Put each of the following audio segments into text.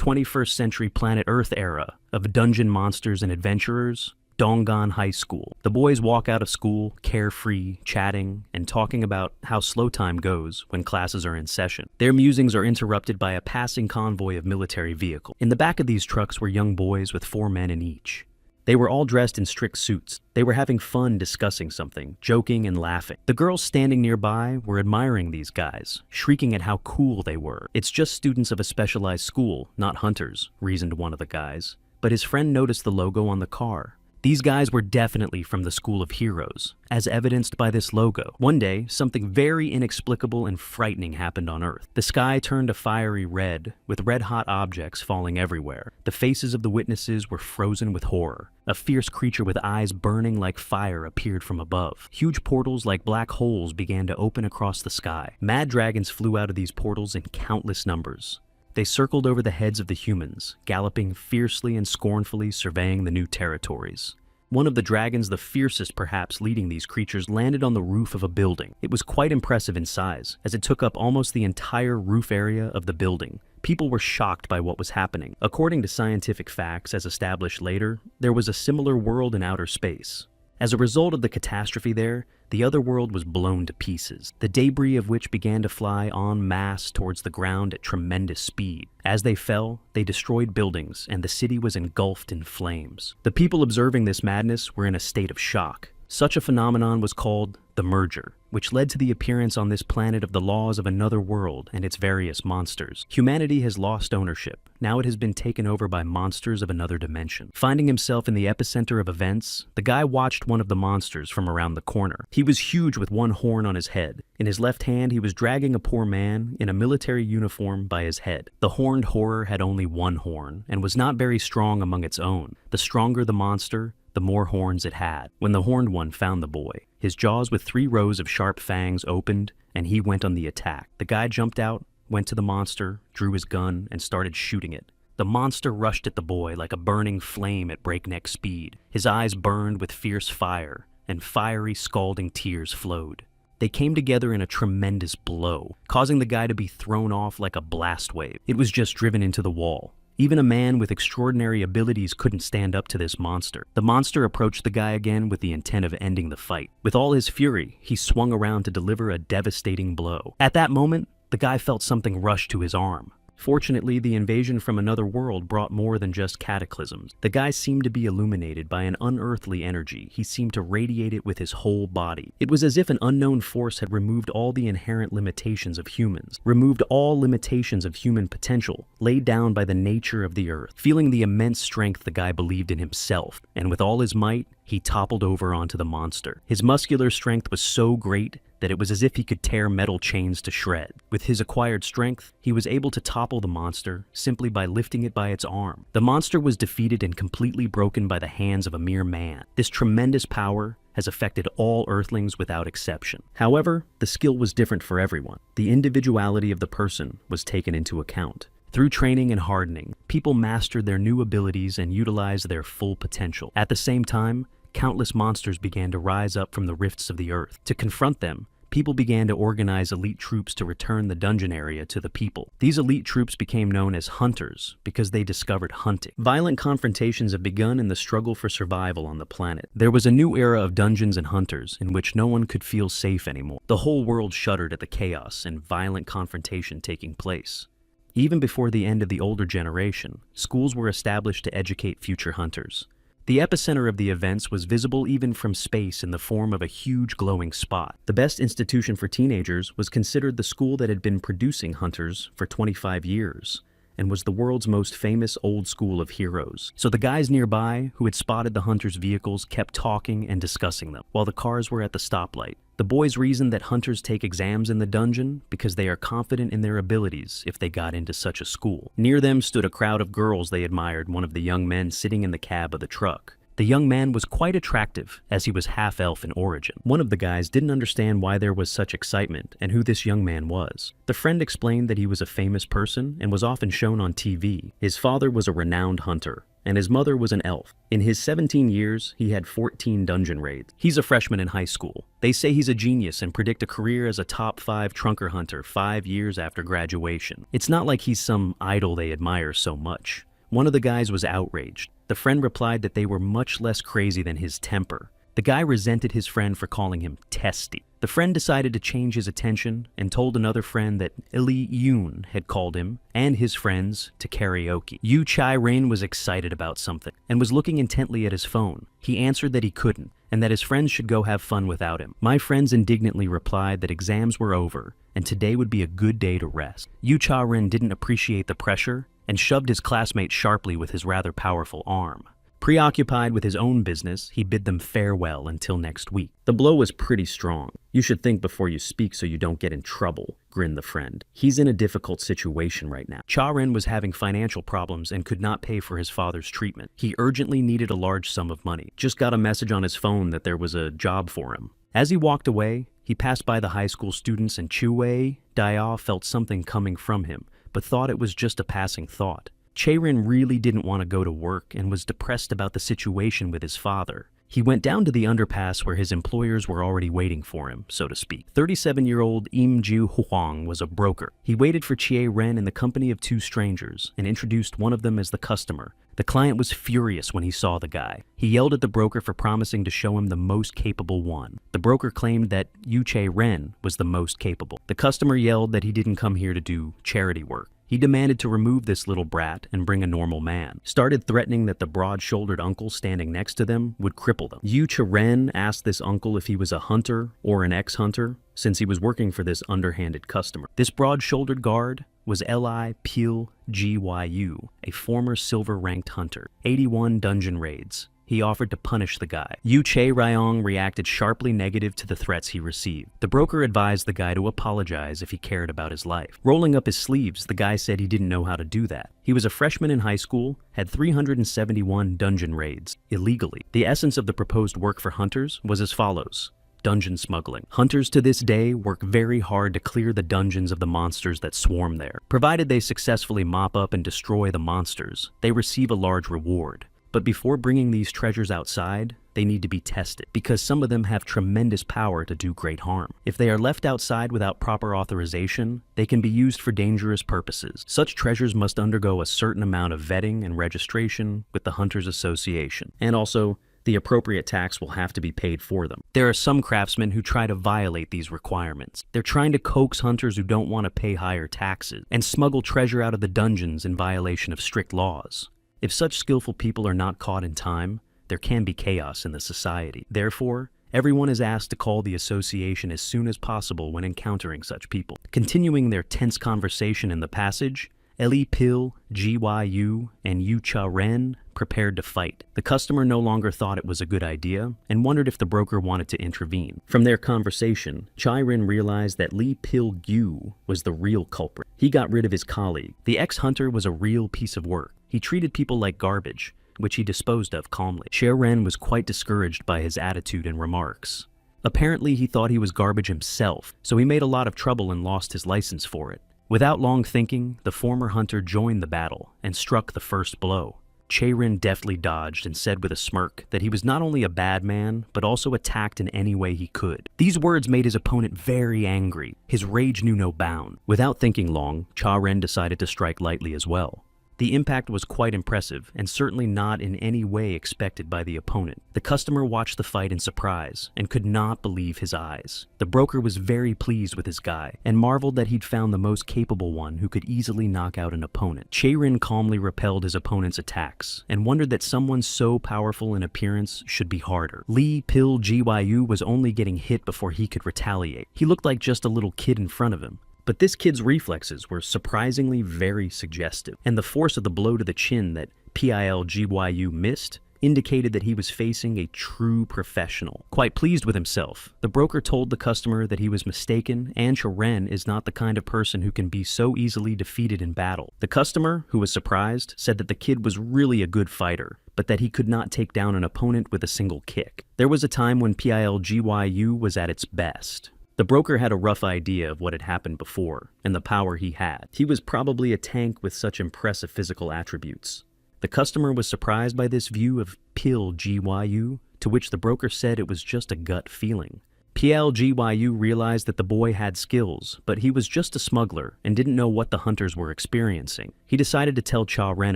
21st century planet Earth era of dungeon monsters and adventurers, Donggan High School. The boys walk out of school, carefree, chatting, and talking about how slow time goes when classes are in session. Their musings are interrupted by a passing convoy of military vehicles. In the back of these trucks were young boys with 4 men in each. They were all dressed in strict suits. They were having fun discussing something, joking and laughing. The girls standing nearby were admiring these guys, shrieking at how cool they were. "It's just students of a specialized school, not hunters," reasoned one of the guys. But his friend noticed the logo on the car. These guys were definitely from the School of Heroes, as evidenced by this logo. One day, something very inexplicable and frightening happened on Earth. The sky turned a fiery red, with red-hot objects falling everywhere. The faces of the witnesses were frozen with horror. A fierce creature with eyes burning like fire appeared from above. Huge portals like black holes began to open across the sky. Mad dragons flew out of these portals in countless numbers. They circled over the heads of the humans, galloping fiercely and scornfully, surveying the new territories. One of the dragons, the fiercest perhaps leading these creatures, landed on the roof of a building. It was quite impressive in size, as it took up almost the entire roof area of the building. People were shocked by what was happening. According to scientific facts, as established later, there was a similar world in outer space. As a result of the catastrophe there, the other world was blown to pieces, the debris of which began to fly en masse towards the ground at tremendous speed. As they fell, they destroyed buildings, and the city was engulfed in flames. The people observing this madness were in a state of shock. Such a phenomenon was called the merger, which led to the appearance on this planet of the laws of another world and its various monsters. Humanity has lost ownership. Now it has been taken over by monsters of another dimension. Finding himself in the epicenter of events, the guy watched one of the monsters from around the corner. He was huge with one horn on his head. In his left hand, he was dragging a poor man in a military uniform by his head. The horned horror had only one horn and was not very strong among its own. The stronger the monster, the more horns it had. When the horned one found the boy, his jaws with 3 rows of sharp fangs opened, and he went on the attack. The guy jumped out, went to the monster, drew his gun, and started shooting it. The monster rushed at the boy like a burning flame at breakneck speed. His eyes burned with fierce fire, and fiery, scalding tears flowed. They came together in a tremendous blow, causing the guy to be thrown off like a blast wave. It was just driven into the wall. Even a man with extraordinary abilities couldn't stand up to this monster. The monster approached the guy again with the intent of ending the fight. With all his fury, he swung around to deliver a devastating blow. At that moment, the guy felt something rush to his arm. Fortunately, the invasion from another world brought more than just cataclysms. The guy seemed to be illuminated by an unearthly energy. He seemed to radiate it with his whole body. It was as if an unknown force had removed all the inherent limitations of humans, removed all limitations of human potential, laid down by the nature of the earth. Feeling the immense strength, the guy believed in himself, and with all his might, he toppled over onto the monster. His muscular strength was so great that it was as if he could tear metal chains to shred. With his acquired strength, he was able to topple the monster simply by lifting it by its arm. The monster was defeated and completely broken by the hands of a mere man. This tremendous power has affected all Earthlings without exception. However, the skill was different for everyone. The individuality of the person was taken into account. Through training and hardening, people mastered their new abilities and utilized their full potential. At the same time, countless monsters began to rise up from the rifts of the earth. To confront them, people began to organize elite troops to return the dungeon area to the people. These elite troops became known as hunters because they discovered hunting. Violent confrontations have begun in the struggle for survival on the planet. There was a new era of dungeons and hunters in which no one could feel safe anymore. The whole world shuddered at the chaos and violent confrontation taking place. Even before the end of the older generation, schools were established to educate future hunters. The epicenter of the events was visible even from space in the form of a huge glowing spot. The best institution for teenagers was considered the school that had been producing hunters for 25 years and was the world's most famous old school of heroes. So the guys nearby who had spotted the hunters' vehicles kept talking and discussing them while the cars were at the stoplight. The boys reasoned that hunters take exams in the dungeon because they are confident in their abilities if they got into such a school. Near them stood a crowd of girls they admired, one of the young men sitting in the cab of the truck. The young man was quite attractive, as he was half-elf in origin. One of the guys didn't understand why there was such excitement and who this young man was. The friend explained that he was a famous person and was often shown on TV. His father was a renowned hunter, and his mother was an elf. In his 17 years, he had 14 dungeon raids. He's a freshman in high school. They say he's a genius and predict a career as a top 5 trunker hunter 5 years after graduation. It's not like he's some idol they admire so much. One of the guys was outraged. The friend replied that they were much less crazy than his temper. The guy resented his friend for calling him testy. The friend decided to change his attention and told another friend that Lee Yoon had called him and his friends to karaoke. Yu Chai-rin was excited about something and was looking intently at his phone. He answered that he couldn't and that his friends should go have fun without him. My friends indignantly replied that exams were over and today would be a good day to rest. Yu Chai-rin didn't appreciate the pressure and shoved his classmate sharply with his rather powerful arm. Preoccupied with his own business, he bid them farewell until next week. The blow was pretty strong. You should think before you speak so you don't get in trouble, grinned the friend. He's in a difficult situation right now. Cha-rin was having financial problems and could not pay for his father's treatment. He urgently needed a large sum of money. Just got a message on his phone that there was a job for him. As he walked away, he passed by the high school students and Chu-wei Dia felt something coming from him, but thought it was just a passing thought. Chae-rin really didn't want to go to work and was depressed about the situation with his father. He went down to the underpass where his employers were already waiting for him, so to speak. 37-year-old Im Ju Huang was a broker. He waited for Chae-rin in the company of 2 strangers and introduced one of them as the customer. The client was furious when he saw the guy. He yelled at the broker for promising to show him the most capable one. The broker claimed that Yu Chae-rin was the most capable. The customer yelled that he didn't come here to do charity work. He demanded to remove this little brat and bring a normal man. Started threatening that the broad-shouldered uncle standing next to them would cripple them. Yu Cha-ren asked this uncle if he was a hunter or an ex-hunter, since he was working for this underhanded customer. This broad-shouldered guard was Li Pil Gyu, a former silver-ranked hunter. 81 dungeon raids. He offered to punish the guy. Yu Chae-ryong reacted sharply negative to the threats he received. The broker advised the guy to apologize if he cared about his life. Rolling up his sleeves, the guy said he didn't know how to do that. He was a freshman in high school, had 371 dungeon raids, illegally. The essence of the proposed work for hunters was as follows. Dungeon smuggling. Hunters to this day work very hard to clear the dungeons of the monsters that swarm there. Provided they successfully mop up and destroy the monsters, they receive a large reward. But before bringing these treasures outside, they need to be tested, because some of them have tremendous power to do great harm. If they are left outside without proper authorization, they can be used for dangerous purposes. Such treasures must undergo a certain amount of vetting and registration with the Hunters Association, and also, the appropriate tax will have to be paid for them. There are some craftsmen who try to violate these requirements. They're trying to coax hunters who don't want to pay higher taxes, and smuggle treasure out of the dungeons in violation of strict laws. If such skillful people are not caught in time, there can be chaos in the society. Therefore, everyone is asked to call the association as soon as possible when encountering such people. Continuing their tense conversation in the passage, Li Pil, Gyu, and Yu Cha-ren prepared to fight. The customer no longer thought it was a good idea and wondered if the broker wanted to intervene. From their conversation, Chai-rin realized that Li Pil-gyu was the real culprit. He got rid of his colleague. The ex-hunter was a real piece of work. He treated people like garbage, which he disposed of calmly. Chae-ren was quite discouraged by his attitude and remarks. Apparently, he thought he was garbage himself, so he made a lot of trouble and lost his license for it. Without long thinking, the former hunter joined the battle and struck the first blow. Chae-rin deftly dodged and said with a smirk that he was not only a bad man, but also attacked in any way he could. These words made his opponent very angry. His rage knew no bound. Without thinking long, Cha-ren decided to strike lightly as well. The impact was quite impressive, and certainly not in any way expected by the opponent. The customer watched the fight in surprise, and could not believe his eyes. The broker was very pleased with his guy, and marveled that he'd found the most capable one who could easily knock out an opponent. Chae-rin calmly repelled his opponent's attacks, and wondered that someone so powerful in appearance should be harder. Li Pil-gyu was only getting hit before he could retaliate. He looked like just a little kid in front of him. But this kid's reflexes were surprisingly very suggestive, and the force of the blow to the chin that Pil-gyu missed indicated that he was facing a true professional. Quite pleased with himself, the broker told the customer that he was mistaken and Cha-ren is not the kind of person who can be so easily defeated in battle. The customer, who was surprised, said that the kid was really a good fighter, but that he could not take down an opponent with a single kick. There was a time when Pil-gyu was at its best. The broker had a rough idea of what had happened before, and the power he had. He was probably a tank with such impressive physical attributes. The customer was surprised by this view of PLGYU, to which the broker said it was just a gut feeling. PLGYU realized that the boy had skills, but he was just a smuggler and didn't know what the hunters were experiencing. He decided to tell Cha Ren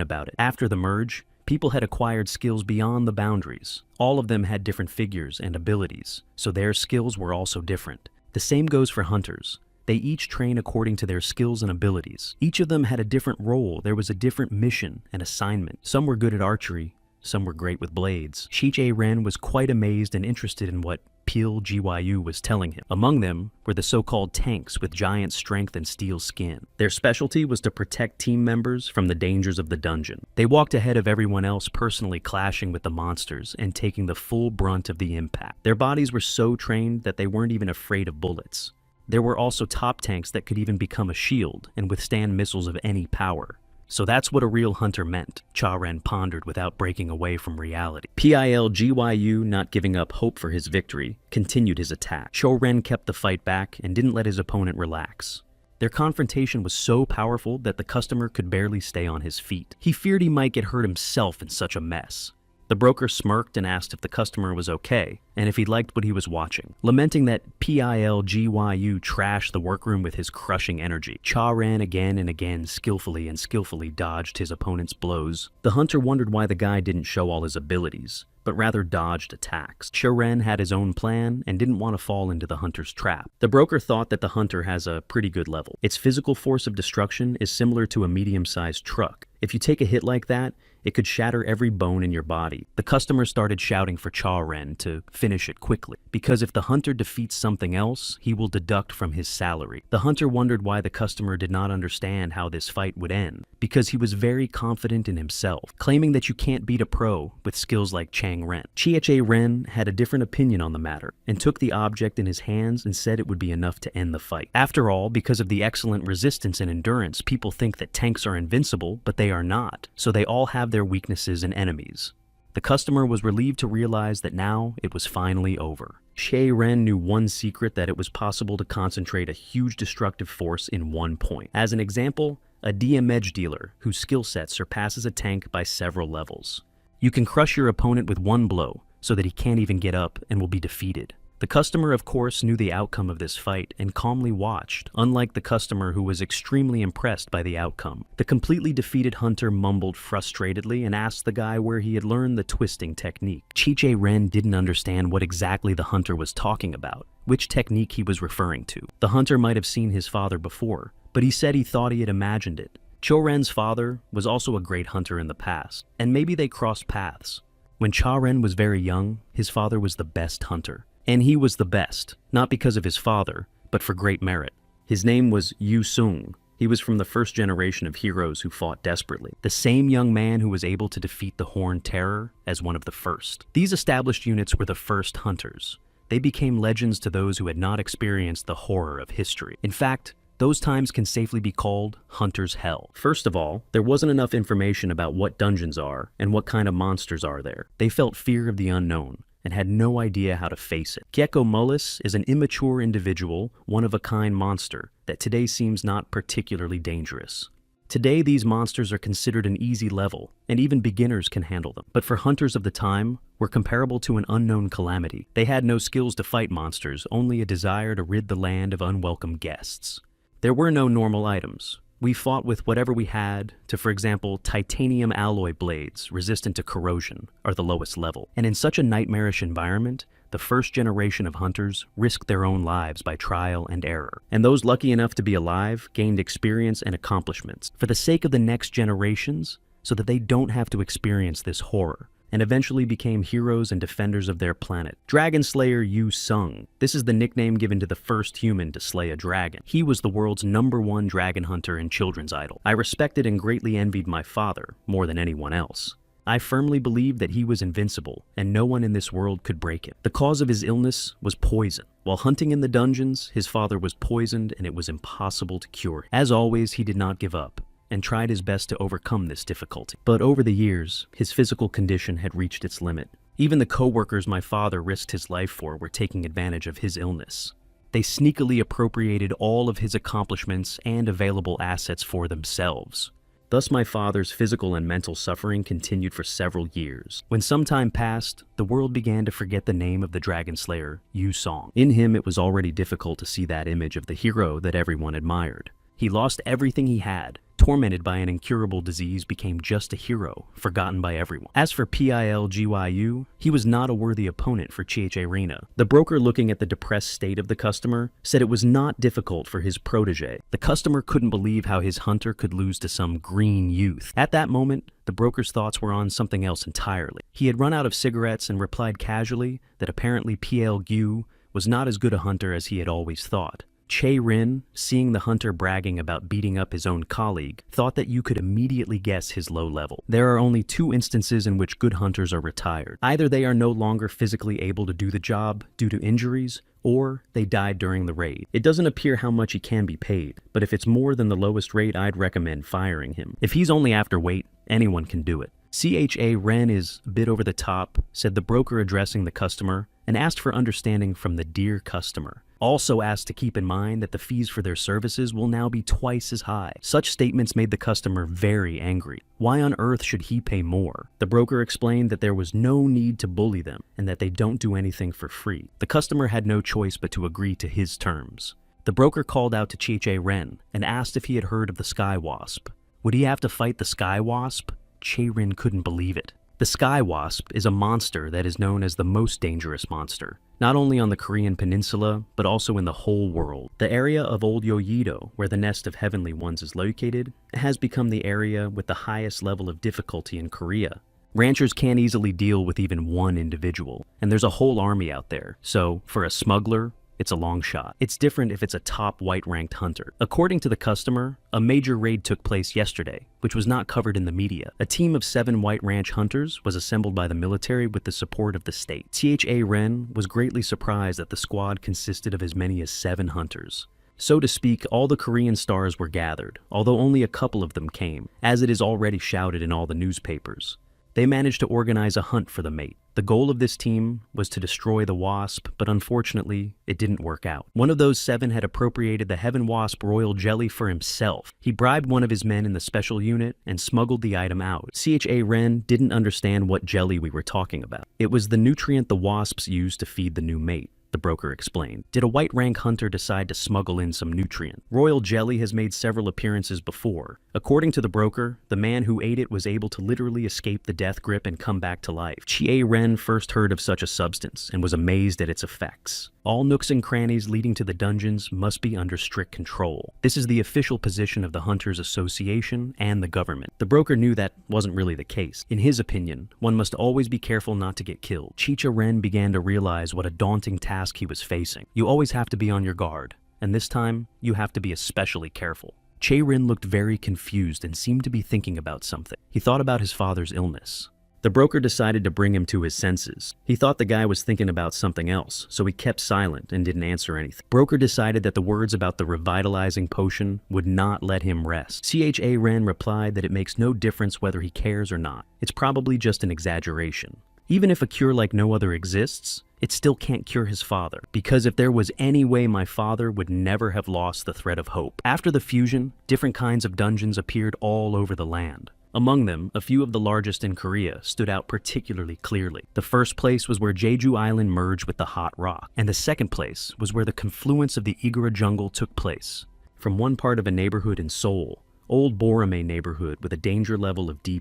about it. After the merge, people had acquired skills beyond the boundaries. All of them had different figures and abilities, so their skills were also different. The same goes for hunters. They each train according to their skills and abilities. Each of them had a different role. There was a different mission and assignment. Some were good at archery, some were great with blades. Cha Ren was quite amazed and interested in what PLGYU was telling him. Among them were the so-called tanks with giant strength and steel skin. Their specialty was to protect team members from the dangers of the dungeon. They walked ahead of everyone else, personally clashing with the monsters and taking the full brunt of the impact. Their bodies were so trained that they weren't even afraid of bullets. There were also top tanks that could even become a shield and withstand missiles of any power. So that's what a real hunter meant, Cha Ren pondered without breaking away from reality. PLGYU, not giving up hope for his victory, continued his attack. Cha Ren kept the fight back and didn't let his opponent relax. Their confrontation was so powerful that the customer could barely stay on his feet. He feared he might get hurt himself in such a mess. The broker smirked and asked if the customer was okay, and if he liked what he was watching. Lamenting that PLGYU trashed the workroom with his crushing energy, Cha Ren again and again skillfully dodged his opponent's blows. The hunter wondered why the guy didn't show all his abilities, but rather dodged attacks. Cha Ren had his own plan and didn't want to fall into the hunter's trap. The broker thought that the hunter has a pretty good level. Its physical force of destruction is similar to a medium-sized truck. If you take a hit like that, it could shatter every bone in your body. The customer started shouting for Cha Ren to finish it quickly, because if the hunter defeats something else, he will deduct from his salary. The hunter wondered why the customer did not understand how this fight would end, because he was very confident in himself, claiming that you can't beat a pro with skills like Chang Ren. Cha Ren had a different opinion on the matter, and took the object in his hands and said it would be enough to end the fight. After all, because of the excellent resistance and endurance, people think that tanks are invincible, but they are not, so they all have their weaknesses and enemies. The customer was relieved to realize that now it was finally over. Cha Ren knew one secret, that it was possible to concentrate a huge destructive force in one point. As an example, a DM dealer whose skill set surpasses a tank by several levels. You can crush your opponent with one blow so that he can't even get up and will be defeated. The customer, of course, knew the outcome of this fight and calmly watched, unlike the customer who was extremely impressed by the outcome. The completely defeated hunter mumbled frustratedly and asked the guy where he had learned the twisting technique. Cha Ren didn't understand what exactly the hunter was talking about, which technique he was referring to. The hunter might have seen his father before, but he said he thought he had imagined it. Cha Ren's father was also a great hunter in the past, and maybe they crossed paths. When Cha Ren was very young, his father was the best hunter. And he was the best, not because of his father, but for great merit. His name was Yu Sung. He was from the first generation of heroes who fought desperately. The same young man who was able to defeat the Horned Terror as one of the first. These established units were the first hunters. They became legends to those who had not experienced the horror of history. In fact, those times can safely be called Hunter's Hell. First of all, there wasn't enough information about what dungeons are and what kind of monsters are there. They felt fear of the unknown and had no idea how to face it. Gecko Mullis is an immature individual, one-of-a-kind monster that today seems not particularly dangerous. Today, these monsters are considered an easy level, and even beginners can handle them. But for hunters of the time, were comparable to an unknown calamity. They had no skills to fight monsters, only a desire to rid the land of unwelcome guests. There were no normal items. We fought with whatever we had to, for example, titanium alloy blades resistant to corrosion are the lowest level. And in such a nightmarish environment, the first generation of hunters risked their own lives by trial and error. And those lucky enough to be alive gained experience and accomplishments for the sake of the next generations, so that they don't have to experience this horror, and eventually became heroes and defenders of their planet. Dragon Slayer Yu Sung. This is the nickname given to the first human to slay a dragon. He was the world's #1 dragon hunter and children's idol. I respected and greatly envied my father more than anyone else. I firmly believed that he was invincible, and no one in this world could break him. The cause of his illness was poison. While hunting in the dungeons, his father was poisoned and it was impossible to cure him. As always, he did not give up, and tried his best to overcome this difficulty. But over the years, his physical condition had reached its limit. Even the co-workers my father risked his life for were taking advantage of his illness. They sneakily appropriated all of his accomplishments and available assets for themselves. Thus my father's physical and mental suffering continued for several years. When some time passed, the world began to forget the name of the dragon slayer, Yu Song. In him it was already difficult to see that image of the hero that everyone admired. He lost everything he had, tormented by an incurable disease, became just a hero, forgotten by everyone. As for Pilgyu, he was not a worthy opponent for Rena. The broker, looking at the depressed state of the customer, said it was not difficult for his protege. The customer couldn't believe how his hunter could lose to some green youth. At that moment, the broker's thoughts were on something else entirely. He had run out of cigarettes and replied casually that apparently Pilgyu was not as good a hunter as he had always thought. Rin, seeing the hunter bragging about beating up his own colleague, thought that you could immediately guess his low level. There are only two instances in which good hunters are retired. Either they are no longer physically able to do the job due to injuries, or they died during the raid. It doesn't appear how much he can be paid, but if it's more than the lowest rate, I'd recommend firing him. If he's only after weight, anyone can do it. Ren is a bit over the top, said the broker, addressing the customer, and asked for understanding from the dear customer. Also asked to keep in mind that the fees for their services will now be twice as high. Such statements made the customer very angry. Why on earth should he pay more? The broker explained that there was no need to bully them and that they don't do anything for free. The customer had no choice but to agree to his terms. The broker called out to Ren and asked if he had heard of the Sky Wasp. Would he have to fight the Sky Wasp? Ren couldn't believe it. The Sky Wasp is a monster that is known as the most dangerous monster, not only on the Korean peninsula, but also in the whole world. The area of Old Yoido, where the nest of heavenly ones is located, has become the area with the highest level of difficulty in Korea. Ranchers can't easily deal with even one individual, and there's a whole army out there, so for a smuggler, it's a long shot. It's different if it's a top white-ranked hunter. According to the customer, a major raid took place yesterday, which was not covered in the media. A team of 7 White Ranch hunters was assembled by the military with the support of the state. Ren was greatly surprised that the squad consisted of as many as 7 hunters. So to speak, all the Korean stars were gathered, although only a couple of them came, as it is already shouted in all the newspapers. They managed to organize a hunt for the mate. The goal of this team was to destroy the wasp, but unfortunately, it didn't work out. One of those 7 had appropriated the Heaven Wasp royal jelly for himself. He bribed one of his men in the special unit and smuggled the item out. Ren didn't understand what jelly we were talking about. It was the nutrient the wasps used to feed the new mate, the broker explained. Did a white rank hunter decide to smuggle in some nutrient? Royal jelly has made several appearances before. According to the broker, the man who ate it was able to literally escape the death grip and come back to life. Ren first heard of such a substance and was amazed at its effects. All nooks and crannies leading to the dungeons must be under strict control. This is the official position of the Hunters Association and the government. The broker knew that wasn't really the case. In his opinion, one must always be careful not to get killed. Ren began to realize what a daunting task he was facing. You always have to be on your guard, and this time, you have to be especially careful. Rin looked very confused and seemed to be thinking about something. He thought about his father's illness. The broker decided to bring him to his senses. He thought the guy was thinking about something else, so he kept silent and didn't answer anything. Broker decided that the words about the revitalizing potion would not let him rest. Ren replied that it makes no difference whether he cares or not. It's probably just an exaggeration. Even if a cure like no other exists, it still can't cure his father, because if there was any way, my father would never have lost the thread of hope. After the fusion, different kinds of dungeons appeared all over the land. Among them, a few of the largest in Korea stood out particularly clearly. The first place was where Jeju Island merged with the Hot Rock, and the second place was where the confluence of the Igora jungle took place. From one part of a neighborhood in Seoul, Old Borame neighborhood with a danger level of D+.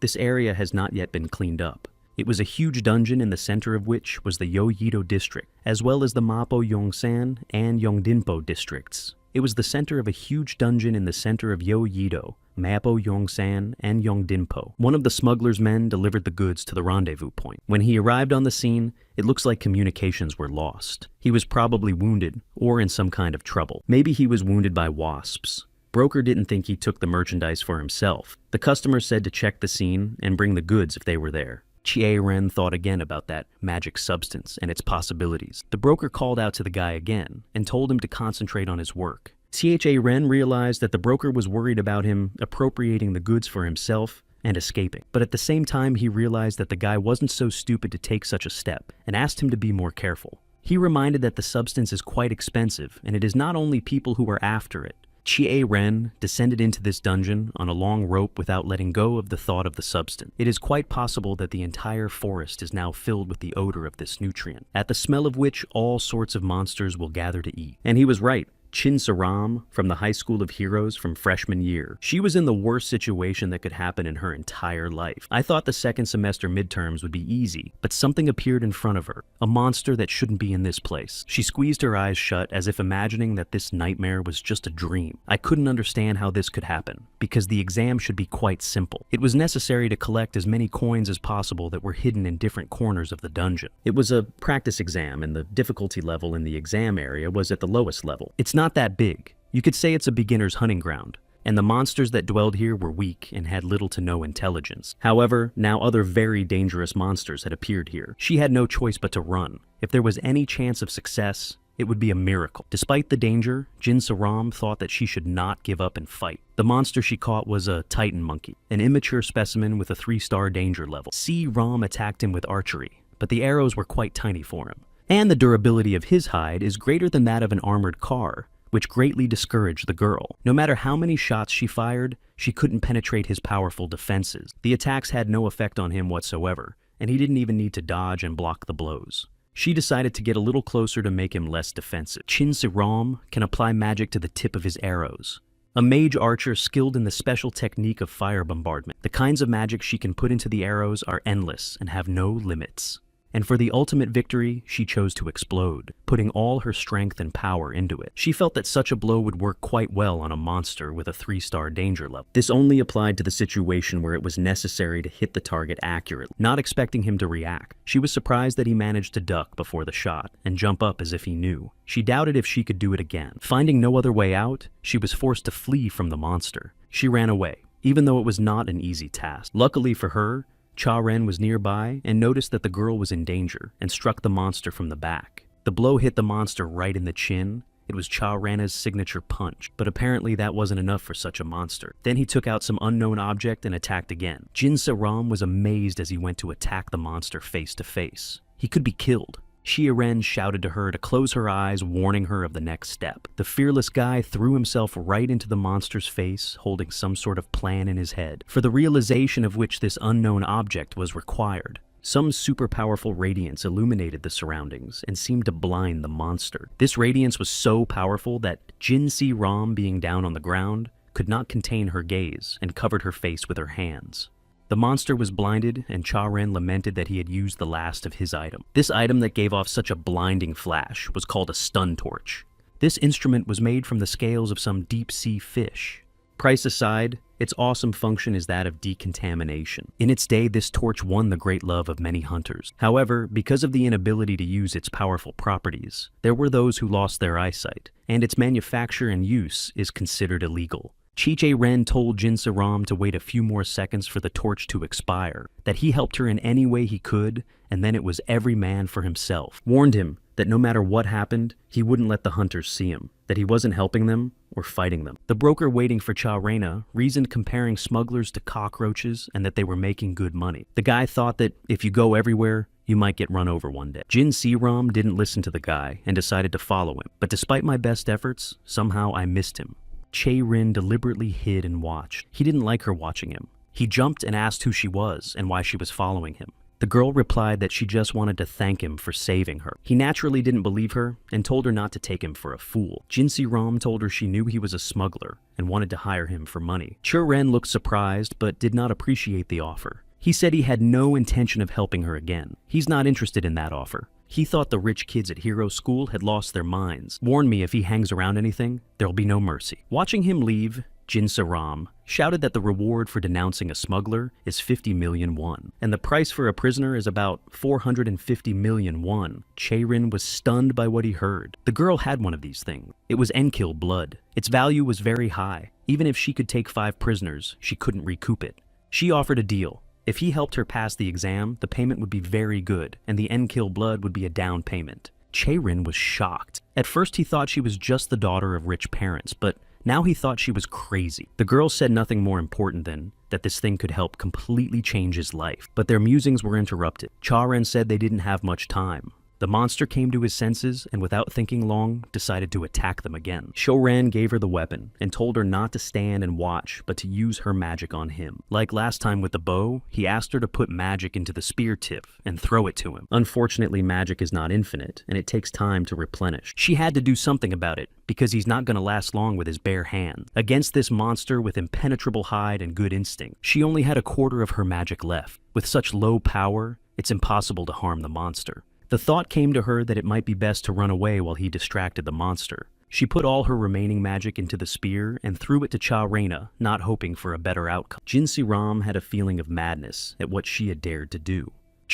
This area has not yet been cleaned up. It was a huge dungeon in the center of which was the Yoido district, as well as the Mapo Yongsan and Yongdinpo districts. It was the center of a huge dungeon in the center of Yoido, Mapo Yongsan, and Yongdinpo. One of the smuggler's men delivered the goods to the rendezvous point. When he arrived on the scene, it looks like communications were lost. He was probably wounded, or in some kind of trouble. Maybe he was wounded by wasps. Broker didn't think he took the merchandise for himself. The customer said to check the scene and bring the goods if they were there. Ren thought again about that magic substance and its possibilities. The broker called out to the guy again and told him to concentrate on his work. Ren realized that the broker was worried about him appropriating the goods for himself and escaping. But at the same time, he realized that the guy wasn't so stupid to take such a step and asked him to be more careful. He reminded that the substance is quite expensive and it is not only people who are after it. Chie-Ren descended into this dungeon on a long rope without letting go of the thought of the substance. It is quite possible that the entire forest is now filled with the odor of this nutrient, at the smell of which all sorts of monsters will gather to eat. And he was right. Chin Saram from the High School of Heroes from freshman year. She was in the worst situation that could happen in her entire life. I thought the second semester midterms would be easy, but something appeared in front of her. A monster that shouldn't be in this place. She squeezed her eyes shut as if imagining that this nightmare was just a dream. I couldn't understand how this could happen, because the exam should be quite simple. It was necessary to collect as many coins as possible that were hidden in different corners of the dungeon. It was a practice exam, and the difficulty level in the exam area was at the lowest level. It's not that big. You could say it's a beginner's hunting ground, and the monsters that dwelled here were weak and had little to no intelligence. However, now other very dangerous monsters had appeared here. She had no choice but to run. If there was any chance of success, it would be a miracle. Despite the danger, Jin Saram thought that she should not give up and fight. The monster she caught was a Titan monkey, an immature specimen with a 3-star danger level. Ram attacked him with archery, but the arrows were quite tiny for him. And the durability of his hide is greater than that of an armored car, which greatly discouraged the girl. No matter how many shots she fired, she couldn't penetrate his powerful defenses. The attacks had no effect on him whatsoever, and he didn't even need to dodge and block the blows. She decided to get a little closer to make him less defensive. Chin Siram can apply magic to the tip of his arrows. A mage archer skilled in the special technique of fire bombardment. The kinds of magic she can put into the arrows are endless and have no limits. And for the ultimate victory, she chose to explode, putting all her strength and power into it. She felt that such a blow would work quite well on a monster with a 3-star danger level. This only applied to the situation where it was necessary to hit the target accurately, not expecting him to react. She was surprised that he managed to duck before the shot and jump up as if he knew. She doubted if she could do it again. Finding no other way out, she was forced to flee from the monster. She ran away, even though it was not an easy task. Luckily for her, Cha-Ren was nearby and noticed that the girl was in danger and struck the monster from the back. The blow hit the monster right in the chin. It was Cha-Ren's signature punch, but apparently that wasn't enough for such a monster. Then he took out some unknown object and attacked again. Jin Saram was amazed as he went to attack the monster face to face. He could be killed. Chie-Ren shouted to her to close her eyes, warning her of the next step. The fearless guy threw himself right into the monster's face, holding some sort of plan in his head, for the realization of which this unknown object was required. Some super powerful radiance illuminated the surroundings and seemed to blind the monster. This radiance was so powerful that Jin Si-Ram, being down on the ground, could not contain her gaze and covered her face with her hands. The monster was blinded, and Cha-Ren lamented that he had used the last of his item. This item that gave off such a blinding flash was called a stun torch. This instrument was made from the scales of some deep-sea fish. Price aside, its awesome function is that of decontamination. In its day, this torch won the great love of many hunters. However, because of the inability to use its powerful properties, there were those who lost their eyesight, and its manufacture and use is considered illegal. Chie-Ren told Jin Saram to wait a few more seconds for the torch to expire, that he helped her in any way he could, and then it was every man for himself. Warned him that no matter what happened, he wouldn't let the hunters see him, that he wasn't helping them or fighting them. The broker waiting for Cha-Rena reasoned comparing smugglers to cockroaches and that they were making good money. The guy thought that if you go everywhere, you might get run over one day. Jin Si-Ram didn't listen to the guy and decided to follow him, but despite my best efforts, somehow I missed him. Chie-Ren deliberately hid and watched. He didn't like her watching him. He jumped and asked who she was and why she was following him. The girl replied that she just wanted to thank him for saving her. He naturally didn't believe her and told her not to take him for a fool. Jin Si-Ram told her she knew he was a smuggler and wanted to hire him for money. Chie-Ren looked surprised but did not appreciate the offer. He said he had no intention of helping her again. He's not interested in that offer. He thought the rich kids at Hero School had lost their minds. Warned me if he hangs around anything, there'll be no mercy. Watching him leave, Jin Saram shouted that the reward for denouncing a smuggler is 50 million won, and the price for a prisoner is about 450 million won. Chie-Ren was stunned by what he heard. The girl had one of these things. It was Enkill blood. Its value was very high. Even if she could take 5 prisoners, she couldn't recoup it. She offered a deal. If he helped her pass the exam, the payment would be very good, and the Enkill blood would be a down payment. Chie-Ren was shocked. At first he thought she was just the daughter of rich parents, but now he thought she was crazy. The girl said nothing more important than that this thing could help completely change his life, but their musings were interrupted. Cha-Ren said they didn't have much time. The monster came to his senses and without thinking long, decided to attack them again. Shoren gave her the weapon and told her not to stand and watch, but to use her magic on him. Like last time with the bow, he asked her to put magic into the spear tip and throw it to him. Unfortunately, magic is not infinite, and it takes time to replenish. She had to do something about it, because he's not going to last long with his bare hands. Against this monster with impenetrable hide and good instinct, she only had a quarter of her magic left. With such low power, it's impossible to harm the monster. The thought came to her that it might be best to run away while he distracted the monster. She put all her remaining magic into the spear and threw it to Cha Reina, not hoping for a better outcome. Jin Si-ram had a feeling of madness at what she had dared to do.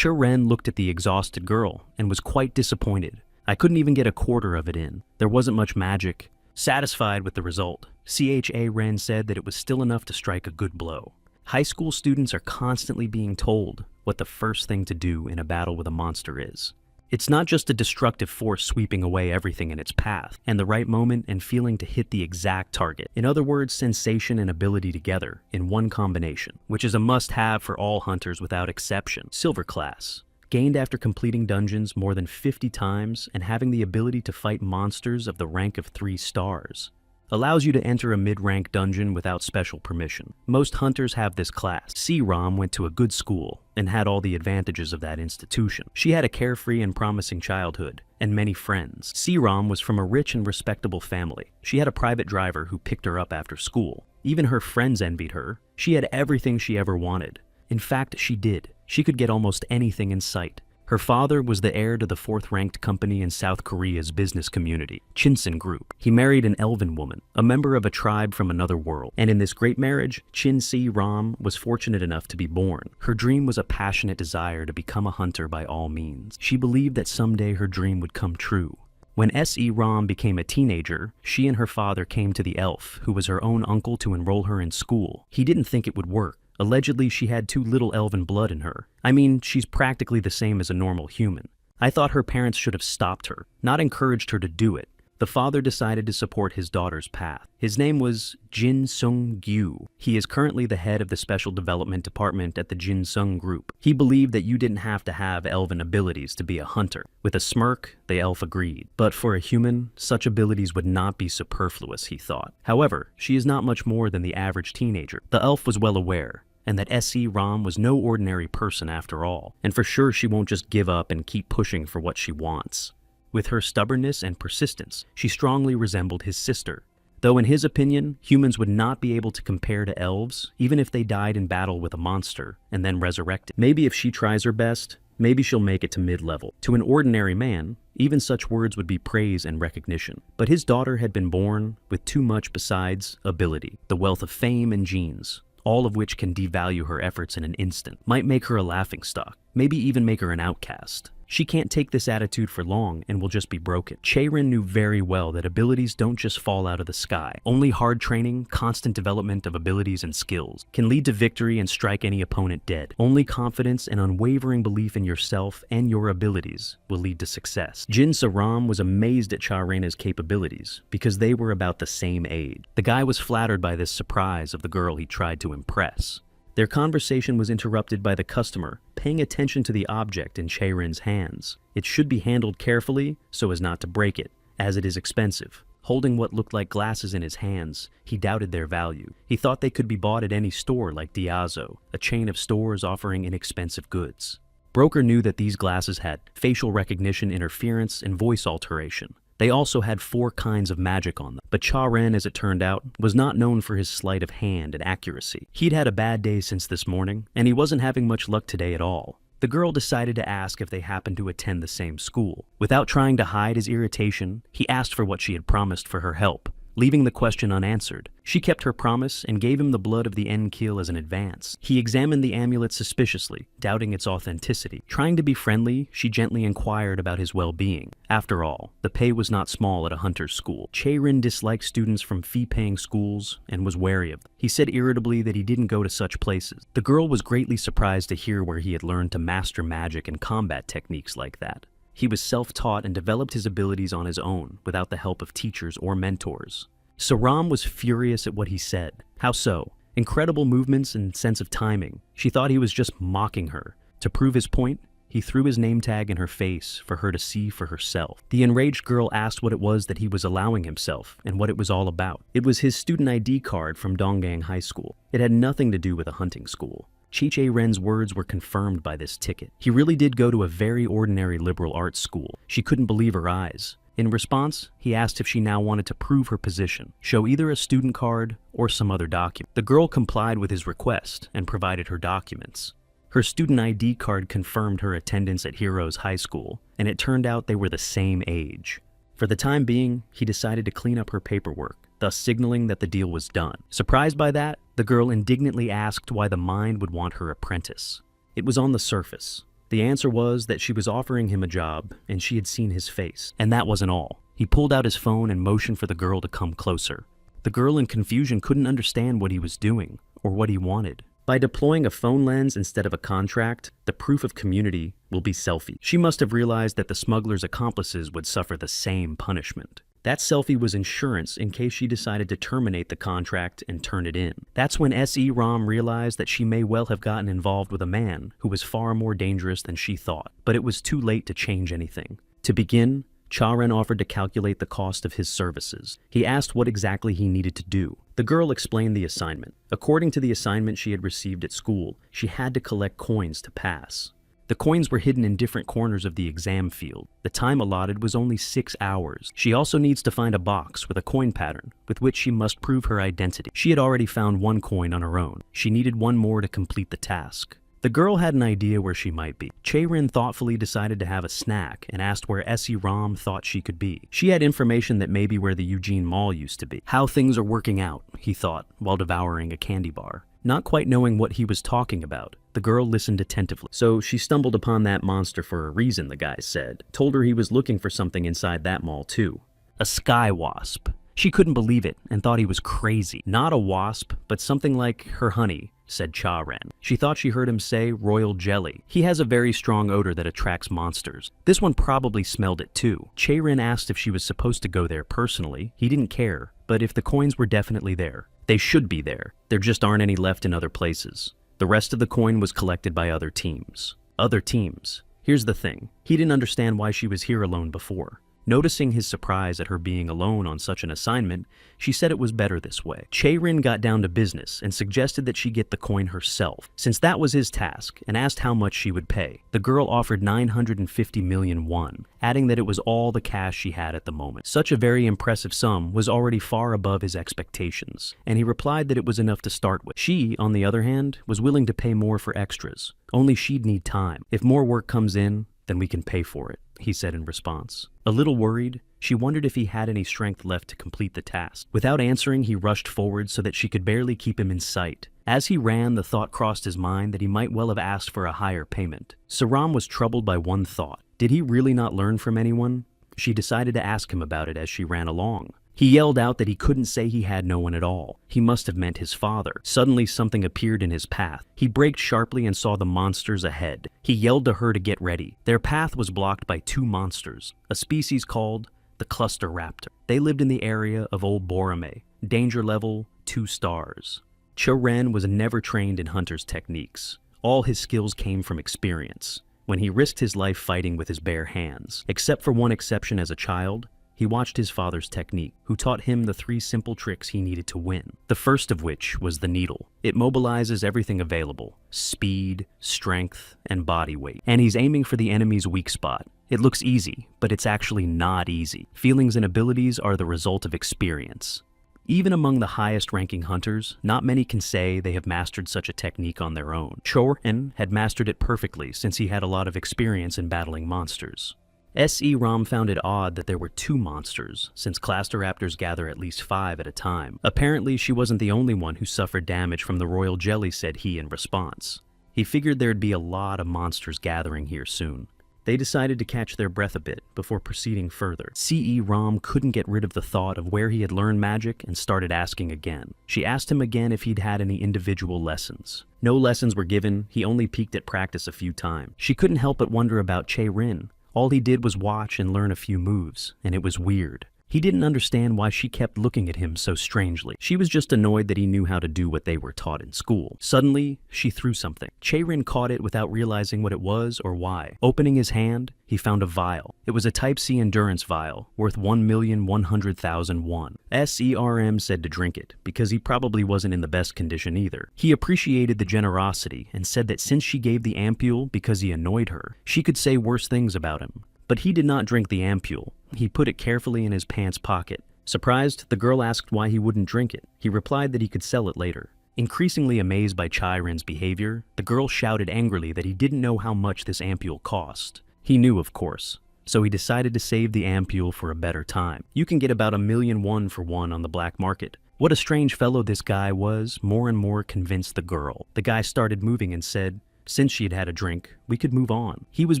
Ren looked at the exhausted girl and was quite disappointed. I couldn't even get a quarter of it in. There wasn't much magic. Satisfied with the result, Ren said that it was still enough to strike a good blow. High school students are constantly being told what the first thing to do in a battle with a monster is. It's not just a destructive force sweeping away everything in its path, and the right moment and feeling to hit the exact target. In other words, sensation and ability together in one combination, which is a must-have for all hunters without exception. Silver class. Gained after completing dungeons more than 50 times and having the ability to fight monsters of the rank of 3 stars. Allows you to enter a mid-rank dungeon without special permission. Most hunters have this class. Si-ram went to a good school and had all the advantages of that institution. She had a carefree and promising childhood and many friends. Si-ram was from a rich and respectable family. She had a private driver who picked her up after school. Even her friends envied her. She had everything she ever wanted. In fact, she did. She could get almost anything in sight. Her father was the heir to the 4th-ranked company in South Korea's business community, Chinsen Group. He married an elven woman, a member of a tribe from another world. And in this great marriage, Chin Si-ram was fortunate enough to be born. Her dream was a passionate desire to become a hunter by all means. She believed that someday her dream would come true. When Se-ram became a teenager, she and her father came to the elf, who was her own uncle, to enroll her in school. He didn't think it would work. Allegedly, she had too little elven blood in her. I mean, she's practically the same as a normal human. I thought her parents should have stopped her, not encouraged her to do it. The father decided to support his daughter's path. His name was Jin Sung-gyu. He is currently the head of the Special Development Department at the Jin Sung Group. He believed that you didn't have to have elven abilities to be a hunter. With a smirk, the elf agreed. But for a human, such abilities would not be superfluous, he thought. However, she is not much more than the average teenager. The elf was well aware, and that Se-ram was no ordinary person after all. And for sure she won't just give up and keep pushing for what she wants. With her stubbornness and persistence, she strongly resembled his sister. Though in his opinion, humans would not be able to compare to elves, even if they died in battle with a monster and then resurrected. Maybe if she tries her best, maybe she'll make it to mid-level. To an ordinary man, even such words would be praise and recognition. But his daughter had been born with too much besides ability, the wealth of fame and genes, all of which can devalue her efforts in an instant, might make her a laughingstock, maybe even make her an outcast. She can't take this attitude for long and will just be broken. Ren knew very well that abilities don't just fall out of the sky. Only hard training, constant development of abilities and skills can lead to victory and strike any opponent dead. Only confidence and unwavering belief in yourself and your abilities will lead to success. Jin Si-ram was amazed at Cha Reina's capabilities because they were about the same age. The guy was flattered by this surprise of the girl he tried to impress. Their conversation was interrupted by the customer paying attention to the object in Ren's hands. It should be handled carefully so as not to break it, as it is expensive. Holding what looked like glasses in his hands, he doubted their value. He thought they could be bought at any store like Diazo, a chain of stores offering inexpensive goods. Broker knew that these glasses had facial recognition interference and voice alteration. They also had 4 kinds of magic on them, but Cha Ren, as it turned out, was not known for his sleight of hand and accuracy. He'd had a bad day since this morning, and he wasn't having much luck today at all. The girl decided to ask if they happened to attend the same school. Without trying to hide his irritation, he asked for what she had promised for her help, leaving the question unanswered. She kept her promise and gave him the blood of the Enkill as an advance. He examined the amulet suspiciously, doubting its authenticity. Trying to be friendly, she gently inquired about his well-being. After all, the pay was not small at a hunter's school. Ren disliked students from fee-paying schools and was wary of them. He said irritably that he didn't go to such places. The girl was greatly surprised to hear where he had learned to master magic and combat techniques like that. He was self-taught and developed his abilities on his own, without the help of teachers or mentors. Si-ram was furious at what he said. How so? Incredible movements and sense of timing. She thought he was just mocking her. To prove his point, He threw his name tag in her face for her to see for herself. The enraged girl asked what it was that he was allowing himself and what it was all about. It was his student ID card from Donggang High School. It had nothing to do with a hunting school. Chi-Ren's words were confirmed by this ticket. He really did go to a very ordinary liberal arts school. She couldn't believe her eyes. In response, he asked if she now wanted to prove her position, show either a student card or some other document. The girl complied with his request and provided her documents. Her student ID card confirmed her attendance at Heroes High School, and it turned out they were the same age. For the time being, he decided to clean up her paperwork, thus signaling that the deal was done. Surprised by that, the girl indignantly asked why the mind would want her apprentice. It was on the surface. The answer was that she was offering him a job, and she had seen his face. And that wasn't all. He pulled out his phone and motioned for the girl to come closer. The girl in confusion couldn't understand what he was doing, or what he wanted. By deploying a phone lens instead of a contract, the proof of community will be selfie. She must have realized that the smuggler's accomplices would suffer the same punishment. That selfie was insurance in case she decided to terminate the contract and turn it in. That's when S.E. Ram realized that she may well have gotten involved with a man who was far more dangerous than she thought, but it was too late to change anything. To begin, Cha-Ren offered to calculate the cost of his services. He asked what exactly he needed to do. The girl explained the assignment. According to the assignment she had received at school, she had to collect coins to pass. The coins were hidden in different corners of the exam field. The time allotted was only 6 hours. She also needs to find a box with a coin pattern, with which she must prove her identity. She had already found one coin on her own. She needed one more to complete the task. The girl had an idea where she might be. Che-Rin thoughtfully decided to have a snack and asked where S.E. Ram thought she could be. She had information that may be where the Eugene Mall used to be. How things are working out, he thought, while devouring a candy bar. Not quite knowing what he was talking about, the girl listened attentively. So she stumbled upon that monster for a reason, the guy said. Told her he was looking for something inside that mall too. A sky wasp. She couldn't believe it and thought he was crazy. Not a wasp, but something like her honey, said Cha-Ren. She thought she heard him say royal jelly. He has a very strong odor that attracts monsters. This one probably smelled it too. Che-Rin asked if she was supposed to go there personally. He didn't care, but if the coins were definitely there, they should be there. There just aren't any left in other places. The rest of the coin was collected by other teams. Other teams. Here's the thing. He didn't understand why she was here alone before. Noticing his surprise at her being alone on such an assignment, she said it was better this way. Che-Rin got down to business and suggested that she get the coin herself, since that was his task, and asked how much she would pay. The girl offered 950 million won, adding that it was all the cash she had at the moment. Such a very impressive sum was already far above his expectations, and he replied that it was enough to start with. She, on the other hand, was willing to pay more for extras. Only she'd need time. If more work comes in, then we can pay for it, he said in response. A little worried, she wondered if he had any strength left to complete the task. Without answering, he rushed forward so that she could barely keep him in sight. As he ran, the thought crossed his mind that he might well have asked for a higher payment. Saram was troubled by one thought. Did he really not learn from anyone? She decided to ask him about it as she ran along. He yelled out that he couldn't say he had no one at all. He must have meant his father. Suddenly something appeared in his path. He braked sharply and saw the monsters ahead. He yelled to her to get ready. Their path was blocked by 2 monsters, a species called the cluster raptor. They lived in the area of Old Borome. Danger level 2 stars. Cha-Ren was never trained in hunter's techniques. All his skills came from experience, when he risked his life fighting with his bare hands. Except for one exception as a child, he watched his father's technique, who taught him the 3 simple tricks he needed to win. The first of which was the needle. It mobilizes everything available: speed, strength, and body weight. And he's aiming for the enemy's weak spot. It looks easy, but it's actually not easy. Feelings and abilities are the result of experience. Even among the highest-ranking hunters, not many can say they have mastered such a technique on their own. Cha-Ren had mastered it perfectly since he had a lot of experience in battling monsters. S.E. Ram found it odd that there were 2 monsters, since cluster raptors gather at least 5 at a time. Apparently, she wasn't the only one who suffered damage from the royal jelly, said he in response. He figured there'd be a lot of monsters gathering here soon. They decided to catch their breath a bit before proceeding further. C.E. Ram couldn't get rid of the thought of where he had learned magic and started asking again. She asked him again if he'd had any individual lessons. No lessons were given, he only peeked at practice a few times. She couldn't help but wonder about Che-Rin. All he did was watch and learn a few moves, and it was weird. He didn't understand why she kept looking at him so strangely. She was just annoyed that he knew how to do what they were taught in school. Suddenly, she threw something. Chae-rin caught it without realizing what it was or why. Opening his hand, he found a vial. It was a Type C endurance vial, worth 1,100,000 won. SERM said to drink it, because he probably wasn't in the best condition either. He appreciated the generosity and said that since she gave the ampule because he annoyed her, she could say worse things about him. But he did not drink the ampule. He put it carefully in his pants pocket. Surprised, the girl asked why he wouldn't drink it. He replied that he could sell it later. Increasingly amazed by Chae-rin's behavior, the girl shouted angrily that he didn't know how much this ampule cost. He knew, of course, so he decided to save the ampule for a better time. You can get about 1,000,000 won for one on the black market. What a strange fellow this guy was, more and more convinced the girl. The guy started moving and said, since she had had a drink, we could move on. He was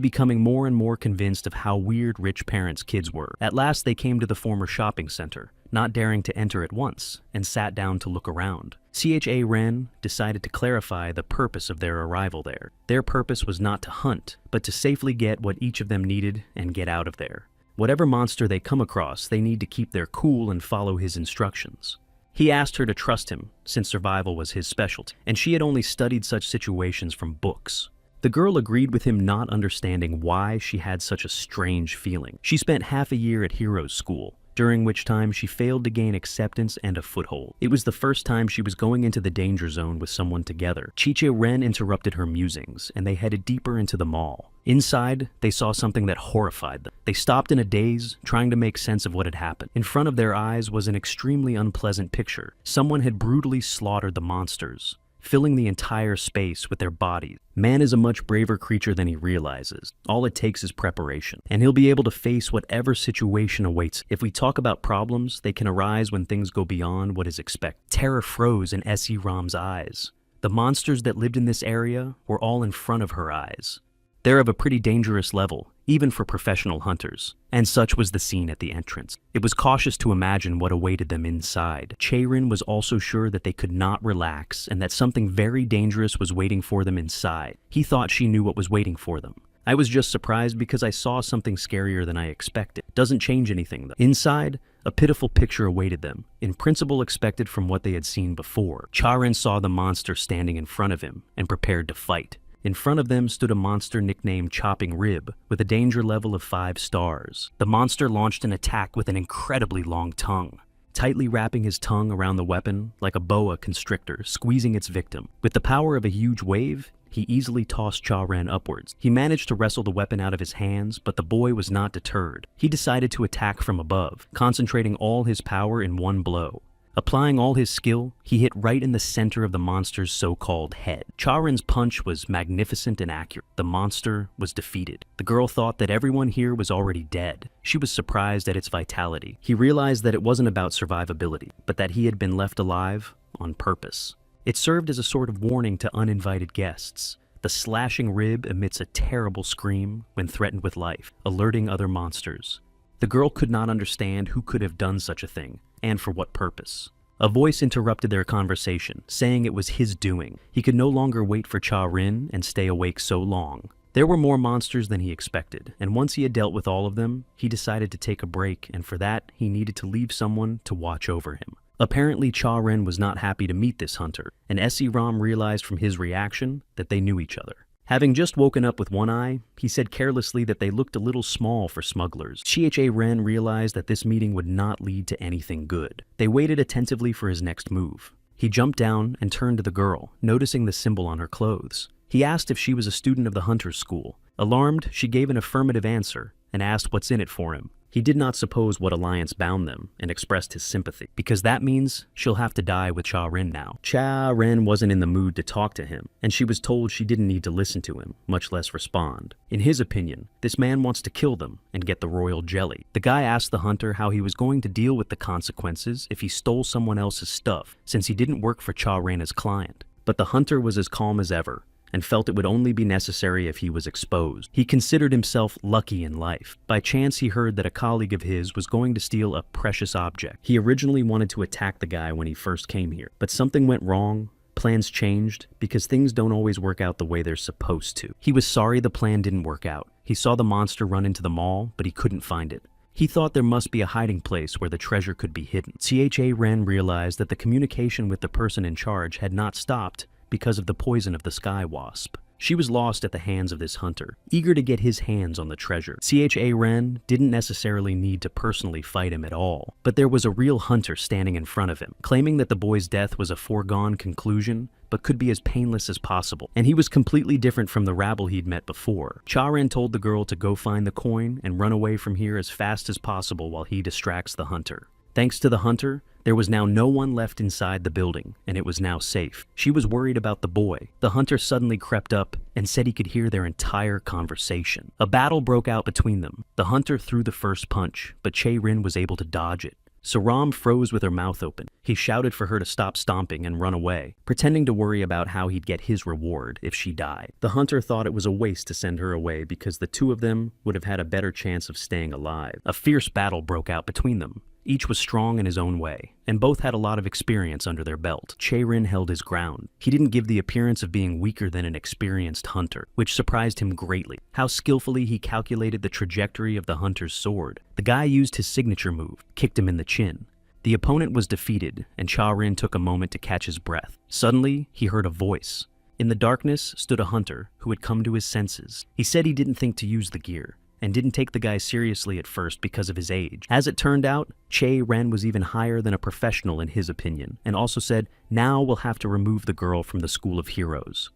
becoming more and more convinced of how weird rich parents' kids were. At last they came to the former shopping center, not daring to enter at once, and sat down to look around. Chae-rin decided to clarify the purpose of their arrival there. Their purpose was not to hunt, but to safely get what each of them needed and get out of there. Whatever monster they come across, they need to keep their cool and follow his instructions. He asked her to trust him, since survival was his specialty, and she had only studied such situations from books. The girl agreed with him, not understanding why she had such a strange feeling. She spent half a year at Heroes School, during which time she failed to gain acceptance and a foothold. It was the first time she was going into the danger zone with someone together. Chae-rin interrupted her musings, and they headed deeper into the mall. Inside, they saw something that horrified them. They stopped in a daze, trying to make sense of what had happened. In front of their eyes was an extremely unpleasant picture. Someone had brutally slaughtered the monsters, filling the entire space with their bodies. Man is a much braver creature than he realizes. All it takes is preparation, and he'll be able to face whatever situation awaits. If we talk about problems, they can arise when things go beyond what is expected. Terror froze in SERM's eyes. The monsters that lived in this area were all in front of her eyes. They're of a pretty dangerous level, even for professional hunters. And such was the scene at the entrance. It was cautious to imagine what awaited them inside. Chae-rin was also sure that they could not relax and that something very dangerous was waiting for them inside. He thought she knew what was waiting for them. I was just surprised because I saw something scarier than I expected. Doesn't change anything though. Inside, a pitiful picture awaited them, in principle expected from what they had seen before. Chae-rin saw the monster standing in front of him and prepared to fight. In front of them stood a monster nicknamed Chopping Rib, with a danger level of 5 stars. The monster launched an attack with an incredibly long tongue, tightly wrapping his tongue around the weapon like a boa constrictor, squeezing its victim. With the power of a huge wave, he easily tossed Chae-rin upwards. He managed to wrestle the weapon out of his hands, but the boy was not deterred. He decided to attack from above, concentrating all his power in one blow. Applying all his skill, he hit right in the center of the monster's so-called head. Chae-rin's punch was magnificent and accurate. The monster was defeated. The girl thought that everyone here was already dead. She was surprised at its vitality. He realized that it wasn't about survivability, but that he had been left alive on purpose. It served as a sort of warning to uninvited guests. The slashing rib emits a terrible scream when threatened with life, alerting other monsters. The girl could not understand who could have done such a thing, and for what purpose. A voice interrupted their conversation, saying it was his doing. He could no longer wait for Chae-rin and stay awake so long. There were more monsters than he expected, and once he had dealt with all of them, he decided to take a break, and for that, he needed to leave someone to watch over him. Apparently, Chae-rin was not happy to meet this hunter, and SERM realized from his reaction that they knew each other. Having just woken up with one eye, he said carelessly that they looked a little small for smugglers. Chae-rin realized that this meeting would not lead to anything good. They waited attentively for his next move. He jumped down and turned to the girl, noticing the symbol on her clothes. He asked if she was a student of the hunter's school. Alarmed, she gave an affirmative answer and asked what's in it for him. He did not suppose what alliance bound them and expressed his sympathy, because that means she'll have to die with Chae-rin now. Chae-rin wasn't in the mood to talk to him, and she was told she didn't need to listen to him, much less respond. In his opinion, this man wants to kill them and get the royal jelly. The guy asked the hunter how he was going to deal with the consequences if he stole someone else's stuff, since he didn't work for Chae-rin as client. But the hunter was as calm as ever, and felt it would only be necessary if he was exposed. He considered himself lucky in life. By chance, he heard that a colleague of his was going to steal a precious object. He originally wanted to attack the guy when he first came here, but something went wrong. Plans changed, because things don't always work out the way they're supposed to. He was sorry the plan didn't work out. He saw the monster run into the mall, but he couldn't find it. He thought there must be a hiding place where the treasure could be hidden. CHA Ren realized that the communication with the person in charge had not stopped because of the poison of the sky wasp. She was lost at the hands of this hunter, eager to get his hands on the treasure. CHA Ren didn't necessarily need to personally fight him at all, but there was a real hunter standing in front of him, claiming that the boy's death was a foregone conclusion, but could be as painless as possible. And he was completely different from the rabble he'd met before. Cha-Ren told the girl to go find the coin and run away from here as fast as possible while he distracts the hunter. Thanks to the hunter, there was now no one left inside the building, and it was now safe. She was worried about the boy. The hunter suddenly crept up and said he could hear their entire conversation. A battle broke out between them. The hunter threw the first punch, but Che-Rin was able to dodge it. Saram froze with her mouth open. He shouted for her to stop stomping and run away, pretending to worry about how he'd get his reward if she died. The hunter thought it was a waste to send her away because the two of them would have had a better chance of staying alive. A fierce battle broke out between them. Each was strong in his own way, and both had a lot of experience under their belt. Che-Rin held his ground. He didn't give the appearance of being weaker than an experienced hunter, which surprised him greatly. How skillfully he calculated the trajectory of the hunter's sword. The guy used his signature move, kicked him in the chin. The opponent was defeated, and Cha-Rin took a moment to catch his breath. Suddenly, he heard a voice. In the darkness stood a hunter who had come to his senses. He said he didn't think to use the gear, and didn't take the guy seriously at first because of his age. As it turned out, Che-Ren was even higher than a professional in his opinion, and also said, now we'll have to remove the girl from the School of Heroes.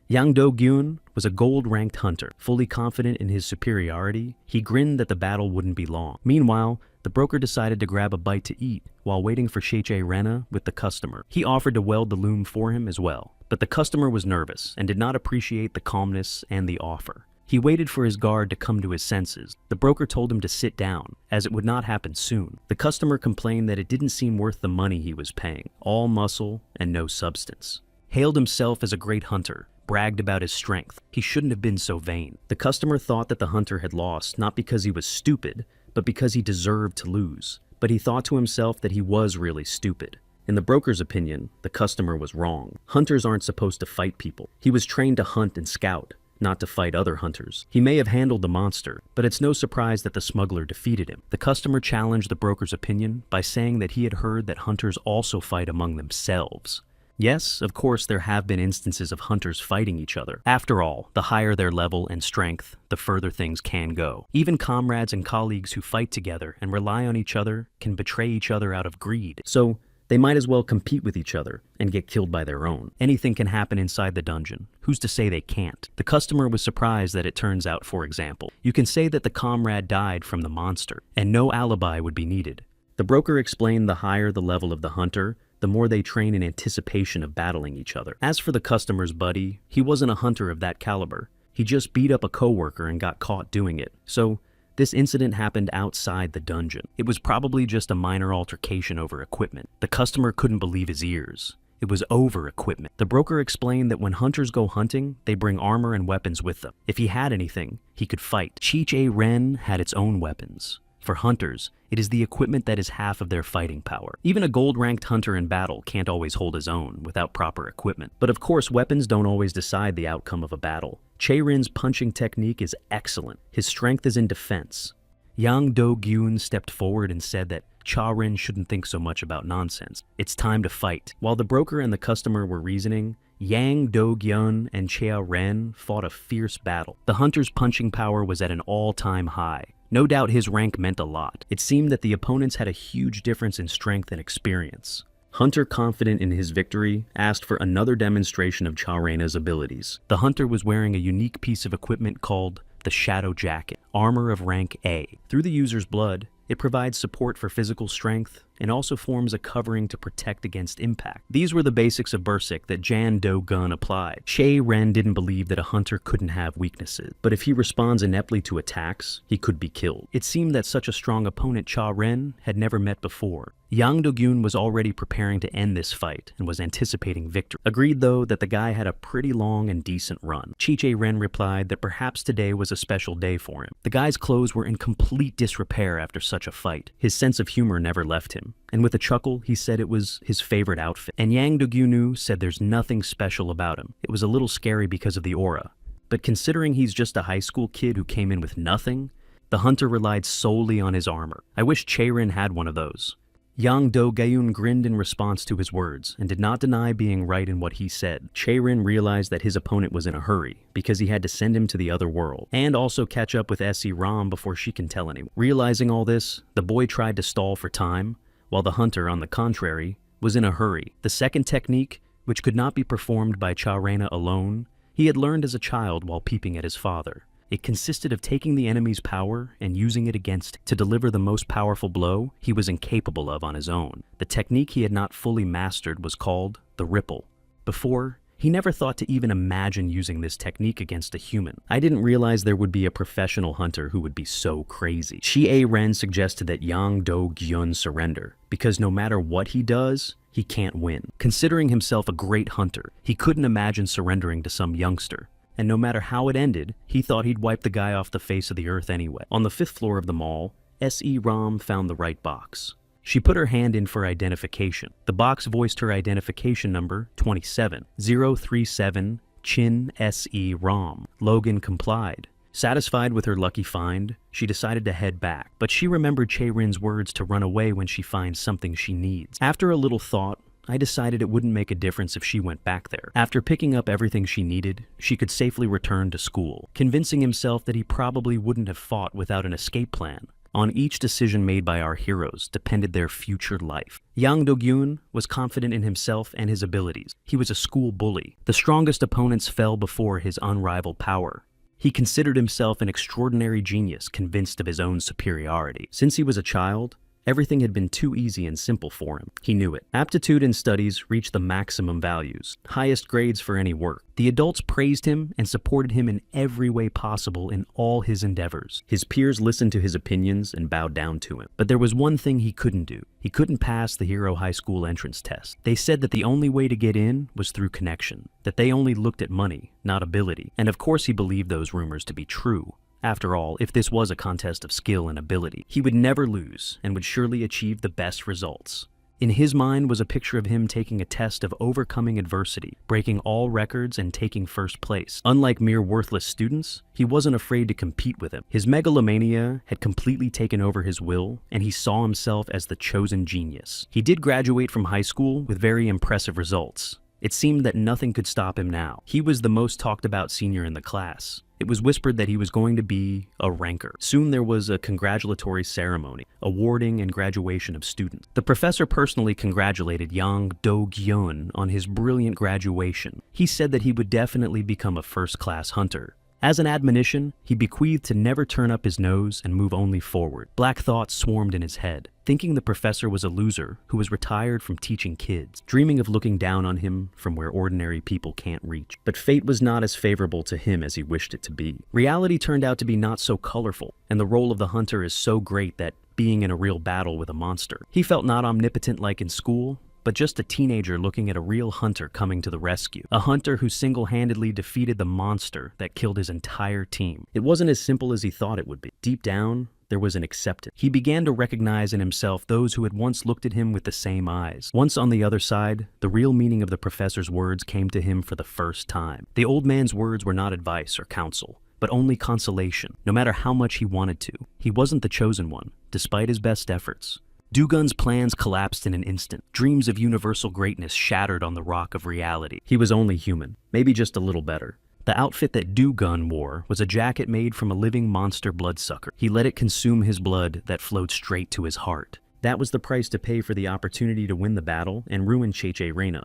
Yang Do-gyun was a gold-ranked hunter. Fully confident in his superiority, he grinned that the battle wouldn't be long. Meanwhile, the broker decided to grab a bite to eat while waiting for Che-Rena with the customer. He offered to weld the loom for him as well, but the customer was nervous and did not appreciate the calmness and the offer. He waited for his guard to come to his senses. The broker told him to sit down, as it would not happen soon. The customer complained that it didn't seem worth the money he was paying. All muscle and no substance. Hailed himself as a great hunter, bragged about his strength. He shouldn't have been so vain. The customer thought that the hunter had lost, not because he was stupid, but because he deserved to lose. But he thought to himself that he was really stupid. In the broker's opinion, the customer was wrong. Hunters aren't supposed to fight people. He was trained to hunt and scout, not to fight other hunters. He may have handled the monster, but it's no surprise that the smuggler defeated him. The customer challenged the broker's opinion by saying that he had heard that hunters also fight among themselves. Yes, of course, there have been instances of hunters fighting each other. After all, the higher their level and strength, the further things can go. Even comrades and colleagues who fight together and rely on each other can betray each other out of greed. So, they might as well compete with each other and get killed by their own. Anything can happen inside the dungeon. Who's to say they can't? The customer was surprised that it turns out, for example, you can say that the comrade died from the monster, and no alibi would be needed. The broker explained the higher the level of the hunter, the more they train in anticipation of battling each other. As for the customer's buddy, he wasn't a hunter of that caliber. He just beat up a coworker and got caught doing it. So, this incident happened outside the dungeon. It was probably just a minor altercation over equipment. The customer couldn't believe his ears. It was over equipment. The broker explained that when hunters go hunting, they bring armor and weapons with them. If he had anything, he could fight. Chi-Ren had its own weapons. For hunters, it is the equipment that is half of their fighting power. Even a gold-ranked hunter in battle can't always hold his own without proper equipment. But of course, weapons don't always decide the outcome of a battle. Che-Rin's punching technique is excellent. His strength is in defense. Yang Do-gyun stepped forward and said that Cha-Rin shouldn't think so much about nonsense. It's time to fight. While the broker and the customer were reasoning, Yang Do-gyun and Cha-Rin fought a fierce battle. The hunter's punching power was at an all-time high. No doubt his rank meant a lot. It seemed that the opponents had a huge difference in strength and experience. Hunter, confident in his victory, asked for another demonstration of Cha-Rena's abilities. The hunter was wearing a unique piece of equipment called the Shadow Jacket, armor of rank A. Through the user's blood, it provides support for physical strength and also forms a covering to protect against impact. These were the basics of Berserk that Jan Do-gun applied. Che-Ren didn't believe that a hunter couldn't have weaknesses, but if he responds ineptly to attacks, he could be killed. It seemed that such a strong opponent Cha-Ren had never met before. Yang Do-gyun was already preparing to end this fight and was anticipating victory. Agreed, though, that the guy had a pretty long and decent run. Chi-Ren replied that perhaps today was a special day for him. The guy's clothes were in complete disrepair after such a fight. His sense of humor never left him, and with a chuckle, he said it was his favorite outfit. And Yang Do-gyun said there's nothing special about him. It was a little scary because of the aura. But considering he's just a high school kid who came in with nothing, The hunter relied solely on his armor. I wish Chae-rin had one of those. Yang Do-geun grinned in response to his words and did not deny being right in what he said. Chae-rin realized that his opponent was in a hurry because he had to send him to the other world and also catch up with S.E. Ram before she can tell anyone. Realizing all this, the boy tried to stall for time, while the hunter, on the contrary, was in a hurry. The second technique, which could not be performed by Chae-rin alone, he had learned as a child while peeping at his father. It consisted of taking the enemy's power and using it against to deliver the most powerful blow he was incapable of on his own. The technique he had not fully mastered was called the ripple. Before, he never thought to even imagine using this technique against a human. I didn't realize there would be a professional hunter who would be so crazy. Chae-rin suggested that Yang Do-geun surrender, because no matter what he does, he can't win. Considering himself a great hunter, he couldn't imagine surrendering to some youngster. And no matter how it ended, he thought he'd wipe the guy off the face of the earth anyway. On the 5th floor of the mall, S.E. Ram found the right box. She put her hand in for identification. The box voiced her identification number, 27037 Chin S.E. Ram. Logan complied. Satisfied with her lucky find, she decided to head back, but she remembered Chae-rin's words to run away when she finds something she needs. After a little thought, I decided it wouldn't make a difference if she went back there. After picking up everything she needed, she could safely return to school, convincing himself that he probably wouldn't have fought without an escape plan. On each decision made by our heroes depended their future life. Yang Do-geun was confident in himself and his abilities. He was a school bully. The strongest opponents fell before his unrivaled power. He considered himself an extraordinary genius, convinced of his own superiority. Since he was a child, everything had been too easy and simple for him. He knew it. Aptitude and studies reached the maximum values, highest grades for any work. The adults praised him and supported him in every way possible in all his endeavors. His peers listened to his opinions and bowed down to him. But there was one thing he couldn't do. He couldn't pass the Hero High School entrance test. They said that the only way to get in was through connection, that they only looked at money, not ability. And of course he believed those rumors to be true. After all, if this was a contest of skill and ability, he would never lose and would surely achieve the best results. In his mind was a picture of him taking a test of overcoming adversity, breaking all records and taking first place. Unlike mere worthless students, he wasn't afraid to compete with him. His megalomania had completely taken over his will, and he saw himself as the chosen genius. He did graduate from high school with very impressive results. It seemed that nothing could stop him now. He was the most talked about senior in the class. It was whispered that he was going to be a ranker. Soon there was a congratulatory ceremony, awarding and graduation of students. The professor personally congratulated Yang Do-geun on his brilliant graduation. He said that he would definitely become a first-class hunter. As an admonition, he bequeathed to never turn up his nose and move only forward. Black thoughts swarmed in his head, thinking the professor was a loser who was retired from teaching kids, dreaming of looking down on him from where ordinary people can't reach. But fate was not as favorable to him as he wished it to be. Reality turned out to be not so colorful, and the role of the hunter is so great that being in a real battle with a monster. He felt not omnipotent like in school, but just a teenager looking at a real hunter coming to the rescue. A hunter who single-handedly defeated the monster that killed his entire team. It wasn't as simple as he thought it would be. Deep down, there was an acceptance. He began to recognize in himself those who had once looked at him with the same eyes. Once on the other side, the real meaning of the professor's words came to him for the first time. The old man's words were not advice or counsel, but only consolation. No matter how much he wanted to, he wasn't the chosen one, despite his best efforts. Do-gun's plans collapsed in an instant. Dreams of universal greatness shattered on the rock of reality. He was only human, maybe just a little better. The outfit that Do-gun wore was a jacket made from a living monster bloodsucker. He let it consume his blood that flowed straight to his heart. That was the price to pay for the opportunity to win the battle and ruin Chae-rin.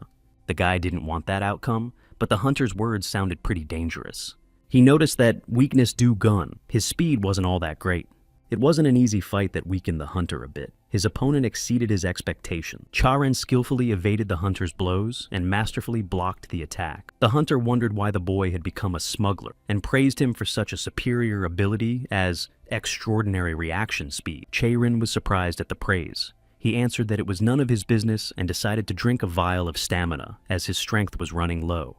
The guy didn't want that outcome, but the hunter's words sounded pretty dangerous. He noticed that weakness Do-gun. His speed wasn't all that great. It wasn't an easy fight that weakened the hunter a bit. His opponent exceeded his expectation. Chae-rin skillfully evaded the hunter's blows and masterfully blocked the attack. The hunter wondered why the boy had become a smuggler and praised him for such a superior ability as extraordinary reaction speed. Chae-rin was surprised at the praise. He answered that it was none of his business and decided to drink a vial of stamina as his strength was running low.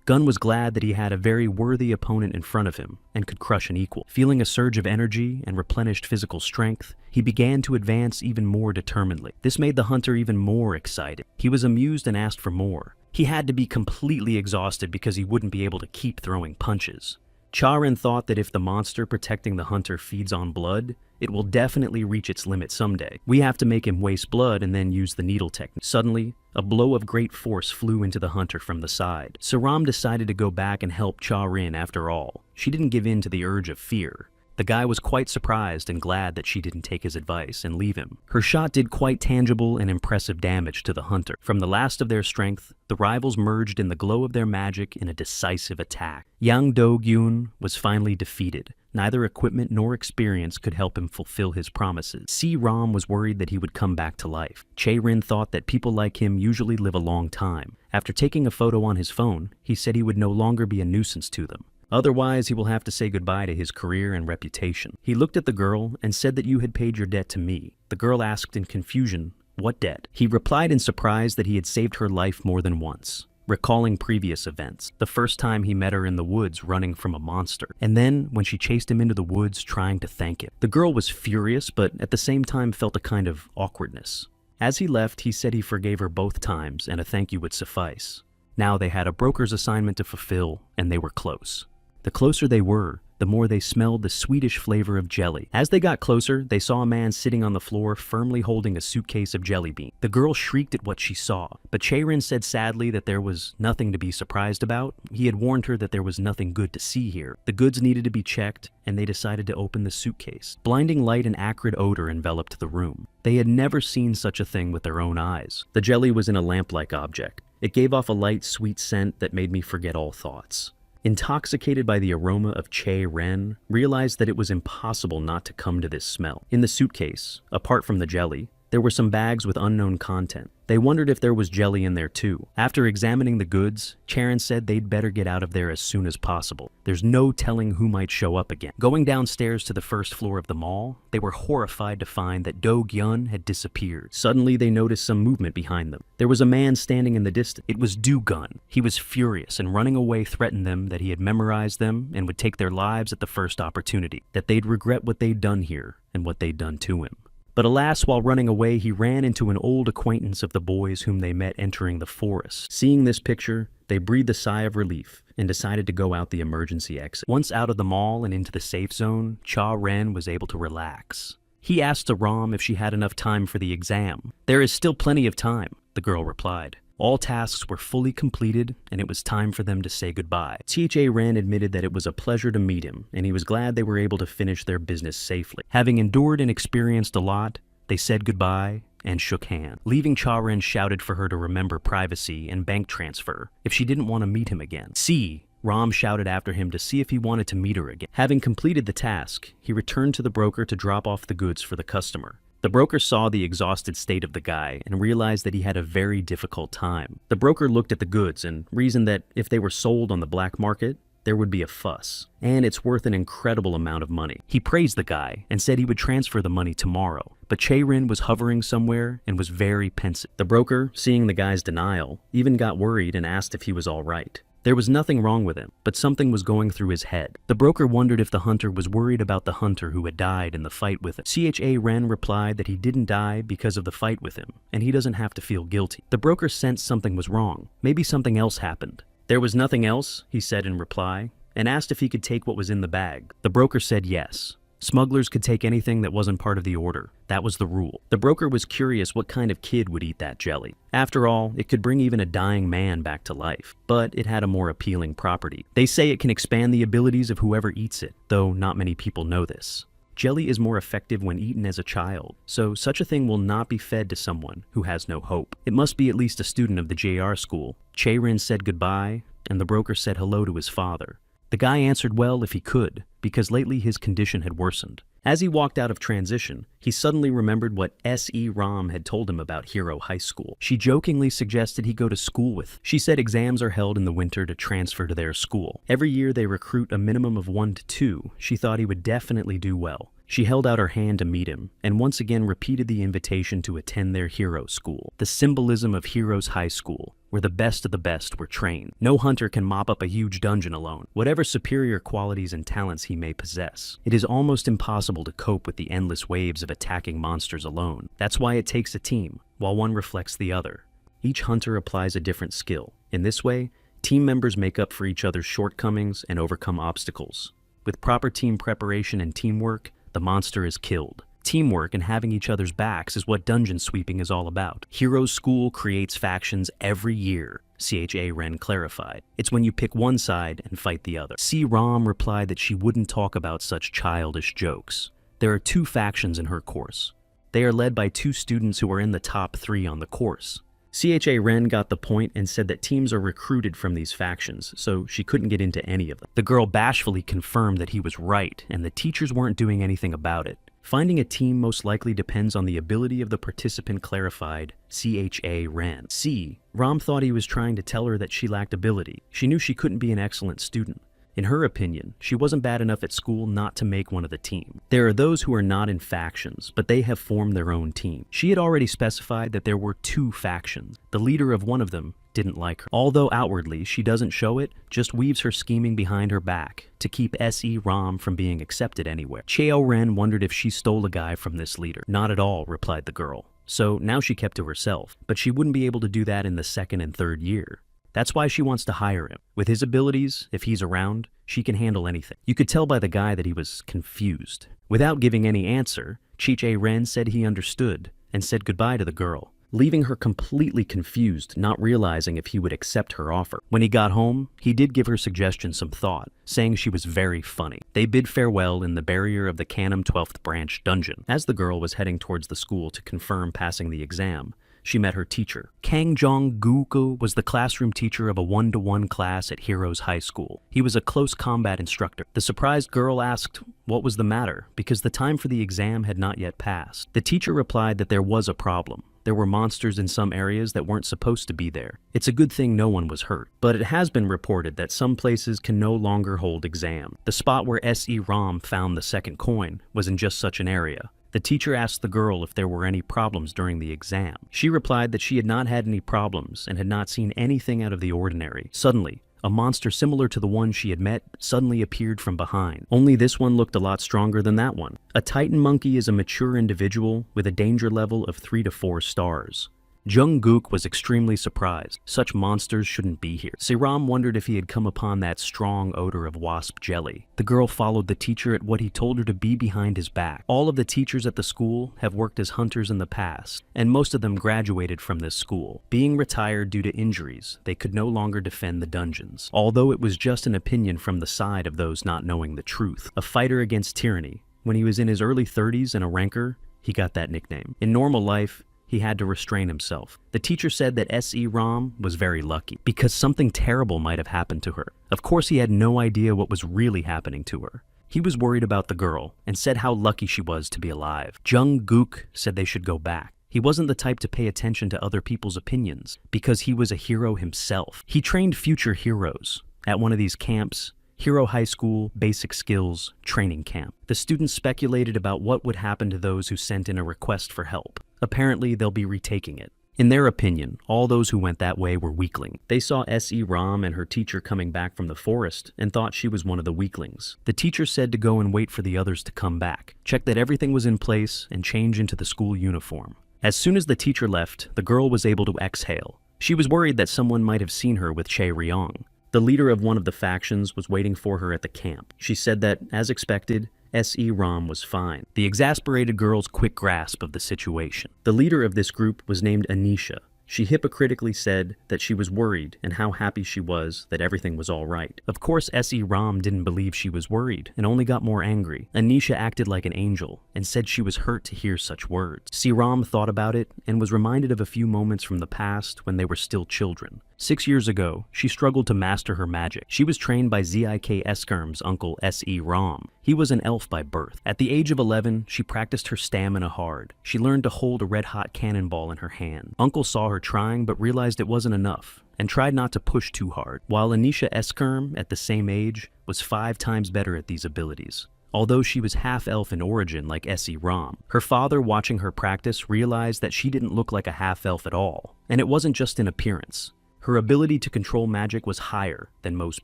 Gun was glad that he had a very worthy opponent in front of him and could crush an equal. Feeling a surge of energy and replenished physical strength, he began to advance even more determinedly. This made the hunter even more excited. He was amused and asked for more. He had to be completely exhausted because he wouldn't be able to keep throwing punches. Charin thought that if the monster protecting the hunter feeds on blood, it will definitely reach its limit someday. We have to make him waste blood and then use the needle technique. Suddenly, a blow of great force flew into the hunter from the side. Saram decided to go back and help Charin after all. She didn't give in to the urge of fear. The guy was quite surprised and glad that she didn't take his advice and leave him. Her shot did quite tangible and impressive damage to the hunter. From the last of their strength, the rivals merged in the glow of their magic in a decisive attack. Yang Do-gyun was finally defeated. Neither equipment nor experience could help him fulfill his promises. Si-Ram was worried that he would come back to life. Che-Rin thought that people like him usually live a long time. After taking a photo on his phone, he said he would no longer be a nuisance to them. Otherwise, he will have to say goodbye to his career and reputation. He looked at the girl and said that you had paid your debt to me. The girl asked in confusion, "What debt?" He replied in surprise that he had saved her life more than once, recalling previous events. The first time he met her in the woods running from a monster, and then when she chased him into the woods trying to thank him. The girl was furious, but at the same time felt a kind of awkwardness. As he left, he said he forgave her both times and a thank you would suffice. Now they had a broker's assignment to fulfill, and they were close. The closer they were, the more they smelled the sweetish flavor of jelly. As they got closer, they saw a man sitting on the floor firmly holding a suitcase of jelly beans. The girl shrieked at what she saw, but Che-Rin said sadly that there was nothing to be surprised about. He had warned her that there was nothing good to see here. The goods needed to be checked, and they decided to open the suitcase. Blinding light and acrid odor enveloped the room. They had never seen such a thing with their own eyes. The jelly was in a lamp-like object. It gave off a light, sweet scent that made me forget all thoughts. Intoxicated by the aroma of Che-Ren, realized that it was impossible not to come to this smell. In the suitcase, apart from the jelly, there were some bags with unknown content. They wondered if there was jelly in there too. After examining the goods, Charon said they'd better get out of there as soon as possible. There's no telling who might show up again. Going downstairs to the first floor of the mall, they were horrified to find that Do-gyun had disappeared. Suddenly, they noticed some movement behind them. There was a man standing in the distance. It was Do-gun. He was furious and running away threatened them that he had memorized them and would take their lives at the first opportunity, that they'd regret what they'd done here and what they'd done to him. But alas, while running away, he ran into an old acquaintance of the boys whom they met entering the forest. Seeing this picture, they breathed a sigh of relief and decided to go out the emergency exit. Once out of the mall and into the safe zone, Cha-Ren was able to relax. He asked Ram if she had enough time for the exam. "There is still plenty of time," the girl replied. All tasks were fully completed, and it was time for them to say goodbye. Cha-Ren admitted that it was a pleasure to meet him, and he was glad they were able to finish their business safely. Having endured and experienced a lot, they said goodbye and shook hands. Leaving, Cha-Ren shouted for her to remember privacy and bank transfer if she didn't want to meet him again. "See!" Ram shouted after him to see if he wanted to meet her again. Having completed the task, he returned to the broker to drop off the goods for the customer. The broker saw the exhausted state of the guy and realized that he had a very difficult time. The broker looked at the goods and reasoned that if they were sold on the black market, there would be a fuss, and it's worth an incredible amount of money. He praised the guy and said he would transfer the money tomorrow, but Che-Rin was hovering somewhere and was very pensive. The broker, seeing the guy's denial, even got worried and asked if he was all right. There was nothing wrong with him, but something was going through his head. The broker wondered if the hunter was worried about the hunter who had died in the fight with him. Cha-Ren replied that he didn't die because of the fight with him, and he doesn't have to feel guilty. The broker sensed something was wrong. Maybe something else happened. "There was nothing else," he said in reply, and asked if he could take what was in the bag. The broker said yes. Smugglers could take anything that wasn't part of the order. That was the rule. The broker was curious what kind of kid would eat that jelly. After all, it could bring even a dying man back to life, but it had a more appealing property. They say it can expand the abilities of whoever eats it, though not many people know this. Jelly is more effective when eaten as a child, so such a thing will not be fed to someone who has no hope. It must be at least a student of the JR school. Che-Rin said goodbye, and the broker said hello to his father. The guy answered well if he could, because lately his condition had worsened. As he walked out of transition, he suddenly remembered what S.E. Ram had told him about Hero High School. She jokingly suggested he go to school with. She said exams are held in the winter to transfer to their school. Every year they recruit a minimum of 1 to 2. She thought he would definitely do well. She held out her hand to meet him, and once again repeated the invitation to attend their hero school, the symbolism of Heroes High School, where the best of the best were trained. No hunter can mop up a huge dungeon alone, whatever superior qualities and talents he may possess. It is almost impossible to cope with the endless waves of attacking monsters alone. That's why it takes a team, while one reflects the other. Each hunter applies a different skill. In this way, Team members make up for each other's shortcomings and overcome obstacles. With proper team preparation and teamwork, the monster is killed. Teamwork and having each other's backs is what dungeon sweeping is all about. Heroes School creates factions every year, CHA Ren clarified. It's when you pick one side and fight the other. C. Rom replied that she wouldn't talk about such childish jokes. There are 2 factions in her course. They are led by 2 students who are in the top 3 on the course. CHA Ren got the point and said that teams are recruited from these factions, so she couldn't get into any of them. The girl bashfully confirmed that he was right, and the teachers weren't doing anything about it. Finding a team most likely depends on the ability of the participant, clarified CHA Ren. C. Rom thought he was trying to tell her that she lacked ability. She knew she couldn't be an excellent student. In her opinion, she wasn't bad enough at school not to make one of the team. There are those who are not in factions, but they have formed their own team. She had already specified that there were 2 factions. The leader of one of them didn't like her. Although outwardly she doesn't show it, just weaves her scheming behind her back to keep SE Rom from being accepted anywhere. Cheo Ren wondered if she stole a guy from this leader. Not at all, replied the girl. So now she kept to herself, but she wouldn't be able to do that in the 2nd and 3rd year. That's why she wants to hire him. With his abilities, if he's around, she can handle anything. You could tell by the guy that he was confused. Without giving any answer, Chiche Ren said he understood and said goodbye to the girl, leaving her completely confused, not realizing if he would accept her offer. When he got home, he did give her suggestion some thought, saying she was very funny. They bid farewell in the barrier of the Canum 12th Branch dungeon. As the girl was heading towards the school to confirm passing the exam, she met her teacher. Kang Jong-guko was the classroom teacher of a 1-to-1 class at Heroes High School. He was a close combat instructor. The surprised girl asked what was the matter, because the time for the exam had not yet passed. The teacher replied that there was a problem. There were monsters in some areas that weren't supposed to be there. It's a good thing no one was hurt. But it has been reported that some places can no longer hold exam. The spot where SE Rom found the second coin was in just such an area. The teacher asked the girl if there were any problems during the exam. She replied that she had not had any problems and had not seen anything out of the ordinary. Suddenly, a monster similar to the one she had met suddenly appeared from behind. Only this one looked a lot stronger than that one. A Titan monkey is a mature individual with a danger level of 3 to 4 stars. Jung-gook was extremely surprised. Such monsters shouldn't be here. Siram wondered if he had come upon that strong odor of wasp jelly. The girl followed the teacher at what he told her to be behind his back. All of the teachers at the school have worked as hunters in the past, and most of them graduated from this school. Being retired due to injuries, they could no longer defend the dungeons. Although it was just an opinion from the side of those not knowing the truth. A fighter against tyranny. When he was in his early 30s and a ranker, he got that nickname. In normal life, he had to restrain himself. The teacher said that SE Rom was very lucky because something terrible might have happened to her. Of course, he had no idea what was really happening to her. He was worried about the girl and said how lucky she was to be alive. Jung-gook said they should go back. He wasn't the type to pay attention to other people's opinions because he was a hero himself. He trained future heroes at one of these camps, Hero High School Basic Skills Training Camp. The students speculated about what would happen to those who sent in a request for help. Apparently, they'll be retaking it. In their opinion, all those who went that way were weakling. They saw SE Rom and her teacher coming back from the forest and thought she was one of the weaklings. The teacher said to go and wait for the others to come back, check that everything was in place, and change into the school uniform. As soon as the teacher left, the girl was able to exhale. She was worried that someone might have seen her with Che Ryong. The leader of one of the factions was waiting for her at the camp. She said that, as expected, SE Rom was fine. The exasperated girl's quick grasp of the situation. The leader of this group was named Anisha. She hypocritically said that she was worried and how happy she was that everything was all right. Of course, SE Rom didn't believe she was worried and only got more angry. Anisha acted like an angel and said she was hurt to hear such words. Siram thought about it and was reminded of a few moments from the past when they were still children. 6 years ago, she struggled to master her magic. She was trained by Zik Eskerm's uncle S.E. Rom. He was an elf by birth. At the age of 11, she practiced her stamina hard. She learned to hold a red-hot cannonball in her hand. Uncle saw her trying but realized it wasn't enough and tried not to push too hard, while Anisha Eskerm, at the same age, was 5 times better at these abilities. Although she was half-elf in origin like S.E. Rom, her father, watching her practice, realized that she didn't look like a half-elf at all. And it wasn't just in appearance. Her ability to control magic was higher than most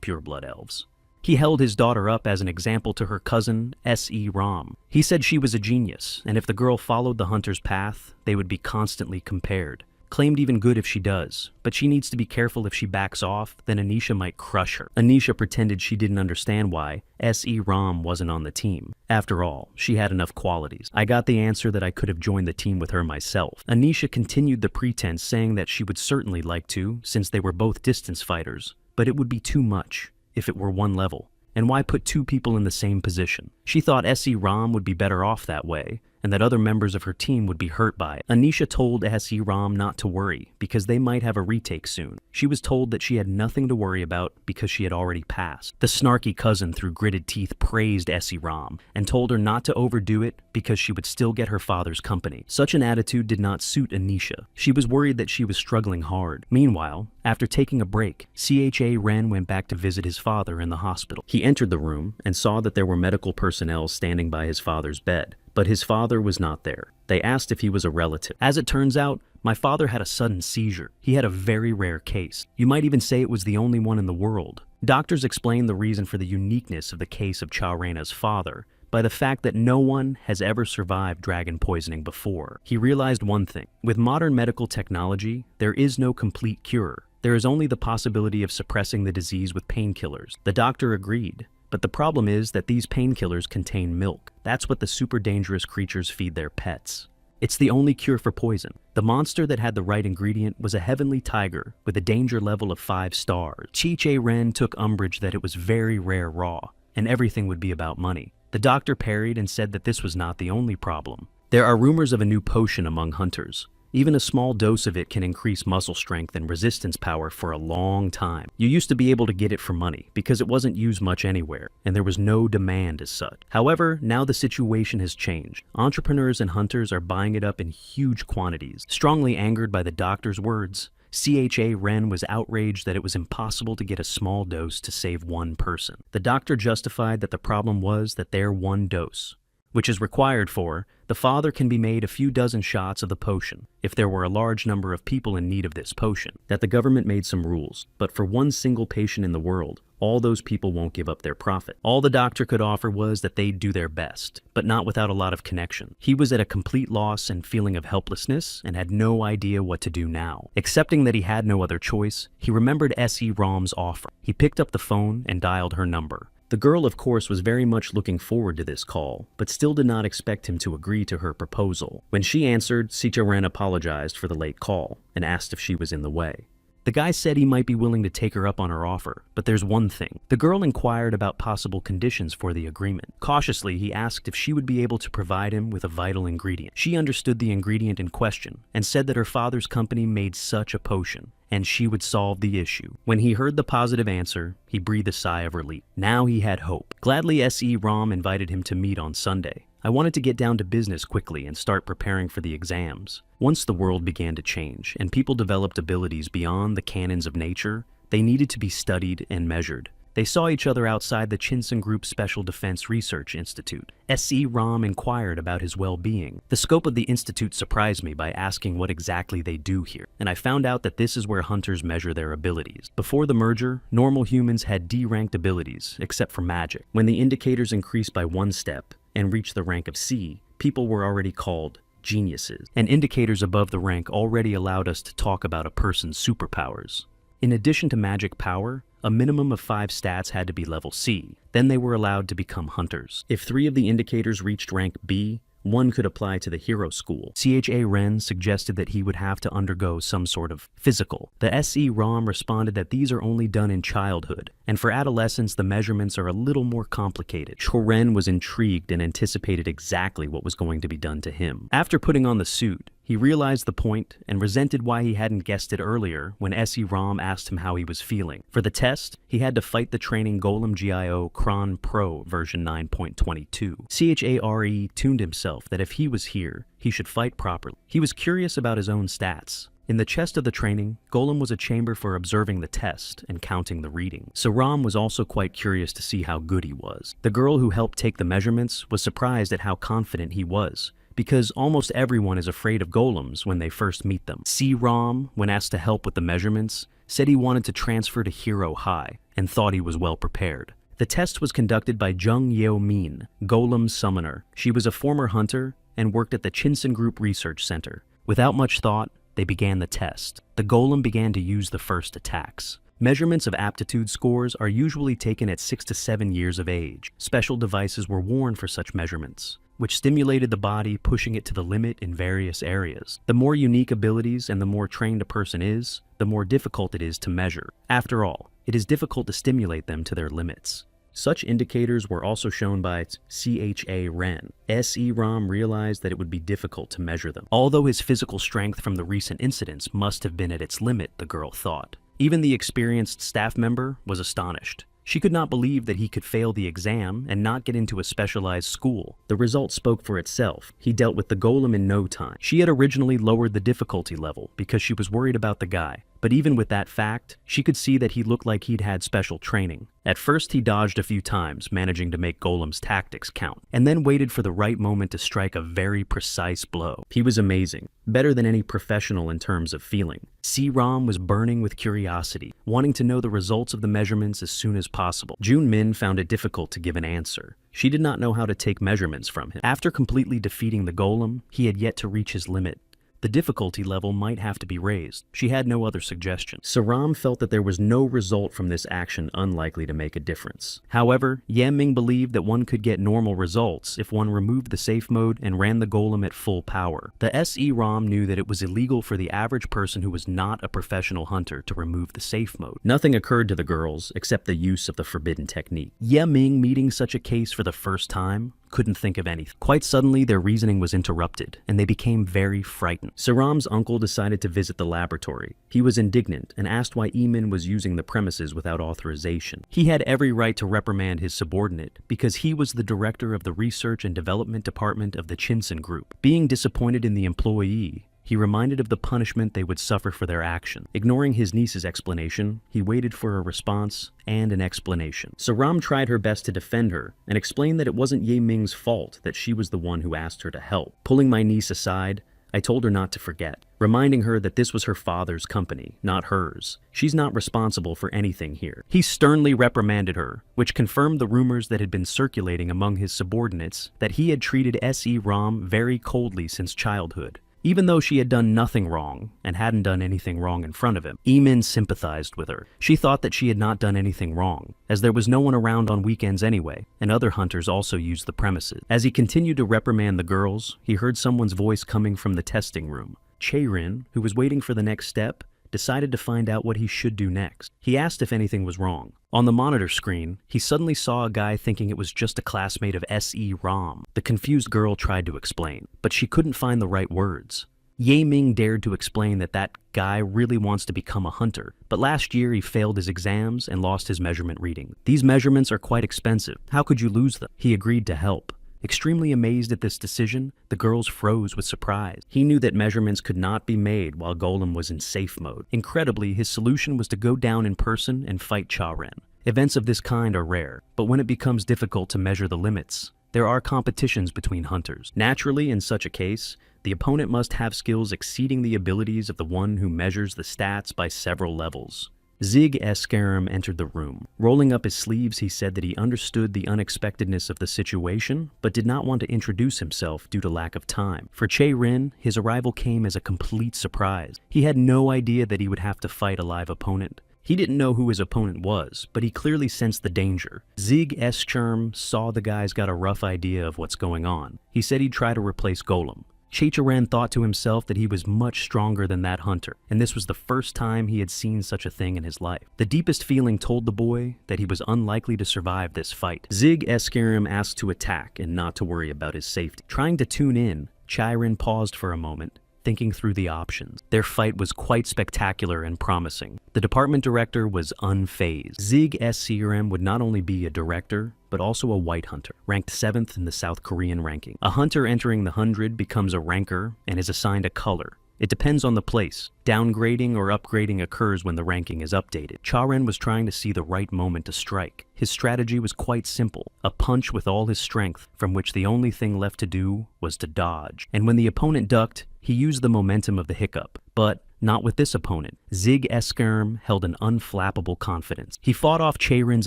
pureblood elves. He held his daughter up as an example to her cousin, S.E. Rom. He said she was a genius, and if the girl followed the hunter's path, they would be constantly compared. claimed even good if she does, but she needs to be careful if she backs off, then Anisha might crush her. Anisha pretended she didn't understand why S.E. Ram wasn't on the team. After all, she had enough qualities. I got the answer that I could have joined the team with her myself. Anisha continued the pretense, saying that she would certainly like to, since they were both distance fighters, but it would be too much if it were one level. And why put two people in the same position? She thought S.E. Ram would be better off that way, and that other members of her team would be hurt by it. Anisha told S.E. Ram not to worry, because they might have a retake soon. She was told that she had nothing to worry about because she had already passed. The snarky cousin through gritted teeth praised S.E. Ram, and told her not to overdo it because she would still get her father's company. Such an attitude did not suit Anisha. She was worried that she was struggling hard. Meanwhile, after taking a break, CHA Ren went back to visit his father in the hospital. He entered the room and saw that there were medical personnel standing by his father's bed. But his father was not there. They asked if he was a relative. As it turns out, my father had a sudden seizure. He had a very rare case. You might even say it was the only one in the world. Doctors explained the reason for the uniqueness of the case of Chow Reina's father by the fact that no one has ever survived dragon poisoning before. He realized one thing. With modern medical technology, there is no complete cure. There is only the possibility of suppressing the disease with painkillers. The doctor agreed. But the problem is that these painkillers contain milk. That's what the super dangerous creatures feed their pets. It's the only cure for poison. The monster that had the right ingredient was a heavenly tiger with a danger level of 5 stars. Chi-Che Ren took umbrage that it was very rare raw, and everything would be about money. The doctor parried and said that this was not the only problem. There are rumors of a new potion among hunters. Even a small dose of it can increase muscle strength and resistance power for a long time. You used to be able to get it for money because it wasn't used much anywhere, and there was no demand as such. However, now the situation has changed. Entrepreneurs and hunters are buying it up in huge quantities. Strongly angered by the doctor's words, CHA Ren was outraged that it was impossible to get a small dose to save one person. The doctor justified that the problem was that their one dose, which is required for, the father can be made a few dozen shots of the potion if there were a large number of people in need of this potion, that the government made some rules, but for one single patient in the world, all those people won't give up their profit. All the doctor could offer was that they'd do their best, but not without a lot of connection. He was at a complete loss and feeling of helplessness and had no idea what to do now. Accepting that he had no other choice, he remembered S.E. Ram's offer. He picked up the phone and dialed her number. The girl, of course, was very much looking forward to this call, but still did not expect him to agree to her proposal. When she answered, Sicha-Ren apologized for the late call and asked if she was in the way. The guy said he might be willing to take her up on her offer, but there's one thing. The girl inquired about possible conditions for the agreement. Cautiously, he asked if she would be able to provide him with a vital ingredient. She understood the ingredient in question and said that her father's company made such a potion, and she would solve the issue. When he heard the positive answer, he breathed a sigh of relief. Now he had hope. Gladly, S.E. Ram invited him to meet on Sunday. I wanted to get down to business quickly and start preparing for the exams. Once the world began to change and people developed abilities beyond the canons of nature, they needed to be studied and measured. They saw each other outside the Chinsen Group Special Defense Research Institute. S.E. Ram inquired about his well-being. The scope of the institute surprised me by asking what exactly they do here, and I found out that this is where hunters measure their abilities. Before the merger, normal humans had D-ranked abilities, except for magic. When the indicators increased by 1 step and reached the rank of C, people were already called geniuses, and indicators above the rank already allowed us to talk about a person's superpowers. In addition to magic power, a minimum of 5 stats had to be level C. Then they were allowed to become hunters. If 3 of the indicators reached rank B, 1 could apply to the hero school. CHA Ren suggested that he would have to undergo some sort of physical. The SE Ram responded that these are only done in childhood, and for adolescents the measurements are a little more complicated. Choren was intrigued and anticipated exactly what was going to be done to him. After putting on the suit, he realized the point and resented why he hadn't guessed it earlier when SE Ram asked him how he was feeling. For the test, he had to fight the training Golem GIO Kron Pro version 9.22. CHARE tuned himself that if he was here, he should fight properly. He was curious about his own stats. In the chest of the training, Golem was a chamber for observing the test and counting the reading. So Ram was also quite curious to see how good he was. The girl who helped take the measurements was surprised at how confident he was, because almost everyone is afraid of golems when they first meet them. C-Ram, when asked to help with the measurements, said he wanted to transfer to Hero High and thought he was well prepared. The test was conducted by Jung Yeo-min, Golem's summoner. She was a former hunter and worked at the Chinsen Group Research Center. Without much thought, they began the test. The golem began to use the first attacks. Measurements of aptitude scores are usually taken at 6 to 7 years of age. Special devices were worn for such measurements, which stimulated the body, pushing it to the limit in various areas. The more unique abilities and the more trained a person is, the more difficult it is to measure. After all, it is difficult to stimulate them to their limits. Such indicators were also shown by CHA-REN. SE-ROM realized that it would be difficult to measure them. Although his physical strength from the recent incidents must have been at its limit, the girl thought. Even the experienced staff member was astonished. She could not believe that he could fail the exam and not get into a specialized school. The result spoke for itself. He dealt with the golem in no time. She had originally lowered the difficulty level because she was worried about the guy. But even with that fact, she could see that he looked like he'd had special training. At first, he dodged a few times, managing to make Golem's tactics count, and then waited for the right moment to strike a very precise blow. He was amazing, better than any professional in terms of feeling. C-ROM was burning with curiosity, wanting to know the results of the measurements as soon as possible. Jun-min found it difficult to give an answer. She did not know how to take measurements from him. After completely defeating the golem, he had yet to reach his limit. The difficulty level might have to be raised. She had no other suggestion. Saram felt that there was no result from this action unlikely to make a difference. However, Ye-ming believed that one could get normal results if one removed the safe mode and ran the golem at full power. The SE-ROM knew that it was illegal for the average person who was not a professional hunter to remove the safe mode. Nothing occurred to the girls except the use of the forbidden technique. Ye-ming, meeting such a case for the first time, couldn't think of anything. Quite suddenly, their reasoning was interrupted, and they became very frightened. Saram's uncle decided to visit the laboratory. He was indignant and asked why Eamon was using the premises without authorization. He had every right to reprimand his subordinate because he was the director of the Research and Development Department of the Chinsen Group. Being disappointed in the employee, he reminded of the punishment they would suffer for their action. Ignoring his niece's explanation, he waited for a response and an explanation. Saram tried her best to defend her and explained that it wasn't Ye-ming's fault that she was the one who asked her to help. Pulling my niece aside, I told her not to forget, reminding her that this was her father's company, not hers. She's not responsible for anything here. He sternly reprimanded her, which confirmed the rumors that had been circulating among his subordinates that he had treated SE-ROM very coldly since childhood. Even though she had done nothing wrong and hadn't done anything wrong in front of him, Eamon sympathized with her. She thought that she had not done anything wrong, as there was no one around on weekends anyway, and other hunters also used the premises. As he continued to reprimand the girls, he heard someone's voice coming from the testing room. Chae-rin, who was waiting for the next step, decided to find out what he should do next. He asked if anything was wrong. On the monitor screen, he suddenly saw a guy thinking it was just a classmate of SE-ROM. The confused girl tried to explain, but she couldn't find the right words. Ye-ming dared to explain that that guy really wants to become a hunter, but last year he failed his exams and lost his measurement reading. These measurements are quite expensive. How could you lose them? He agreed to help. Extremely amazed at this decision, the girls froze with surprise. He knew that measurements could not be made while Golem was in safe mode. Incredibly, his solution was to go down in person and fight Cha-ren. Events of this kind are rare, but when it becomes difficult to measure the limits, there are competitions between hunters. Naturally, in such a case, the opponent must have skills exceeding the abilities of the one who measures the stats by several levels. Zig Escarum entered the room. Rolling up his sleeves, he said that he understood the unexpectedness of the situation, but did not want to introduce himself due to lack of time. For Chae-rin, his arrival came as a complete surprise. He had no idea that he would have to fight a live opponent. He didn't know who his opponent was, but he clearly sensed the danger. Zig Escarum saw the guys got a rough idea of what's going on. He said he'd try to replace Golem. Chae-rin thought to himself that he was much stronger than that hunter, and this was the first time he had seen such a thing in his life. The deepest feeling told the boy that he was unlikely to survive this fight. Zig Escarum asked to attack and not to worry about his safety. Trying to tune in, Chae-rin paused for a moment, thinking through the options. Their fight was quite spectacular and promising. The department director was unfazed. Zig Escarum would not only be a director, but also a white hunter, ranked 7th in the South Korean ranking. A hunter entering the 100 becomes a ranker and is assigned a color. It depends on the place. Downgrading or upgrading occurs when the ranking is updated. Cha-ren was trying to see the right moment to strike. His strategy was quite simple, a punch with all his strength, from which the only thing left to do was to dodge. And when the opponent ducked, he used the momentum of the hiccup. But not with this opponent. Zig Eskerm held an unflappable confidence. He fought off Chae-Rin's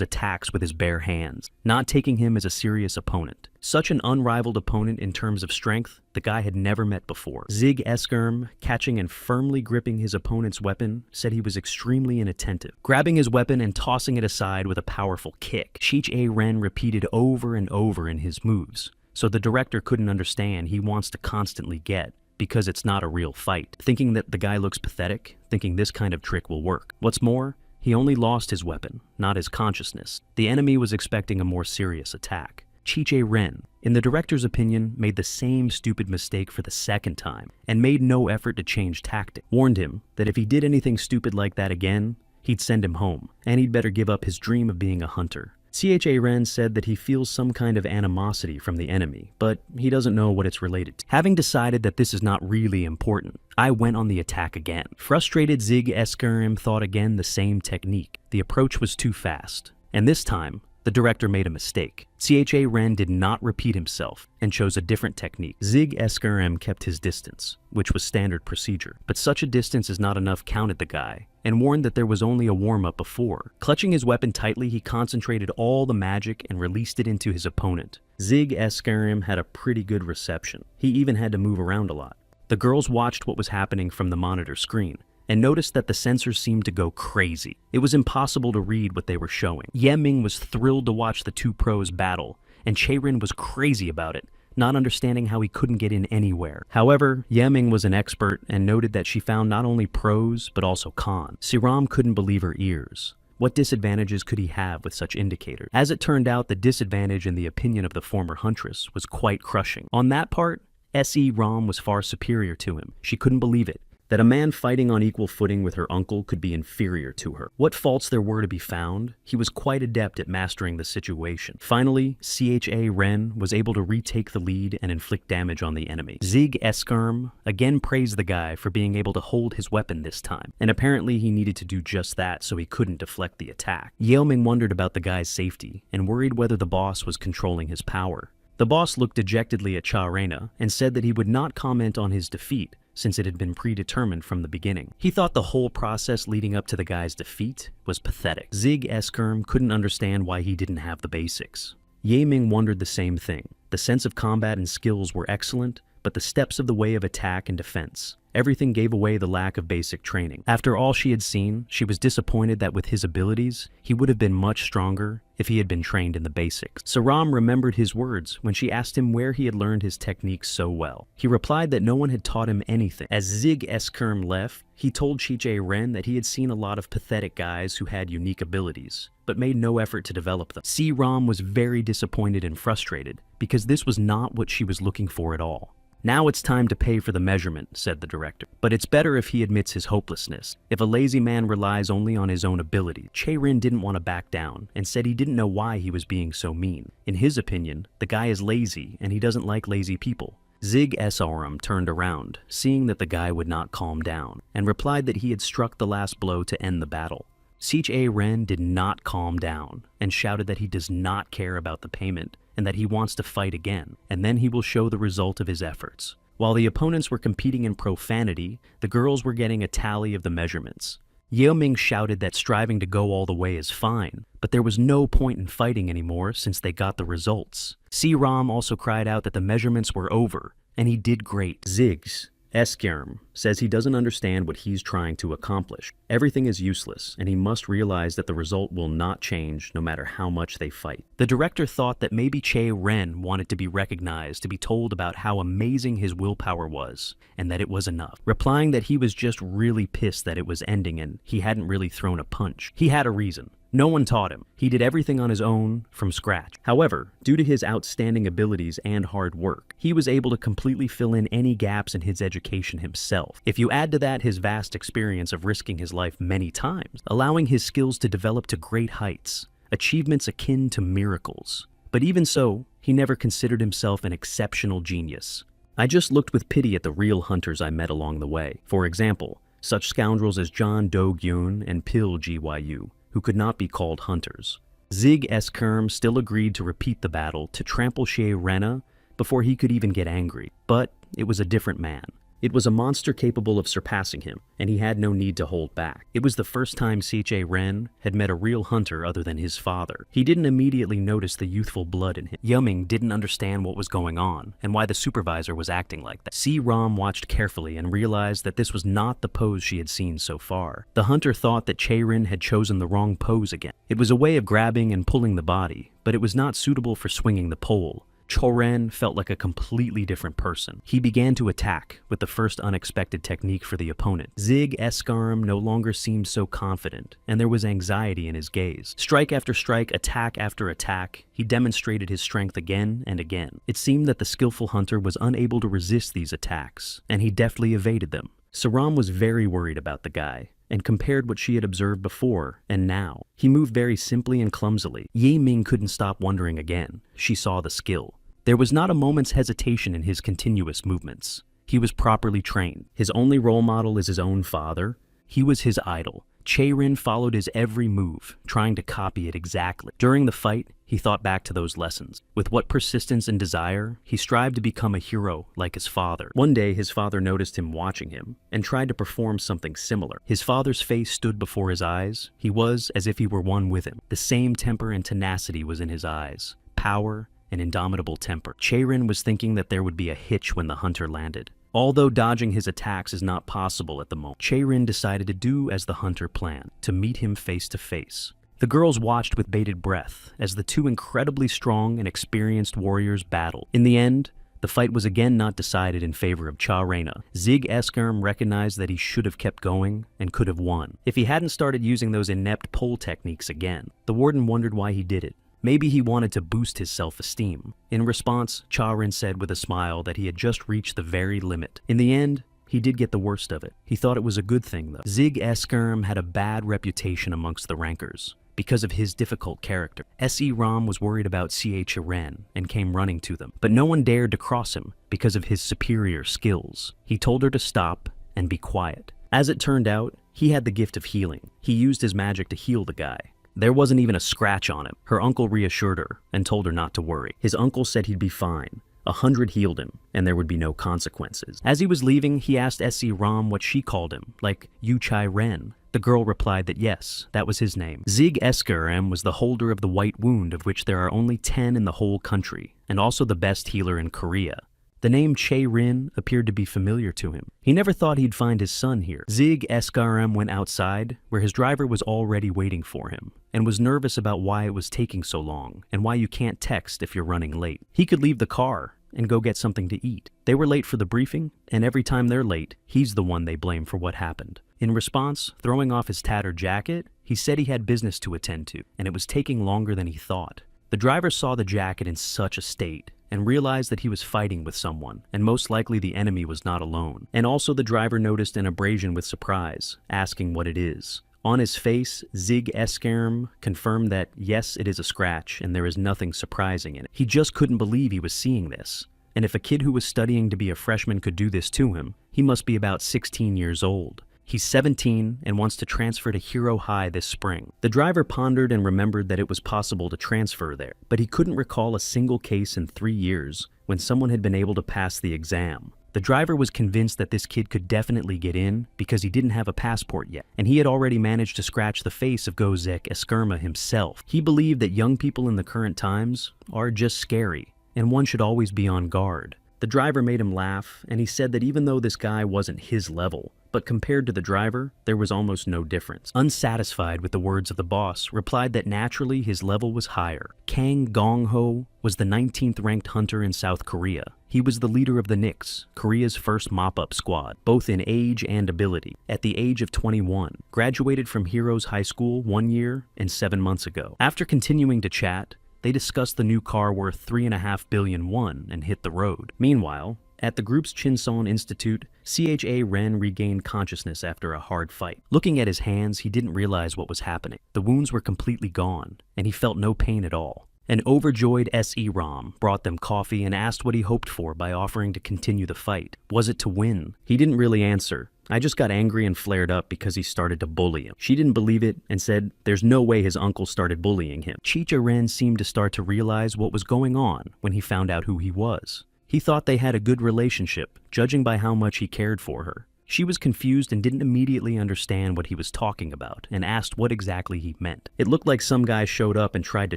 attacks with his bare hands, not taking him as a serious opponent. Such an unrivaled opponent in terms of strength, the guy had never met before. Zig Eskerm, catching and firmly gripping his opponent's weapon, said he was extremely inattentive. Grabbing his weapon and tossing it aside with a powerful kick, Chae-Rin repeated over and over in his moves. So the director couldn't understand he wants to constantly get, because it's not a real fight. Thinking that the guy looks pathetic, thinking this kind of trick will work. What's more, he only lost his weapon, not his consciousness. The enemy was expecting a more serious attack. Chae-Rin, in the director's opinion, made the same stupid mistake for the second time, and made no effort to change tactic. Warned him that if he did anything stupid like that again, he'd send him home, and he'd better give up his dream of being a hunter. Chae-Rin said that he feels some kind of animosity from the enemy, but he doesn't know what it's related to. Having decided that this is not really important, I went on the attack again. Frustrated, Zig Eskerm thought again the same technique. The approach was too fast, and this time, the director made a mistake. Chae-Rin did not repeat himself and chose a different technique. Zig Eskerm kept his distance, which was standard procedure. But such a distance is not enough, counted the guy, and warned that there was only a warm-up before. Clutching his weapon tightly, he concentrated all the magic and released it into his opponent. Zig Eskerm had a pretty good reception. He even had to move around a lot. The girls watched what was happening from the monitor screen, and noticed that the sensors seemed to go crazy. It was impossible to read what they were showing. Ye-Ming was thrilled to watch the two pros battle, and Chae-Rin was crazy about it, not understanding how he couldn't get in anywhere. However, Ye-Ming was an expert and noted that she found not only pros, but also cons. Siram couldn't believe her ears. What disadvantages could he have with such indicators? As it turned out, the disadvantage in the opinion of the former huntress was quite crushing. On that part, S.E. Ram was far superior to him. She couldn't believe it, that a man fighting on equal footing with her uncle could be inferior to her. What faults there were to be found, he was quite adept at mastering the situation. Finally, Chae-Rin was able to retake the lead and inflict damage on the enemy. Zig Eskerm again praised the guy for being able to hold his weapon this time, and apparently he needed to do just that so he couldn't deflect the attack. Ye-Ming wondered about the guy's safety and worried whether the boss was controlling his power. The boss looked dejectedly at Chae-Rin and said that he would not comment on his defeat, since it had been predetermined from the beginning. He thought the whole process leading up to the guy's defeat was pathetic. Zig Eskerm couldn't understand why he didn't have the basics. Ye-Ming wondered the same thing. The sense of combat and skills were excellent, but the steps of the way of attack and defense, everything gave away the lack of basic training. After all she had seen, she was disappointed that with his abilities, he would have been much stronger if he had been trained in the basics. Siram remembered his words when she asked him where he had learned his techniques so well. He replied that no one had taught him anything. As Zig Eskerm left, he told Chae-Rin that he had seen a lot of pathetic guys who had unique abilities, but made no effort to develop them. Siram was very disappointed and frustrated, because this was not what she was looking for at all. Now it's time to pay for the measurement, said the director. But it's better if he admits his hopelessness. If a lazy man relies only on his own ability. Chae-Rin didn't want to back down and said he didn't know why he was being so mean. In his opinion, the guy is lazy and he doesn't like lazy people. Zig Eskerm turned around, seeing that the guy would not calm down, and replied that he had struck the last blow to end the battle. Chae-Rin did not calm down and shouted that he does not care about the payment and that he wants to fight again, and then he will show the result of his efforts. While the opponents were competing in profanity, the girls were getting a tally of the measurements. Ye-Ming shouted that striving to go all the way is fine, but there was no point in fighting anymore since they got the results. Siram also cried out that the measurements were over, and he did great. Zig Eskerm says he doesn't understand what he's trying to accomplish. Everything is useless, and he must realize that the result will not change no matter how much they fight. The director thought that maybe Chae-Rin wanted to be recognized, to be told about how amazing his willpower was, and that it was enough, replying that he was just really pissed that it was ending and he hadn't really thrown a punch. He had a reason. No one taught him. He did everything on his own, from scratch. However, due to his outstanding abilities and hard work, he was able to completely fill in any gaps in his education himself. If you add to that his vast experience of risking his life many times, allowing his skills to develop to great heights, achievements akin to miracles. But even so, he never considered himself an exceptional genius. I just looked with pity at the real hunters I met along the way. For example, such scoundrels as John Do-gyun and Pil Gyu, who could not be called hunters. Zig Eskerm still agreed to repeat the battle to trample Chae-Rin before he could even get angry, but it was a different man. It was a monster capable of surpassing him, and he had no need to hold back. It was the first time CJ Ren had met a real hunter other than his father. He didn't immediately notice the youthful blood in him. Yuming didn't understand what was going on, and why the supervisor was acting like that. C-Ram watched carefully and realized that this was not the pose she had seen so far. The hunter thought that Che-Rin had chosen the wrong pose again. It was a way of grabbing and pulling the body, but it was not suitable for swinging the pole. Cho-Ren felt like a completely different person. He began to attack with the first unexpected technique for the opponent. Zig Escarm no longer seemed so confident, and there was anxiety in his gaze. Strike after strike, attack after attack, he demonstrated his strength again and again. It seemed that the skillful hunter was unable to resist these attacks, and he deftly evaded them. Saram was very worried about the guy, and compared what she had observed before and now. He moved very simply and clumsily. Ye Ming couldn't stop wondering again. She saw the skill. There was not a moment's hesitation in his continuous movements. He was properly trained. His only role model is his own father. He was his idol. Che-Rin followed his every move, trying to copy it exactly. During the fight, he thought back to those lessons. With what persistence and desire, he strived to become a hero like his father. One day, his father noticed him watching him and tried to perform something similar. His father's face stood before his eyes. He was as if he were one with him. The same temper and tenacity was in his eyes. Power, an indomitable temper. Che-Rin was thinking that there would be a hitch when the hunter landed. Although dodging his attacks is not possible at the moment, Che-Rin decided to do as the hunter planned, to meet him face to face. The girls watched with bated breath as the two incredibly strong and experienced warriors battled. In the end, the fight was again not decided in favor of Cha-Reina. Zig Escarm recognized that he should have kept going and could have won if he hadn't started using those inept pole techniques again. The warden wondered why he did it. Maybe he wanted to boost his self-esteem. In response, Cha-Rin said with a smile that he had just reached the very limit. In the end, he did get the worst of it. He thought it was a good thing, though. Zig Escarm had a bad reputation amongst the rankers because of his difficult character. S.E. Ram was worried about C.H. Ren and came running to them, but no one dared to cross him because of his superior skills. He told her to stop and be quiet. As it turned out, he had the gift of healing. He used his magic to heal the guy. There wasn't even a scratch on him. Her uncle reassured her and told her not to worry. His uncle said he'd be fine. 100 healed him, and there would be no consequences. As he was leaving, he asked S.E. Ram what she called him, like Yu Chai Ren. The girl replied that yes, that was his name. Zig Escarm was the holder of the white wound, of which there are only 10 in the whole country, and also the best healer in Korea. The name Che-Rin appeared to be familiar to him. He never thought he'd find his son here. Zig Escarm went outside, where his driver was already waiting for him, and was nervous about why it was taking so long, and why you can't text if you're running late. He could leave the car and go get something to eat. They were late for the briefing, and every time they're late, he's the one they blame for what happened. In response, throwing off his tattered jacket, he said he had business to attend to, and it was taking longer than he thought. The driver saw the jacket in such a state, and realized that he was fighting with someone, and most likely the enemy was not alone. And also the driver noticed an abrasion with surprise, asking what it is. On his face, Zig Escarm confirmed that yes, it is a scratch, and there is nothing surprising in it. He just couldn't believe he was seeing this. And if a kid who was studying to be a freshman could do this to him, he must be about 16 years old. He's 17 and wants to transfer to Hero High this spring. The driver pondered and remembered that it was possible to transfer there, but he couldn't recall a single case in 3 years when someone had been able to pass the exam. The driver was convinced that this kid could definitely get in because he didn't have a passport yet, and he had already managed to scratch the face of Gozek Eskerma himself. He believed that young people in the current times are just scary, and one should always be on guard. The driver made him laugh, and he said that even though this guy wasn't his level, but compared to the driver, there was almost no difference. Unsatisfied with the words of the boss, replied that naturally his level was higher. Kang Gong-ho was the 19th ranked hunter in South Korea. He was the leader of the Knicks, Korea's first mop-up squad, both in age and ability. At the age of 21, graduated from Heroes High School 1 year and 7 months ago. After continuing to chat, they discussed the new car worth 3.5 billion won and hit the road. Meanwhile, at the group's Chinson Institute, CHA Ren regained consciousness after a hard fight. Looking at his hands, he didn't realize what was happening. The wounds were completely gone, and he felt no pain at all. An overjoyed S.E. Ram brought them coffee and asked what he hoped for by offering to continue the fight. Was it to win? He didn't really answer. I just got angry and flared up because he started to bully him. She didn't believe it and said there's no way his uncle started bullying him. Chicha Ren seemed to start to realize what was going on when he found out who he was. He thought they had a good relationship, judging by how much he cared for her. She was confused and didn't immediately understand what he was talking about and asked what exactly he meant. It looked like some guy showed up and tried to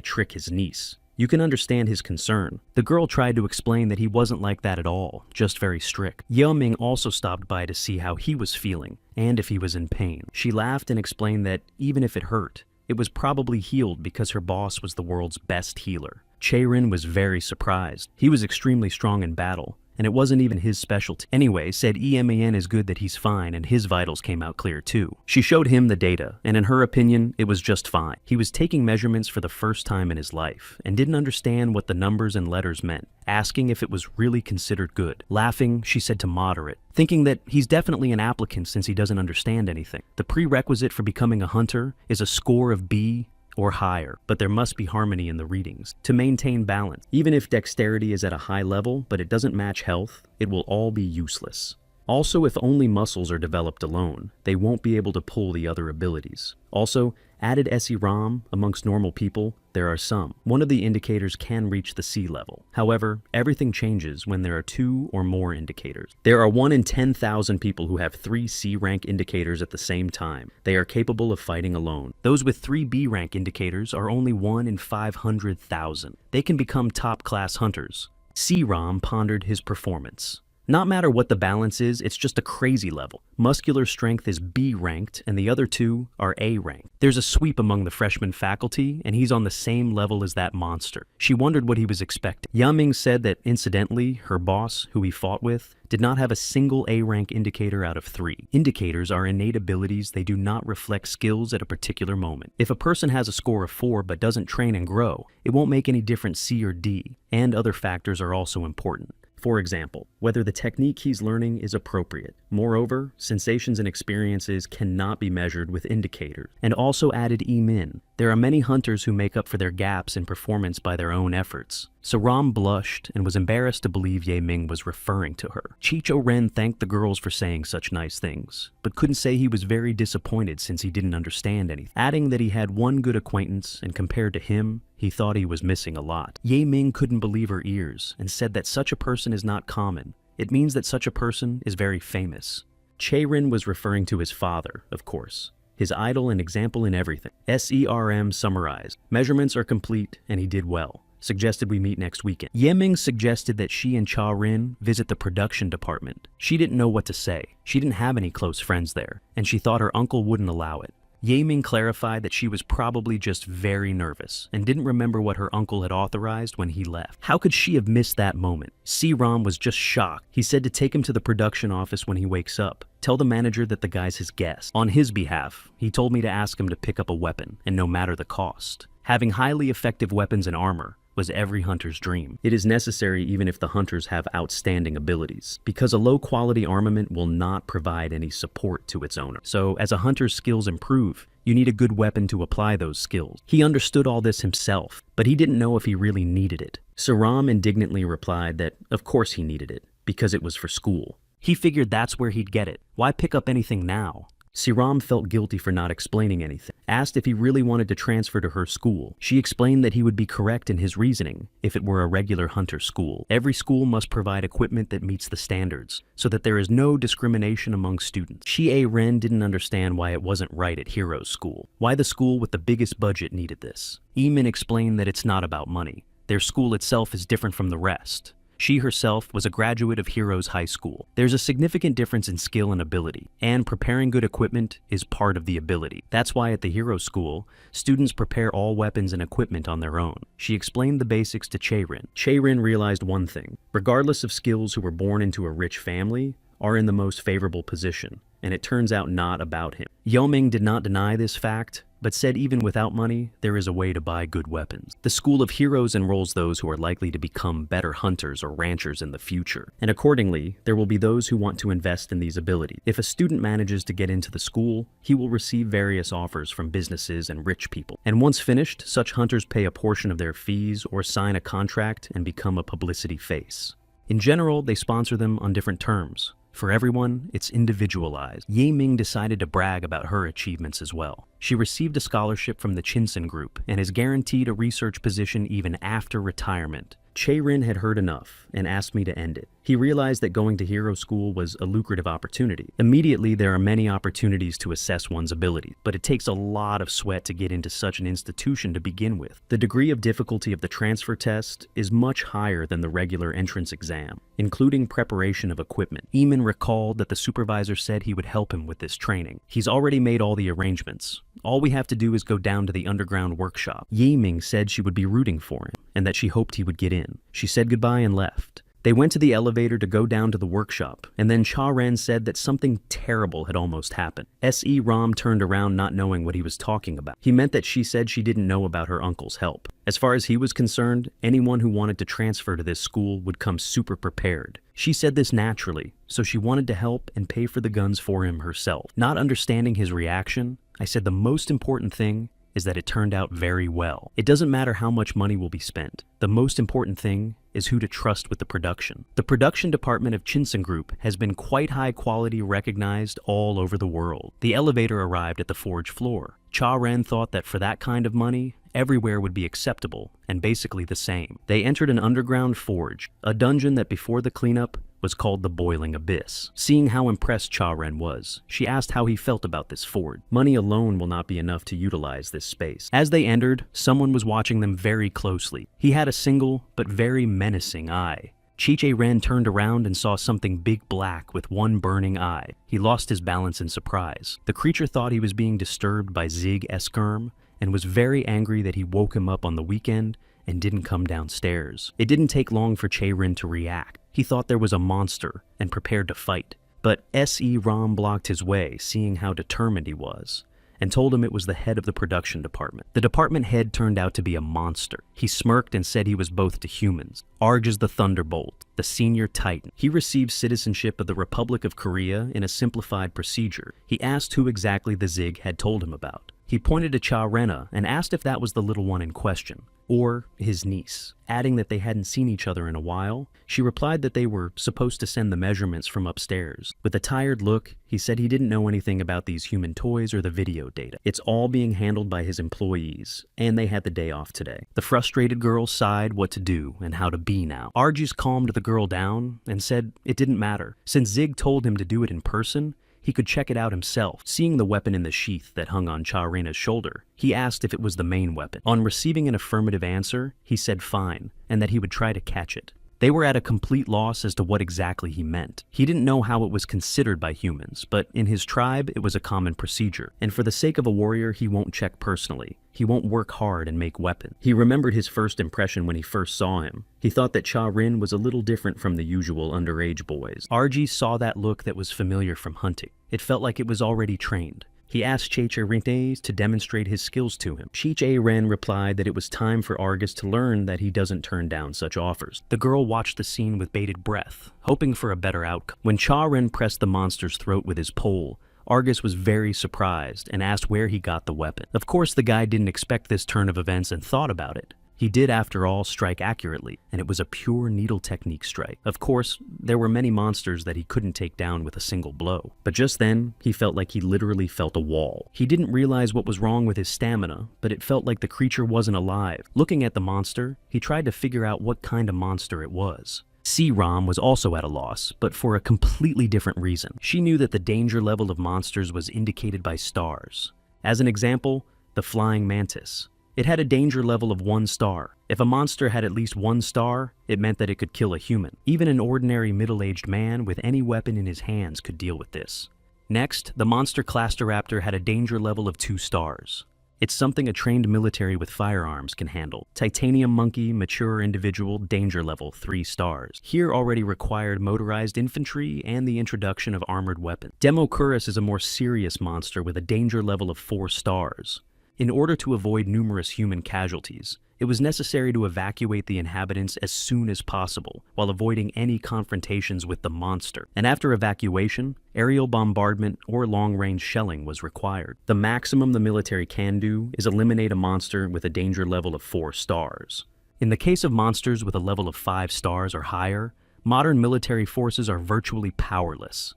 trick his niece. You can understand his concern. The girl tried to explain that he wasn't like that at all, just very strict. Ming also stopped by to see how he was feeling and if he was in pain. She laughed and explained that even if it hurt, it was probably healed because her boss was the world's best healer. Chae-rin was very surprised. He was extremely strong in battle, and it wasn't even his specialty. Anyway, said EMAN is good that he's fine and his vitals came out clear too. She showed him the data, and in her opinion, it was just fine. He was taking measurements for the first time in his life and didn't understand what the numbers and letters meant, asking if it was really considered good. Laughing, she said to moderate, thinking that he's definitely an applicant since he doesn't understand anything. The prerequisite for becoming a hunter is a score of B or higher, but there must be harmony in the readings to maintain balance. Even if dexterity is at a high level, but it doesn't match health, it will all be useless. Also, if only muscles are developed alone, they won't be able to pull the other abilities. Also, added SE-ROM amongst normal people, there are some. One of the indicators can reach the C level. However, everything changes when there are 2 or more indicators. There are 1 in 10,000 people who have 3 C rank indicators at the same time. They are capable of fighting alone. Those with 3 B rank indicators are only 1 in 500,000. They can become top-class hunters. C-ROM pondered his performance. Not matter what the balance is, it's just a crazy level. Muscular strength is B ranked and the other 2 are A ranked. There's a sweep among the freshman faculty and he's on the same level as that monster. She wondered what he was expecting. Ming said that incidentally, her boss, who he fought with, did not have a single A rank indicator out of 3. Indicators are innate abilities. They do not reflect skills at a particular moment. If a person has a score of 4 but doesn't train and grow, it won't make any difference C or D, and other factors are also important. For example, whether the technique he's learning is appropriate. Moreover, sensations and experiences cannot be measured with indicators. And also added E-Min. There are many hunters who make up for their gaps in performance by their own efforts. So Ram blushed and was embarrassed to believe Ye Ming was referring to her. Chicho Ren thanked the girls for saying such nice things, but couldn't say he was very disappointed since he didn't understand anything, adding that he had one good acquaintance and compared to him, he thought he was missing a lot. Ye Ming couldn't believe her ears and said that such a person is not common. It means that such a person is very famous. Chae-rin was referring to his father, of course. His idol and example in everything. SERM summarized. Measurements are complete and he did well. Suggested we meet next weekend. Ye Ming suggested that she and Cha-rin visit the production department. She didn't know what to say. She didn't have any close friends there, and she thought her uncle wouldn't allow it. Ye Ming clarified that she was probably just very nervous and didn't remember what her uncle had authorized when he left. How could she have missed that moment? C-Rom was just shocked. He said to take him to the production office when he wakes up. Tell the manager that the guy's his guest. On his behalf, he told me to ask him to pick up a weapon, and no matter the cost. Having highly effective weapons and armor was every hunter's dream. It is necessary even if the hunters have outstanding abilities, because a low-quality armament will not provide any support to its owner. So, as a hunter's skills improve, you need a good weapon to apply those skills. He understood all this himself, but he didn't know if he really needed it. Saram indignantly replied that, of course he needed it, because it was for school. He figured that's where he'd get it. Why pick up anything now? Siram felt guilty for not explaining anything. Asked if he really wanted to transfer to her school. She explained that he would be correct in his reasoning if it were a regular hunter school. Every school must provide equipment that meets the standards, so that there is no discrimination among students. Chie Ren didn't understand why it wasn't right at Hero's school. Why the school with the biggest budget needed this. Eamon explained that it's not about money. Their school itself is different from the rest. She herself was a graduate of Heroes High School. There's a significant difference in skill and ability, and preparing good equipment is part of the ability. That's why at the Hero School, students prepare all weapons and equipment on their own. She explained the basics to Chae-rin. Chae-rin realized one thing. Regardless of skills who were born into a rich family, are in the most favorable position, and it turns out not about him. Yeoming did not deny this fact, but said even without money, there is a way to buy good weapons. The School of Heroes enrolls those who are likely to become better hunters or ranchers in the future, and accordingly, there will be those who want to invest in these abilities. If a student manages to get into the school, he will receive various offers from businesses and rich people. And once finished, such hunters pay a portion of their fees or sign a contract and become a publicity face. In general, they sponsor them on different terms. For everyone, it's individualized. Ye Ming decided to brag about her achievements as well. She received a scholarship from the Chinsen Group and is guaranteed a research position even after retirement. Chae-rin had heard enough and asked me to end it. He realized that going to hero school was a lucrative opportunity. Immediately, there are many opportunities to assess one's ability, but it takes a lot of sweat to get into such an institution to begin with. The degree of difficulty of the transfer test is much higher than the regular entrance exam, including preparation of equipment. Eamon recalled that the supervisor said he would help him with this training. He's already made all the arrangements. All we have to do is go down to the underground workshop. Yiming said she would be rooting for him and that she hoped he would get in. She said goodbye and left. They went to the elevator to go down to the workshop, and then Cha-ren said that something terrible had almost happened. S.E. Ram turned around not knowing what he was talking about. He meant that she said she didn't know about her uncle's help. As far as he was concerned, anyone who wanted to transfer to this school would come super prepared. She said this naturally, so she wanted to help and pay for the guns for him herself. Not understanding his reaction, I said the most important thing is that it turned out very well. It doesn't matter how much money will be spent. The most important thing is who to trust with the production. The production department of Chinsen Group has been quite high quality recognized all over the world. The elevator arrived at the forge floor. Cha-ren thought that for that kind of money, everywhere would be acceptable and basically the same. They entered an underground forge, a dungeon that before the cleanup was called the Boiling Abyss. Seeing how impressed Cha-ren was, she asked how he felt about this forge. Money alone will not be enough to utilize this space. As they entered, someone was watching them very closely. He had a single but very menacing eye. Chi-Chae-ren turned around and saw something big black with one burning eye. He lost his balance in surprise. The creature thought he was being disturbed by Zig Eskerm and was very angry that he woke him up on the weekend and didn't come downstairs. It didn't take long for Chae-rin to react. He thought there was a monster and prepared to fight. But S.E. Ram blocked his way, seeing how determined he was, and told him it was the head of the production department. The department head turned out to be a monster. He smirked and said he was both to humans. Arg is the Thunderbolt, the senior titan. He received citizenship of the Republic of Korea in a simplified procedure. He asked who exactly the Zig had told him about. He pointed to Cha-rena and asked if that was the little one in question, or his niece. Adding that they hadn't seen each other in a while, she replied that they were supposed to send the measurements from upstairs. With a tired look, he said he didn't know anything about these human toys or the video data. It's all being handled by his employees, and they had the day off today. The frustrated girl sighed what to do and how to be now. Argis calmed the girl down and said it didn't matter. Since Zig told him to do it in person, he could check it out himself. Seeing the weapon in the sheath that hung on Cha-rena's shoulder, he asked if it was the main weapon. On receiving an affirmative answer, he said fine, and that he would try to catch it. They were at a complete loss as to what exactly he meant. He didn't know how it was considered by humans, but in his tribe, it was a common procedure. And for the sake of a warrior, he won't check personally. He won't work hard and make weapons. He remembered his first impression when he first saw him. He thought that Cha-rin was a little different from the usual underage boys. Argy saw that look that was familiar from hunting. It felt like it was already trained. He asked Chi-Chae-ren to demonstrate his skills to him. Chi-Chae-ren replied that it was time for Argus to learn that he doesn't turn down such offers. The girl watched the scene with bated breath, hoping for a better outcome. When Cha-ren pressed the monster's throat with his pole, Argus was very surprised and asked where he got the weapon. Of course, the guy didn't expect this turn of events and thought about it. He did, after all, strike accurately, and it was a pure needle technique strike. Of course, there were many monsters that he couldn't take down with a single blow. But just then, he felt like he literally felt a wall. He didn't realize what was wrong with his stamina, but it felt like the creature wasn't alive. Looking at the monster, he tried to figure out what kind of monster it was. C-Rom was also at a loss, but for a completely different reason. She knew that the danger level of monsters was indicated by stars. As an example, the flying mantis. It had a danger level of 1 star. If a monster had at least 1 star, it meant that it could kill a human. Even an ordinary middle-aged man with any weapon in his hands could deal with this. Next, the monster Clastoraptor had a danger level of 2 stars. It's something a trained military with firearms can handle. Titanium monkey, mature individual, danger level 3 stars. Here already required motorized infantry and the introduction of armored weapons. Demochurus is a more serious monster with a danger level of 4 stars. In order to avoid numerous human casualties, it was necessary to evacuate the inhabitants as soon as possible, while avoiding any confrontations with the monster. And after evacuation, aerial bombardment or long-range shelling was required. The maximum the military can do is eliminate a monster with a danger level of 4 stars. In the case of monsters with a level of 5 stars or higher, modern military forces are virtually powerless.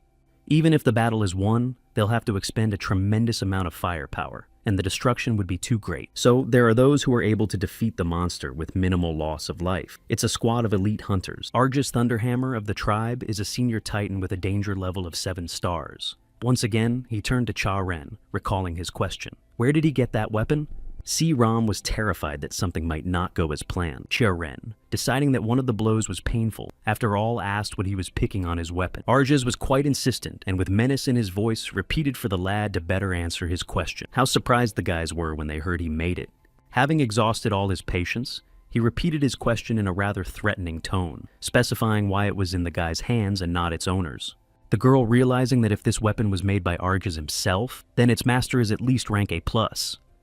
Even if the battle is won, they'll have to expend a tremendous amount of firepower, and the destruction would be too great. So there are those who are able to defeat the monster with minimal loss of life. It's a squad of elite hunters. Argus Thunderhammer of the tribe is a senior titan with a danger level of 7 stars. Once again, he turned to Cha Ren, recalling his question. Where did he get that weapon? Ram was terrified that something might not go as planned. Cha Ren, deciding that one of the blows was painful, after all asked what he was picking on his weapon. Argus was quite insistent, and with menace in his voice, repeated for the lad to better answer his question. How surprised the guys were when they heard he made it. Having exhausted all his patience, he repeated his question in a rather threatening tone, specifying why it was in the guy's hands and not its owner's. The girl, realizing that if this weapon was made by Argus himself, then its master is at least rank A+.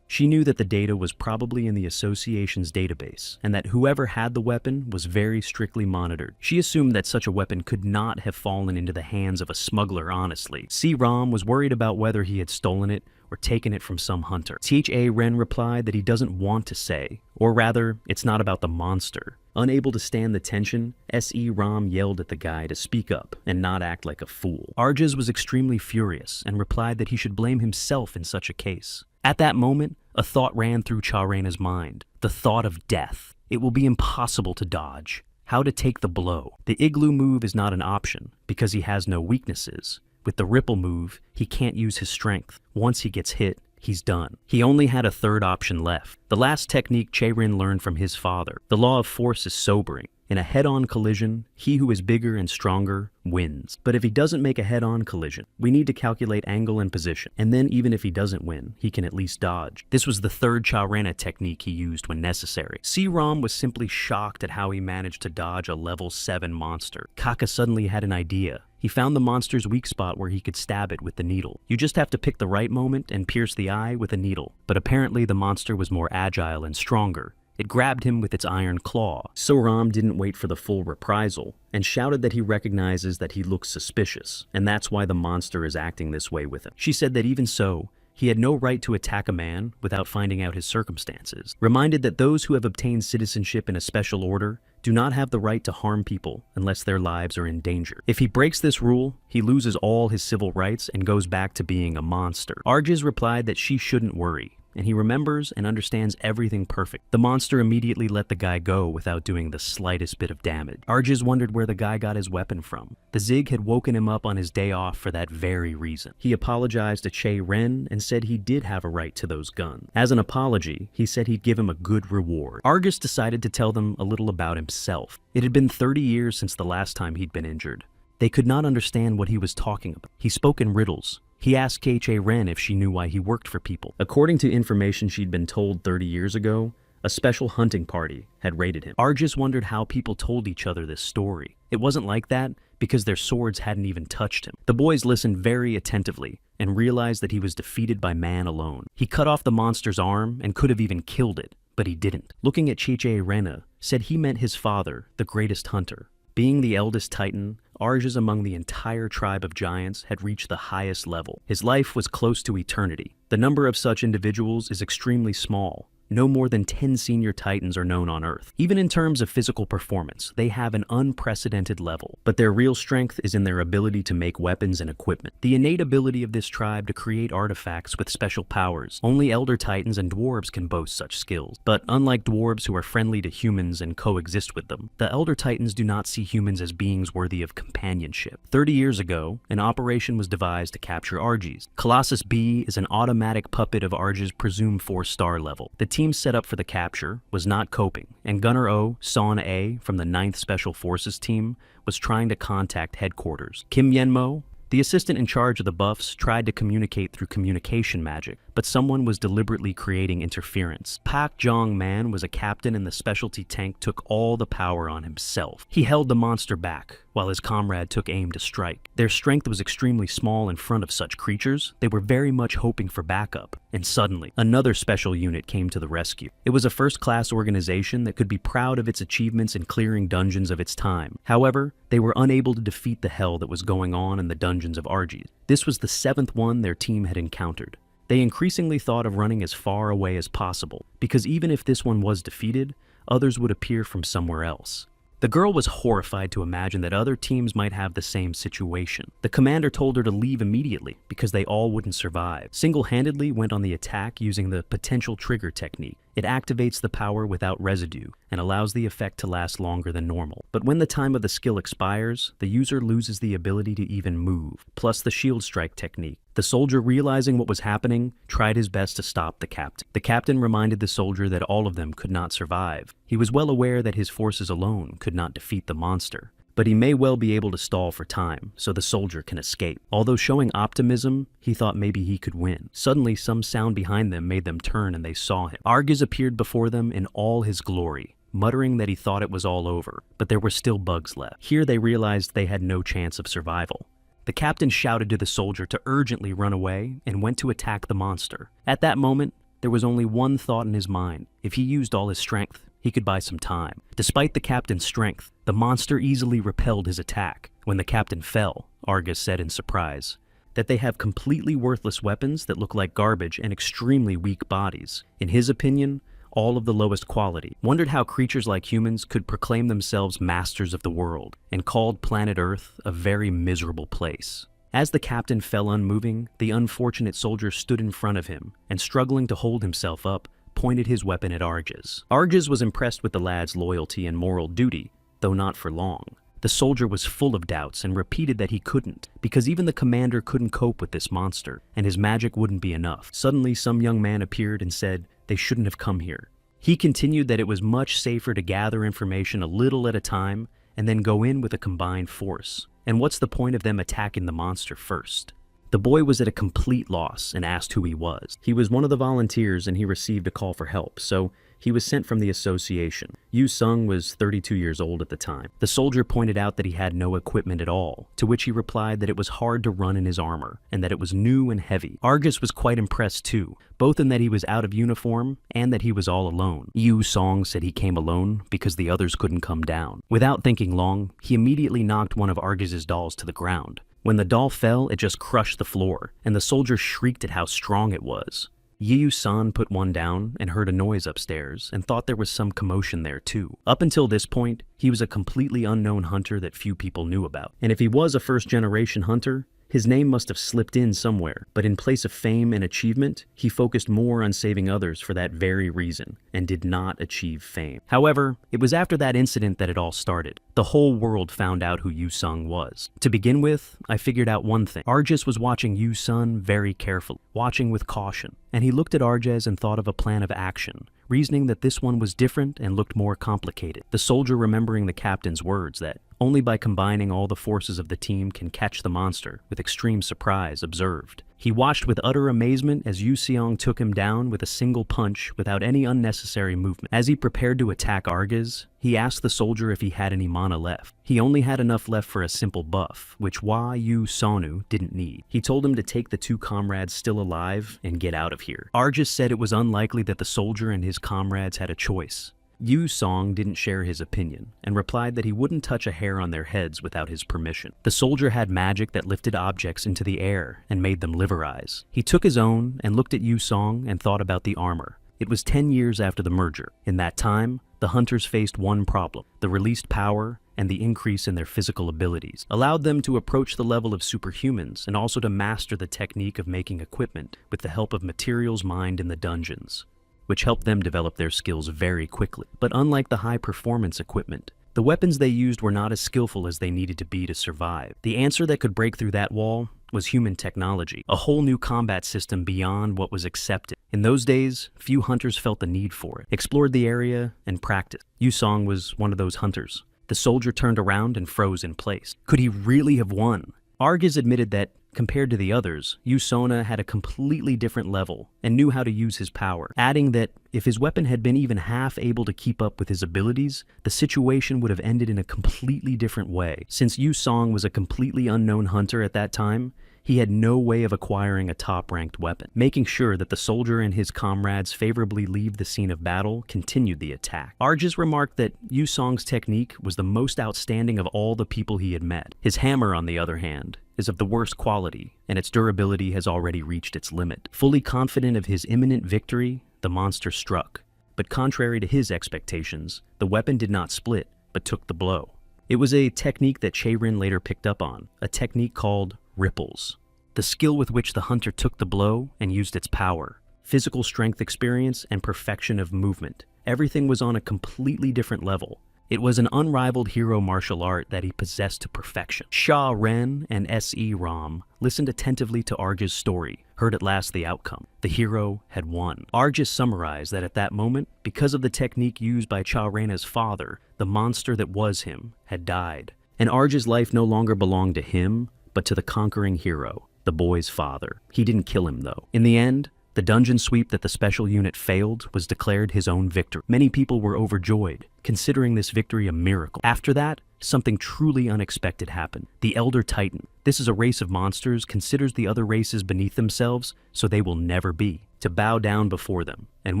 She knew that the data was probably in the association's database, and that whoever had the weapon was very strictly monitored. She assumed that such a weapon could not have fallen into the hands of a smuggler honestly. Ram was worried about whether he had stolen it or taken it from some hunter. Cha Ren replied that he doesn't want to say, or rather, it's not about the monster. Unable to stand the tension, Ram yelled at the guy to speak up and not act like a fool. Argus was extremely furious and replied that he should blame himself in such a case. At that moment, a thought ran through Cha Rena's mind, the thought of death. It will be impossible to dodge. How to take the blow. The igloo move is not an option, because he has no weaknesses. With the ripple move, he can't use his strength. Once he gets hit, he's done. He only had a third option left. The last technique Cha Ren learned from his father. The law of force is sobering. In a head-on collision, he who is bigger and stronger wins. But if he doesn't make a head-on collision, we need to calculate angle and position. And then even if he doesn't win, he can at least dodge. This was the third Cha Rena technique he used when necessary. Ram was simply shocked at how he managed to dodge a level 7 monster. Kaka suddenly had an idea. He found the monster's weak spot where he could stab it with the needle. You just have to pick the right moment and pierce the eye with a needle. But apparently the monster was more agile and stronger. It grabbed him with its iron claw. Ram didn't wait for the full reprisal, and shouted that he recognizes that he looks suspicious, and that's why the monster is acting this way with him. She said that even so, he had no right to attack a man without finding out his circumstances, reminded that those who have obtained citizenship in a special order do not have the right to harm people unless their lives are in danger. If he breaks this rule, he loses all his civil rights and goes back to being a monster. Argus replied that she shouldn't worry, and he remembers and understands everything perfect. The monster immediately let the guy go without doing the slightest bit of damage. Argus wondered where the guy got his weapon from. The Zig had woken him up on his day off for that very reason. He apologized to Cha Ren and said he did have a right to those guns. As an apology, he said he'd give him a good reward. Argus decided to tell them a little about himself. It had been 30 years since the last time he'd been injured. They could not understand what he was talking about. He spoke in riddles. He asked Cha Ren if she knew why he worked for people. According to information she'd been told 30 years ago, a special hunting party had raided him. Argus wondered how people told each other this story. It wasn't like that because their swords hadn't even touched him. The boys listened very attentively and realized that he was defeated by man alone. He cut off the monster's arm and could have even killed it, but he didn't. Looking at Cha Rena, said he meant his father, the greatest hunter. Being the eldest titan, Argus among the entire tribe of giants had reached the highest level. His life was close to eternity. The number of such individuals is extremely small. No more than 10 senior titans are known on Earth. Even in terms of physical performance, they have an unprecedented level, but their real strength is in their ability to make weapons and equipment. The innate ability of this tribe to create artifacts with special powers. Only elder titans and dwarves can boast such skills. But unlike dwarves who are friendly to humans and coexist with them, the elder titans do not see humans as beings worthy of companionship. 30 years ago, an operation was devised to capture Argus. Colossus B is an automatic puppet of Argus' presumed 4-star level. The team set up for the capture was not coping, and Gunner O, Son A from the 9th Special Forces team was trying to contact headquarters. Kim Yenmo, the assistant in charge of the buffs, tried to communicate through communication magic, but someone was deliberately creating interference. Pak Jong Man was a captain and the specialty tank took all the power on himself. He held the monster back, while his comrade took aim to strike. Their strength was extremely small in front of such creatures. They were very much hoping for backup. And suddenly, another special unit came to the rescue. It was a first-class organization that could be proud of its achievements in clearing dungeons of its time. However, they were unable to defeat the hell that was going on in the dungeons of Argus. This was the 7th one their team had encountered. They increasingly thought of running as far away as possible, because even if this one was defeated, others would appear from somewhere else. The girl was horrified to imagine that other teams might have the same situation. The commander told her to leave immediately because they all wouldn't survive. Single-handedly went on the attack using the potential trigger technique. It activates the power without residue and allows the effect to last longer than normal. But when the time of the skill expires, the user loses the ability to even move, plus the shield strike technique. The soldier, realizing what was happening, tried his best to stop the captain. The captain reminded the soldier that all of them could not survive. He was well aware that his forces alone could not defeat the monster, but he may well be able to stall for time so the soldier can escape. Although showing optimism, he thought maybe he could win. Suddenly, some sound behind them made them turn and they saw him. Argus appeared before them in all his glory, muttering that he thought it was all over, but there were still bugs left. Here they realized they had no chance of survival. The captain shouted to the soldier to urgently run away and went to attack the monster. At that moment, there was only one thought in his mind. If he used all his strength, he could buy some time. Despite the captain's strength, the monster easily repelled his attack. When the captain fell, Argus said in surprise that they have completely worthless weapons that look like garbage and extremely weak bodies. In his opinion, all of the lowest quality. Wondered how creatures like humans could proclaim themselves masters of the world and called planet Earth a very miserable place. As the captain fell unmoving, the unfortunate soldier stood in front of him and, struggling to hold himself up, pointed his weapon at Argus. Argus was impressed with the lad's loyalty and moral duty, though not for long. The soldier was full of doubts and repeated that he couldn't, because even the commander couldn't cope with this monster, and his magic wouldn't be enough. Suddenly, some young man appeared and said they shouldn't have come here. He continued that it was much safer to gather information a little at a time and then go in with a combined force. And what's the point of them attacking the monster first? The boy was at a complete loss and asked who he was. He was one of the volunteers and he received a call for help, so he was sent from the association. Yu Sung was 32 years old at the time. The soldier pointed out that he had no equipment at all, to which he replied that it was hard to run in his armor and that it was new and heavy. Argus was quite impressed too, both in that he was out of uniform and that he was all alone. Yu Song said he came alone because the others couldn't come down. Without thinking long, he immediately knocked one of Argus's dolls to the ground. When the doll fell, it just crushed the floor, and the soldier shrieked at how strong it was. Yiyu-san put one down and heard a noise upstairs and thought there was some commotion there too. Up until this point, he was a completely unknown hunter that few people knew about. And if he was a first-generation hunter, his name must have slipped in somewhere, but in place of fame and achievement, he focused more on saving others for that very reason, and did not achieve fame. However, it was after that incident that it all started. The whole world found out who Yu Sung was. To begin with, I figured out one thing. Argus was watching Yu Sun very carefully, watching with caution, and he looked at Argus and thought of a plan of action, reasoning that this one was different and looked more complicated. The soldier, remembering the captain's words that only by combining all the forces of the team can catch the monster, with extreme surprise, observed. He watched with utter amazement as Yu Seong took him down with a single punch without any unnecessary movement. As he prepared to attack Argus, he asked the soldier if he had any mana left. He only had enough left for a simple buff, which Hua Yu Sonu didn't need. He told him to take the two comrades still alive and get out of here. Argus said it was unlikely that the soldier and his comrades had a choice. Yu Song didn't share his opinion, and replied that he wouldn't touch a hair on their heads without his permission. The soldier had magic that lifted objects into the air and made them liverize. He took his own and looked at Yu Song and thought about the armor. It was 10 years after the merger. In that time, the hunters faced one problem: the released power and the increase in their physical abilities allowed them to approach the level of superhumans and also to master the technique of making equipment with the help of materials mined in the dungeons, which helped them develop their skills very quickly. But unlike the high-performance equipment, the weapons they used were not as skillful as they needed to be to survive. The answer that could break through that wall was human technology, a whole new combat system beyond what was accepted. In those days, few hunters felt the need for it, explored the area, and practiced. Yu Song was one of those hunters. The soldier turned around and froze in place. Could he really have won? Argus admitted that, compared to the others, Yu Sona had a completely different level and knew how to use his power, adding that if his weapon had been even half able to keep up with his abilities, the situation would have ended in a completely different way. Since Yu Song was a completely unknown hunter at that time, he had no way of acquiring a top-ranked weapon. Making sure that the soldier and his comrades favorably leave the scene of battle continued the attack. Argus remarked that Yu Song's technique was the most outstanding of all the people he had met. His hammer, on the other hand, is of the worst quality, and its durability has already reached its limit. Fully confident of his imminent victory, the monster struck. But contrary to his expectations, the weapon did not split, but took the blow. It was a technique that Chae-rin later picked up on, a technique called ripples. The skill with which the hunter took the blow and used its power. Physical strength experience and perfection of movement. Everything was on a completely different level. It was an unrivaled hero martial art that he possessed to perfection. Cha-ren and S.E. Ram listened attentively to Arja's story, heard at last the outcome. The hero had won. Arja summarized that at that moment, because of the technique used by Cha-rena's father, the monster that was him had died. And Arja's life no longer belonged to him, but to the conquering hero, the boy's father. He didn't kill him, though. In the end, the dungeon sweep that the special unit failed was declared his own victory. Many people were overjoyed, considering this victory a miracle. After that, something truly unexpected happened. The Elder Titan. This is a race of monsters, considers the other races beneath themselves, so they will never be, to bow down before them. And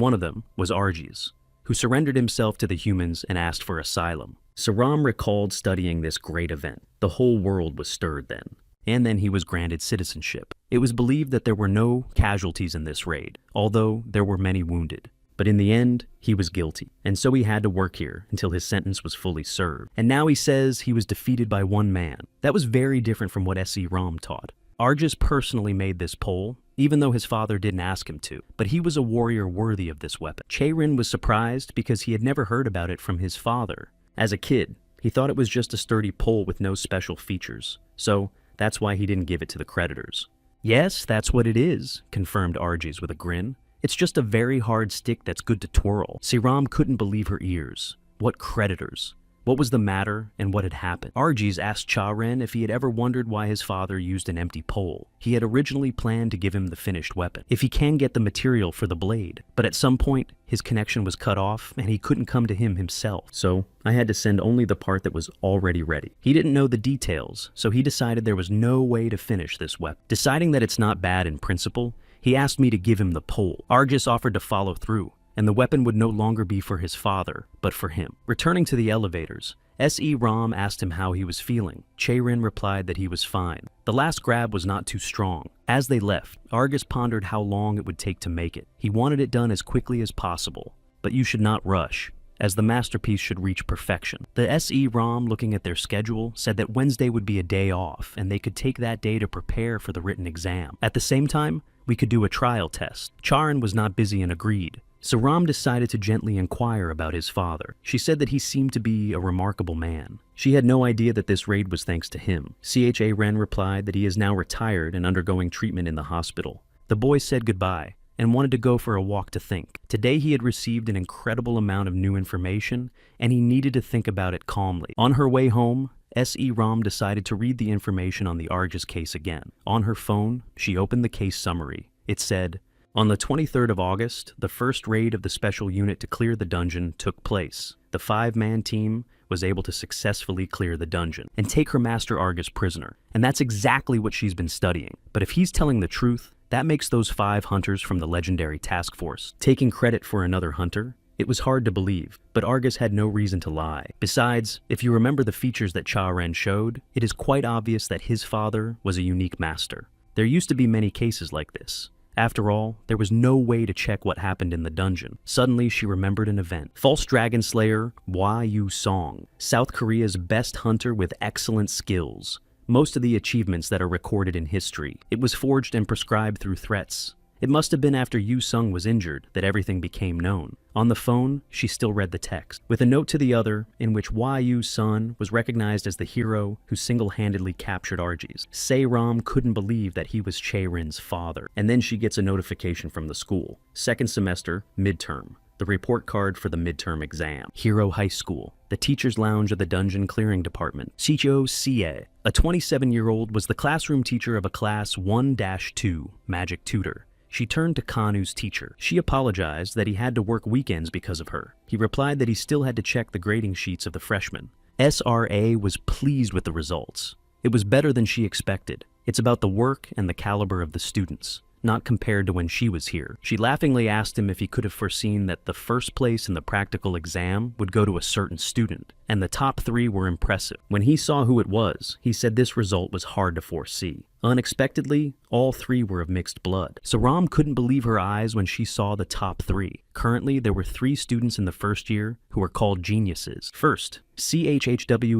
one of them was Arji's, who surrendered himself to the humans and asked for asylum. Saram recalled studying this great event. The whole world was stirred then. And then he was granted citizenship. It was believed that there were no casualties in this raid, although there were many wounded. But in the end, he was guilty, and so he had to work here until his sentence was fully served. And now he says he was defeated by one man. That was very different from what S.E. Ram taught. Arjas personally made this pole, even though his father didn't ask him to, but he was a warrior worthy of this weapon. Chae-rin was surprised because he had never heard about it from his father. As a kid, he thought it was just a sturdy pole with no special features, so that's why he didn't give it to the creditors. Yes, that's what it is, confirmed Arjas with a grin. It's just a very hard stick that's good to twirl. Siram couldn't believe her ears. What creditors? What was the matter and what had happened? Arjas asked Cha-ren if he had ever wondered why his father used an empty pole. He had originally planned to give him the finished weapon, if he can get the material for the blade. But at some point, his connection was cut off and he couldn't come to him himself. So I had to send only the part that was already ready. He didn't know the details, so he decided there was no way to finish this weapon. Deciding that it's not bad in principle, he asked me to give him the pole. Arjas offered to follow through, and the weapon would no longer be for his father, but for him. Returning to the elevators, S.E. Ram asked him how he was feeling. Chae-rin replied that he was fine. The last grab was not too strong. As they left, Arjas pondered how long it would take to make it. He wanted it done as quickly as possible, but you should not rush, as the masterpiece should reach perfection. The S.E. Ram, looking at their schedule, said that Wednesday would be a day off, and they could take that day to prepare for the written exam. At the same time, we could do a trial test. Charon was not busy and agreed. So Ram decided to gently inquire about his father. She said that he seemed to be a remarkable man. She had no idea that this raid was thanks to him. Cha-ren replied that he is now retired and undergoing treatment in the hospital. The boy said goodbye and wanted to go for a walk to think. Today he had received an incredible amount of new information, and he needed to think about it calmly. On her way home, S.E. Ram decided to read the information on the Arjas case again. On her phone, she opened the case summary. It said, on the 23rd of August, the first raid of the special unit to clear the dungeon took place. The 5-man team was able to successfully clear the dungeon and take her master Arjas prisoner. And that's exactly what she's been studying. But if he's telling the truth, that makes those 5 hunters from the legendary task force taking credit for another hunter. It was hard to believe, but Arjas had no reason to lie. Besides, if you remember the features that Cha-ren showed, it is quite obvious that his father was a unique master. There used to be many cases like this. After all, there was no way to check what happened in the dungeon. Suddenly, she remembered an event. False Dragon Slayer Hwa Yu-song, South Korea's best hunter with excellent skills. Most of the achievements that are recorded in history. It was forged and prescribed through threats. It must have been after Yu-sung was injured that everything became known. On the phone, she still read the text, with a note to the other in which Hwa Yu-sun was recognized as the hero who single-handedly captured Arjas. Se-ram couldn't believe that he was Chae-rin's father. And then she gets a notification from the school. Second semester, midterm. The report card for the midterm exam. Hero High School. The teacher's lounge of the dungeon clearing department. Shicho Sie, a 27-year-old, was the classroom teacher of a class 1-2 magic tutor. She turned to Kanu's teacher. She apologized that he had to work weekends because of her. He replied that he still had to check the grading sheets of the freshmen. SRA was pleased with the results. It was better than she expected. It's about the work and the caliber of the students, not compared to when she was here. She laughingly asked him if he could have foreseen that the first place in the practical exam would go to a certain student. and the top 3 were impressive. When he saw who it was, he said this result was hard to foresee. Unexpectedly, all 3 were of mixed blood. So Ram couldn't believe her eyes when she saw the top 3. Currently, there were 3 students in the first year who are called geniuses. First, Chhwediaw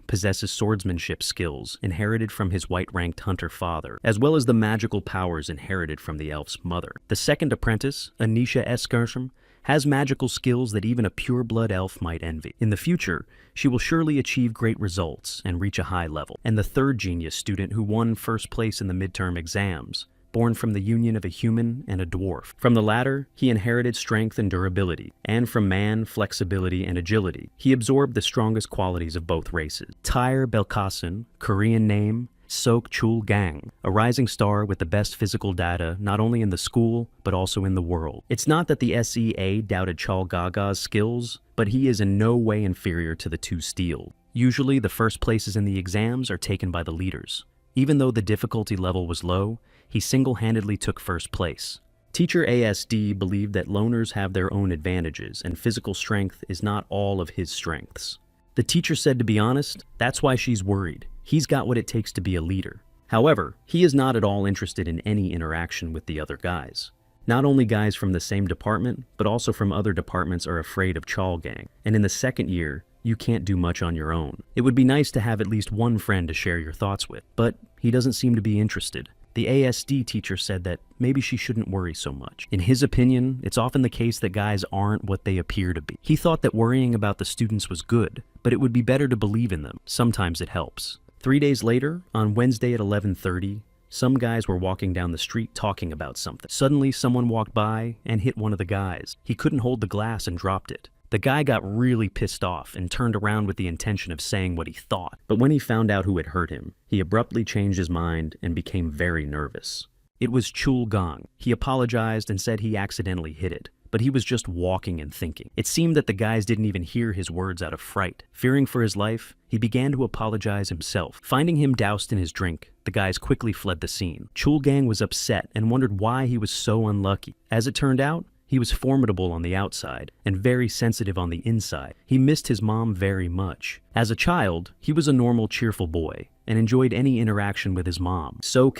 possesses swordsmanship skills inherited from his white-ranked hunter father, as well as the magical powers inherited from the elf's mother. The second apprentice, Anisha Eskersham, has magical skills that even a pure-blood elf might envy. In the future, she will surely achieve great results and reach a high level. And the third genius student who won first place in the midterm exams, born from the union of a human and a dwarf. From the latter, he inherited strength and durability, and from man, flexibility and agility. He absorbed the strongest qualities of both races. Tyre Belkasin, Korean name, Sok Chul Gang, a rising star with the best physical data not only in the school, but also in the world. It's not that the SEA doubted Chal Gaga's skills, but he is in no way inferior to the 2 Steel. Usually, the first places in the exams are taken by the leaders. Even though the difficulty level was low, he single-handedly took first place. Teacher ASD believed that loners have their own advantages, and physical strength is not all of his strengths. The teacher said, to be honest, that's why she's worried. He's got what it takes to be a leader. However, he is not at all interested in any interaction with the other guys. Not only guys from the same department, but also from other departments are afraid of Chal Gang. And in the second year, you can't do much on your own. It would be nice to have at least one friend to share your thoughts with, but he doesn't seem to be interested. The ASD teacher said that maybe she shouldn't worry so much. In his opinion, it's often the case that guys aren't what they appear to be. He thought that worrying about the students was good, but it would be better to believe in them. Sometimes it helps. 3 days later, on Wednesday at 11:30, some guys were walking down the street talking about something. Suddenly, someone walked by and hit one of the guys. He couldn't hold the glass and dropped it. The guy got really pissed off and turned around with the intention of saying what he thought. But when he found out who had hurt him, he abruptly changed his mind and became very nervous. It was Chul Gong. He apologized and said he accidentally hit it, but he was just walking and thinking. It seemed that the guys didn't even hear his words out of fright. Fearing for his life, he began to apologize himself. Finding him doused in his drink, the guys quickly fled the scene. Chul Gang was upset and wondered why he was so unlucky. As it turned out, he was formidable on the outside and very sensitive on the inside. He missed his mom very much. As a child, he was a normal, cheerful boy and enjoyed any interaction with his mom. So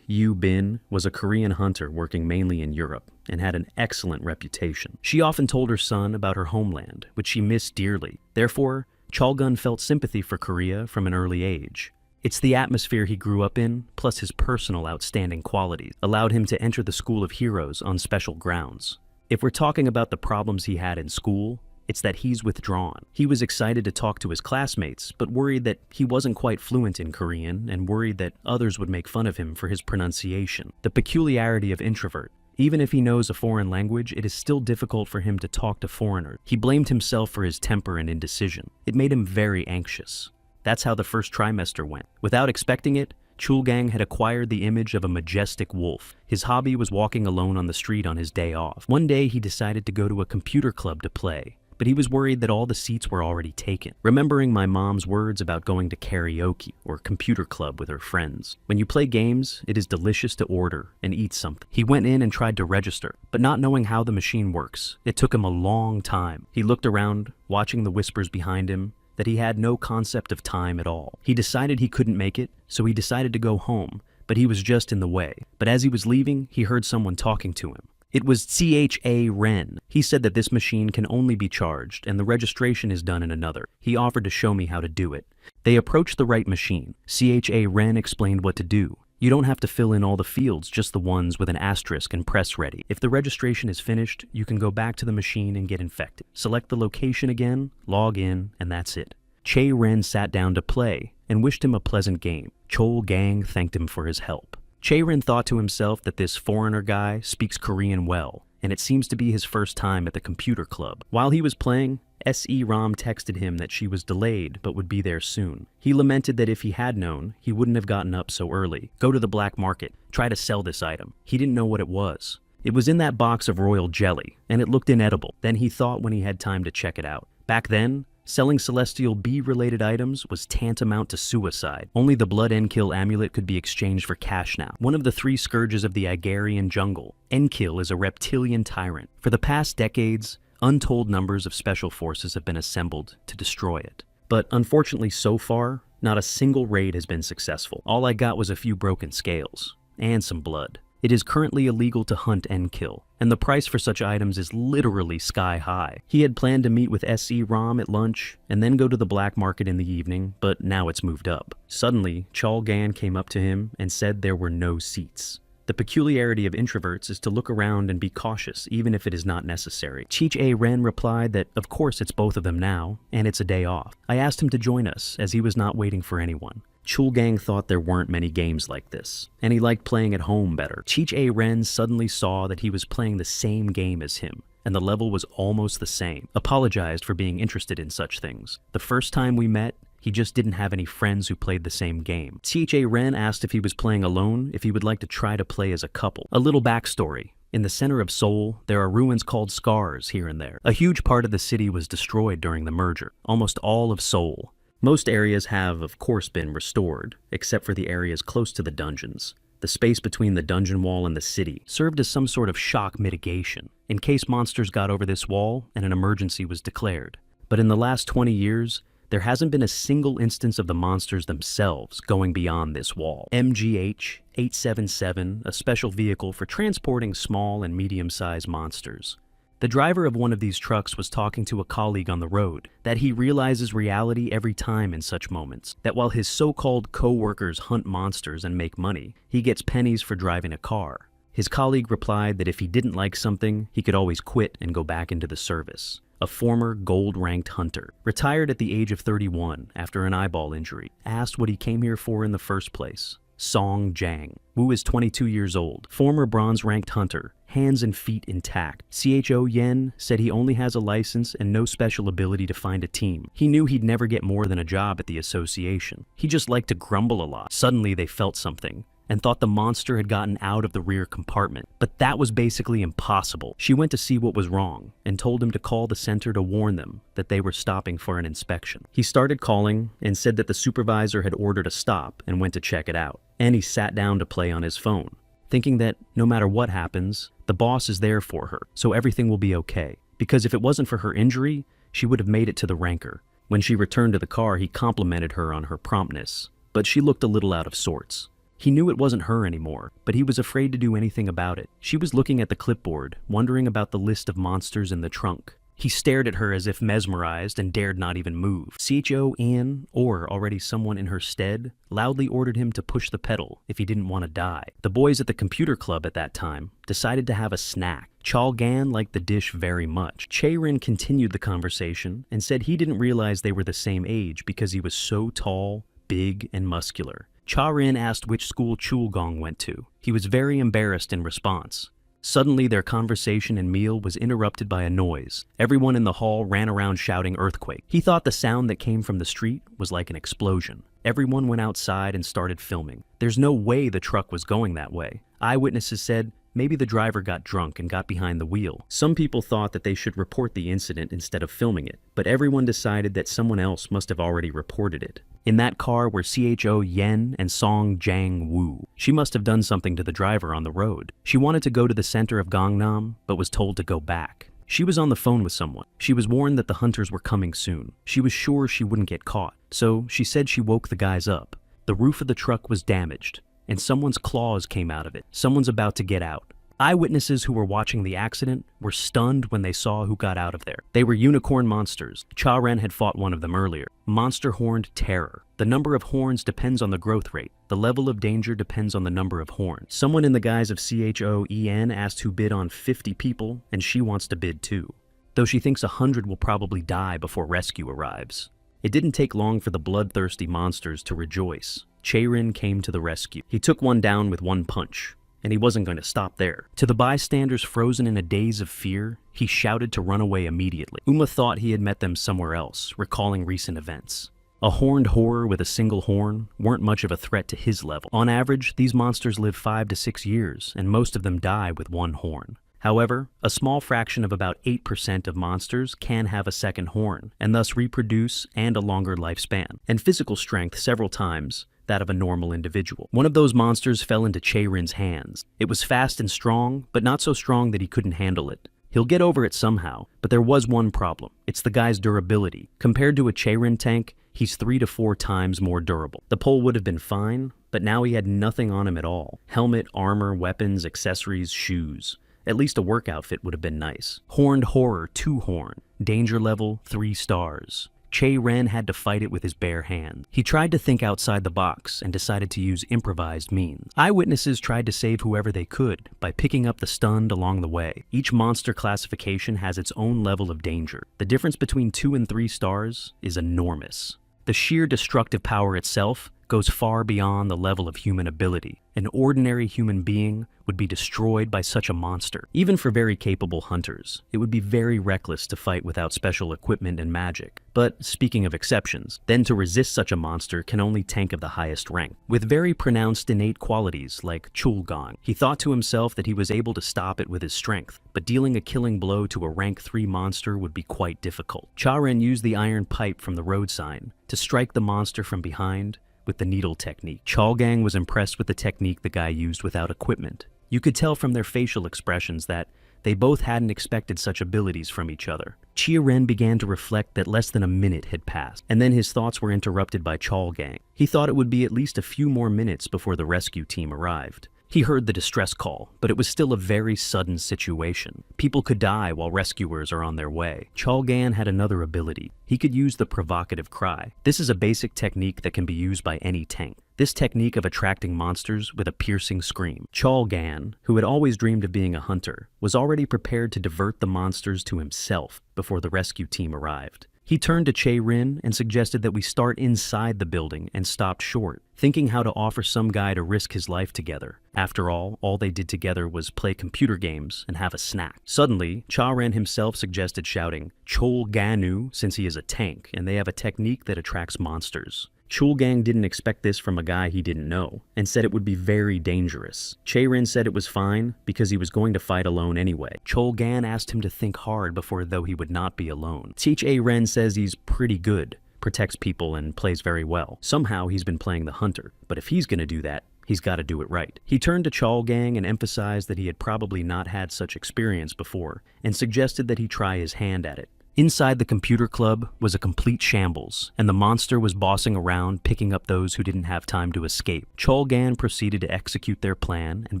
Yu Bin was a Korean hunter working mainly in Europe and had an excellent reputation. She often told her son about her homeland, which she missed dearly. Therefore, Cholgun felt sympathy for Korea from an early age. It's the atmosphere he grew up in, plus his personal outstanding qualities, allowed him to enter the School of Heroes on special grounds. If we're talking about the problems he had in school, it's that he's withdrawn. He was excited to talk to his classmates, but worried that he wasn't quite fluent in Korean and worried that others would make fun of him for his pronunciation. The peculiarity of introvert. Even if he knows a foreign language, it is still difficult for him to talk to foreigners. He blamed himself for his temper and indecision. It made him very anxious. That's how the first trimester went. Without expecting it, Chulgang had acquired the image of a majestic wolf. His hobby was walking alone on the street on his day off. One day he decided to go to a computer club to play, but he was worried that all the seats were already taken. Remembering my mom's words about going to karaoke or computer club with her friends. When you play games, it is delicious to order and eat something. He went in and tried to register, but not knowing how the machine works, it took him a long time. He looked around, watching the whispers behind him, that he had no concept of time at all. He decided he couldn't make it, so he decided to go home, but he was just in the way. But as he was leaving, he heard someone talking to him. It was CHA Ren. He said that this machine can only be charged, and the registration is done in another. He offered to show me how to do it. They approached the right machine. CHA Ren explained what to do. You don't have to fill in all the fields, just the ones with an asterisk and press ready. If the registration is finished, you can go back to the machine and get infected. Select the location again, log in, and that's it. Che Ren sat down to play and wished him a pleasant game. Chol Gang thanked him for his help. Che Ren thought to himself that this foreigner guy speaks Korean well, and it seems to be his first time at the computer club. While he was playing, S.E. Ram texted him that she was delayed but would be there soon. He lamented that if he had known, he wouldn't have gotten up so early. Go to the black market. Try to sell this item. He didn't know what it was. It was in that box of royal jelly, and it looked inedible. Then he thought when he had time to check it out. Back then, selling celestial bee-related items was tantamount to suicide. Only the Blood Enkill amulet could be exchanged for cash now. One of the 3 scourges of the Igarian jungle, Enkill is a reptilian tyrant. For the past decades, Untold numbers of special forces have been assembled to destroy it. But unfortunately so far, not a single raid has been successful. All I got was a few broken scales, and some blood. It is currently illegal to hunt and kill, and the price for such items is literally sky high. He had planned to meet with SE Ram at lunch, and then go to the black market in the evening, but now it's moved up. Suddenly, Chal Gan came up to him and said there were no seats. The peculiarity of introverts is to look around and be cautious, even if it is not necessary. Cheech A. Ren replied that of course it's both of them now, and it's a day off. I asked him to join us, as he was not waiting for anyone. Chulgang thought there weren't many games like this, and he liked playing at home better. Cheech A. Ren suddenly saw that he was playing the same game as him, and the level was almost the same. Apologized for being interested in such things. The first time we met, he just didn't have any friends who played the same game. Cheech A. Ren asked if he was playing alone, if he would like to try to play as a couple. A little backstory. In the center of Seoul, there are ruins called scars here and there. A huge part of the city was destroyed during the merger, almost all of Seoul. Most areas have, of course, been restored, except for the areas close to the dungeons. The space between the dungeon wall and the city served as some sort of shock mitigation, in case monsters got over this wall and an emergency was declared. But in the last 20 years, there hasn't been a single instance of the monsters themselves going beyond this wall. MGH 877, a special vehicle for transporting small and medium-sized monsters. The driver of one of these trucks was talking to a colleague on the road that he realizes reality every time in such moments, that while his so-called co-workers hunt monsters and make money, he gets pennies for driving a car. His colleague replied that if he didn't like something, he could always quit and go back into the service. A former gold-ranked hunter, retired at the age of 31 after an eyeball injury, asked what he came here for in the first place. Song Jang. Wu is 22 years old, former bronze-ranked hunter, hands and feet intact. CHO Yen said he only has a license and no special ability to find a team. He knew he'd never get more than a job at the association. He just liked to grumble a lot. Suddenly they felt something, and thought the monster had gotten out of the rear compartment. But that was basically impossible. She went to see what was wrong, and told him to call the center to warn them that they were stopping for an inspection. He started calling, and said that the supervisor had ordered a stop, and went to check it out. And he sat down to play on his phone, thinking that no matter what happens, the boss is there for her, so everything will be okay. Because if it wasn't for her injury, she would have made it to the ranker. When she returned to the car, he complimented her on her promptness, but she looked a little out of sorts. He knew it wasn't her anymore, but he was afraid to do anything about it. She was looking at the clipboard, wondering about the list of monsters in the trunk. He stared at her as if mesmerized and dared not even move. CHO Ian, or already someone in her stead, loudly ordered him to push the pedal if he didn't want to die. The boys at the computer club at that time decided to have a snack. Chal Gan liked the dish very much. Chae-rin continued the conversation and said he didn't realize they were the same age because he was so tall, big, and muscular. Cha-rin asked which school Chulgong went to. He was very embarrassed in response. Suddenly, their conversation and meal was interrupted by a noise. Everyone in the hall ran around shouting earthquake. He thought the sound that came from the street was like an explosion. Everyone went outside and started filming. There's no way the truck was going that way. Eyewitnesses said maybe the driver got drunk and got behind the wheel. Some people thought that they should report the incident instead of filming it, but everyone decided that someone else must have already reported it. In that car were CHO Yen and Song Jang Woo. She must have done something to the driver on the road. She wanted to go to the center of Gangnam, but was told to go back. She was on the phone with someone. She was warned that the hunters were coming soon. She was sure she wouldn't get caught, so she said she woke the guys up. The roof of the truck was damaged, and someone's claws came out of it. Someone's about to get out. Eyewitnesses who were watching the accident were stunned when they saw who got out of there. They were unicorn monsters. Cha-ren had fought one of them earlier. Monster-horned terror. The number of horns depends on the growth rate. The level of danger depends on the number of horns. Someone in the guise of CHOEN asked who bid on 50 people, and she wants to bid too, though she thinks 100 will probably die before rescue arrives. It didn't take long for the bloodthirsty monsters to rejoice. Chae-rin came to the rescue. He took one down with one punch, and he wasn't going to stop there. To the bystanders frozen in a daze of fear, he shouted to run away immediately. Uma thought he had met them somewhere else, recalling recent events. A horned horror with a single horn weren't much of a threat to his level. On average, these monsters live 5 to 6 years, and most of them die with one horn. However, a small fraction of about 8% of monsters can have a second horn, and thus reproduce and a longer lifespan, and physical strength several times that of a normal individual. One of those monsters fell into Chae-rin's hands. It was fast and strong, but not so strong that he couldn't handle it. He'll get over it somehow, but there was one problem. It's the guy's durability. Compared to a Cheirin tank, he's 3 to 4 times more durable. The pole would have been fine, but now he had nothing on him at all. Helmet, armor, weapons, accessories, shoes. At least a work outfit would have been nice. Horned Horror 2 horn. Danger level 3 stars. Cheirin had to fight it with his bare hands. He tried to think outside the box and decided to use improvised means. Eyewitnesses tried to save whoever they could by picking up the stunned along the way. Each monster classification has its own level of danger. The difference between 2 and 3 stars is enormous. The sheer destructive power itself goes far beyond the level of human ability. An ordinary human being would be destroyed by such a monster. Even for very capable hunters, it would be very reckless to fight without special equipment and magic. But speaking of exceptions, then to resist such a monster can only tank of the highest rank. With very pronounced innate qualities like Chulgong, he thought to himself that he was able to stop it with his strength, but dealing a killing blow to a rank 3 monster would be quite difficult. Cheirin used the iron pipe from the road sign to strike the monster from behind with the needle technique. Chulgong was impressed with the technique the guy used without equipment. You could tell from their facial expressions that they both hadn't expected such abilities from each other. Cheirin began to reflect that less than a minute had passed, and then his thoughts were interrupted by Chulgong. He thought it would be at least a few more minutes before the rescue team arrived. He heard the distress call, but it was still a very sudden situation. People could die while rescuers are on their way. Chulgong had another ability. He could use the provocative cry. This is a basic technique that can be used by any tank. This technique of attracting monsters with a piercing scream. Chulgong, who had always dreamed of being a hunter, was already prepared to divert the monsters to himself before the rescue team arrived. He turned to Cheirin and suggested that we start inside the building and stopped short, thinking how to offer some guy to risk his life together. After all they did together was play computer games and have a snack. Suddenly, Cheirin himself suggested shouting Chulganu since he is a tank and they have a technique that attracts monsters. Chulgong didn't expect this from a guy he didn't know, and said it would be very dangerous. Cheirin said it was fine, because he was going to fight alone anyway. Chulgong asked him to think hard before though he would not be alone. Cheirin says he's pretty good, protects people, and plays very well. Somehow he's been playing the hunter, but if he's gonna do that, he's gotta do it right. He turned to Chulgong and emphasized that he had probably not had such experience before, and suggested that he try his hand at it. Inside the computer club was a complete shambles, and the monster was bossing around, picking up those who didn't have time to escape. Chulgong proceeded to execute their plan and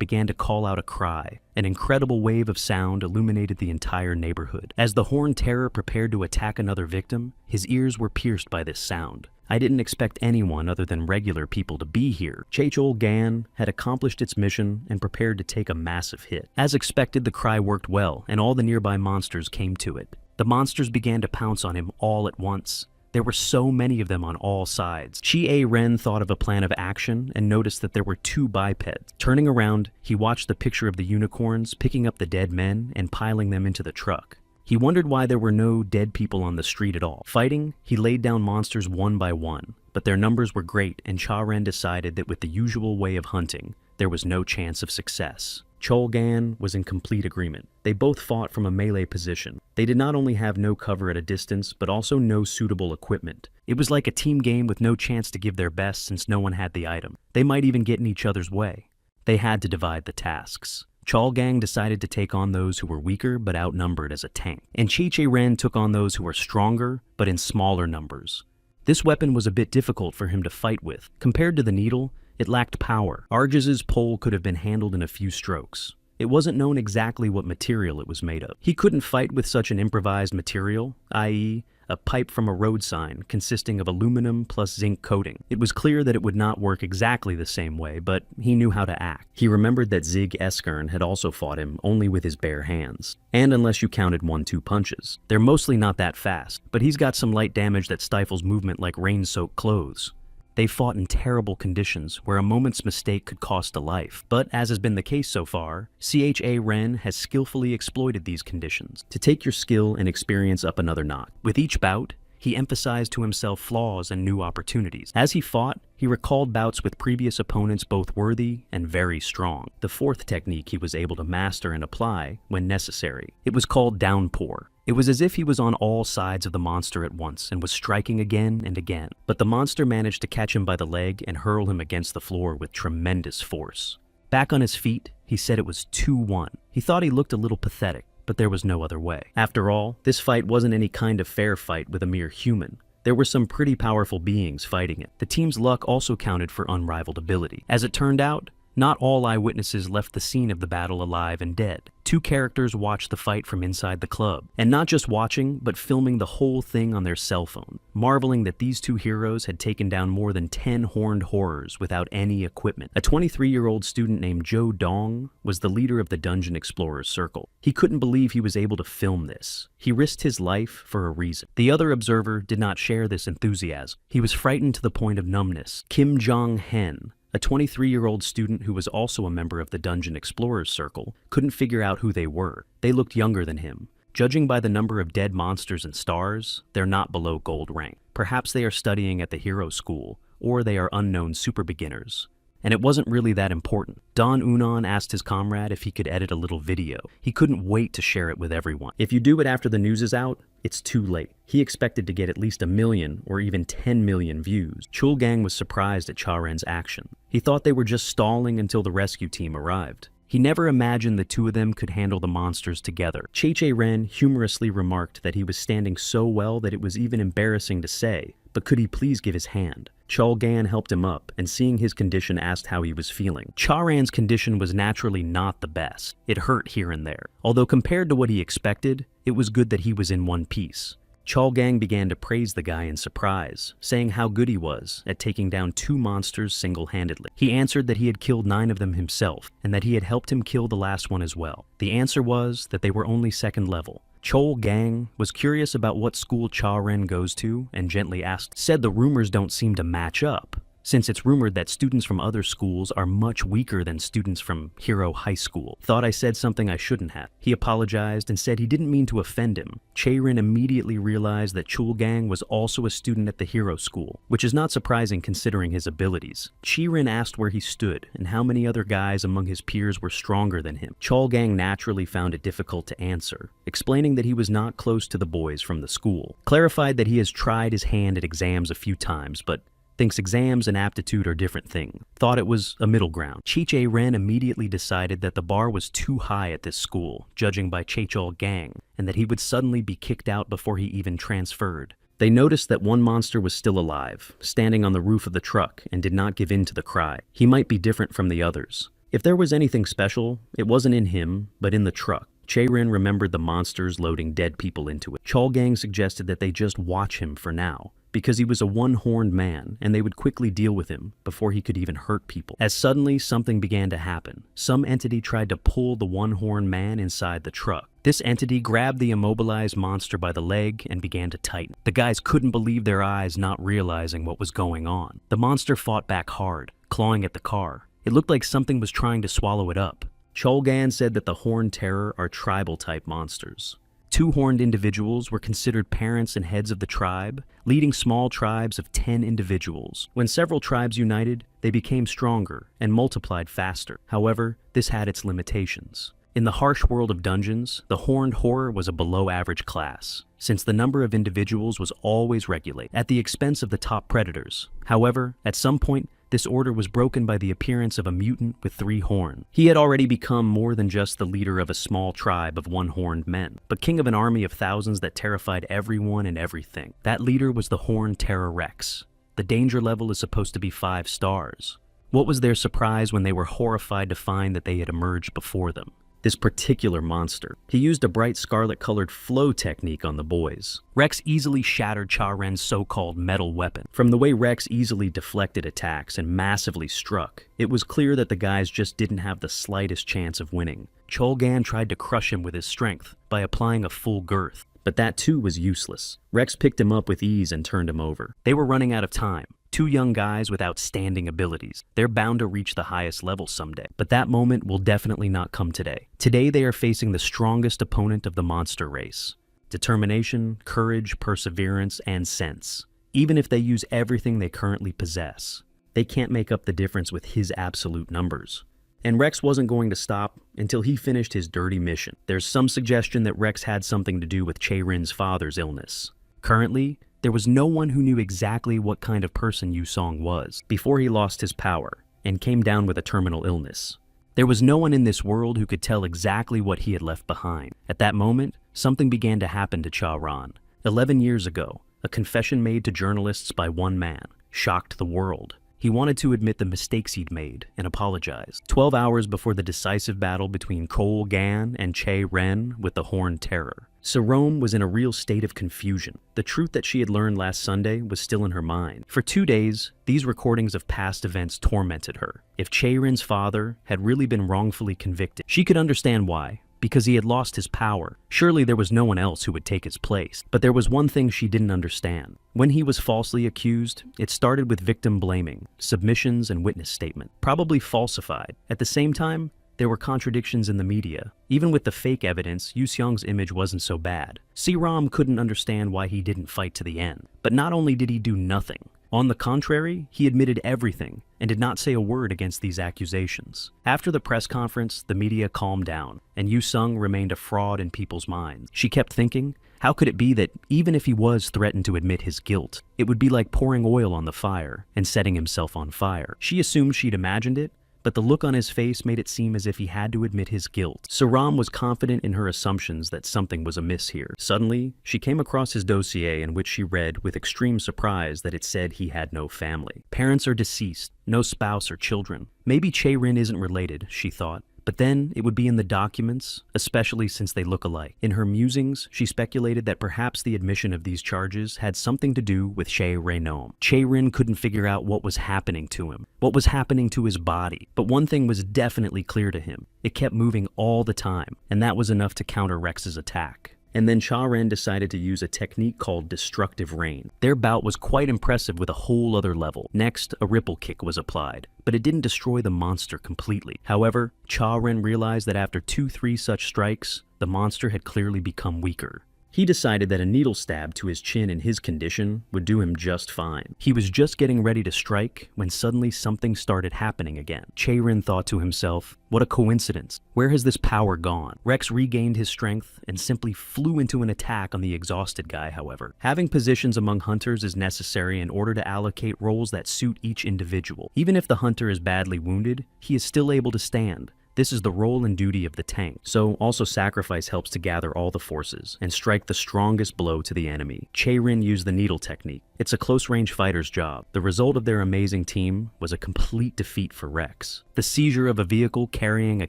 began to call out a cry. An incredible wave of sound illuminated the entire neighborhood. As the horned terror prepared to attack another victim, his ears were pierced by this sound. I didn't expect anyone other than regular people to be here. Chulgong had accomplished its mission and prepared to take a massive hit. As expected, the cry worked well, and all the nearby monsters came to it. The monsters began to pounce on him all at once. There were so many of them on all sides. Cheirin thought of a plan of action and noticed that there were 2 bipeds. Turning around, he watched the picture of the unicorns picking up the dead men and piling them into the truck. He wondered why there were no dead people on the street at all. Fighting, he laid down monsters one by one, but their numbers were great, and Cheirin decided that with the usual way of hunting, there was no chance of success. Chulgong was in complete agreement. They both fought from a melee position. They did not only have no cover at a distance, but also no suitable equipment. It was like a team game with no chance to give their best since no one had the item. They might even get in each other's way. They had to divide the tasks. Chulgong decided to take on those who were weaker but outnumbered as a tank, and Cheirin took on those who were stronger but in smaller numbers. This weapon was a bit difficult for him to fight with. Compared to the needle, it lacked power. Argis's pole could have been handled in a few strokes. It wasn't known exactly what material it was made of. He couldn't fight with such an improvised material, i.e., a pipe from a road sign consisting of aluminum plus zinc coating. It was clear that it would not work exactly the same way, but he knew how to act. He remembered that Zig Eskern had also fought him only with his bare hands. And unless you counted 1-2 punches. They're mostly not that fast, but he's got some light damage that stifles movement like rain-soaked clothes. They fought in terrible conditions where a moment's mistake could cost a life. But as has been the case so far, Cheirin has skillfully exploited these conditions to take your skill and experience up another notch. With each bout, he emphasized to himself flaws and new opportunities. As he fought, he recalled bouts with previous opponents both worthy and very strong. The 4th technique he was able to master and apply when necessary. It was called Downpour. It was as if he was on all sides of the monster at once and was striking again and again. But the monster managed to catch him by the leg and hurl him against the floor with tremendous force. Back on his feet, he said it was 2-1. He thought he looked a little pathetic, but there was no other way. After all, this fight wasn't any kind of fair fight with a mere human. There were some pretty powerful beings fighting it. The team's luck also counted for unrivaled ability. As it turned out, not all eyewitnesses left the scene of the battle alive and dead. 2 characters watched the fight from inside the club, and not just watching, but filming the whole thing on their cell phone, marveling that these 2 heroes had taken down more than 10 horned horrors without any equipment. A 23-year-old student named Joe Dong was the leader of the Dungeon Explorers Circle. He couldn't believe he was able to film this. He risked his life for a reason. The other observer did not share this enthusiasm. He was frightened to the point of numbness. Kim Jong-hen, a 23-year-old student who was also a member of the Dungeon Explorers Circle, couldn't figure out who they were. They looked younger than him. Judging by the number of dead monsters and stars, they're not below gold rank. Perhaps they are studying at the hero school, or they are unknown super beginners. And it wasn't really that important. Don Unan asked his comrade if he could edit a little video. He couldn't wait to share it with everyone. If you do it after the news is out, it's too late. He expected to get at least 1 million or even 10 million views. Chulgang was surprised at Cha-Ren's action. He thought they were just stalling until the rescue team arrived. He never imagined the 2 of them could handle the monsters together. Che-Ren humorously remarked that he was standing so well that it was even embarrassing to say, but could he please give his hand? Chulgang helped him up, and seeing his condition asked how he was feeling. Cha-Ren's condition was naturally not the best. It hurt here and there. Although compared to what he expected, it was good that he was in one piece. Chulgang began to praise the guy in surprise, saying how good he was at taking down 2 monsters single-handedly. He answered that he had killed 9 of them himself, and that he had helped him kill the last one as well. The answer was that they were only 2nd level. Chulgang was curious about what school Cha-Ren goes to and gently said the rumors don't seem to match up, since it's rumored that students from other schools are much weaker than students from Hero High School. Thought I said something I shouldn't have. He apologized and said he didn't mean to offend him. Che-Ren immediately realized that Chulgang was also a student at the Hero School, which is not surprising considering his abilities. Che-Ren asked where he stood and how many other guys among his peers were stronger than him. Chulgang naturally found it difficult to answer, explaining that he was not close to the boys from the school. Clarified that he has tried his hand at exams a few times, but thinks exams and aptitude are different things. Thought it was a middle ground. Che-Ren immediately decided that the bar was too high at this school, judging by Chulgang, and that he would suddenly be kicked out before he even transferred. They noticed that one monster was still alive, standing on the roof of the truck, and did not give in to the cry. He might be different from the others. If there was anything special, it wasn't in him, but in the truck. Che-Ren remembered the monsters loading dead people into it. Chulgang suggested that they just watch him for now, because he was a one-horned man, and they would quickly deal with him before he could even hurt people. As suddenly something began to happen. Some entity tried to pull the one-horned man inside the truck. This entity grabbed the immobilized monster by the leg and began to tighten. The guys couldn't believe their eyes, not realizing what was going on. The monster fought back hard, clawing at the car. It looked like something was trying to swallow it up. Chulgang said that the Horned Terror are tribal-type monsters. 2 horned individuals were considered parents and heads of the tribe, leading small tribes of 10 individuals. When several tribes united, they became stronger and multiplied faster. However, this had its limitations. In the harsh world of dungeons, the Horned Horror was a below-average class, since the number of individuals was always regulated, at the expense of the top predators. However, at some point, this order was broken by the appearance of a mutant with 3 horns. He had already become more than just the leader of a small tribe of one-horned men, but king of an army of thousands that terrified everyone and everything. That leader was the Horned Terror Rex. The danger level is supposed to be 5 stars. What was their surprise when they were horrified to find that they had emerged before them? This particular monster. He used a bright scarlet-colored flow technique on the boys. Rex easily shattered Cha-Ren's so-called metal weapon. From the way Rex easily deflected attacks and massively struck, it was clear that the guys just didn't have the slightest chance of winning. Chulgang tried to crush him with his strength by applying a full girth, but that too was useless. Rex picked him up with ease and turned him over. They were running out of time. 2 young guys with outstanding abilities. They're bound to reach the highest level someday. But that moment will definitely not come today. Today they are facing the strongest opponent of the monster race. Determination, courage, perseverance, and sense. Even if they use everything they currently possess, they can't make up the difference with his absolute numbers. And Rex wasn't going to stop until he finished his dirty mission. There's some suggestion that Rex had something to do with Che-Ren's father's illness. Currently, there was no one who knew exactly what kind of person Yu Song was before he lost his power and came down with a terminal illness. There was no one in this world who could tell exactly what he had left behind. At that moment, something began to happen to Cha Ran. 11 years ago, a confession made to journalists by one man shocked the world. He wanted to admit the mistakes he'd made and apologize. 12 hours before the decisive battle between Cole Gan and Che Ren with the Horned Terror, Sarome was in a real state of confusion. The truth that she had learned last Sunday was still in her mind. For 2 days, these recordings of past events tormented her. If Che Ren's father had really been wrongfully convicted, she could understand why. Because he had lost his power. Surely there was no one else who would take his place. But there was one thing she didn't understand. When he was falsely accused, it started with victim blaming, submissions, and witness statement, probably falsified. At the same time, there were contradictions in the media. Even with the fake evidence, Yu Xiong's image wasn't so bad. Siram couldn't understand why he didn't fight to the end. But not only did he do nothing, on the contrary, he admitted everything and did not say a word against these accusations. After the press conference, the media calmed down, and Yu Sung remained a fraud in people's minds. She kept thinking, how could it be that even if he was threatened to admit his guilt, it would be like pouring oil on the fire and setting himself on fire? She assumed she'd imagined it, but the look on his face made it seem as if he had to admit his guilt. Saram was confident in her assumptions that something was amiss here. Suddenly, she came across his dossier in which she read with extreme surprise that it said he had no family. Parents are deceased, no spouse or children. Maybe Che Rin isn't related, she thought. But then it would be in the documents, especially since they look alike. In her musings, she speculated that perhaps the admission of these charges had something to do with Che Rainom. Che Rin couldn't figure out what was happening to him, what was happening to his body. But one thing was definitely clear to him. It kept moving all the time, and that was enough to counter Rex's attack. And then Cha Ren decided to use a technique called destructive rain. Their bout was quite impressive with a whole other level. Next, a ripple kick was applied, but it didn't destroy the monster completely. However, Cha Ren realized that after 2-3 such strikes, the monster had clearly become weaker. He decided that a needle stab to his chin in his condition would do him just fine. He was just getting ready to strike when suddenly something started happening again. Che Rin thought to himself, what a coincidence. Where has this power gone? Rex regained his strength and simply flew into an attack on the exhausted guy, however. Having positions among hunters is necessary in order to allocate roles that suit each individual. Even if the hunter is badly wounded, he is still able to stand. This is the role and duty of the tank. So also sacrifice helps to gather all the forces and strike the strongest blow to the enemy. Che Rin used the needle technique. It's a close-range fighter's job. The result of their amazing team was a complete defeat for Rex. The seizure of a vehicle carrying a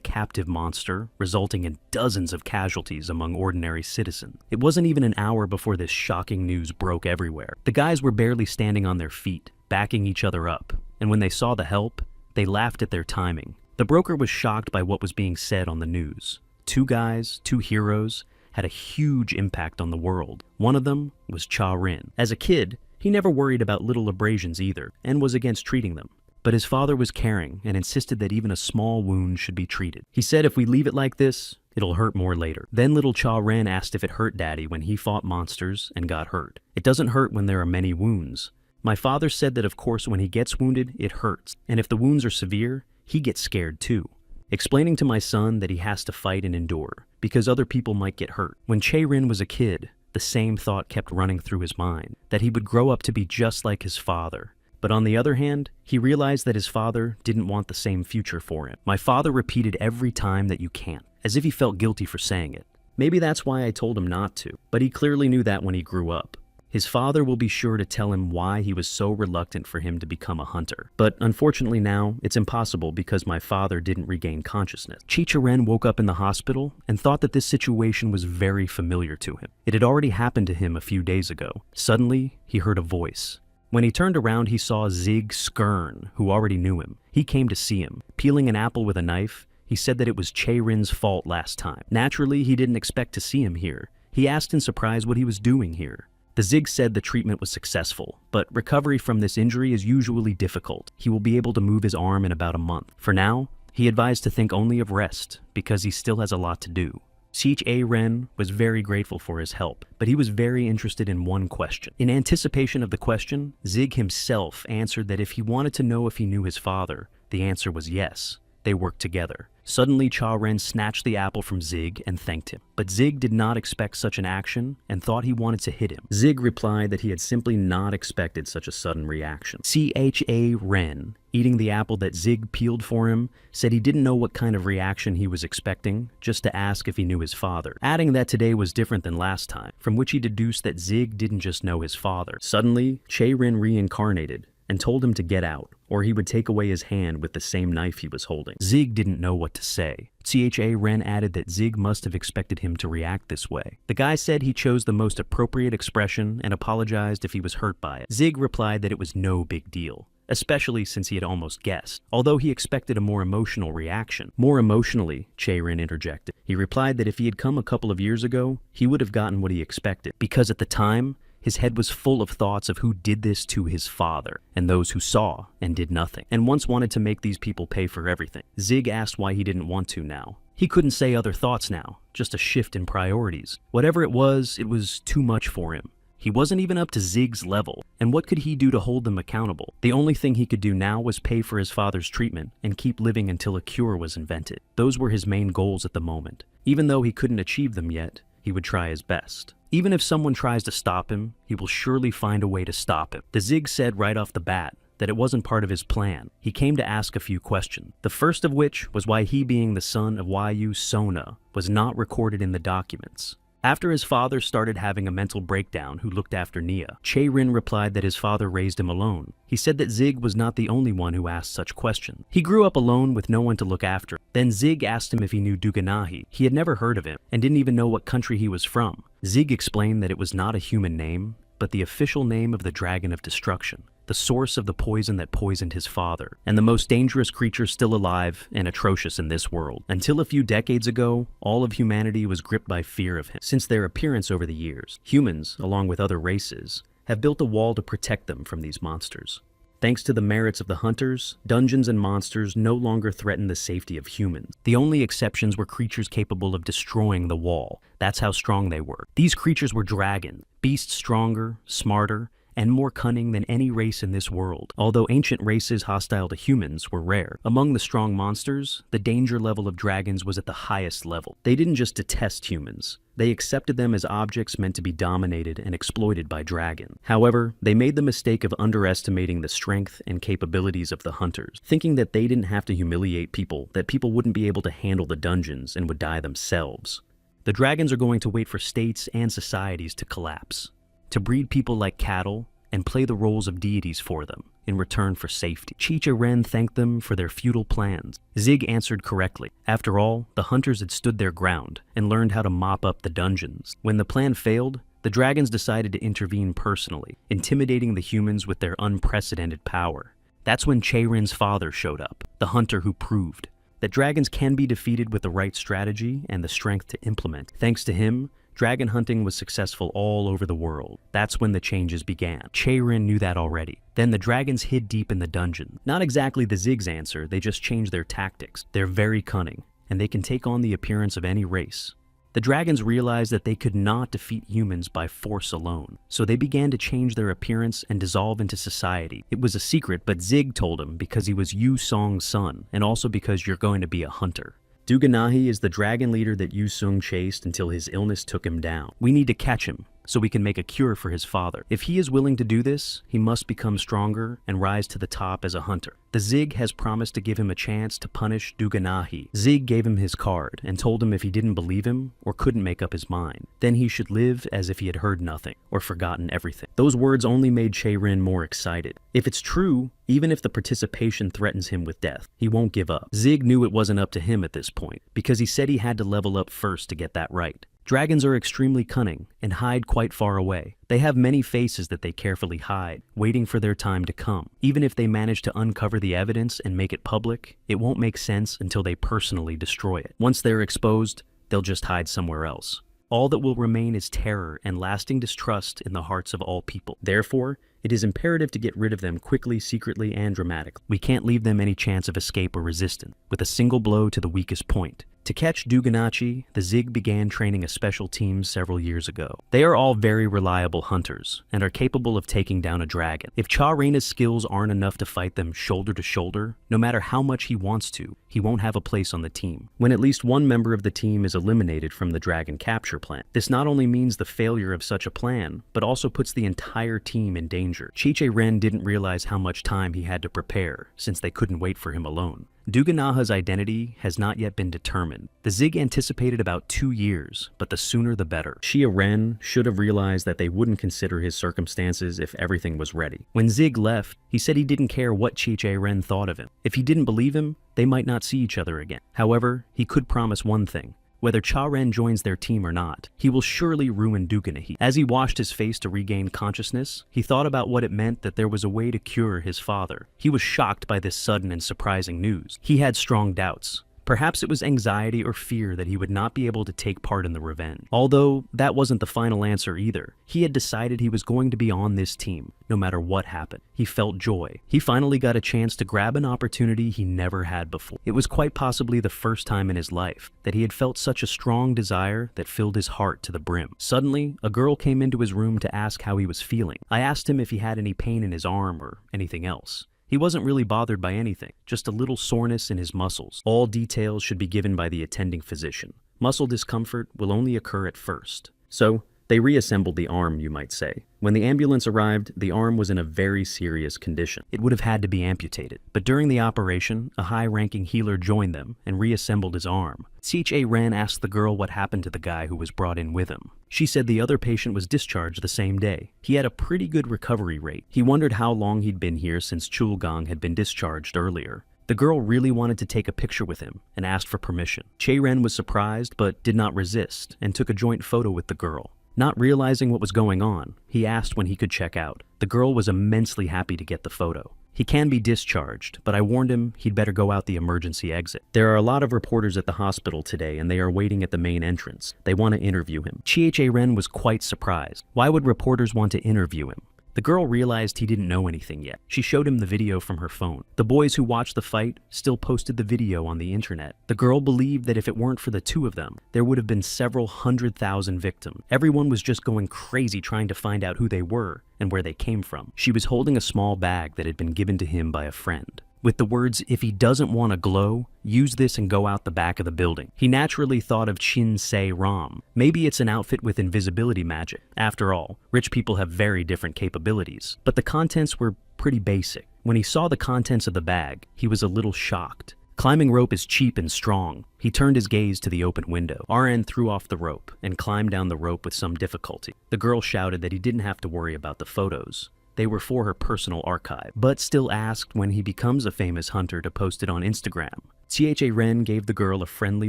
captive monster, resulting in dozens of casualties among ordinary citizens. It wasn't even an hour before this shocking news broke everywhere. The guys were barely standing on their feet, backing each other up, and when they saw the help, they laughed at their timing. The broker was shocked by what was being said on the news. 2 guys, 2 heroes, had a huge impact on the world. One of them was Cha Rin. As a kid, he never worried about little abrasions either, and was against treating them. But his father was caring and insisted that even a small wound should be treated. He said if we leave it like this, it'll hurt more later. Then little Cha Rin asked if it hurt Daddy when he fought monsters and got hurt. It doesn't hurt when there are many wounds. My father said that of course when he gets wounded, it hurts. And if the wounds are severe, he gets scared too, explaining to my son that he has to fight and endure, because other people might get hurt. When Che Rin was a kid, the same thought kept running through his mind, that he would grow up to be just like his father. But on the other hand, he realized that his father didn't want the same future for him. My father repeated every time that you can't, as if he felt guilty for saying it. Maybe that's why I told him not to, but he clearly knew that when he grew up. His father will be sure to tell him why he was so reluctant for him to become a hunter. But unfortunately now, it's impossible because my father didn't regain consciousness. Chi Ren woke up in the hospital and thought that this situation was very familiar to him. It had already happened to him a few days ago. Suddenly, he heard a voice. When he turned around, he saw Zig Skern, who already knew him. He came to see him. Peeling an apple with a knife, he said that it was Che Rin's fault last time. Naturally, he didn't expect to see him here. He asked in surprise what he was doing here. The Zig said the treatment was successful, but recovery from this injury is usually difficult. He will be able to move his arm in about a month. For now, he advised to think only of rest, because he still has a lot to do. Cha Ren was very grateful for his help, but he was very interested in one question. In anticipation of the question, Zig himself answered that if he wanted to know if he knew his father, the answer was yes. They worked together. Suddenly, Cha Ren snatched the apple from Zig and thanked him. But Zig did not expect such an action and thought he wanted to hit him. Zig replied that he had simply not expected such a sudden reaction. Cha Ren, eating the apple that Zig peeled for him, said he didn't know what kind of reaction he was expecting, just to ask if he knew his father, adding that today was different than last time, from which he deduced that Zig didn't just know his father. Suddenly, Che Ren reincarnated and told him to get out, or he would take away his hand with the same knife he was holding. Zig didn't know what to say. Cha Ren added that Zig must have expected him to react this way. The guy said he chose the most appropriate expression and apologized if he was hurt by it. Zig replied that it was no big deal, especially since he had almost guessed, although he expected a more emotional reaction. More emotionally, Che Ren interjected. He replied that if he had come a couple of years ago, he would have gotten what he expected, because at the time, his head was full of thoughts of who did this to his father, and those who saw and did nothing, and once wanted to make these people pay for everything. Zig asked why he didn't want to now. He couldn't say other thoughts now, just a shift in priorities. Whatever it was too much for him. He wasn't even up to Zig's level, and what could he do to hold them accountable? The only thing he could do now was pay for his father's treatment and keep living until a cure was invented. Those were his main goals at the moment. Even though he couldn't achieve them yet, he would try his best. Even if someone tries to stop him, he will surely find a way to stop him. The Zig said right off the bat that it wasn't part of his plan. He came to ask a few questions. The first of which was why he, being the son of Yu Sona, was not recorded in the documents. After his father started having a mental breakdown who looked after Nia, Che Rin replied that his father raised him alone. He said that Zig was not the only one who asked such questions. He grew up alone with no one to look after. Then Zig asked him if he knew Duganahi. He had never heard of him and didn't even know what country he was from. Zig explained that it was not a human name, but the official name of the Dragon of Destruction, the source of the poison that poisoned his father, and the most dangerous creature still alive and atrocious in this world. Until a few decades ago, all of humanity was gripped by fear of him. Since their appearance over the years, humans, along with other races, have built a wall to protect them from these monsters. Thanks to the merits of the hunters, dungeons and monsters no longer threaten the safety of humans. The only exceptions were creatures capable of destroying the wall. That's how strong they were. These creatures were dragons, beasts stronger, smarter, and more cunning than any race in this world, although ancient races hostile to humans were rare. Among the strong monsters, the danger level of dragons was at the highest level. They didn't just detest humans. They accepted them as objects meant to be dominated and exploited by dragons. However, they made the mistake of underestimating the strength and capabilities of the hunters, thinking that they didn't have to humiliate people, that people wouldn't be able to handle the dungeons and would die themselves. The dragons are going to wait for states and societies to collapse, to breed people like cattle and play the roles of deities for them in return for safety. Chicha Ren thanked them for their futile plans. Zig answered correctly. After all, the hunters had stood their ground and learned how to mop up the dungeons. When the plan failed, the dragons decided to intervene personally, intimidating the humans with their unprecedented power. That's when Che Rin's father showed up, the hunter who proved that dragons can be defeated with the right strategy and the strength to implement. Thanks to him, dragon hunting was successful all over the world. That's when the changes began. Che Rin knew that already. Then the dragons hid deep in the dungeon. Not exactly the Zig's answer, they just changed their tactics. They're very cunning, and they can take on the appearance of any race. The dragons realized that they could not defeat humans by force alone, so they began to change their appearance and dissolve into society. It was a secret, but Zig told him because he was Yu Song's son, and also because you're going to be a hunter. Duganahi is the dragon leader that Yu Sung chased until his illness took him down. We need to catch him, so we can make a cure for his father. If he is willing to do this, he must become stronger and rise to the top as a hunter. The Zig has promised to give him a chance to punish Duganahi. Zig gave him his card and told him if he didn't believe him or couldn't make up his mind, then he should live as if he had heard nothing or forgotten everything. Those words only made Che Rin more excited. If it's true, even if the participation threatens him with death, he won't give up. Zig knew it wasn't up to him at this point, because he said he had to level up first to get that right. Dragons are extremely cunning and hide quite far away. They have many faces that they carefully hide, waiting for their time to come. Even if they manage to uncover the evidence and make it public, it won't make sense until they personally destroy it. Once they're exposed, they'll just hide somewhere else. All that will remain is terror and lasting distrust in the hearts of all people. Therefore, it is imperative to get rid of them quickly, secretly, and dramatically. We can't leave them any chance of escape or resistance. With a single blow to the weakest point, To catch Duganachi, the Zig began training a special team several years ago. They are all very reliable hunters and are capable of taking down a dragon. If Cha Reina's skills aren't enough to fight them shoulder to shoulder, no matter how much he wants to, he won't have a place on the team. When at least one member of the team is eliminated from the dragon capture plan, this not only means the failure of such a plan, but also puts the entire team in danger. Chi-Che-Ren didn't realize how much time he had to prepare, since they couldn't wait for him alone. Duganaha's identity has not yet been determined. The Zig anticipated about 2 years, but the sooner the better. Xia Ren should have realized that they wouldn't consider his circumstances if everything was ready. When Zig left, he said he didn't care what Chi-Che-Ren thought of him. If he didn't believe him, they might not see each other again. However, he could promise one thing. Whether Cha Ren joins their team or not, he will surely ruin Duganahi. As he washed his face to regain consciousness, he thought about what it meant that there was a way to cure his father. He was shocked by this sudden and surprising news. He had strong doubts. Perhaps it was anxiety or fear that he would not be able to take part in the revenge. Although, that wasn't the final answer either. He had decided he was going to be on this team, no matter what happened. He felt joy. He finally got a chance to grab an opportunity he never had before. It was quite possibly the first time in his life that he had felt such a strong desire that filled his heart to the brim. Suddenly, a girl came into his room to ask how he was feeling. I asked him if he had any pain in his arm or anything else. He wasn't really bothered by anything, just a little soreness in his muscles. All details should be given by the attending physician. Muscle discomfort will only occur at first. So, they reassembled the arm, you might say. When the ambulance arrived, the arm was in a very serious condition. It would have had to be amputated. But during the operation, a high-ranking healer joined them and reassembled his arm. Chi-Che-Ren asked the girl what happened to the guy who was brought in with him. She said the other patient was discharged the same day. He had a pretty good recovery rate. He wondered how long he'd been here since Chulgong had been discharged earlier. The girl really wanted to take a picture with him and asked for permission. Che-Ren was surprised but did not resist and took a joint photo with the girl. Not realizing what was going on, he asked when he could check out. The girl was immensely happy to get the photo. He can be discharged, but I warned him he'd better go out the emergency exit. There are a lot of reporters at the hospital today and they are waiting at the main entrance. They want to interview him. Chi-Che-Ren was quite surprised. Why would reporters want to interview him? The girl realized he didn't know anything yet. She showed him the video from her phone. The boys who watched the fight still posted the video on the internet. The girl believed that if it weren't for the two of them, there would have been several 100,000 victims. Everyone was just going crazy trying to find out who they were and where they came from. She was holding a small bag that had been given to him by a friend, with the words, "If he doesn't want to glow, use this and go out the back of the building." He naturally thought of Chin Se Ram. Maybe it's an outfit with invisibility magic. After all, rich people have very different capabilities. But the contents were pretty basic. When he saw the contents of the bag, he was a little shocked. Climbing rope is cheap and strong. He turned his gaze to the open window. RN threw off the rope and climbed down the rope with some difficulty. The girl shouted that he didn't have to worry about the photos. They were for her personal archive, but still asked when he becomes a famous hunter to post it on Instagram. Chi-Che-Ren gave the girl a friendly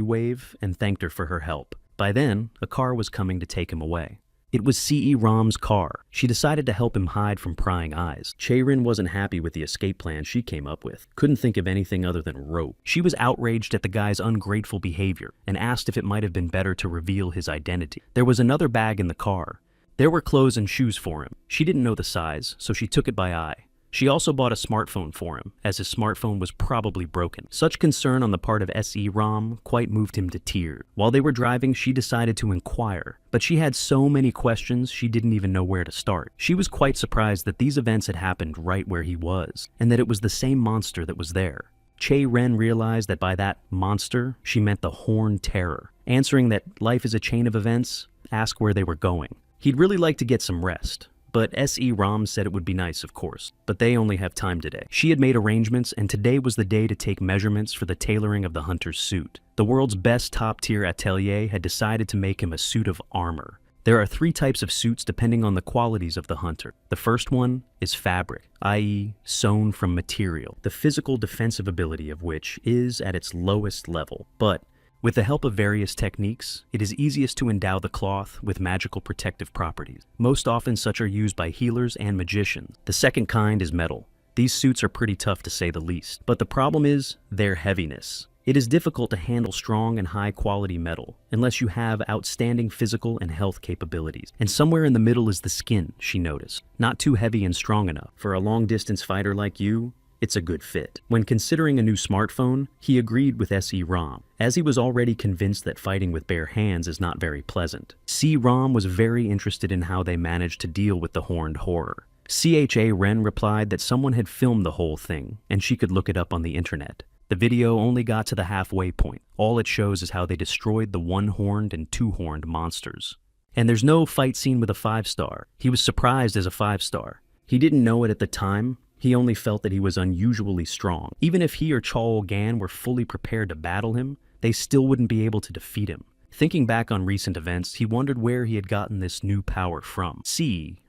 wave and thanked her for her help. By then, a car was coming to take him away. It was C.E. Ram's car. She decided to help him hide from prying eyes. Che-Ren wasn't happy with the escape plan she came up with. Couldn't think of anything other than rope. She was outraged at the guy's ungrateful behavior and asked if it might have been better to reveal his identity. There was another bag in the car. There were clothes and shoes for him. She didn't know the size, so she took it by eye. She also bought a smartphone for him, as his smartphone was probably broken. Such concern on the part of S.E. Ram quite moved him to tears. While they were driving, she decided to inquire, but she had so many questions she didn't even know where to start. She was quite surprised that these events had happened right where he was, and that it was the same monster that was there. Che-Ren realized that by that monster, she meant the Horned Terror. Answering that life is a chain of events, asked where they were going. He'd really like to get some rest, but S.E. Ram said it would be nice, of course, but they only have time today. She had made arrangements, and today was the day to take measurements for the tailoring of the hunter's suit. The world's best top-tier atelier had decided to make him a suit of armor. There are 3 types of suits depending on the qualities of the hunter. The first one is fabric, i.e. sewn from material, the physical defensive ability of which is at its lowest level, but with the help of various techniques, it is easiest to endow the cloth with magical protective properties. Most often such are used by healers and magicians. The second kind is metal. These suits are pretty tough to say the least, but the problem is their heaviness. It is difficult to handle strong and high-quality metal unless you have outstanding physical and health capabilities. And somewhere in the middle is the skin, she noticed. Not too heavy and strong enough. For a long-distance fighter like you, it's a good fit. When considering a new smartphone, he agreed with S.E.Rom, as he was already convinced that fighting with bare hands is not very pleasant. C-Rom was very interested in how they managed to deal with the horned horror. Cha-Ren replied that someone had filmed the whole thing, and she could look it up on the internet. The video only got to the halfway point. All it shows is how they destroyed the one-horned and two-horned monsters. And there's no fight scene with a 5-star. He was surprised as a 5-star. He didn't know it at the time. He only felt that he was unusually strong. Even if he or Chol-Gan were fully prepared to battle him, they still wouldn't be able to defeat him. Thinking back on recent events, he wondered where he had gotten this new power from.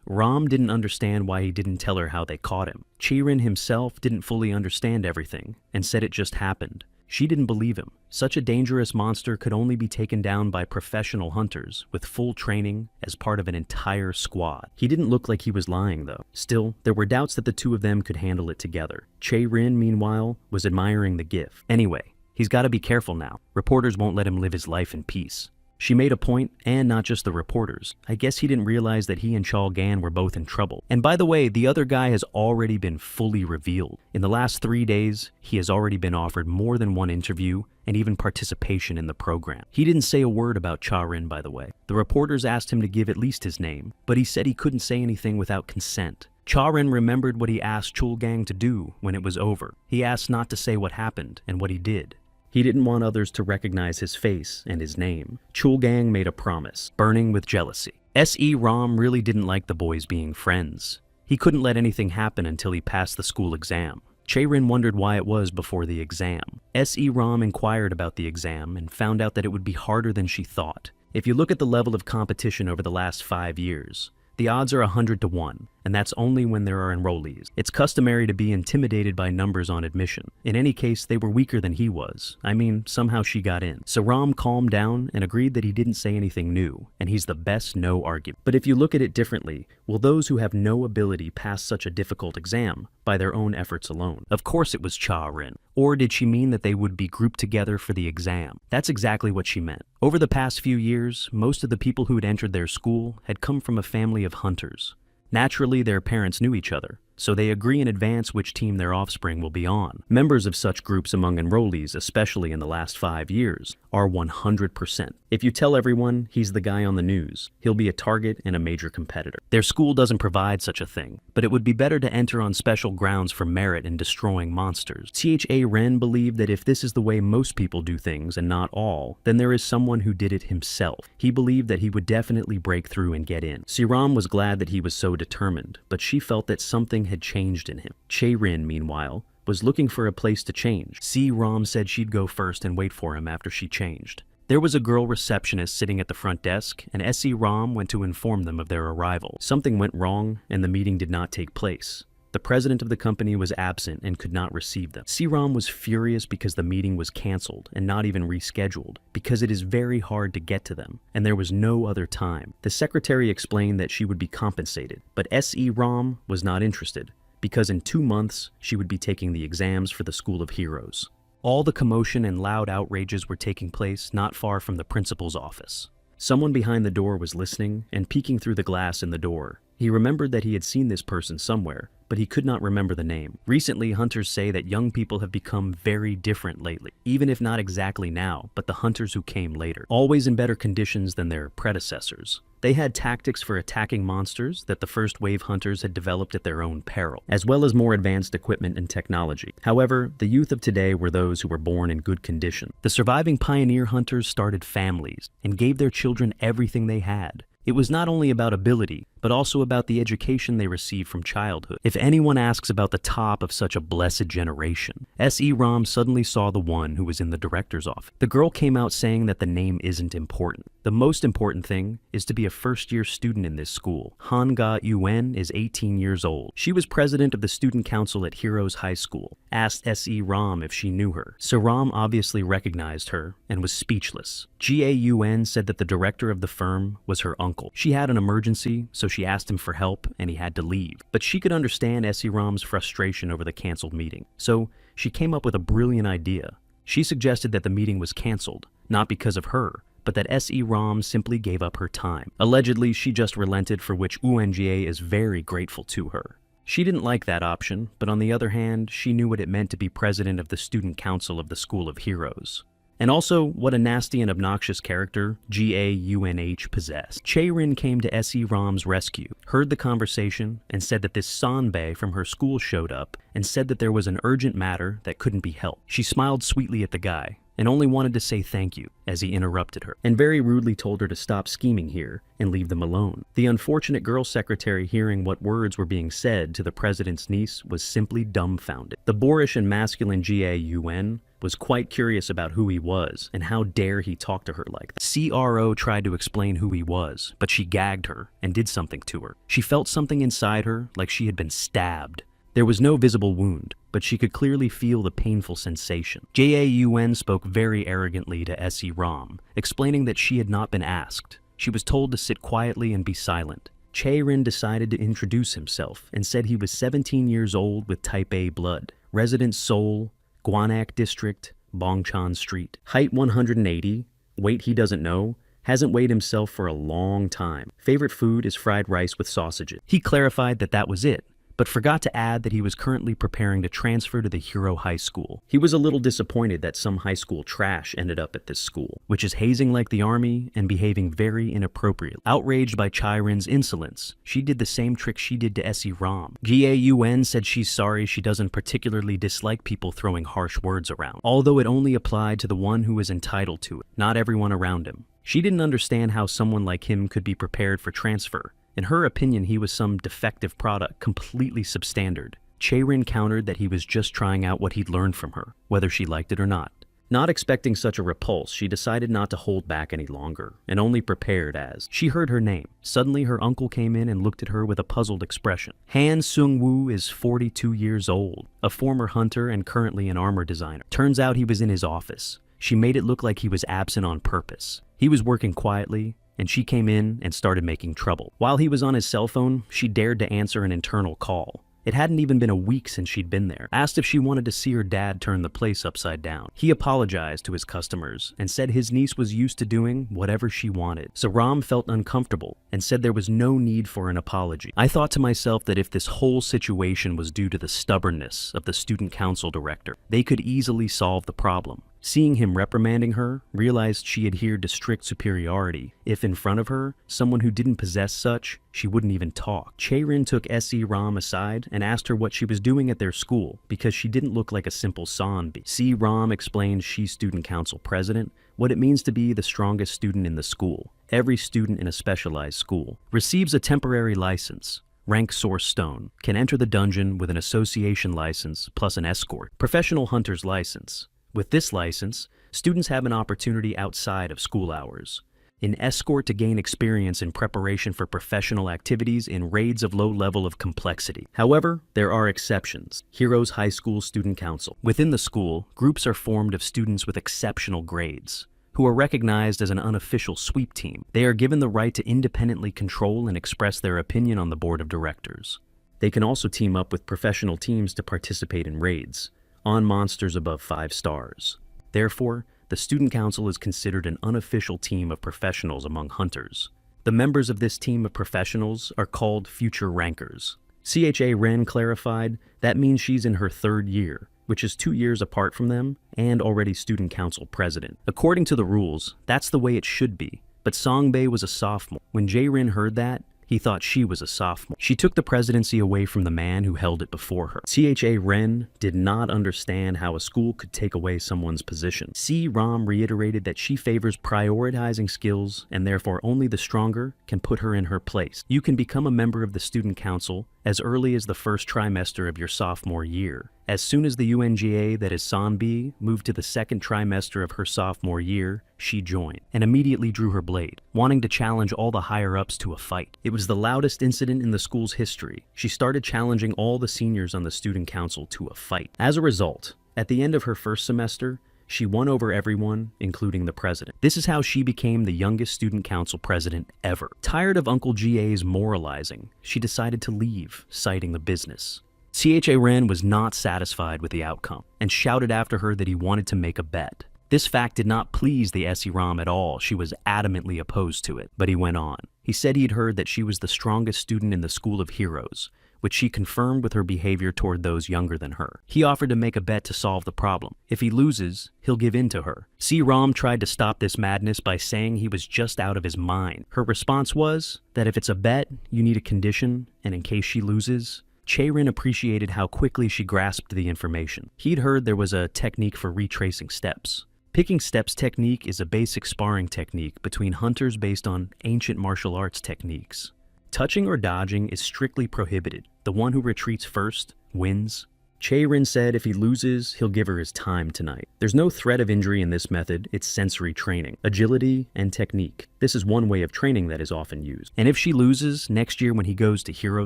Rom didn't understand why he didn't tell her how they caught him. Chirin himself didn't fully understand everything, and said it just happened. She didn't believe him. Such a dangerous monster could only be taken down by professional hunters, with full training, as part of an entire squad. He didn't look like he was lying, though. Still, there were doubts that the two of them could handle it together. Che-Rin, meanwhile, was admiring the gift. Anyway, he's got to be careful now. Reporters won't let him live his life in peace. She made a point, and not just the reporters. I guess he didn't realize that he and Chol-Gan were both in trouble. And by the way, the other guy has already been fully revealed. In the last 3 days, he has already been offered more than one interview and even participation in the program. He didn't say a word about Cha-Rin, by the way. The reporters asked him to give at least his name, but he said he couldn't say anything without consent. Cha-Rin remembered what he asked Chul-Gang to do when it was over. He asked not to say what happened and what he did. He didn't want others to recognize his face and his name. Chul-Gang made a promise, burning with jealousy. S.E.Rom really didn't like the boys being friends. He couldn't let anything happen until he passed the school exam. Che-Rin wondered why it was before the exam. S.E.Rom inquired about the exam and found out that it would be harder than she thought. If you look at the level of competition over the last 5 years, the odds are 100 to 1, and that's only when there are enrollees. It's customary to be intimidated by numbers on admission. In any case, they were weaker than he was. I mean, somehow she got in. So Rom calmed down and agreed that he didn't say anything new, and he's the best no argument. But if you look at it differently, will those who have no ability pass such a difficult exam by their own efforts alone? Of course it was Cha-Rin. Or did she mean that they would be grouped together for the exam? That's exactly what she meant. Over the past few years, most of the people who had entered their school had come from a family of hunters. Naturally, their parents knew each other, so they agree in advance which team their offspring will be on. Members of such groups among enrollees, especially in the last 5 years, are 100%. If you tell everyone he's the guy on the news, he'll be a target and a major competitor. Their school doesn't provide such a thing, but it would be better to enter on special grounds for merit in destroying monsters. Cha-Ren believed that if this is the way most people do things and not all, then there is someone who did it himself. He believed that he would definitely break through and get in. Siram was glad that he was so determined, but she felt that something had changed in him. Che-Rin, meanwhile, was looking for a place to change. C-Rom said she'd go first and wait for him after she changed. There was a girl receptionist sitting at the front desk, and S.E.Rom went to inform them of their arrival. Something went wrong, and the meeting did not take place. The president of the company was absent and could not receive them. C-Rom was furious because the meeting was canceled and not even rescheduled, because it is very hard to get to them, and there was no other time. The secretary explained that she would be compensated, but S.E.Rom was not interested, because in 2 months, she would be taking the exams for the School of Heroes. All the commotion and loud outrages were taking place not far from the principal's office. Someone behind the door was listening and peeking through the glass in the door. He remembered that he had seen this person somewhere, but he could not remember the name. Recently, hunters say that young people have become very different lately, even if not exactly now, but the hunters who came later, always in better conditions than their predecessors. They had tactics for attacking monsters that the first wave hunters had developed at their own peril, as well as more advanced equipment and technology. However, the youth of today were those who were born in good condition. The surviving pioneer hunters started families and gave their children everything they had. It was not only about ability, but also about the education they received from childhood. If anyone asks about the top of such a blessed generation, S.E.Rom suddenly saw the one who was in the director's office. The girl came out saying that the name isn't important. The most important thing is to be a first-year student in this school. Han-Ga Yuen is 18 years old. She was president of the student council at Heroes High School. Asked S.E.Rom if she knew her. Ram obviously recognized her and was speechless. Ga-Yuen said that the director of the firm was her uncle. She had an emergency, so she asked him for help and he had to leave. But she could understand S.E.Rom's frustration over the canceled meeting, so she came up with a brilliant idea. She suggested that the meeting was canceled, not because of her, but that S.E.Rom simply gave up her time. Allegedly, she just relented, for which UNGA is very grateful to her. She didn't like that option, but on the other hand, she knew what it meant to be president of the student council of the School of Heroes. And also, what a nasty and obnoxious character Gaunh possessed. Chae-rin came to Se Ram's rescue, heard the conversation, and said that this Sanbae from her school showed up and said that there was an urgent matter that couldn't be helped. She smiled sweetly at the guy, and only wanted to say thank you as he interrupted her, and very rudely told her to stop scheming here and leave them alone. The unfortunate girl secretary, hearing what words were being said to the president's niece, was simply dumbfounded. The boorish and masculine Gaunh was quite curious about who he was and how dare he talk to her like that. CRO tried to explain who he was, but she gagged her and did something to her. She felt something inside her like she had been stabbed. There was no visible wound, but she could clearly feel the painful sensation. Gaunh spoke very arrogantly to Se Ram, explaining that she had not been asked. She was told to sit quietly and be silent. Chae-rin decided to introduce himself and said he was 17 years old with type A blood, resident Seoul, Gwanak District, Bongchan Street. Height 180, weight he doesn't know, hasn't weighed himself for a long time. Favorite food is fried rice with sausages. He clarified that that was it, but forgot to add that he was currently preparing to transfer to the Hero High School. He was a little disappointed that some high school trash ended up at this school, which is hazing like the army and behaving very inappropriately. Outraged by Chae-rin's insolence, she did the same trick she did to Se Ram. Gaunh said she's sorry she doesn't particularly dislike people throwing harsh words around, although it only applied to the one who was entitled to it, not everyone around him. She didn't understand how someone like him could be prepared for transfer. In her opinion, he was some defective product, completely substandard. Chae-rin countered that he was just trying out what he'd learned from her, whether she liked it or not. Not expecting such a repulse, she decided not to hold back any longer, and only prepared as she heard her name. Suddenly, her uncle came in and looked at her with a puzzled expression. Han Seung-woo is 42 years old, a former hunter and currently an armor designer. Turns out he was in his office. She made it look like he was absent on purpose. He was working quietly, and she came in and started making trouble. While he was on his cell phone, she dared to answer an internal call. It hadn't even been a week since she'd been there. Asked if she wanted to see her dad turn the place upside down. He apologized to his customers and said his niece was used to doing whatever she wanted. So Ram felt uncomfortable and said there was no need for an apology. I thought to myself that if this whole situation was due to the stubbornness of the student council director, they could easily solve the problem. Seeing him reprimanding her, realized she adhered to strict superiority. If in front of her, someone who didn't possess such, she wouldn't even talk. Chae-rin took Se Ram aside and asked her what she was doing at their school because she didn't look like a simple Sanbi. Se Ram explained she's student council president, what it means to be the strongest student in the school. Every student in a specialized school receives a temporary license. Rank Source Stone, can enter the dungeon with an association license plus an escort, professional hunter's license. With this license, students have an opportunity outside of school hours. An escort to gain experience in preparation for professional activities in raids of low level of complexity. However, there are exceptions. Heroes High School Student Council. Within the school, groups are formed of students with exceptional grades, who are recognized as an unofficial sweep team. They are given the right to independently control and express their opinion on the board of directors. They can also team up with professional teams to participate in raids on monsters above 5 stars. Therefore, the student council is considered an unofficial team of professionals among hunters. The members of this team of professionals are called future rankers. Chae-rin clarified that means she's in her 3rd year, which is 2 years apart from them and already student council president. According to the rules, that's the way it should be, but Sanbae was a sophomore. When Jae-rin heard that, he thought she was a sophomore. She took the presidency away from the man who held it before her. Chae-rin did not understand how a school could take away someone's position. Se Ram reiterated that she favors prioritizing skills and therefore only the stronger can put her in her place. You can become a member of the student council as early as the 1st trimester of your sophomore year. As soon as the UNGA, that is Sanbi, moved to the 2nd trimester of her sophomore year, she joined, and immediately drew her blade, wanting to challenge all the higher-ups to a fight. It was the loudest incident in the school's history. She started challenging all the seniors on the student council to a fight. As a result, at the end of her 1st semester, she won over everyone, including the president. This is how she became the youngest student council president ever. Tired of Uncle GA's moralizing, she decided to leave, citing the business. Chae-rin was not satisfied with the outcome, and shouted after her that he wanted to make a bet. This fact did not please the Se Ram at all. She was adamantly opposed to it, but he went on. He said he'd heard that she was the strongest student in the School of Heroes, which she confirmed with her behavior toward those younger than her. He offered to make a bet to solve the problem. If he loses, he'll give in to her. Si-ram tried to stop this madness by saying he was just out of his mind. Her response was that if it's a bet, you need a condition, and in case she loses, Chae-rin appreciated how quickly she grasped the information. He'd heard there was a technique for retracing steps. Picking steps technique is a basic sparring technique between hunters based on ancient martial arts techniques. Touching or dodging is strictly prohibited. The one who retreats first wins. Chae-rin said if he loses, he'll give her his time tonight. There's no threat of injury in this method, it's sensory training, agility, and technique. This is one way of training that is often used. And if she loses, next year when he goes to hero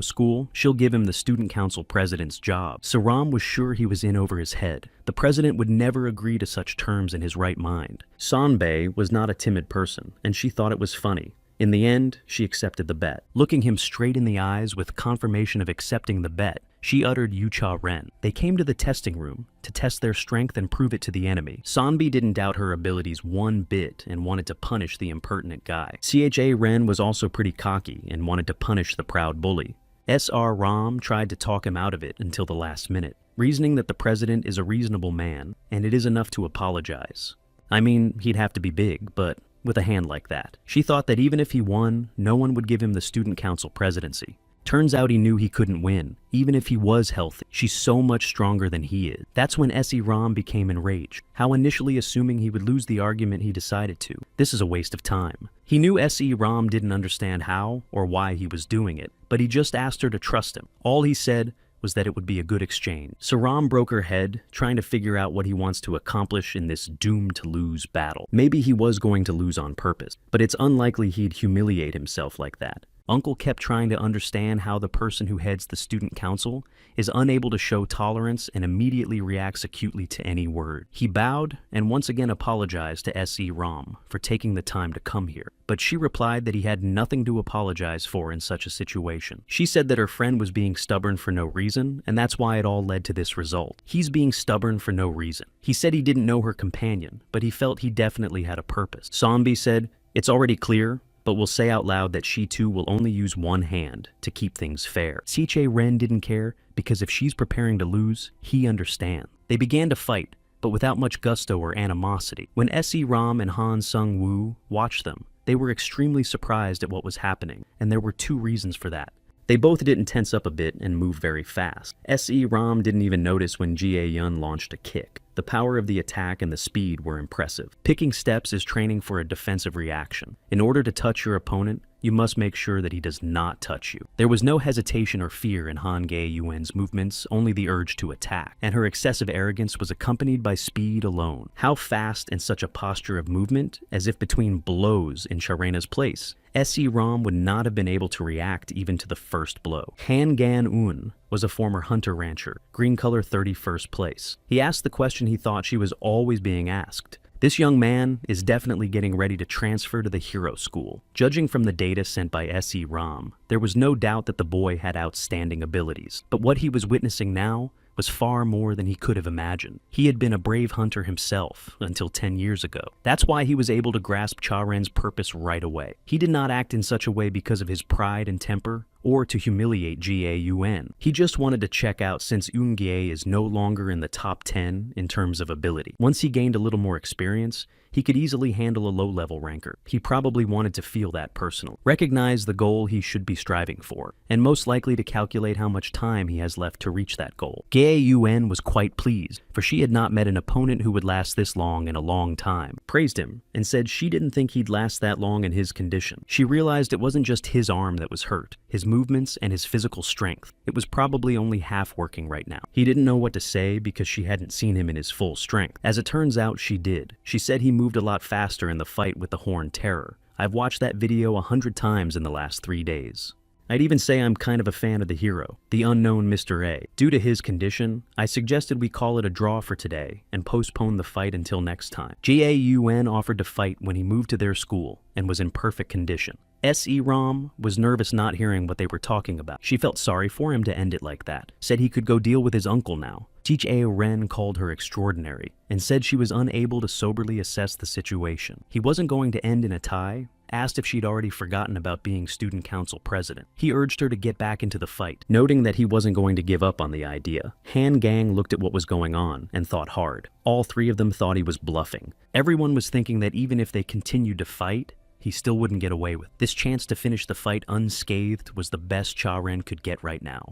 school, she'll give him the student council president's job. Si-ram was sure he was in over his head. The president would never agree to such terms in his right mind. Sanbei was not a timid person, and she thought it was funny. In the end, she accepted the bet. Looking him straight in the eyes with confirmation of accepting the bet, she uttered Yucha-ren. They came to the testing room to test their strength and prove it to the enemy. Sanbi didn't doubt her abilities one bit and wanted to punish the impertinent guy. Cha-ren was also pretty cocky and wanted to punish the proud bully. S-ram tried to talk him out of it until the last minute, reasoning that the president is a reasonable man and it is enough to apologize. I mean, he'd have to be big, but with a hand like that. She thought that even if he won, no one would give him the student council presidency. Turns out he knew he couldn't win, even if he was healthy. She's so much stronger than he is. That's when S-ram became enraged. How initially assuming he would lose the argument he decided to. This is a waste of time. He knew S-ram didn't understand how or why he was doing it, but he just asked her to trust him. All he said was that it would be a good exchange. Si-ram broke her head, trying to figure out what he wants to accomplish in this doomed-to-lose battle. Maybe he was going to lose on purpose, but it's unlikely he'd humiliate himself like that. Uncle kept trying to understand how the person who heads the student council is unable to show tolerance and immediately reacts acutely to any word. He bowed and once again apologized to S-ram for taking the time to come here, but she replied that he had nothing to apologize for in such a situation. She said that her friend was being stubborn for no reason, and that's why it all led to this result. He's being stubborn for no reason. He said he didn't know her companion, but he felt he definitely had a purpose. Sanbi said, "It's already clear, but we'll say out loud that she too will only use one hand to keep things fair." Cha-ren didn't care because if she's preparing to lose, he understands. They began to fight, but without much gusto or animosity. When S-ram and Han Sung-woo watched them, they were extremely surprised at what was happening, and there were two reasons for that. They both didn't tense up a bit and move very fast. S-ram didn't even notice when Jae-yun launched a kick. The power of the attack and the speed were impressive. Picking steps is training for a defensive reaction. In order to touch your opponent, you must make sure that he does not touch you. There was no hesitation or fear in Han Gae-yuen's movements, only the urge to attack, and her excessive arrogance was accompanied by speed alone. How fast in such a posture of movement, as if between blows in Sharena's place. S-ram would not have been able to react even to the first blow. Han Gan-eun was a former hunter-rancher, green color 31st place. He asked the question he thought she was always being asked. This young man is definitely getting ready to transfer to the hero school. Judging from the data sent by S-ram, there was no doubt that the boy had outstanding abilities. But what he was witnessing now was far more than he could have imagined. He had been a brave hunter himself until 10 years ago. That's why he was able to grasp Cha-ren's purpose right away. He did not act in such a way because of his pride and temper, or to humiliate Jae-yun. He just wanted to check out since Eun-gye is no longer in the top 10 in terms of ability. Once he gained a little more experience, he could easily handle a low-level ranker. He probably wanted to feel that personally. Recognize the goal he should be striving for, and most likely to calculate how much time he has left to reach that goal. Gae-yun was quite pleased, for she had not met an opponent who would last this long in a long time. Praised him, and said she didn't think he'd last that long in his condition. She realized it wasn't just his arm that was hurt, his movements and his physical strength. It was probably only half working right now. He didn't know what to say because she hadn't seen him in his full strength. As it turns out, she did. She said he moved a lot faster in the fight with the Horned Terror. I've watched that video 100 times in the last 3 days. I'd even say I'm kind of a fan of the hero, the unknown Mr. A. Due to his condition, I suggested we call it a draw for today and postpone the fight until next time. Jae-yun offered to fight when he moved to their school and was in perfect condition. S-ram was nervous not hearing what they were talking about. She felt sorry for him to end it like that, said he could go deal with his uncle now. Cha-ren called her extraordinary and said she was unable to soberly assess the situation. He wasn't going to end in a tie, asked if she'd already forgotten about being student council president. He urged her to get back into the fight, noting that he wasn't going to give up on the idea. Han Gang looked at what was going on and thought hard. All three of them thought he was bluffing. Everyone was thinking that even if they continued to fight, he still wouldn't get away with it. This chance to finish the fight unscathed was the best Cha-Ren could get right now.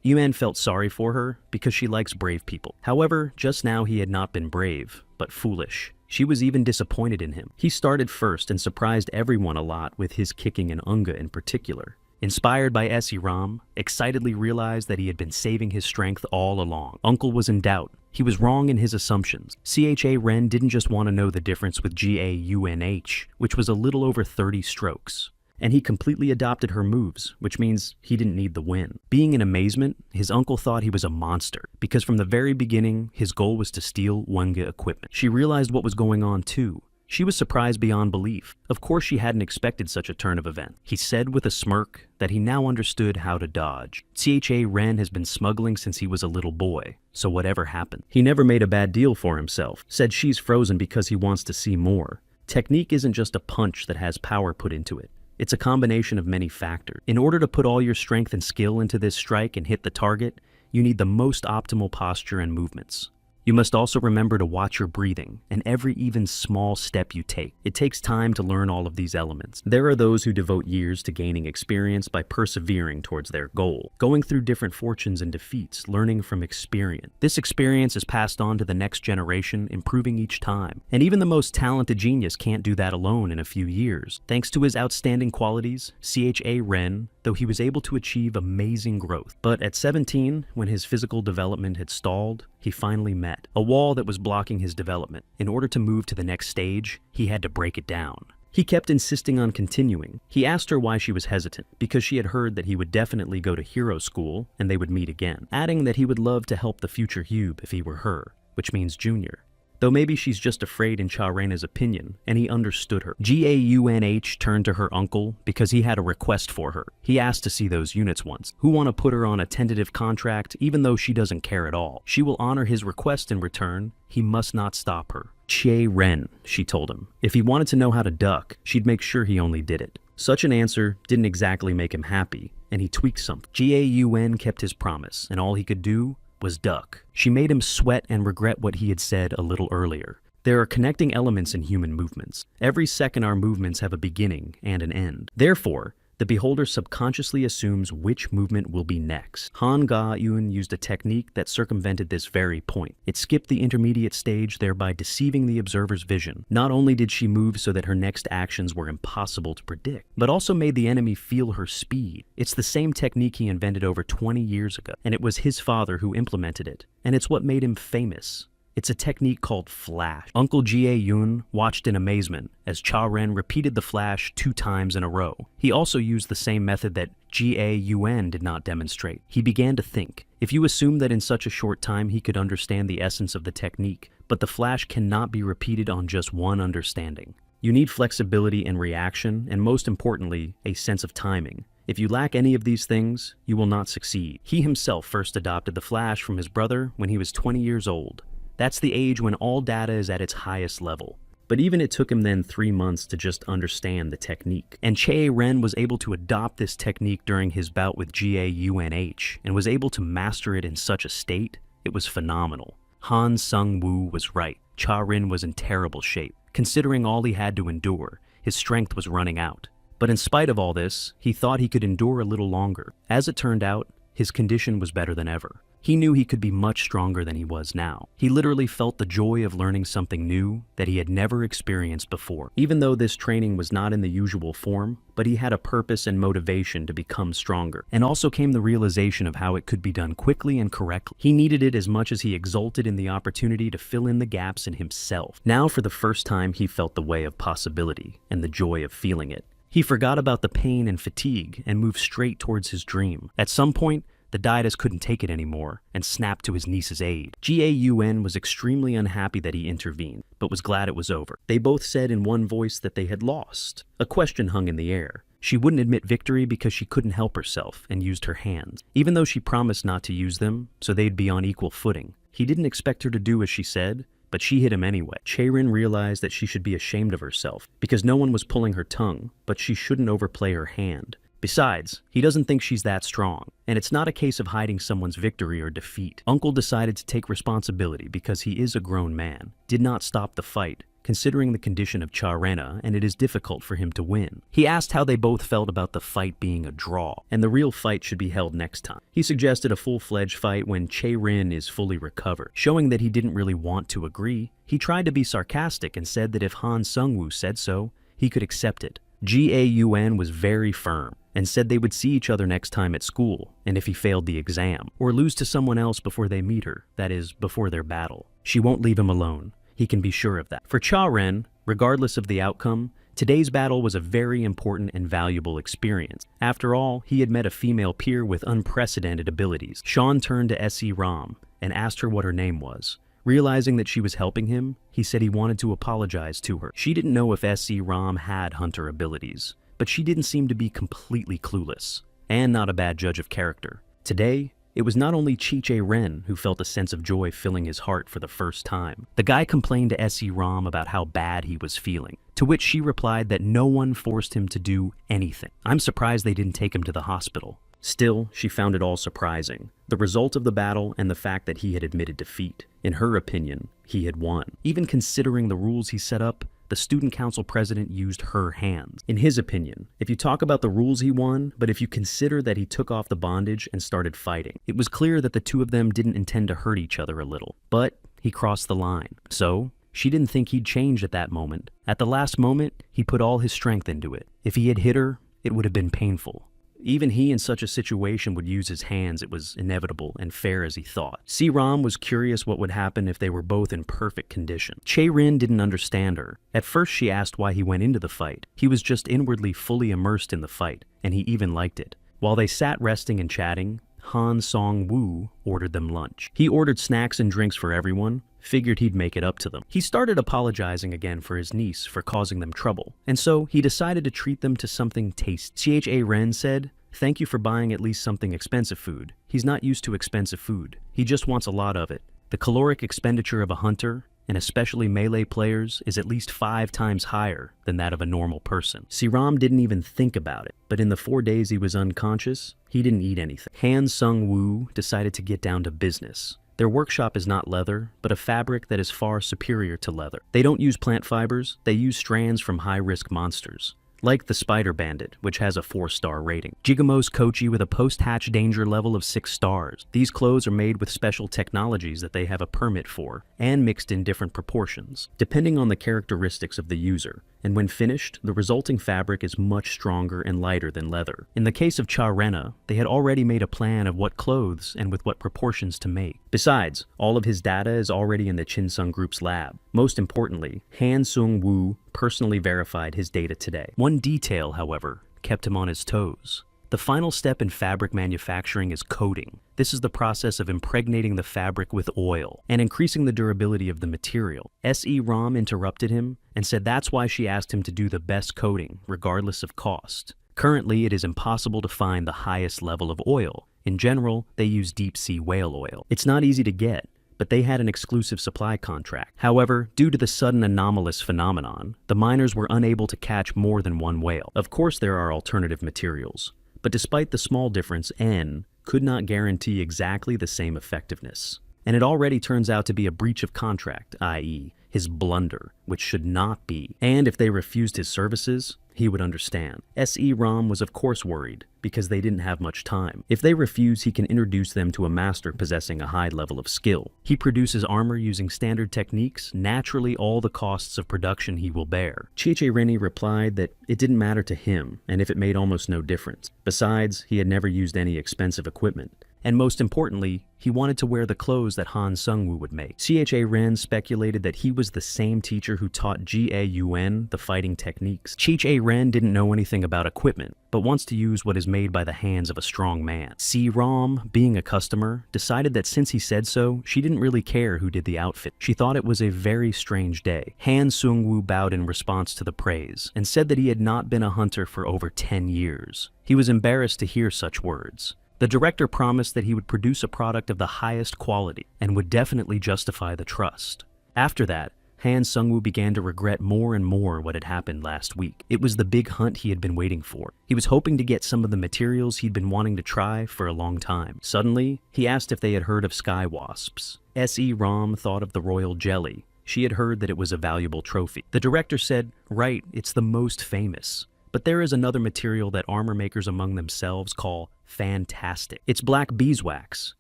Yuan felt sorry for her because she likes brave people. However, just now he had not been brave, but foolish. She was even disappointed in him. He started first and surprised everyone a lot with his kicking and Unga in particular. Inspired by Ram, excitedly realized that he had been saving his strength all along. Uncle was in doubt. He was wrong in his assumptions. Cha-Ren didn't just want to know the difference with Gaunh, which was a little over 30 strokes. And he completely adopted her moves, which means he didn't need the win. Being in amazement, his uncle thought he was a monster, because from the very beginning, his goal was to steal Wenga equipment. She realized what was going on too. She was surprised beyond belief. Of course she hadn't expected such a turn of events. He said with a smirk that he now understood how to dodge. Cha-Ren has been smuggling since he was a little boy, so whatever happened. He never made a bad deal for himself. Said she's frozen because he wants to see more. Technique isn't just a punch that has power put into it. It's a combination of many factors. In order to put all your strength and skill into this strike and hit the target, you need the most optimal posture and movements. You must also remember to watch your breathing and every even small step you take. It takes time to learn all of these elements. There are those who devote years to gaining experience by persevering towards their goal, going through different fortunes and defeats, learning from experience. This experience is passed on to the next generation, improving each time. And even the most talented genius can't do that alone in a few years. Thanks to his outstanding qualities, Cha-Ren, though he was able to achieve amazing growth. But at 17, when his physical development had stalled, he finally met a wall that was blocking his development. In order to move to the next stage, he had to break it down. He kept insisting on continuing. He asked her why she was hesitant, because she had heard that he would definitely go to hero school and they would meet again, adding that he would love to help the future Hube if he were her, which means junior. Though maybe she's just afraid in Cha-Rena's opinion, and he understood her. Gaunh turned to her uncle because he had a request for her. He asked to see those units once, who want to put her on a tentative contract even though she doesn't care at all. She will honor his request in return. He must not stop her. Cha-Ren, she told him. If he wanted to know how to duck, she'd make sure he only did it. Such an answer didn't exactly make him happy, and he tweaked something. Gaunh kept his promise, and all he could do was duck. She made him sweat and regret what he had said a little earlier. There are connecting elements in human movements. Every second our movements have a beginning and an end. Therefore, the beholder subconsciously assumes which movement will be next. Han Ga-eun used a technique that circumvented this very point. It skipped the intermediate stage, thereby deceiving the observer's vision. Not only did she move so that her next actions were impossible to predict, but also made the enemy feel her speed. It's the same technique he invented over 20 years ago, and it was his father who implemented it, and it's what made him famous. It's a technique called flash. Uncle Gaunh watched in amazement as Cha-Ren repeated the flash 2 times in a row. He also used the same method that Gaunh did not demonstrate. He began to think. If you assume that in such a short time he could understand the essence of the technique, but the flash cannot be repeated on just one understanding. You need flexibility and reaction, and most importantly, a sense of timing. If you lack any of these things, you will not succeed. He himself first adopted the flash from his brother when he was 20 years old. That's the age when all data is at its highest level. But even it took him then 3 months to just understand the technique. And Cha-Ren was able to adopt this technique during his bout with Gaunh and was able to master it in such a state, it was phenomenal. Han Sung-woo was right. Cha-Ren was in terrible shape. Considering all he had to endure, his strength was running out. But in spite of all this, he thought he could endure a little longer. As it turned out, his condition was better than ever. He knew he could be much stronger than he was now. He literally felt the joy of learning something new that he had never experienced before. Even though this training was not in the usual form, but he had a purpose and motivation to become stronger. And also came the realization of how it could be done quickly and correctly. He needed it as much as he exulted in the opportunity to fill in the gaps in himself. Now for the first time he felt the way of possibility and the joy of feeling it. He forgot about the pain and fatigue and moved straight towards his dream. At some point, the Daidas couldn't take it anymore and snapped to his niece's aid. Gaunh was extremely unhappy that he intervened, but was glad it was over. They both said in one voice that they had lost. A question hung in the air. She wouldn't admit victory because she couldn't help herself and used her hands, even though she promised not to use them, so they'd be on equal footing. He didn't expect her to do as she said, but she hit him anyway. Chae-rin realized that she should be ashamed of herself, because no one was pulling her tongue, but she shouldn't overplay her hand. Besides, he doesn't think she's that strong, and it's not a case of hiding someone's victory or defeat. Uncle decided to take responsibility because he is a grown man, did not stop the fight, considering the condition of Cha-rena, and it is difficult for him to win. He asked how they both felt about the fight being a draw, and the real fight should be held next time. He suggested a full-fledged fight when Chae-rin is fully recovered. Showing that he didn't really want to agree, he tried to be sarcastic and said that if Han Sung-woo said so, he could accept it. Gaun was very firm, and said they would see each other next time at school, and if he failed the exam, or lose to someone else before they meet her, that is, before their battle. She won't leave him alone. He can be sure of that. For Cha-ren, regardless of the outcome, today's battle was a very important and valuable experience. After all, he had met a female peer with unprecedented abilities. Sean turned to S.E. Ram and asked her what her name was. Realizing that she was helping him, he said he wanted to apologize to her. She didn't know if S.E. Ram had hunter abilities, but she didn't seem to be completely clueless, and not a bad judge of character. Today, it was not only Chae-ren who felt a sense of joy filling his heart for the first time. The guy complained to S.E. Ram about how bad he was feeling, to which she replied that no one forced him to do anything. I'm surprised they didn't take him to the hospital. Still, she found it all surprising. The result of the battle and the fact that he had admitted defeat. In her opinion, he had won. Even considering the rules he set up, the student council president used her hands. In his opinion, if you talk about the rules, he won, but if you consider that he took off the bondage and started fighting, it was clear that the two of them didn't intend to hurt each other a little. But he crossed the line. So, she didn't think he'd change at that moment. At the last moment, he put all his strength into it. If he had hit her, it would have been painful. Even he in such a situation would use his hands. It was inevitable and fair as he thought. Si-ram was curious what would happen if they were both in perfect condition. Chae-rin didn't understand her. At first she asked why he went into the fight. He was just inwardly fully immersed in the fight, and he even liked it. While they sat resting and chatting, Han Song-woo ordered them lunch. He ordered snacks and drinks for everyone, figured he'd make it up to them. He started apologizing again for his niece for causing them trouble, and so he decided to treat them to something tasty. Chae-ren said, "Thank you for buying at least something expensive food. He's not used to expensive food. He just wants a lot of it. The caloric expenditure of a hunter, and especially melee players, is at least 5 times higher than that of a normal person." Si-ram didn't even think about it, but in the 4 days he was unconscious, he didn't eat anything. Han Sung-woo decided to get down to business. Their workshop is not leather, but a fabric that is far superior to leather. They don't use plant fibers, they use strands from high-risk monsters, like the Spider Bandit, which has a 4-star rating. Jigamo's Kochi with a post-hatch danger level of 6 stars. These clothes are made with special technologies that they have a permit for, and mixed in different proportions, depending on the characteristics of the user. And when finished, the resulting fabric is much stronger and lighter than leather. In the case of Cha-rena, they had already made a plan of what clothes and with what proportions to make. Besides, all of his data is already in the Chinsung Group's lab. Most importantly, Han Sung-woo personally verified his data today. One detail, however, kept him on his toes. The final step in fabric manufacturing is coating. This is the process of impregnating the fabric with oil and increasing the durability of the material. S.E. Ram interrupted him and said that's why she asked him to do the best coating, regardless of cost. Currently, it is impossible to find the highest level of oil. In general, they use deep-sea whale oil. It's not easy to get, but they had an exclusive supply contract. However, due to the sudden anomalous phenomenon, the miners were unable to catch more than one whale. Of course, there are alternative materials, but despite the small difference, N could not guarantee exactly the same effectiveness. And it already turns out to be a breach of contract, i.e., his blunder, which should not be. And if they refused his services, he would understand. S.E. Ram was of course worried, because they didn't have much time. If they refuse, he can introduce them to a master possessing a high level of skill. He produces armor using standard techniques, naturally all the costs of production he will bear. Chae-ren replied that it didn't matter to him, and if it made almost no difference. Besides, he had never used any expensive equipment. And most importantly, he wanted to wear the clothes that Han Sung-woo would make. Chae-ren speculated that he was the same teacher who taught Gaun the fighting techniques. Chae-ren didn't know anything about equipment, but wants to use what is made by the hands of a strong man. Si-ram, being a customer, decided that since he said so, she didn't really care who did the outfit. She thought it was a very strange day. Han Sung-woo bowed in response to the praise, and said that he had not been a hunter for over 10 years. He was embarrassed to hear such words. The director promised that he would produce a product of the highest quality and would definitely justify the trust. After that, Han Sungwoo began to regret more and more what had happened last week. It was the big hunt he had been waiting for. He was hoping to get some of the materials he'd been wanting to try for a long time. Suddenly, he asked if they had heard of sky wasps. S.E. Ram thought of the royal jelly. She had heard that it was a valuable trophy. The director said, "Right, it's the most famous. But there is another material that armor makers among themselves call fantastic. It's black beeswax.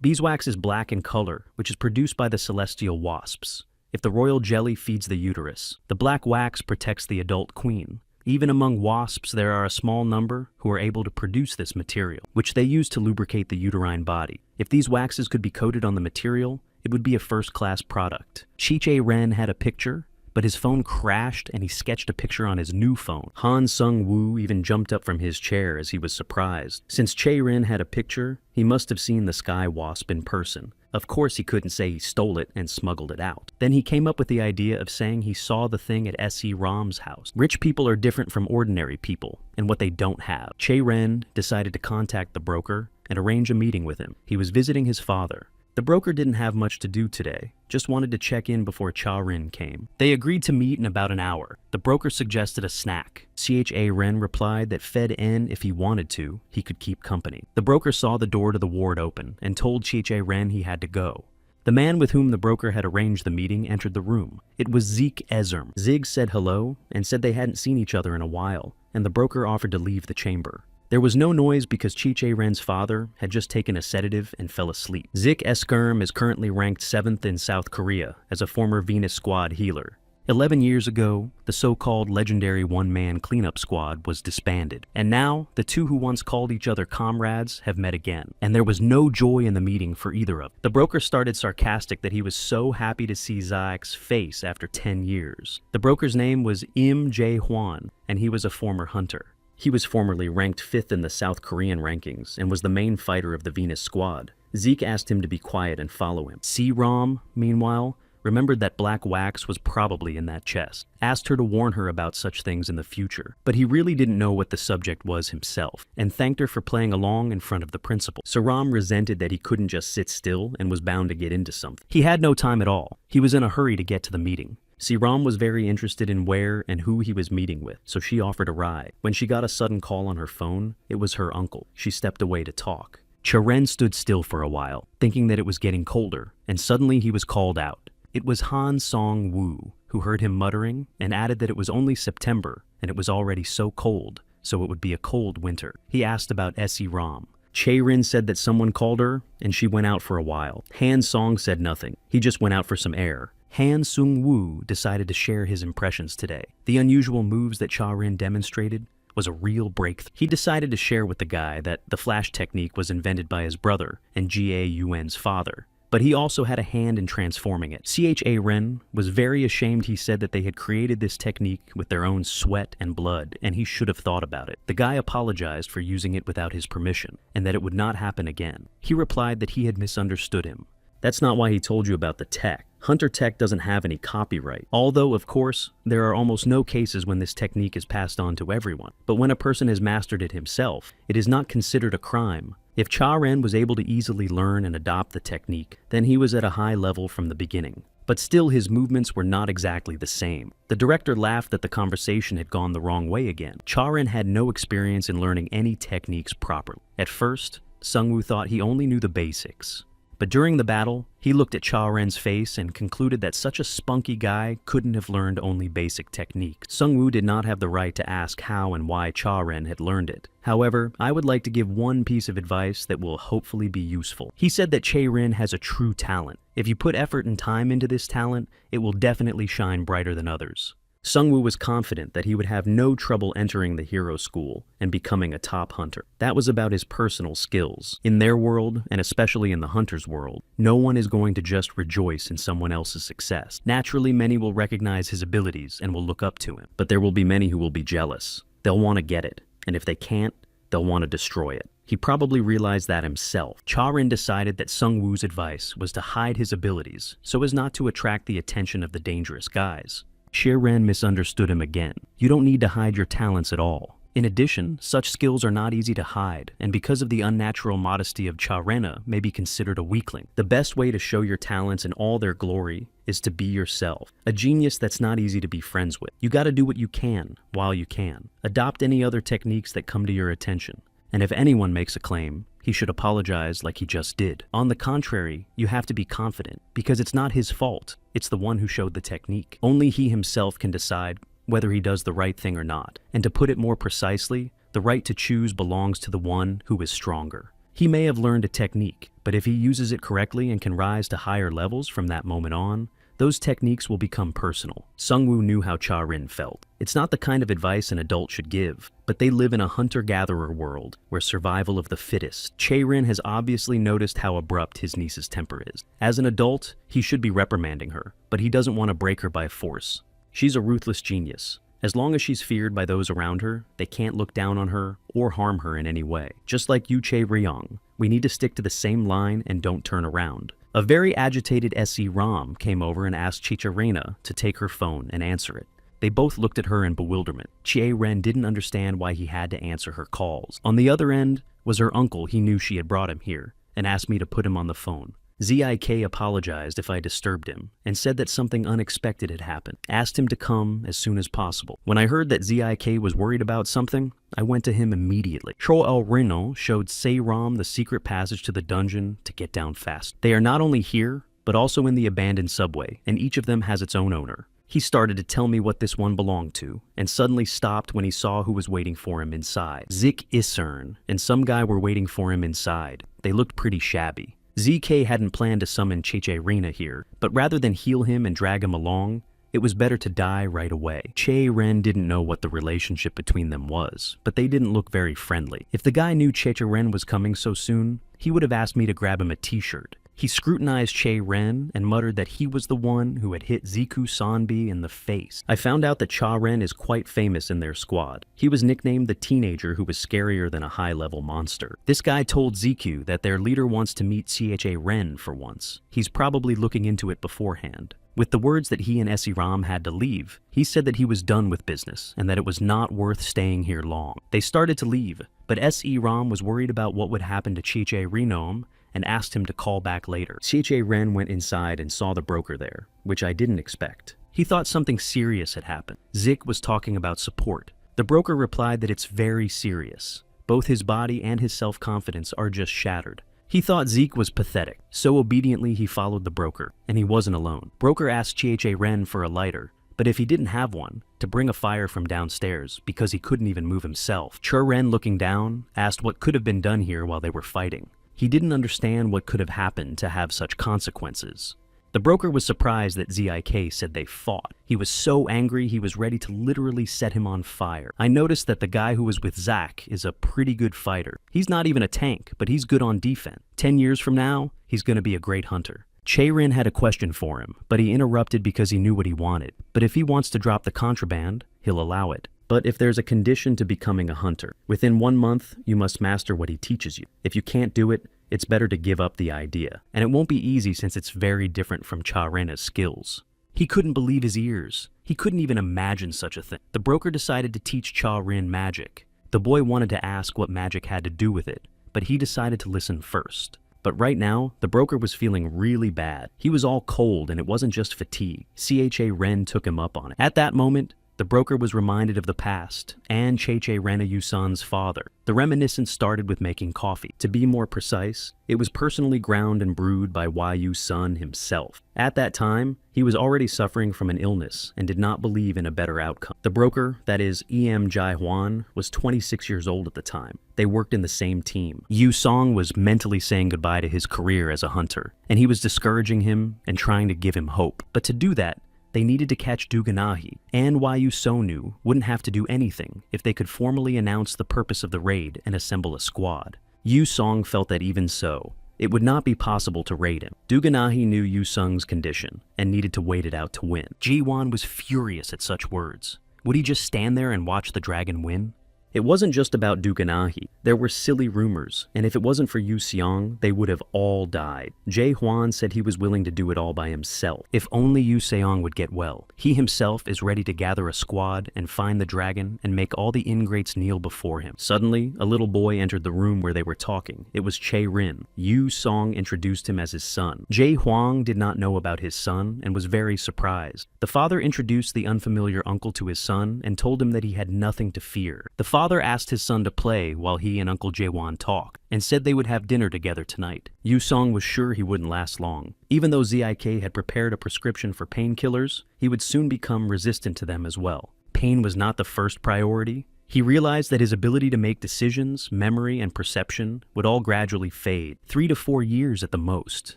Beeswax is black in color, which is produced by the celestial wasps. If the royal jelly feeds the uterus, the black wax protects the adult queen. Even among wasps, there are a small number who are able to produce this material, which they use to lubricate the uterine body. If these waxes could be coated on the material, it would be a first-class product." Chi Che-ren had a picture, but his phone crashed and he sketched a picture on his new phone. Han Sung-woo even jumped up from his chair as he was surprised. Since Che-ren had a picture, he must have seen the sky wasp in person. Of course he couldn't say he stole it and smuggled it out. Then he came up with the idea of saying he saw the thing at S.E. Ram's house. Rich people are different from ordinary people and what they don't have. Che-ren decided to contact the broker and arrange a meeting with him. He was visiting his father. The broker didn't have much to do today, just wanted to check in before Cha-rin came. They agreed to meet in about an hour. The broker suggested a snack. Cha-ren replied that fed in if he wanted to, he could keep company. The broker saw the door to the ward open and told Cha-ren he had to go. The man with whom the broker had arranged the meeting entered the room. It was Zeke Ezerm. Zig said hello and said they hadn't seen each other in a while, and the broker offered to leave the chamber. There was no noise because Chi Che-ren's father had just taken a sedative and fell asleep. Zik Eskerm is currently ranked 7th in South Korea as a former Venus Squad healer. 11 years ago, the so-called legendary one-man cleanup squad was disbanded, and now the two who once called each other comrades have met again, and there was no joy in the meeting for either of them. The broker started sarcastic that he was so happy to see Zaek's face after 10 years. The broker's name was Im Jae-hwan, and he was a former hunter. He was formerly ranked 5th in the South Korean rankings and was the main fighter of the Venus Squad. Zeke asked him to be quiet and follow him. C-Rom, meanwhile, remembered that black wax was probably in that chest, asked her to warn her about such things in the future, but he really didn't know what the subject was himself, and thanked her for playing along in front of the principal. Saram resented that he couldn't just sit still and was bound to get into something. He had no time at all. He was in a hurry to get to the meeting. Siram was very interested in where and who he was meeting with, so she offered a ride. When she got a sudden call on her phone, it was her uncle. She stepped away to talk. Cha-ren stood still for a while, thinking that it was getting colder, and suddenly he was called out. It was Han Song-woo, who heard him muttering and added that it was only September and it was already so cold, so it would be a cold winter. He asked about S.E. Ram. Che-rin said that someone called her and she went out for a while. Han Song said nothing. He just went out for some air. Han Sung-woo decided to share his impressions today. The unusual moves that Cha-rin demonstrated was a real breakthrough. He decided to share with the guy that the flash technique was invented by his brother and Ga-Yun's father, but he also had a hand in transforming it. Cha-ren was very ashamed. He said that they had created this technique with their own sweat and blood, and he should have thought about it. The guy apologized for using it without his permission, and that it would not happen again. He replied that he had misunderstood him. That's not why he told you about the tech. Hunter tech doesn't have any copyright. Although, of course, there are almost no cases when this technique is passed on to everyone. But when a person has mastered it himself, it is not considered a crime. If Cha-ren was able to easily learn and adopt the technique, then he was at a high level from the beginning. But still, his movements were not exactly the same. The director laughed that the conversation had gone the wrong way again. Cha-ren had no experience in learning any techniques properly. At first, Sung-woo thought he only knew the basics. But during the battle, he looked at Cha-ren's face and concluded that such a spunky guy couldn't have learned only basic techniques. Sung-woo did not have the right to ask how and why Cha-ren had learned it. However, I would like to give one piece of advice that will hopefully be useful. He said that Che-rin has a true talent. If you put effort and time into this talent, it will definitely shine brighter than others. Sung-woo was confident that he would have no trouble entering the hero school and becoming a top hunter. That was about his personal skills. In their world, and especially in the hunter's world, no one is going to just rejoice in someone else's success. Naturally, many will recognize his abilities and will look up to him, but there will be many who will be jealous. They'll want to get it, and if they can't, they'll want to destroy it. He probably realized that himself. Cha-rin decided that Sung-woo's advice was to hide his abilities so as not to attract the attention of the dangerous guys. Che-ren misunderstood him again. You don't need to hide your talents at all. In addition, such skills are not easy to hide, and because of the unnatural modesty of Cha-Rena, may be considered a weakling. The best way to show your talents in all their glory is to be yourself. A genius that's not easy to be friends with. You gotta do what you can, while you can. Adopt any other techniques that come to your attention. And if anyone makes a claim, he should apologize like he just did. On the contrary, you have to be confident, because it's not his fault, it's the one who showed the technique. Only he himself can decide whether he does the right thing or not. And to put it more precisely, the right to choose belongs to the one who is stronger. He may have learned a technique, but if he uses it correctly and can rise to higher levels from that moment on, those techniques will become personal. Sungwoo knew how Cha-Rin felt. It's not the kind of advice an adult should give, but they live in a hunter-gatherer world where survival of the fittest. Cha-Rin has obviously noticed how abrupt his niece's temper is. As an adult, he should be reprimanding her, but he doesn't want to break her by force. She's a ruthless genius. As long as she's feared by those around her, they can't look down on her or harm her in any way. Just like Yu Chae-ryong, we need to stick to the same line and don't turn around. A very agitated S.E. Ram came over and asked Cha-Rena to take her phone and answer it. They both looked at her in bewilderment. Chae-Ren didn't understand why he had to answer her calls. On the other end was her uncle. He knew she had brought him here and asked me to put him on the phone. Zik apologized if I disturbed him and said that something unexpected had happened. Asked him to come as soon as possible. When I heard that Zik was worried about something, I went to him immediately. Cho El Reno showed Se-Ram the secret passage to the dungeon to get down fast. They are not only here, but also in the abandoned subway, and each of them has its own owner. He started to tell me what this one belonged to, and suddenly stopped when he saw who was waiting for him inside. Zik Isern and some guy were waiting for him inside. They looked pretty shabby. ZK hadn't planned to summon Chae-Rena here, but rather than heal him and drag him along, it was better to die right away. Chae-Ren didn't know what the relationship between them was, but they didn't look very friendly. If the guy knew Chae-Ren was coming so soon, he would have asked me to grab him a t-shirt. He scrutinized Chae-Ren and muttered that he was the one who had hit Ziku Sanbi in the face. I found out that Cha-Ren is quite famous in their squad. He was nicknamed the teenager who was scarier than a high-level monster. This guy told Ziku that their leader wants to meet Chae-Ren for once. He's probably looking into it beforehand. With the words that he and S.E. Ram had to leave, he said that he was done with business and that it was not worth staying here long. They started to leave, but S.E. Ram was worried about what would happen to Chae-Renom and asked him to call back later. Chae-Ren went inside and saw the broker there, which I didn't expect. He thought something serious had happened. Zik was talking about support. The broker replied that it's very serious. Both his body and his self-confidence are just shattered. He thought Zeke was pathetic, so obediently he followed the broker, and he wasn't alone. Broker asked Chae-Ren for a lighter, but if he didn't have one, to bring a fire from downstairs because he couldn't even move himself. Cha-Ren, looking down, asked what could have been done here while they were fighting. He didn't understand what could have happened to have such consequences. The broker was surprised that Zik said they fought. He was so angry he was ready to literally set him on fire. I noticed that the guy who was with Zach is a pretty good fighter. He's not even a tank, but he's good on defense. 10 years from now, he's going to be a great hunter. Chae-Ren had a question for him, but he interrupted because he knew what he wanted. But if he wants to drop the contraband, he'll allow it. But if there's a condition to becoming a hunter, within 1 month, you must master what he teaches you. If you can't do it, it's better to give up the idea. And it won't be easy since it's very different from Cha-Rena's skills. He couldn't believe his ears. He couldn't even imagine such a thing. The broker decided to teach Cha-Ren magic. The boy wanted to ask what magic had to do with it, but he decided to listen first. But right now, the broker was feeling really bad. He was all cold and it wasn't just fatigue. Chae-Ren took him up on it. At that moment, the broker was reminded of the past and Chae-Rena Yusan's father. The reminiscence started with making coffee. To be more precise, it was personally ground and brewed by Yu-Sun himself. At that time, he was already suffering from an illness and did not believe in a better outcome. The broker, that is E.M. Jai-Hwan, was 26 years old at the time. They worked in the same team. Yu-Song was mentally saying goodbye to his career as a hunter, and he was discouraging him and trying to give him hope. But to do that, they needed to catch Duganahi, and Yu-Sonu wouldn't have to do anything if they could formally announce the purpose of the raid and assemble a squad. Yu-Song felt that even so, it would not be possible to raid him. Duganahi knew Yu-Sung's condition and needed to wait it out to win. Ji-Wan was furious at such words. Would he just stand there and watch the dragon win? It wasn't just about Dukanahi. There were silly rumors, and if it wasn't for Yu Seong, they would have all died. Jae Hwan said he was willing to do it all by himself. If only Yu Seong would get well. He himself is ready to gather a squad and find the dragon and make all the ingrates kneel before him. Suddenly, a little boy entered the room where they were talking. It was Chae Rin. Yu Seong introduced him as his son. Jae Hwang did not know about his son and was very surprised. The father introduced the unfamiliar uncle to his son and told him that he had nothing to fear. The father asked his son to play while he and Uncle Jae-won talked, and said they would have dinner together tonight. Yu Song was sure he wouldn't last long. Even though ZIK had prepared a prescription for painkillers, he would soon become resistant to them as well. Pain was not the first priority. He realized that his ability to make decisions, memory, and perception would all gradually fade, 3 to 4 years at the most,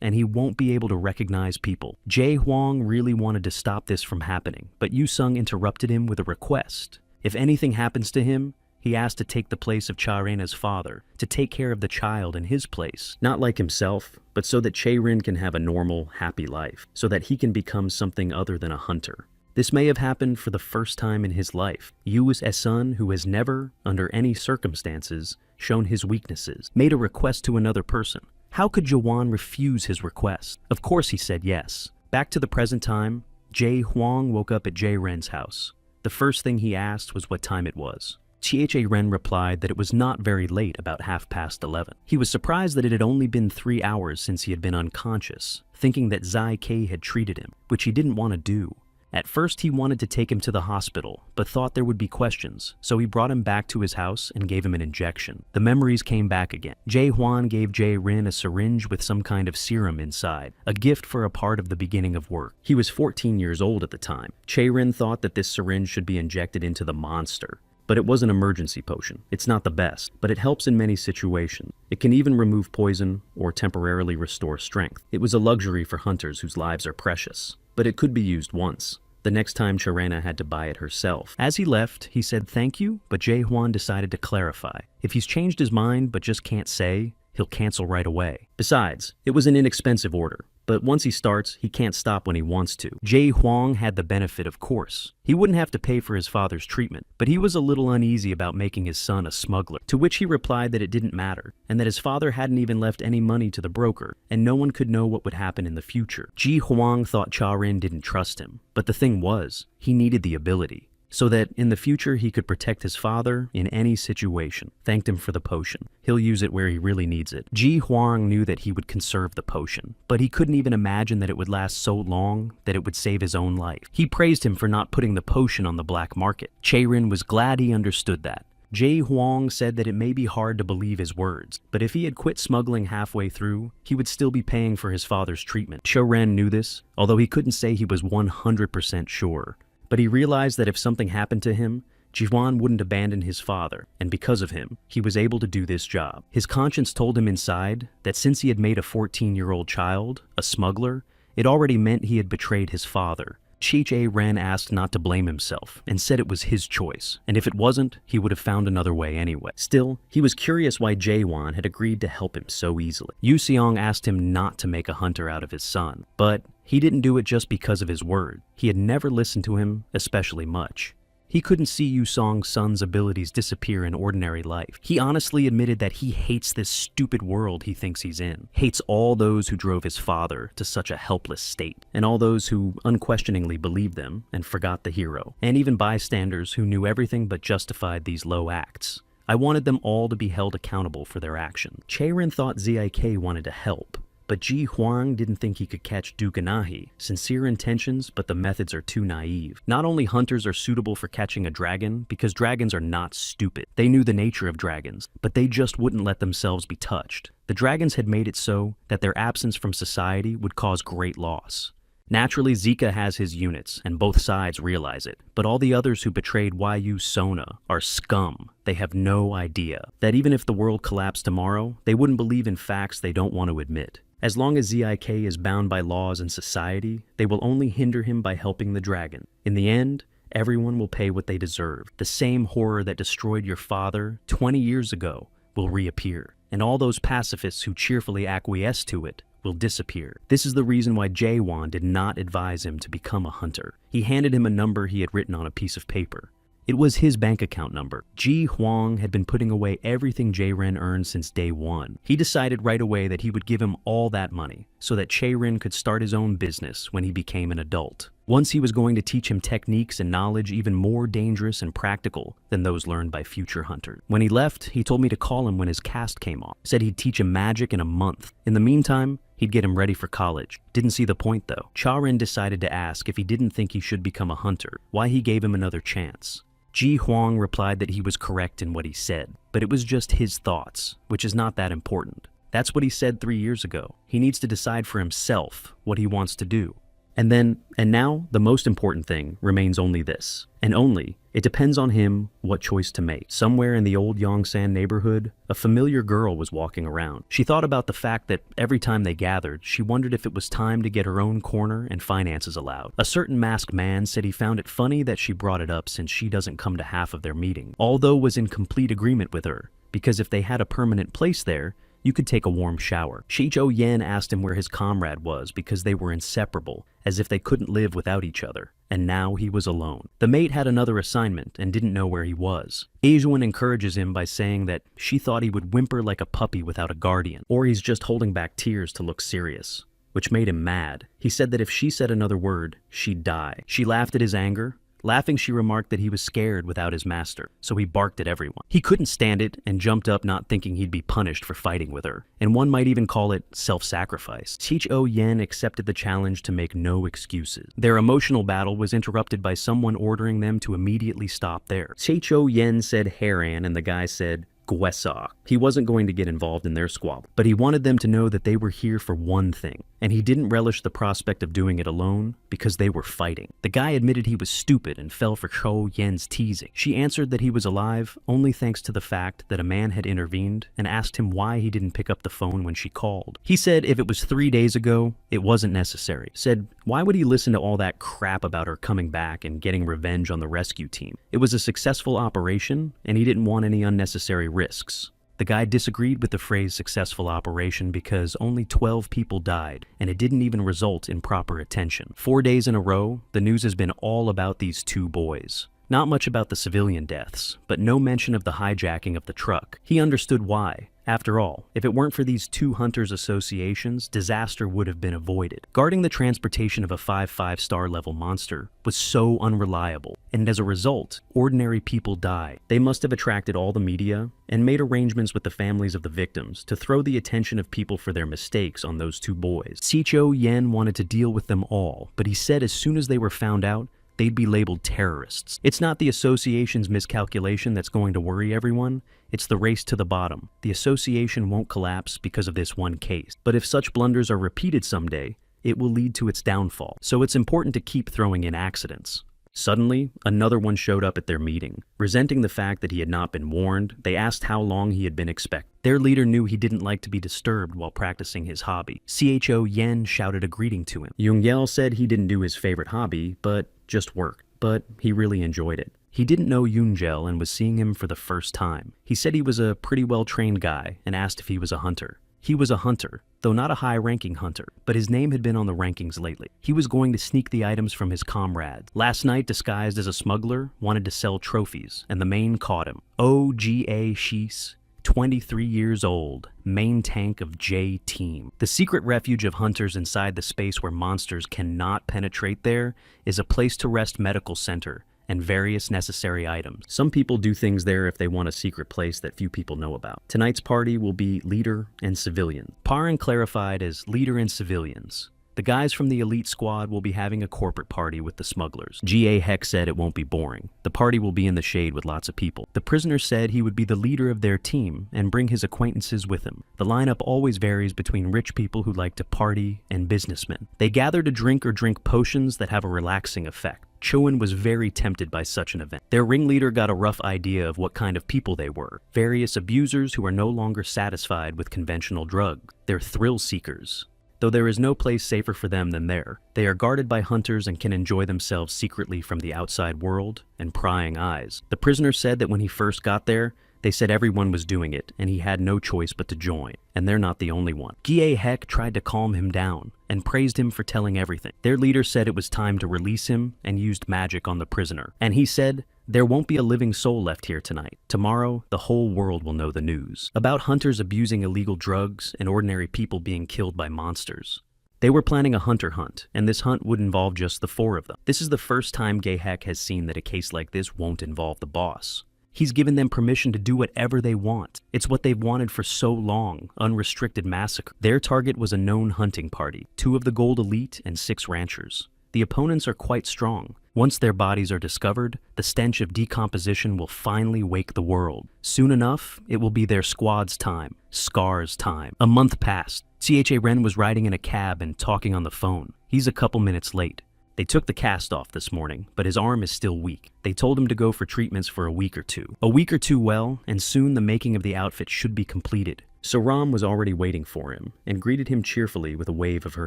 and he won't be able to recognize people. Jae Hwang really wanted to stop this from happening, but Yu Sung interrupted him with a request. If anything happens to him, he asked to take the place of Cha-rena's father, to take care of the child in his place, not like himself, but so that Chae-rin can have a normal, happy life, so that he can become something other than a hunter. This may have happened for the first time in his life. Yu is a son who has never, under any circumstances, shown his weaknesses, made a request to another person. How could Jawan refuse his request? Of course he said yes. Back to the present time, Jae Hwang woke up at Jae Ren's house. The first thing he asked was what time it was. Chie Ren replied that it was not very late, about 11:30. He was surprised that it had only been 3 hours since he had been unconscious, thinking that Zai K had treated him, which he didn't want to do. At first he wanted to take him to the hospital, but thought there would be questions, so he brought him back to his house and gave him an injection. The memories came back again. Jae Hwan gave Jae Rin a syringe with some kind of serum inside, a gift for a part of the beginning of work. He was 14 years old at the time. Chae Rin thought that this syringe should be injected into the monster. But it was an emergency potion. It's not the best, but it helps in many situations. It can even remove poison or temporarily restore strength. It was a luxury for hunters whose lives are precious, but it could be used once. The next time Charena had to buy it herself. As he left, he said thank you, but Jae Hwan decided to clarify. If he's changed his mind but just can't say, he'll cancel right away. Besides, it was an inexpensive order. But once he starts, he can't stop when he wants to. Jae Hwang had the benefit, of course. He wouldn't have to pay for his father's treatment, but he was a little uneasy about making his son a smuggler, to which he replied that it didn't matter, and that his father hadn't even left any money to the broker, and no one could know what would happen in the future. Ji Hwang thought Cha-rin didn't trust him, but the thing was, he needed the ability, so that in the future he could protect his father in any situation. Thanked him for the potion. He'll use it where he really needs it. Ji Hwang knew that he would conserve the potion, but he couldn't even imagine that it would last so long that it would save his own life. He praised him for not putting the potion on the black market. Chae-rin was glad he understood that. Jae Hwang said that it may be hard to believe his words, but if he had quit smuggling halfway through, he would still be paying for his father's treatment. Cho-ren knew this, although he couldn't say he was 100% sure. But he realized that if something happened to him, Ji-hwan wouldn't abandon his father, and because of him, he was able to do this job. His conscience told him inside that since he had made a 14-year-old child, a smuggler, it already meant he had betrayed his father. Chi-Jae Ren asked not to blame himself, and said it was his choice, and if it wasn't, he would have found another way anyway. Still, he was curious why Jae-won had agreed to help him so easily. Yu Seong asked him not to make a hunter out of his son, but he didn't do it just because of his word. He had never listened to him, especially much. He couldn't see Yu Song's son's abilities disappear in ordinary life. He honestly admitted that he hates this stupid world he thinks he's in. Hates all those who drove his father to such a helpless state, and all those who unquestioningly believed them and forgot the hero, and even bystanders who knew everything but justified these low acts. I wanted them all to be held accountable for their actions. Chae-rin thought ZIK wanted to help, but Ji Hwang didn't think he could catch Dukanahi. Sincere intentions, but the methods are too naive. Not only hunters are suitable for catching a dragon, because dragons are not stupid. They knew the nature of dragons, but they just wouldn't let themselves be touched. The dragons had made it so that their absence from society would cause great loss. Naturally, Zika has his units, and both sides realize it, but all the others who betrayed YU Sona are scum. They have no idea that even if the world collapsed tomorrow, they wouldn't believe in facts they don't want to admit. As long as ZIK is bound by laws and society, they will only hinder him by helping the dragon. In the end, everyone will pay what they deserve. The same horror that destroyed your father 20 years ago will reappear, and all those pacifists who cheerfully acquiesce to it will disappear. This is the reason why Jae-won did not advise him to become a hunter. He handed him a number he had written on a piece of paper. It was his bank account number. Ji Huang had been putting away everything Jae-rin earned since day one. He decided right away that he would give him all that money so that Jae-rin could start his own business when he became an adult. Once he was going to teach him techniques and knowledge even more dangerous and practical than those learned by future hunters. When he left, he told me to call him when his cast came off. Said he'd teach him magic in a month. In the meantime, he'd get him ready for college. Didn't see the point though. Jae-rin decided to ask if he didn't think he should become a hunter, why he gave him another chance. Ji Huang replied that he was correct in what he said, but it was just his thoughts, which is not that important. That's what he said 3 years ago. He needs to decide for himself what he wants to do. And now, the most important thing remains only this. And only, it depends on him what choice to make. Somewhere in the old Yongsan neighborhood, a familiar girl was walking around. She thought about the fact that every time they gathered, she wondered if it was time to get her own corner and finances allowed. A certain masked man said he found it funny that she brought it up since she doesn't come to half of their meeting, although was in complete agreement with her, because if they had a permanent place there, you could take a warm shower. Shicho Yen asked him where his comrade was because they were inseparable, as if they couldn't live without each other, and now he was alone. The mate had another assignment and didn't know where he was. Ajuan encourages him by saying that she thought he would whimper like a puppy without a guardian, or he's just holding back tears to look serious, which made him mad. He said that if she said another word, she'd die. She laughed at his anger. Laughing, she remarked that he was scared without his master, so he barked at everyone. He couldn't stand it and jumped up not thinking he'd be punished for fighting with her, and one might even call it self-sacrifice. Chicho Yen accepted the challenge to make no excuses. Their emotional battle was interrupted by someone ordering them to immediately stop there. Chicho Yen said Haran and the guy said Gwesa. He wasn't going to get involved in their squabble, but he wanted them to know that they were here for one thing, and he didn't relish the prospect of doing it alone because they were fighting. The guy admitted he was stupid and fell for Cho Yen's teasing. She answered that he was alive only thanks to the fact that a man had intervened and asked him why he didn't pick up the phone when she called. He said if it was 3 days ago, it wasn't necessary. Said why would he listen to all that crap about her coming back and getting revenge on the rescue team? It was a successful operation and he didn't want any unnecessary risks. The guy disagreed with the phrase successful operation because only 12 people died, and it didn't even result in proper attention. 4 days in a row, the news has been all about these 2 boys. Not much about the civilian deaths, but no mention of the hijacking of the truck. He understood why. After all, if it weren't for these 2 hunters' associations, disaster would have been avoided. Guarding the transportation of a 5-star level monster was so unreliable, and as a result, ordinary people died. They must have attracted all the media and made arrangements with the families of the victims to throw the attention of people for their mistakes on those 2 boys. Sicho Yen wanted to deal with them all, but he said as soon as they were found out, they'd be labeled terrorists. It's not the association's miscalculation that's going to worry everyone, it's the race to the bottom. The association won't collapse because of this one case, but if such blunders are repeated someday, it will lead to its downfall. So it's important to keep throwing in accidents. Suddenly, another one showed up at their meeting. Resenting the fact that he had not been warned, they asked how long he had been expected. Their leader knew he didn't like to be disturbed while practicing his hobby. Cho Yen shouted a greeting to him. Yoongyel said he didn't do his favorite hobby, but just work. But he really enjoyed it. He didn't know Yoongjel and was seeing him for the first time. He said he was a pretty well-trained guy and asked if he was a hunter. He was a hunter, though not a high-ranking hunter, but his name had been on the rankings lately. He was going to sneak the items from his comrades. Last night, disguised as a smuggler, wanted to sell trophies, and the main caught him. Oga Shis, 23 years old, main tank of J Team. The secret refuge of hunters inside the space where monsters cannot penetrate there is a place to rest medical center and various necessary items. Some people do things there if they want a secret place that few people know about. Tonight's party will be leader and civilian. Parn clarified as leader and civilians. The guys from the elite squad will be having a corporate party with the smugglers. G.A. Heck said it won't be boring. The party will be in the shade with lots of people. The prisoner said he would be the leader of their team and bring his acquaintances with him. The lineup always varies between rich people who like to party and businessmen. They gather to drink or drink potions that have a relaxing effect. Choen was very tempted by such an event. Their ringleader got a rough idea of what kind of people they were. Various abusers who are no longer satisfied with conventional drugs. They're thrill seekers. Though there is no place safer for them than there, they are guarded by hunters and can enjoy themselves secretly from the outside world and prying eyes. The prisoner said that when he first got there, they said everyone was doing it and he had no choice but to join, and they're not the only one. Gie Heck tried to calm him down and praised him for telling everything. Their leader said it was time to release him and used magic on the prisoner, and he said There won't be a living soul left here tonight. Tomorrow, the whole world will know the news about hunters abusing illegal drugs and ordinary people being killed by monsters. They were planning a hunter hunt, and this hunt would involve just the four of them. This is the first time Gahek has seen that a case like this won't involve the boss. He's given them permission to do whatever they want. It's what they've wanted for so long, unrestricted massacre. Their target was a known hunting party, 2 of the Gold Elite and 6 ranchers. The opponents are quite strong. Once their bodies are discovered, the stench of decomposition will finally wake the world. Soon enough, it will be their squad's time, Scar's time. A month passed. CHA Ren was riding in a cab and talking on the phone. He's a couple minutes late. They took the cast off this morning, but his arm is still weak. They told him to go for treatments for a week or two. A week or two well, and soon the making of the outfit should be completed. Saram was already waiting for him, and greeted him cheerfully with a wave of her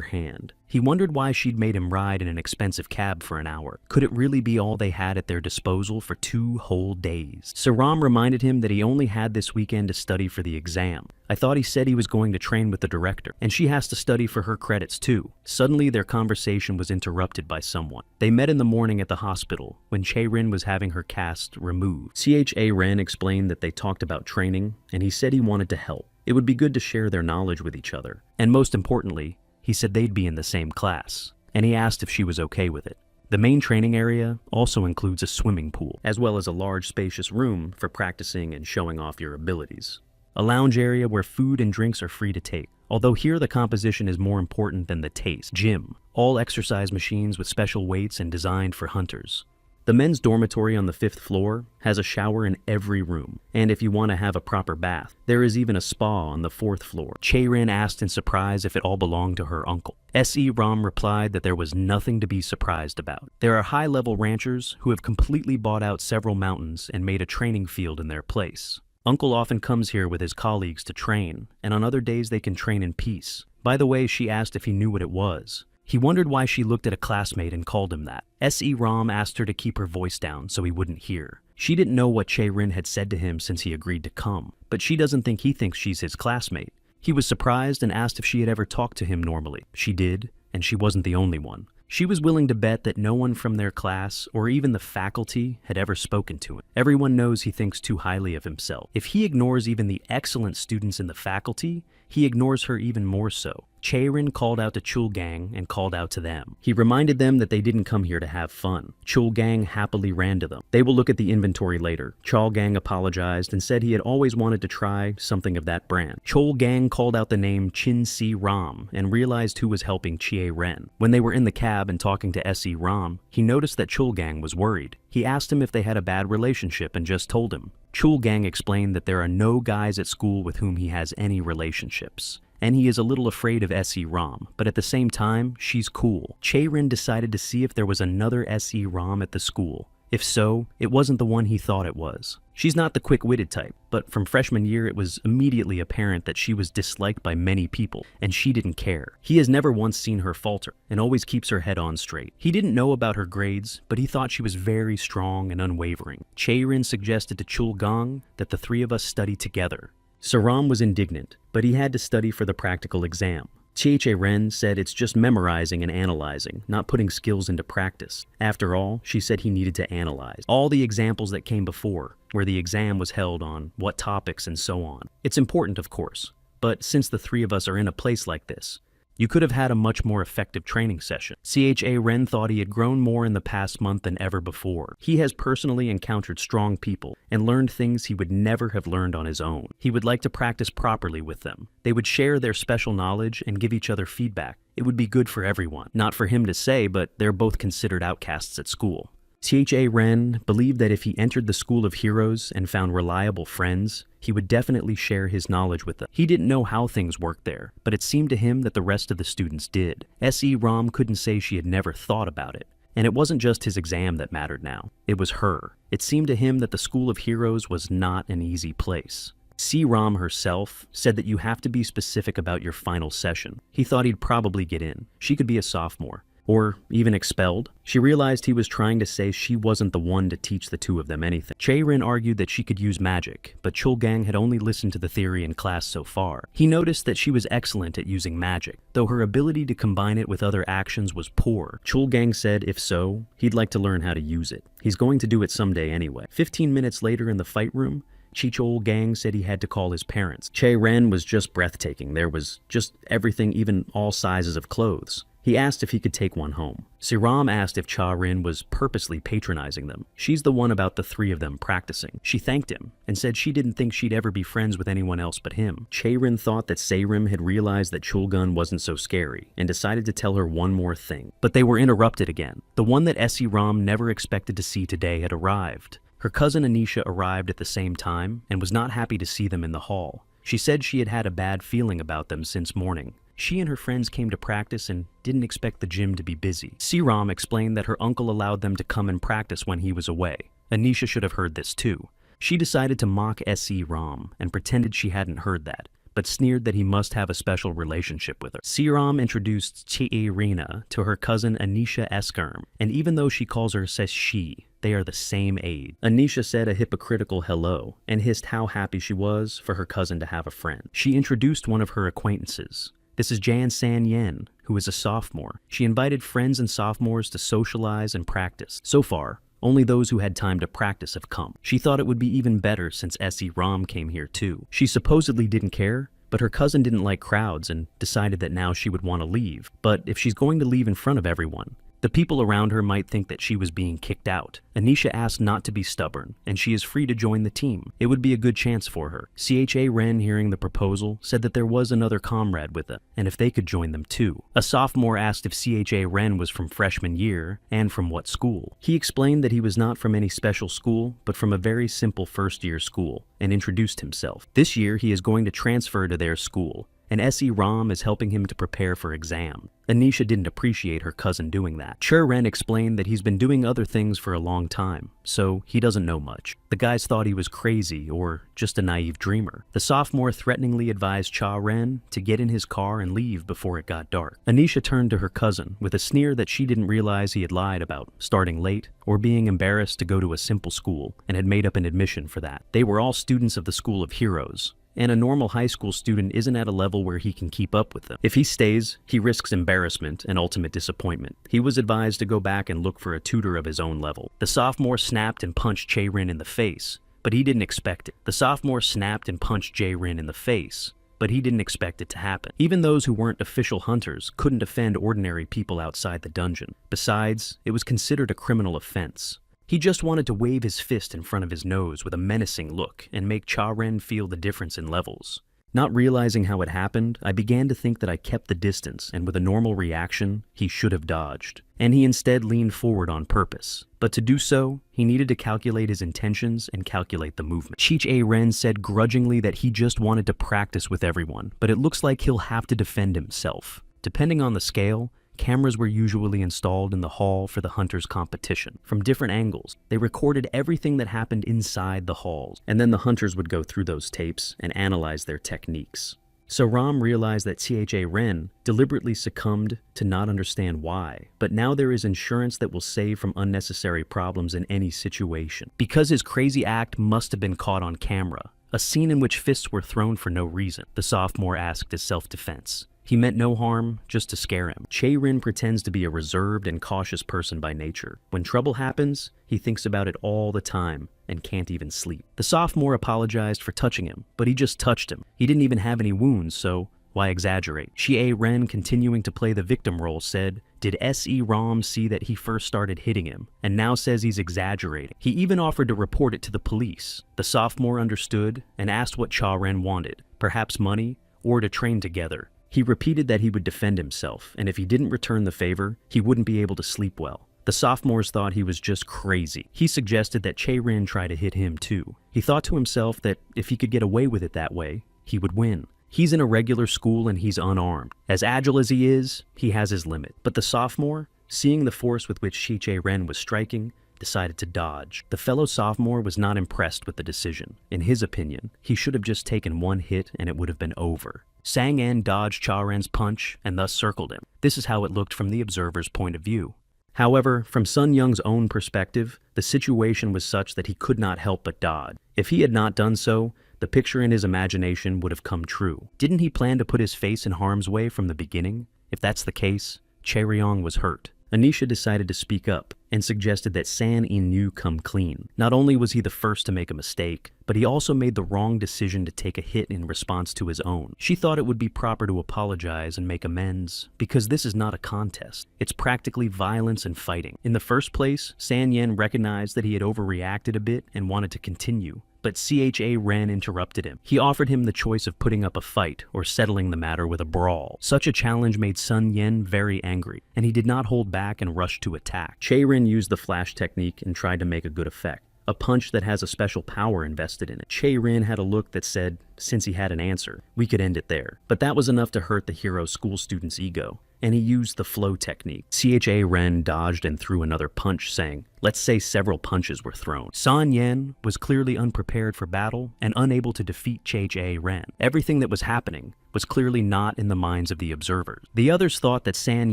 hand. He wondered why she'd made him ride in an expensive cab for an hour. Could it really be all they had at their disposal for 2 whole days? Saram reminded him that he only had this weekend to study for the exam. I thought he said he was going to train with the director, and she has to study for her credits too. Suddenly, their conversation was interrupted by someone. They met in the morning at the hospital, when Che-Rin was having her cast removed. CHA Ren explained that they talked about training, and he said he wanted to help. It would be good to share their knowledge with each other. And most importantly, he said they'd be in the same class, and he asked if she was okay with it. The main training area also includes a swimming pool, as well as a large spacious room for practicing and showing off your abilities. A lounge area where food and drinks are free to take. Although here the composition is more important than the taste. Gym, all exercise machines with special weights and designed for hunters. The men's dormitory on the 5th floor has a shower in every room, and if you want to have a proper bath, there is even a spa on the 4th floor. Che-Rin asked in surprise if it all belonged to her uncle. S.E. Ram replied that there was nothing to be surprised about. There are high-level ranchers who have completely bought out several mountains and made a training field in their place. Uncle often comes here with his colleagues to train, and on other days they can train in peace. By the way, she asked if he knew what it was. He wondered why she looked at a classmate and called him that. S.E. Ram asked her to keep her voice down so he wouldn't hear. She didn't know what Che-Rin had said to him since he agreed to come, but she doesn't think he thinks she's his classmate. He was surprised and asked if she had ever talked to him normally. She did, and she wasn't the only one. She was willing to bet that no one from their class, or even the faculty, had ever spoken to him. Everyone knows he thinks too highly of himself. If he ignores even the excellent students in the faculty, he ignores her even more so. Che-Rin called out to Chul Gang and called out to them. He reminded them that they didn't come here to have fun. Chul Gang happily ran to them. They will look at the inventory later. Chul Gang apologized and said he had always wanted to try something of that brand. Chul Gang called out the name Chin Si Ram and realized who was helping Chie Ren. When they were in the cab and talking to S.E. Ram, he noticed that Chul Gang was worried. He asked him if they had a bad relationship and just told him. Chul Gang explained that there are no guys at school with whom he has any relationships. And he is a little afraid of S.E. Ram, but at the same time, she's cool. Che-Rin decided to see if there was another S.E. Ram at the school. If so, it wasn't the one he thought it was. She's not the quick-witted type, but from freshman year it was immediately apparent that she was disliked by many people, and she didn't care. He has never once seen her falter, and always keeps her head on straight. He didn't know about her grades, but he thought she was very strong and unwavering. Che-Rin suggested to Chul Gang that the 3 of us study together. Saram was indignant, but he had to study for the practical exam. CHA Ren said it's just memorizing and analyzing, not putting skills into practice. After all, she said he needed to analyze all the examples that came before, where the exam was held on, what topics, and so on. It's important, of course, but since the 3 of us are in a place like this, you could have had a much more effective training session. CHA Ren thought he had grown more in the past month than ever before. He has personally encountered strong people and learned things he would never have learned on his own. He would like to practice properly with them. They would share their special knowledge and give each other feedback. It would be good for everyone. Not for him to say, but they're both considered outcasts at school. CHA Ren believed that if he entered the School of Heroes and found reliable friends, he would definitely share his knowledge with them. He didn't know how things worked there, but it seemed to him that the rest of the students did. S.E. Ram couldn't say she had never thought about it. And it wasn't just his exam that mattered now. It was her. It seemed to him that the School of Heroes was not an easy place. C. Ram herself said that you have to be specific about your final session. He thought he'd probably get in. She could be a sophomore. Or even expelled? She realized he was trying to say she wasn't the one to teach the two of them anything. Chae-rin argued that she could use magic, but Chul-gang had only listened to the theory in class so far. He noticed that she was excellent at using magic, though her ability to combine it with other actions was poor. Chul-gang said if so, he'd like to learn how to use it. He's going to do it someday anyway. 15 minutes later in the fight room, Chul-gang said he had to call his parents. Chae-ren was just breathtaking. There was just everything, even all sizes of clothes. He asked if he could take one home. Siram asked if Cha-rin was purposely patronizing them. She's the one about the three of them practicing. She thanked him and said she didn't think she'd ever be friends with anyone else but him. Chae-rin thought that Seirim had realized that Chulgun wasn't so scary and decided to tell her one more thing. But they were interrupted again. The one that Ram never expected to see today had arrived. Her cousin Anisha arrived at the same time and was not happy to see them in the hall. She said she had had a bad feeling about them since morning. She and her friends came to practice and didn't expect the gym to be busy. Siram explained that her uncle allowed them to come and practice when he was away. Anisha should have heard this too. She decided to mock Ram and pretended she hadn't heard that, but sneered that he must have a special relationship with her. Siram introduced Chae-rina to her cousin Anisha Eskerm, and even though she calls her she, they are the same age. Anisha said a hypocritical hello and hissed how happy she was for her cousin to have a friend. She introduced one of her acquaintances. This is Jan San Yen, who is a sophomore. She invited friends and sophomores to socialize and practice. So far, only those who had time to practice have come. She thought it would be even better since Ram came here too. She supposedly didn't care, but her cousin didn't like crowds and decided that now she would want to leave. But if she's going to leave in front of everyone, the people around her might think that she was being kicked out. Anisha asked not to be stubborn, and she is free to join the team. It would be a good chance for her. Cha-ren, hearing the proposal, said that there was another comrade with them, and if they could join them too. A sophomore asked if Cha-ren was from freshman year, and from what school. He explained that he was not from any special school, but from a very simple first-year school, and introduced himself. This year, he is going to transfer to their school, and Ram is helping him to prepare for exam. Anisha didn't appreciate her cousin doing that. Ren explained that he's been doing other things for a long time, so he doesn't know much. The guys thought he was crazy or just a naive dreamer. The sophomore threateningly advised Ren to get in his car and leave before it got dark. Anisha turned to her cousin with a sneer that she didn't realize he had lied about starting late or being embarrassed to go to a simple school and had made up an admission for that. They were all students of the School of Heroes, and a normal high school student isn't at a level where he can keep up with them. If he stays, he risks embarrassment and ultimate disappointment. He was advised to go back and look for a tutor of his own level. The sophomore snapped and punched Chae-rin in the face, but he didn't expect it. The sophomore snapped and punched Jae-rin in the face, but he didn't expect it to happen. Even those who weren't official hunters couldn't defend ordinary people outside the dungeon. Besides, it was considered a criminal offense. He just wanted to wave his fist in front of his nose with a menacing look and make Cha-ren feel the difference in levels. Not realizing how it happened, I began to think that I kept the distance, and with a normal reaction, he should have dodged. And he instead leaned forward on purpose. But to do so, he needed to calculate his intentions and calculate the movement. Chae-ren said grudgingly that he just wanted to practice with everyone, but it looks like he'll have to defend himself. Depending on the scale, cameras were usually installed in the hall for the hunters' competition. From different angles, they recorded everything that happened inside the halls, and then the hunters would go through those tapes and analyze their techniques. So Ram realized that Cha-ren deliberately succumbed to not understand why, but now there is insurance that will save from unnecessary problems in any situation. Because his crazy act must have been caught on camera, a scene in which fists were thrown for no reason, the sophomore asked as self-defense. He meant no harm, just to scare him. Chae-rin pretends to be a reserved and cautious person by nature. When trouble happens, he thinks about it all the time and can't even sleep. The sophomore apologized for touching him, but he just touched him. He didn't even have any wounds, so why exaggerate? Chae-ren, continuing to play the victim role, said, "Did Ram see that he first started hitting him, and now says he's exaggerating? He even offered to report it to the police." The sophomore understood and asked what Cha-ren wanted, perhaps money or to train together. He repeated that he would defend himself, and if he didn't return the favor, he wouldn't be able to sleep well. The sophomores thought he was just crazy. He suggested that Chae-rin try to hit him too. He thought to himself that if he could get away with it that way, he would win. He's in a regular school and he's unarmed. As agile as he is, he has his limit. But the sophomore, seeing the force with which Chae-ren was striking, decided to dodge. The fellow sophomore was not impressed with the decision. In his opinion, he should have just taken one hit and it would have been over. Sang-en dodged Cha-Ren's punch and thus circled him. This is how it looked from the observer's point of view. However, from Sun Young's own perspective, the situation was such that he could not help but dodge. If he had not done so, the picture in his imagination would have come true. Didn't he plan to put his face in harm's way from the beginning? If that's the case, Chae-ryong was hurt. Anisha decided to speak up and suggested that San In-yu come clean. Not only was he the first to make a mistake, but he also made the wrong decision to take a hit in response to his own. She thought it would be proper to apologize and make amends, because this is not a contest. It's practically violence and fighting. In the first place, San Yen recognized that he had overreacted a bit and wanted to continue. But Cha Ren interrupted him. He offered him the choice of putting up a fight or settling the matter with a brawl. Such a challenge made Sun Yen very angry, and he did not hold back and rushed to attack. Chae-rin used the flash technique and tried to make a good effect. A punch that has a special power invested in it. Chae-rin had a look that said, since he had an answer, we could end it there. But that was enough to hurt the hero school student's ego, and he used the flow technique. Cha-ren dodged and threw another punch, saying, let's say several punches were thrown. San Yen was clearly unprepared for battle and unable to defeat Cha-ren. Everything that was happening was clearly not in the minds of the observers. The others thought that San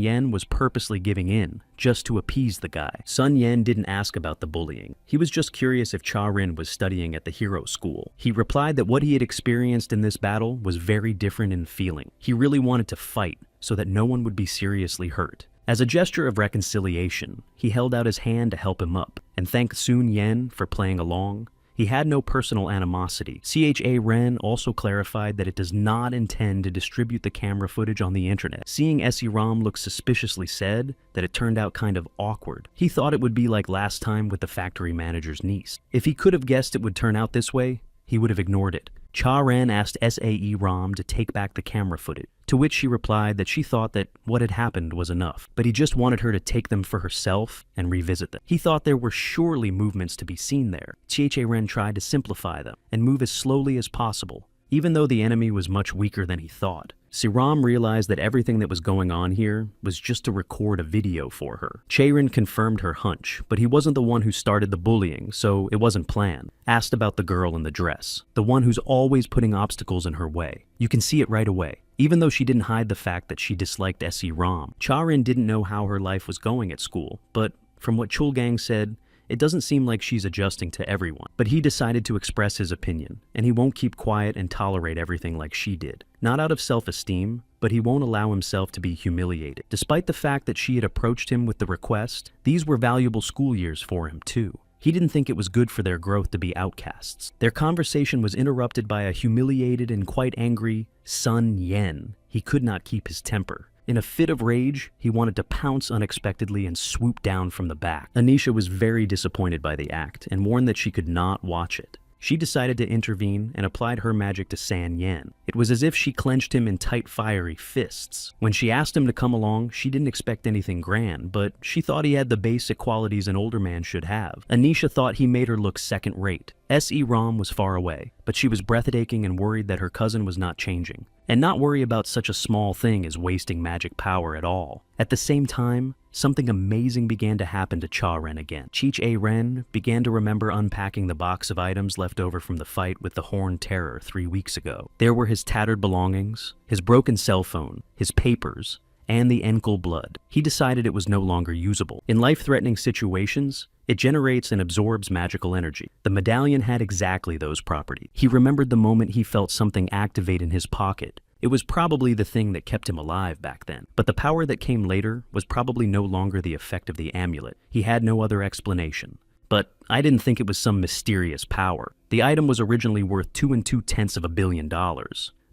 Yen was purposely giving in, just to appease the guy. Sun Yen didn't ask about the bullying. He was just curious if Cha-rin was studying at the hero school. He replied that what he had experienced in this battle was very different in feeling. He really wanted to fight, so that no one would be seriously hurt. As a gesture of reconciliation, he held out his hand to help him up, and thanked Sun Yen for playing along. He had no personal animosity. Cha-ren also clarified that it does not intend to distribute the camera footage on the internet. Seeing SE-ROM look suspiciously said that it turned out kind of awkward. He thought it would be like last time with the factory manager's niece. If he could have guessed it would turn out this way, he would have ignored it. Cha-ren asked SAE-ROM to take back the camera footage, to which she replied that she thought that what had happened was enough, but he just wanted her to take them for herself and revisit them. He thought there were surely movements to be seen there. Cha-ren tried to simplify them and move as slowly as possible, even though the enemy was much weaker than he thought. Siram realized that everything that was going on here was just to record a video for her. Chae-rin confirmed her hunch, but he wasn't the one who started the bullying, so it wasn't planned. Asked about the girl in the dress, the one who's always putting obstacles in her way. You can see it right away. Even though she didn't hide the fact that she disliked SE-ROM, Cha-rin didn't know how her life was going at school, but from what Chulgang said, it doesn't seem like she's adjusting to everyone. But he decided to express his opinion, and he won't keep quiet and tolerate everything like she did. Not out of self-esteem, but he won't allow himself to be humiliated. Despite the fact that she had approached him with the request, these were valuable school years for him too. He didn't think it was good for their growth to be outcasts. Their conversation was interrupted by a humiliated and quite angry Sun Yen. He could not keep his temper. In a fit of rage, he wanted to pounce unexpectedly and swoop down from the back. Anisha was very disappointed by the act and warned that she could not watch it. She decided to intervene and applied her magic to San Yen. It was as if she clenched him in tight, fiery fists. When she asked him to come along, she didn't expect anything grand, but she thought he had the basic qualities an older man should have. Anisha thought he made her look second-rate. SE-ROM was far away, but she was breathtaking and worried that her cousin was not changing, and not worry about such a small thing as wasting magic power at all. At the same time, something amazing began to happen to Cha-ren again. Cha-ren began to remember unpacking the box of items left over from the fight with the Horned Terror 3 weeks ago. There were his tattered belongings, his broken cell phone, his papers, and the Enkel blood. He decided it was no longer usable. In life-threatening situations, it generates and absorbs magical energy. The medallion had exactly those properties. He remembered the moment he felt something activate in his pocket. It was probably the thing that kept him alive back then. But the power that came later was probably no longer the effect of the amulet. He had no other explanation. But I didn't think it was some mysterious power. The item was originally worth 2 2/10 billion.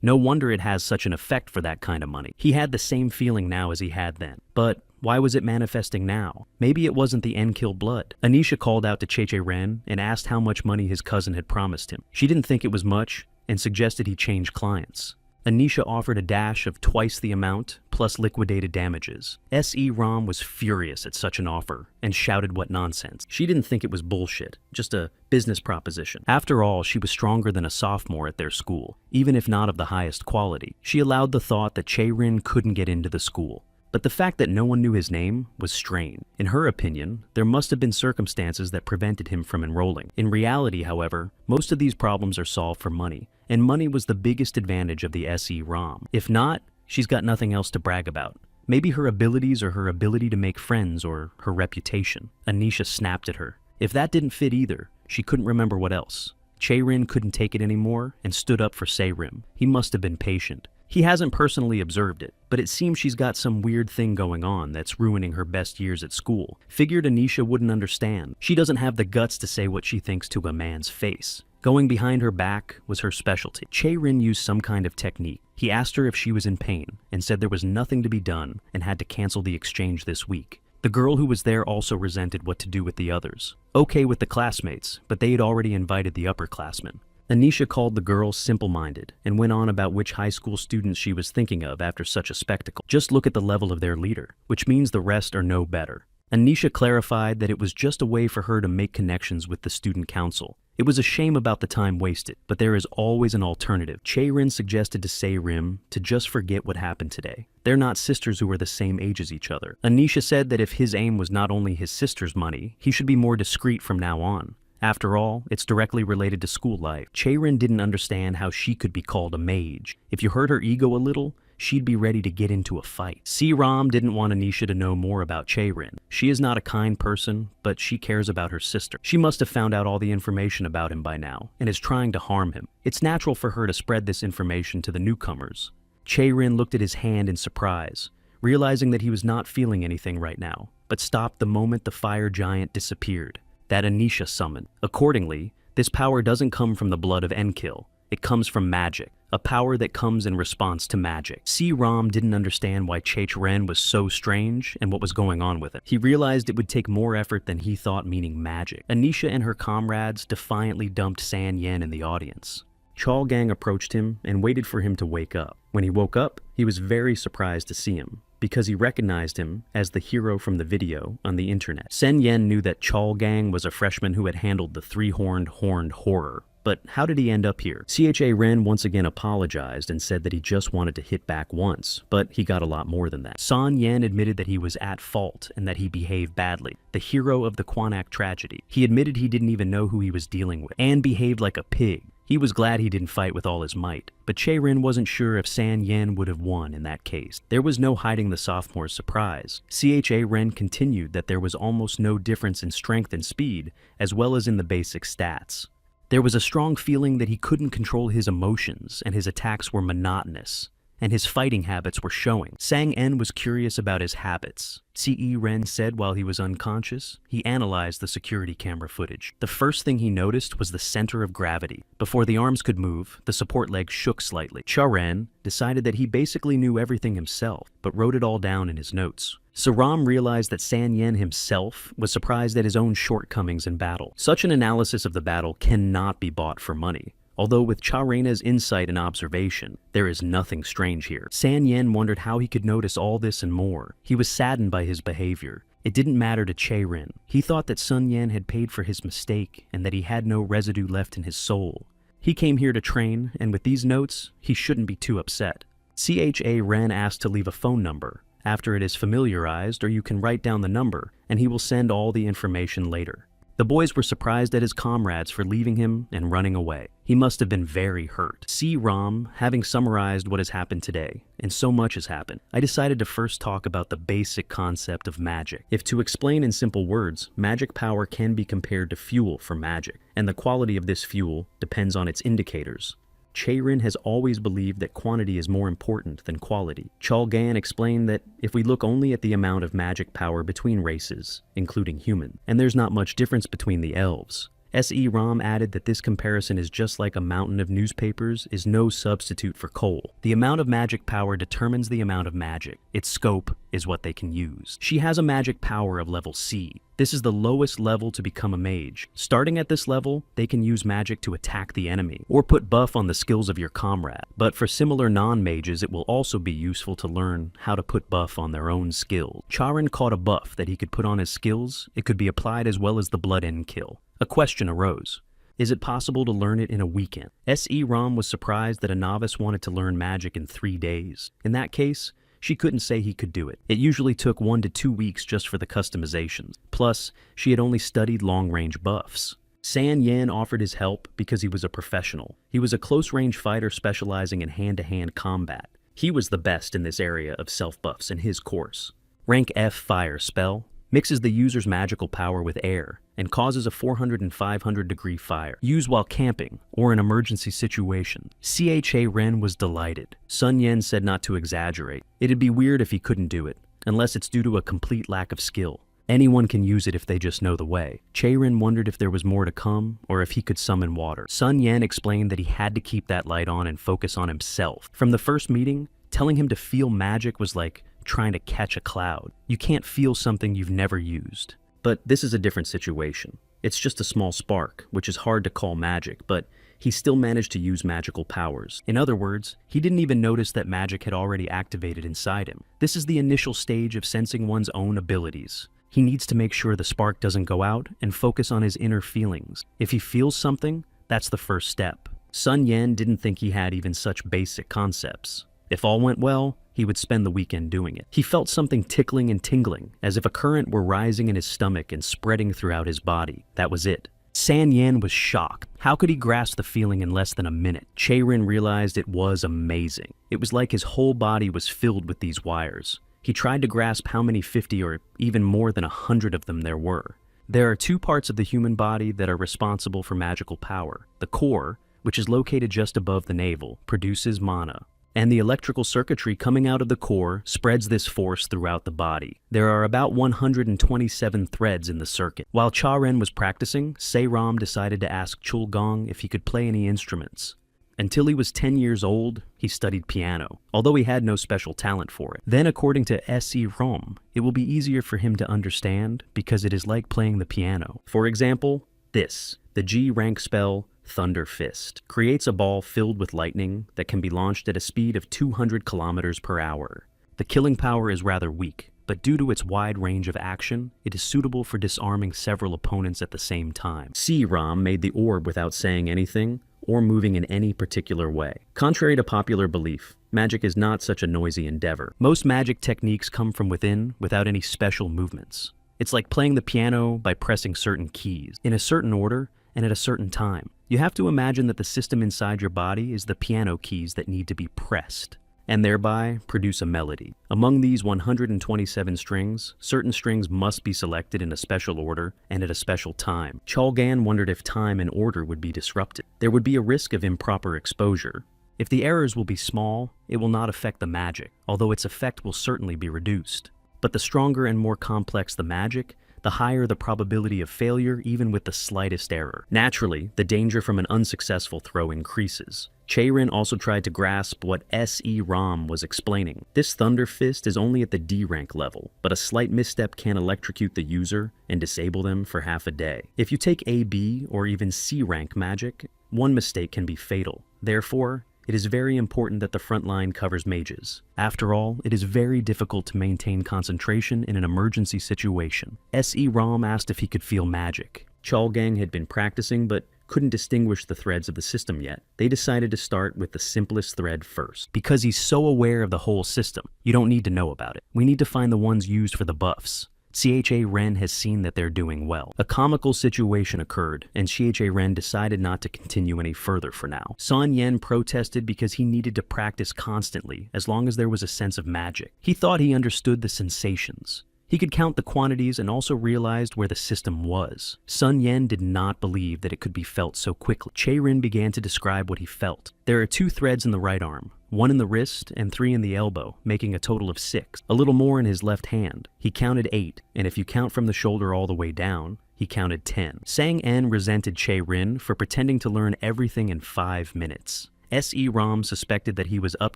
No wonder it has such an effect for that kind of money. He had the same feeling now as he had then. But why was it manifesting now? Maybe it wasn't the Enkill blood. Anisha called out to Chae-ren and asked how much money his cousin had promised him. She didn't think it was much and suggested he change clients. Anisha offered a dash of twice the amount, plus liquidated damages. SE-ROM was furious at such an offer, and shouted what nonsense. She didn't think it was bullshit, just a business proposition. After all, she was stronger than a sophomore at their school, even if not of the highest quality. She allowed the thought that Chae-rin couldn't get into the school. But the fact that no one knew his name was strange. In her opinion, there must have been circumstances that prevented him from enrolling. In reality, however, most of these problems are solved for money, and money was the biggest advantage of the SE ROM. If not, she's got nothing else to brag about. Maybe her abilities or her ability to make friends or her reputation. Anisha snapped at her. If that didn't fit either, she couldn't remember what else. Chae-rin couldn't take it anymore and stood up for Se-rim. He must have been patient. He hasn't personally observed it, but it seems she's got some weird thing going on that's ruining her best years at school. Figured Anisha wouldn't understand. She doesn't have the guts to say what she thinks to a man's face. Going behind her back was her specialty. Chae-rin used some kind of technique. He asked her if she was in pain and said there was nothing to be done and had to cancel the exchange this week. The girl who was there also resented what to do with the others. Okay with the classmates, but they had already invited the upperclassmen. Anisha called the girls simple-minded and went on about which high school students she was thinking of after such a spectacle. Just look at the level of their leader, which means the rest are no better. Anisha clarified that it was just a way for her to make connections with the student council. It was a shame about the time wasted, but there is always an alternative. Chae-rin suggested to Se-rim to just forget what happened today. They're not sisters who are the same age as each other. Anisha said that if his aim was not only his sister's money, he should be more discreet from now on. After all, it's directly related to school life. Chae-rin didn't understand how she could be called a mage. If you hurt her ego a little, she'd be ready to get into a fight. Se-rim didn't want Anisha to know more about Chae-rin. She is not a kind person, but she cares about her sister. She must have found out all the information about him by now, and is trying to harm him. It's natural for her to spread this information to the newcomers. Chae-rin looked at his hand in surprise, realizing that he was not feeling anything right now, but stopped the moment the fire giant disappeared. That Anisha summoned. Accordingly, this power doesn't come from the blood of Enkil. It comes from magic, a power that comes in response to magic. Se-rim didn't understand why Chae-rin was so strange and what was going on with it. He realized it would take more effort than he thought, meaning magic. Anisha and her comrades defiantly dumped San Yen in the audience. Chol-gang approached him and waited for him to wake up. When he woke up, he was very surprised to see him, because he recognized him as the hero from the video on the internet. Sen Yen knew that Chol-gang was a freshman who had handled the three-horned horror. But how did he end up here? Chae-rin once again apologized and said that he just wanted to hit back once, but he got a lot more than that. San Yen admitted that he was at fault and that he behaved badly. The hero of the Kwanak tragedy. He admitted he didn't even know who he was dealing with, and behaved like a pig. He was glad he didn't fight with all his might, but Chae-rin wasn't sure if San Yen would have won in that case. There was no hiding the sophomore's surprise. Chae-rin continued that there was almost no difference in strength and speed, as well as in the basic stats. There was a strong feeling that he couldn't control his emotions, and his attacks were monotonous, and his fighting habits were showing. Sang-en was curious about his habits. Ce-ren said while he was unconscious, he analyzed the security camera footage. The first thing he noticed was the center of gravity. Before the arms could move, the support leg shook slightly. Cha-ren decided that he basically knew everything himself, but wrote it all down in his notes. Se-rim realized that San Yen himself was surprised at his own shortcomings in battle. Such an analysis of the battle cannot be bought for money. Although with Cha-rena's insight and observation, there is nothing strange here. San Yen wondered how he could notice all this and more. He was saddened by his behavior. It didn't matter to Chae-rin. He thought that Sun Yen had paid for his mistake and that he had no residue left in his soul. He came here to train, and with these notes, he shouldn't be too upset. Cha-ren asked to leave a phone number. After it is familiarized, or you can write down the number, and he will send all the information later. The boys were surprised at his comrades for leaving him and running away. He must have been very hurt. Se-rim, having summarized what has happened today, and so much has happened, I decided to first talk about the basic concept of magic. If to explain in simple words, magic power can be compared to fuel for magic, and the quality of this fuel depends on its indicators. Chae-rin has always believed that quantity is more important than quality. Chol-gan explained that if we look only at the amount of magic power between races, including human, and there's not much difference between the elves. Se-rim added that this comparison is just like a mountain of newspapers is no substitute for coal. The amount of magic power determines the amount of magic. Its scope is what they can use. She has a magic power of level C. This is the lowest level to become a mage. Starting at this level, they can use magic to attack the enemy, or put buff on the skills of your comrade. But for similar non-mages, it will also be useful to learn how to put buff on their own skills. Charin caught a buff that he could put on his skills. It could be applied as well as the blood Enkil. A question arose. Is it possible to learn it in a weekend? Se-rim was surprised that a novice wanted to learn magic in 3 days. In that case, she couldn't say he could do it. It usually took 1 to 2 weeks just for the customizations. Plus, she had only studied long-range buffs. San Yan offered his help because he was a professional. He was a close-range fighter specializing in hand-to-hand combat. He was the best in this area of self-buffs in his course. Rank F Fire spell mixes the user's magical power with air and causes a 400 and 500 degree fire. Use while camping or in emergency situations. CHA Ren was delighted. Sun Yen said not to exaggerate. It'd be weird if he couldn't do it, unless it's due to a complete lack of skill. Anyone can use it if they just know the way. Che-Rin wondered if there was more to come or if he could summon water. Sun Yen explained that he had to keep that light on and focus on himself. From the first meeting, telling him to feel magic was like trying to catch a cloud. You can't feel something you've never used. But this is a different situation. It's just a small spark, which is hard to call magic, but he still managed to use magical powers. In other words, he didn't even notice that magic had already activated inside him. This is the initial stage of sensing one's own abilities. He needs to make sure the spark doesn't go out and focus on his inner feelings. If he feels something, that's the first step. Sun Yen didn't think he had even such basic concepts. If all went well, he would spend the weekend doing it. He felt something tickling and tingling, as if a current were rising in his stomach and spreading throughout his body. That was it. San Yan was shocked. How could he grasp the feeling in less than a minute? Che-Rin realized it was amazing. It was like his whole body was filled with these wires. He tried to grasp how many 50 or even more than 100 of them there were. There are two parts of the human body that are responsible for magical power. The core, which is located just above the navel, produces mana. And the electrical circuitry coming out of the core spreads this force throughout the body. There are about 127 threads in the circuit. While Cha-Ren was practicing, Se-Ram decided to ask Chul-Gong if he could play any instruments. Until he was 10 years old, he studied piano, although he had no special talent for it. Then, according to Se-Ram, it will be easier for him to understand because it is like playing the piano. For example, the G-rank spell, Thunder Fist, creates a ball filled with lightning that can be launched at a speed of 200 kilometers per hour. The killing power is rather weak, but due to its wide range of action, it is suitable for disarming several opponents at the same time. Se-Ram made the orb without saying anything or moving in any particular way. Contrary to popular belief, magic is not such a noisy endeavor. Most magic techniques come from within without any special movements. It's like playing the piano by pressing certain keys, in a certain order and at a certain time. You have to imagine that the system inside your body is the piano keys that need to be pressed, and thereby produce a melody. Among these 127 strings, certain strings must be selected in a special order and at a special time. Chul-Gan wondered if time and order would be disrupted. There would be a risk of improper exposure. If the errors will be small, it will not affect the magic, although its effect will certainly be reduced. But the stronger and more complex the magic, the higher the probability of failure even with the slightest error. Naturally, the danger from an unsuccessful throw increases. Che-Rin also tried to grasp what Se-Ram was explaining. This Thunder Fist is only at the D rank level, but a slight misstep can electrocute the user and disable them for half a day. If you take AB or even C rank magic, one mistake can be fatal. Therefore, it is very important that the front line covers mages. After all, it is very difficult to maintain concentration in an emergency situation. Se-Ram asked if he could feel magic. Chul-Gang had been practicing but couldn't distinguish the threads of the system yet. They decided to start with the simplest thread first. Because he's so aware of the whole system, you don't need to know about it. We need to find the ones used for the buffs. CHA Ren has seen that they're doing well. A comical situation occurred, and CHA Ren decided not to continue any further for now. Sun Yen protested because he needed to practice constantly, as long as there was a sense of magic. He thought he understood the sensations. He could count the quantities and also realized where the system was. Sun Yen did not believe that it could be felt so quickly. Che-Rin began to describe what he felt. There are 2 threads in the right arm, 1 in the wrist and 3 in the elbow, making a total of 6. A little more in his left hand. He counted 8, and if you count from the shoulder all the way down, he counted 10. Sang-En resented Che-Rin for pretending to learn everything in 5 minutes. Se-Ram suspected that he was up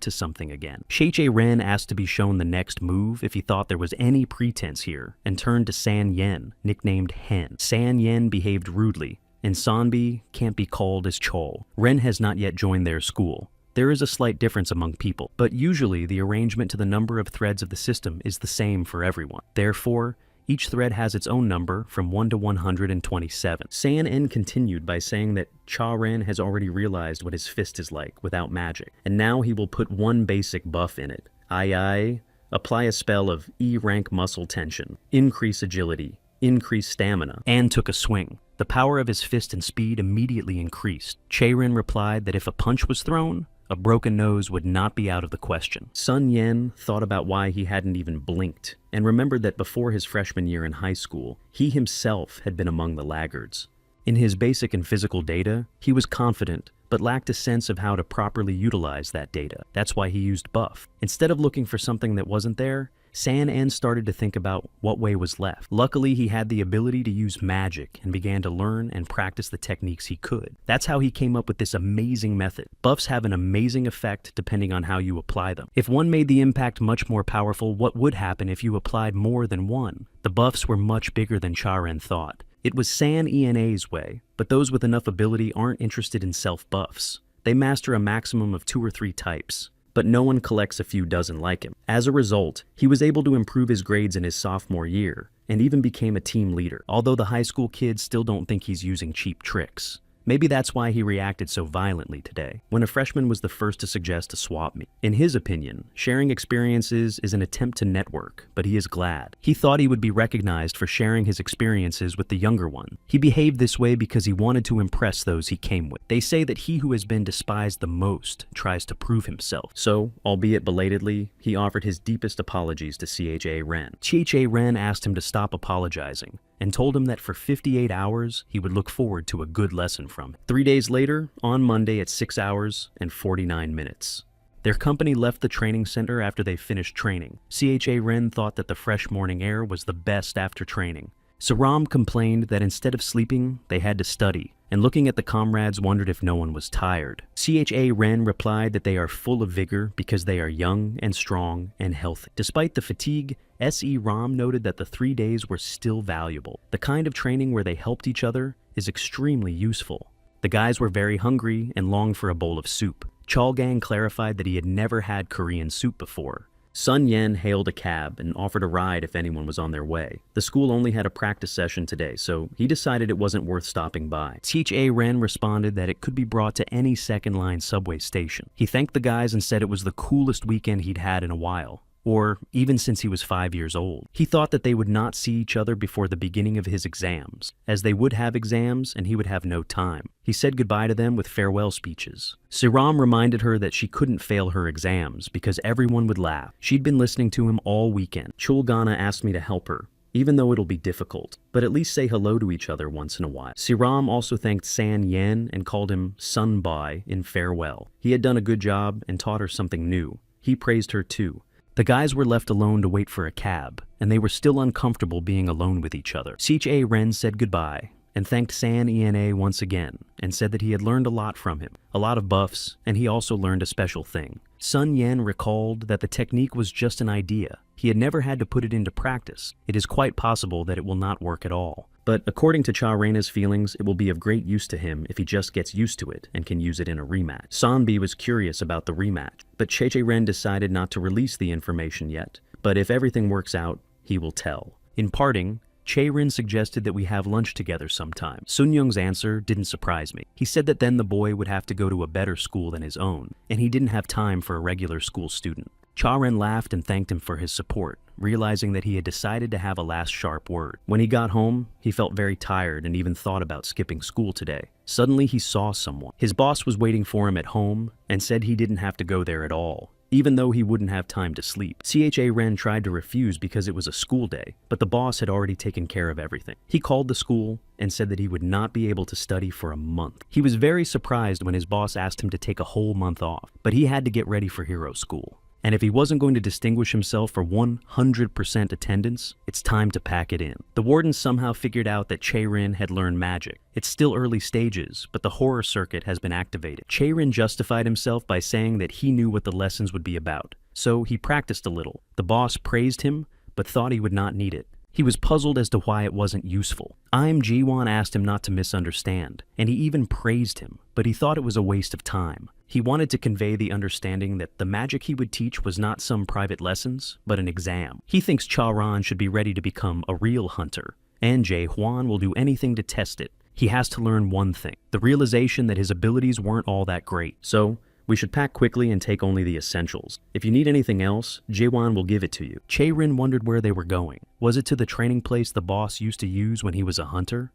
to something again. CHA Ren asked to be shown the next move if he thought there was any pretense here, and turned to San Yen, nicknamed Hen. San Yen behaved rudely, and Sanbi can't be called as Chol. Ren has not yet joined their school. There is a slight difference among people, but usually the arrangement to the number of threads of the system is the same for everyone. Therefore, each thread has its own number from 1 to 127. San-En continued by saying that Cha-Ren has already realized what his fist is like without magic, and now he will put 1 basic buff in it. Aye, apply a spell of E-rank muscle tension, increase agility, increase stamina, and took a swing. The power of his fist and speed immediately increased. Chae-rin replied that if a punch was thrown, a broken nose would not be out of the question. Sun Yen thought about why he hadn't even blinked, and remembered that before his freshman year in high school, he himself had been among the laggards. In his basic and physical data, he was confident, but lacked a sense of how to properly utilize that data. That's why he used buff. Instead of looking for something that wasn't there, San-en started to think about what way was left. Luckily, he had the ability to use magic and began to learn and practice the techniques he could. That's how he came up with this amazing method. Buffs have an amazing effect depending on how you apply them. If one made the impact much more powerful, what would happen if you applied more than one? The buffs were much bigger than Chae-rin thought. It was San-en's way, but those with enough ability aren't interested in self-buffs. They master a maximum of 2 or 3 types, but no one collects a few dozen like him. As a result, he was able to improve his grades in his sophomore year, and even became a team leader, although the high school kids still don't think he's using cheap tricks. Maybe that's why he reacted so violently today, when a freshman was the first to suggest a swap meet. In his opinion, sharing experiences is an attempt to network, but he is glad. He thought he would be recognized for sharing his experiences with the younger one. He behaved this way because he wanted to impress those he came with. They say that he who has been despised the most tries to prove himself. So, albeit belatedly, he offered his deepest apologies to Chae-rin. Chae-rin asked him to stop apologizing, and told him that for 58 hours, he would look forward to a good lesson from it. 3 days later, on Monday at 6 hours and 49 minutes. Their company left the training center after they finished training. Chae-rin thought that the fresh morning air was the best after training. Saram complained that instead of sleeping, they had to study, and looking at the comrades wondered if no one was tired. Chae-rin replied that they are full of vigor because they are young and strong and healthy. Despite the fatigue, Ram noted that the 3 days were still valuable. The kind of training where they helped each other is extremely useful. The guys were very hungry and longed for a bowl of soup. Chalgang clarified that he had never had Korean soup before. Sun Yen hailed a cab and offered a ride if anyone was on their way. The school only had a practice session today, so he decided it wasn't worth stopping by. Chae-rin responded that it could be brought to any second-line subway station. He thanked the guys and said it was the coolest weekend he'd had in a while, or even since he was 5 years old. He thought that they would not see each other before the beginning of his exams, as they would have exams and he would have no time. He said goodbye to them with farewell speeches. Saram reminded her that she couldn't fail her exams because everyone would laugh. She'd been listening to him all weekend. Chulgana asked me to help her, even though it'll be difficult, but at least say hello to each other once in a while. Siram also thanked San Yen and called him Sun Bai in farewell. He had done a good job and taught her something new. He praised her too. The guys were left alone to wait for a cab, and they were still uncomfortable being alone with each other. Chae-rin said goodbye, and thanked San-en once again, and said that he had learned a lot from him, a lot of buffs, and he also learned a special thing. Sun Yen recalled that the technique was just an idea. He had never had to put it into practice. It is quite possible that it will not work at all. But according to Chae-rin's feelings, it will be of great use to him if he just gets used to it and can use it in a rematch. Sanbi was curious about the rematch, but Chae-rin decided not to release the information yet. But if everything works out, he will tell. In parting, Chae-rin suggested that we have lunch together sometime. Sun-young's answer didn't surprise me. He said that then the boy would have to go to a better school than his own, and he didn't have time for a regular school student. Chae-rin laughed and thanked him for his support, realizing that he had decided to have a last sharp word. When he got home, he felt very tired and even thought about skipping school today. Suddenly he saw someone. His boss was waiting for him at home and said he didn't have to go there at all, even though he wouldn't have time to sleep. Chae-rin tried to refuse because it was a school day, but the boss had already taken care of everything. He called the school and said that he would not be able to study for a month. He was very surprised when his boss asked him to take a whole month off, but he had to get ready for hero school. And if he wasn't going to distinguish himself for 100% attendance, it's time to pack it in. The warden somehow figured out that Chae-rin had learned magic. It's still early stages, but the horror circuit has been activated. Chae-rin justified himself by saying that he knew what the lessons would be about, so he practiced a little. The boss praised him, but thought he would not need it. He was puzzled as to why it wasn't useful. Ji-won asked him not to misunderstand, and he even praised him, but he thought it was a waste of time. He wanted to convey the understanding that the magic he would teach was not some private lessons, but an exam. He thinks Chae-rin should be ready to become a real hunter, and Jae-hwan will do anything to test it. He has to learn one thing, the realization that his abilities weren't all that great. So, We should pack quickly and take only the essentials. If you need anything else, Jaewon will give it to you. Chae-rin wondered where they were going. Was it to the training place the boss used to use when he was a hunter?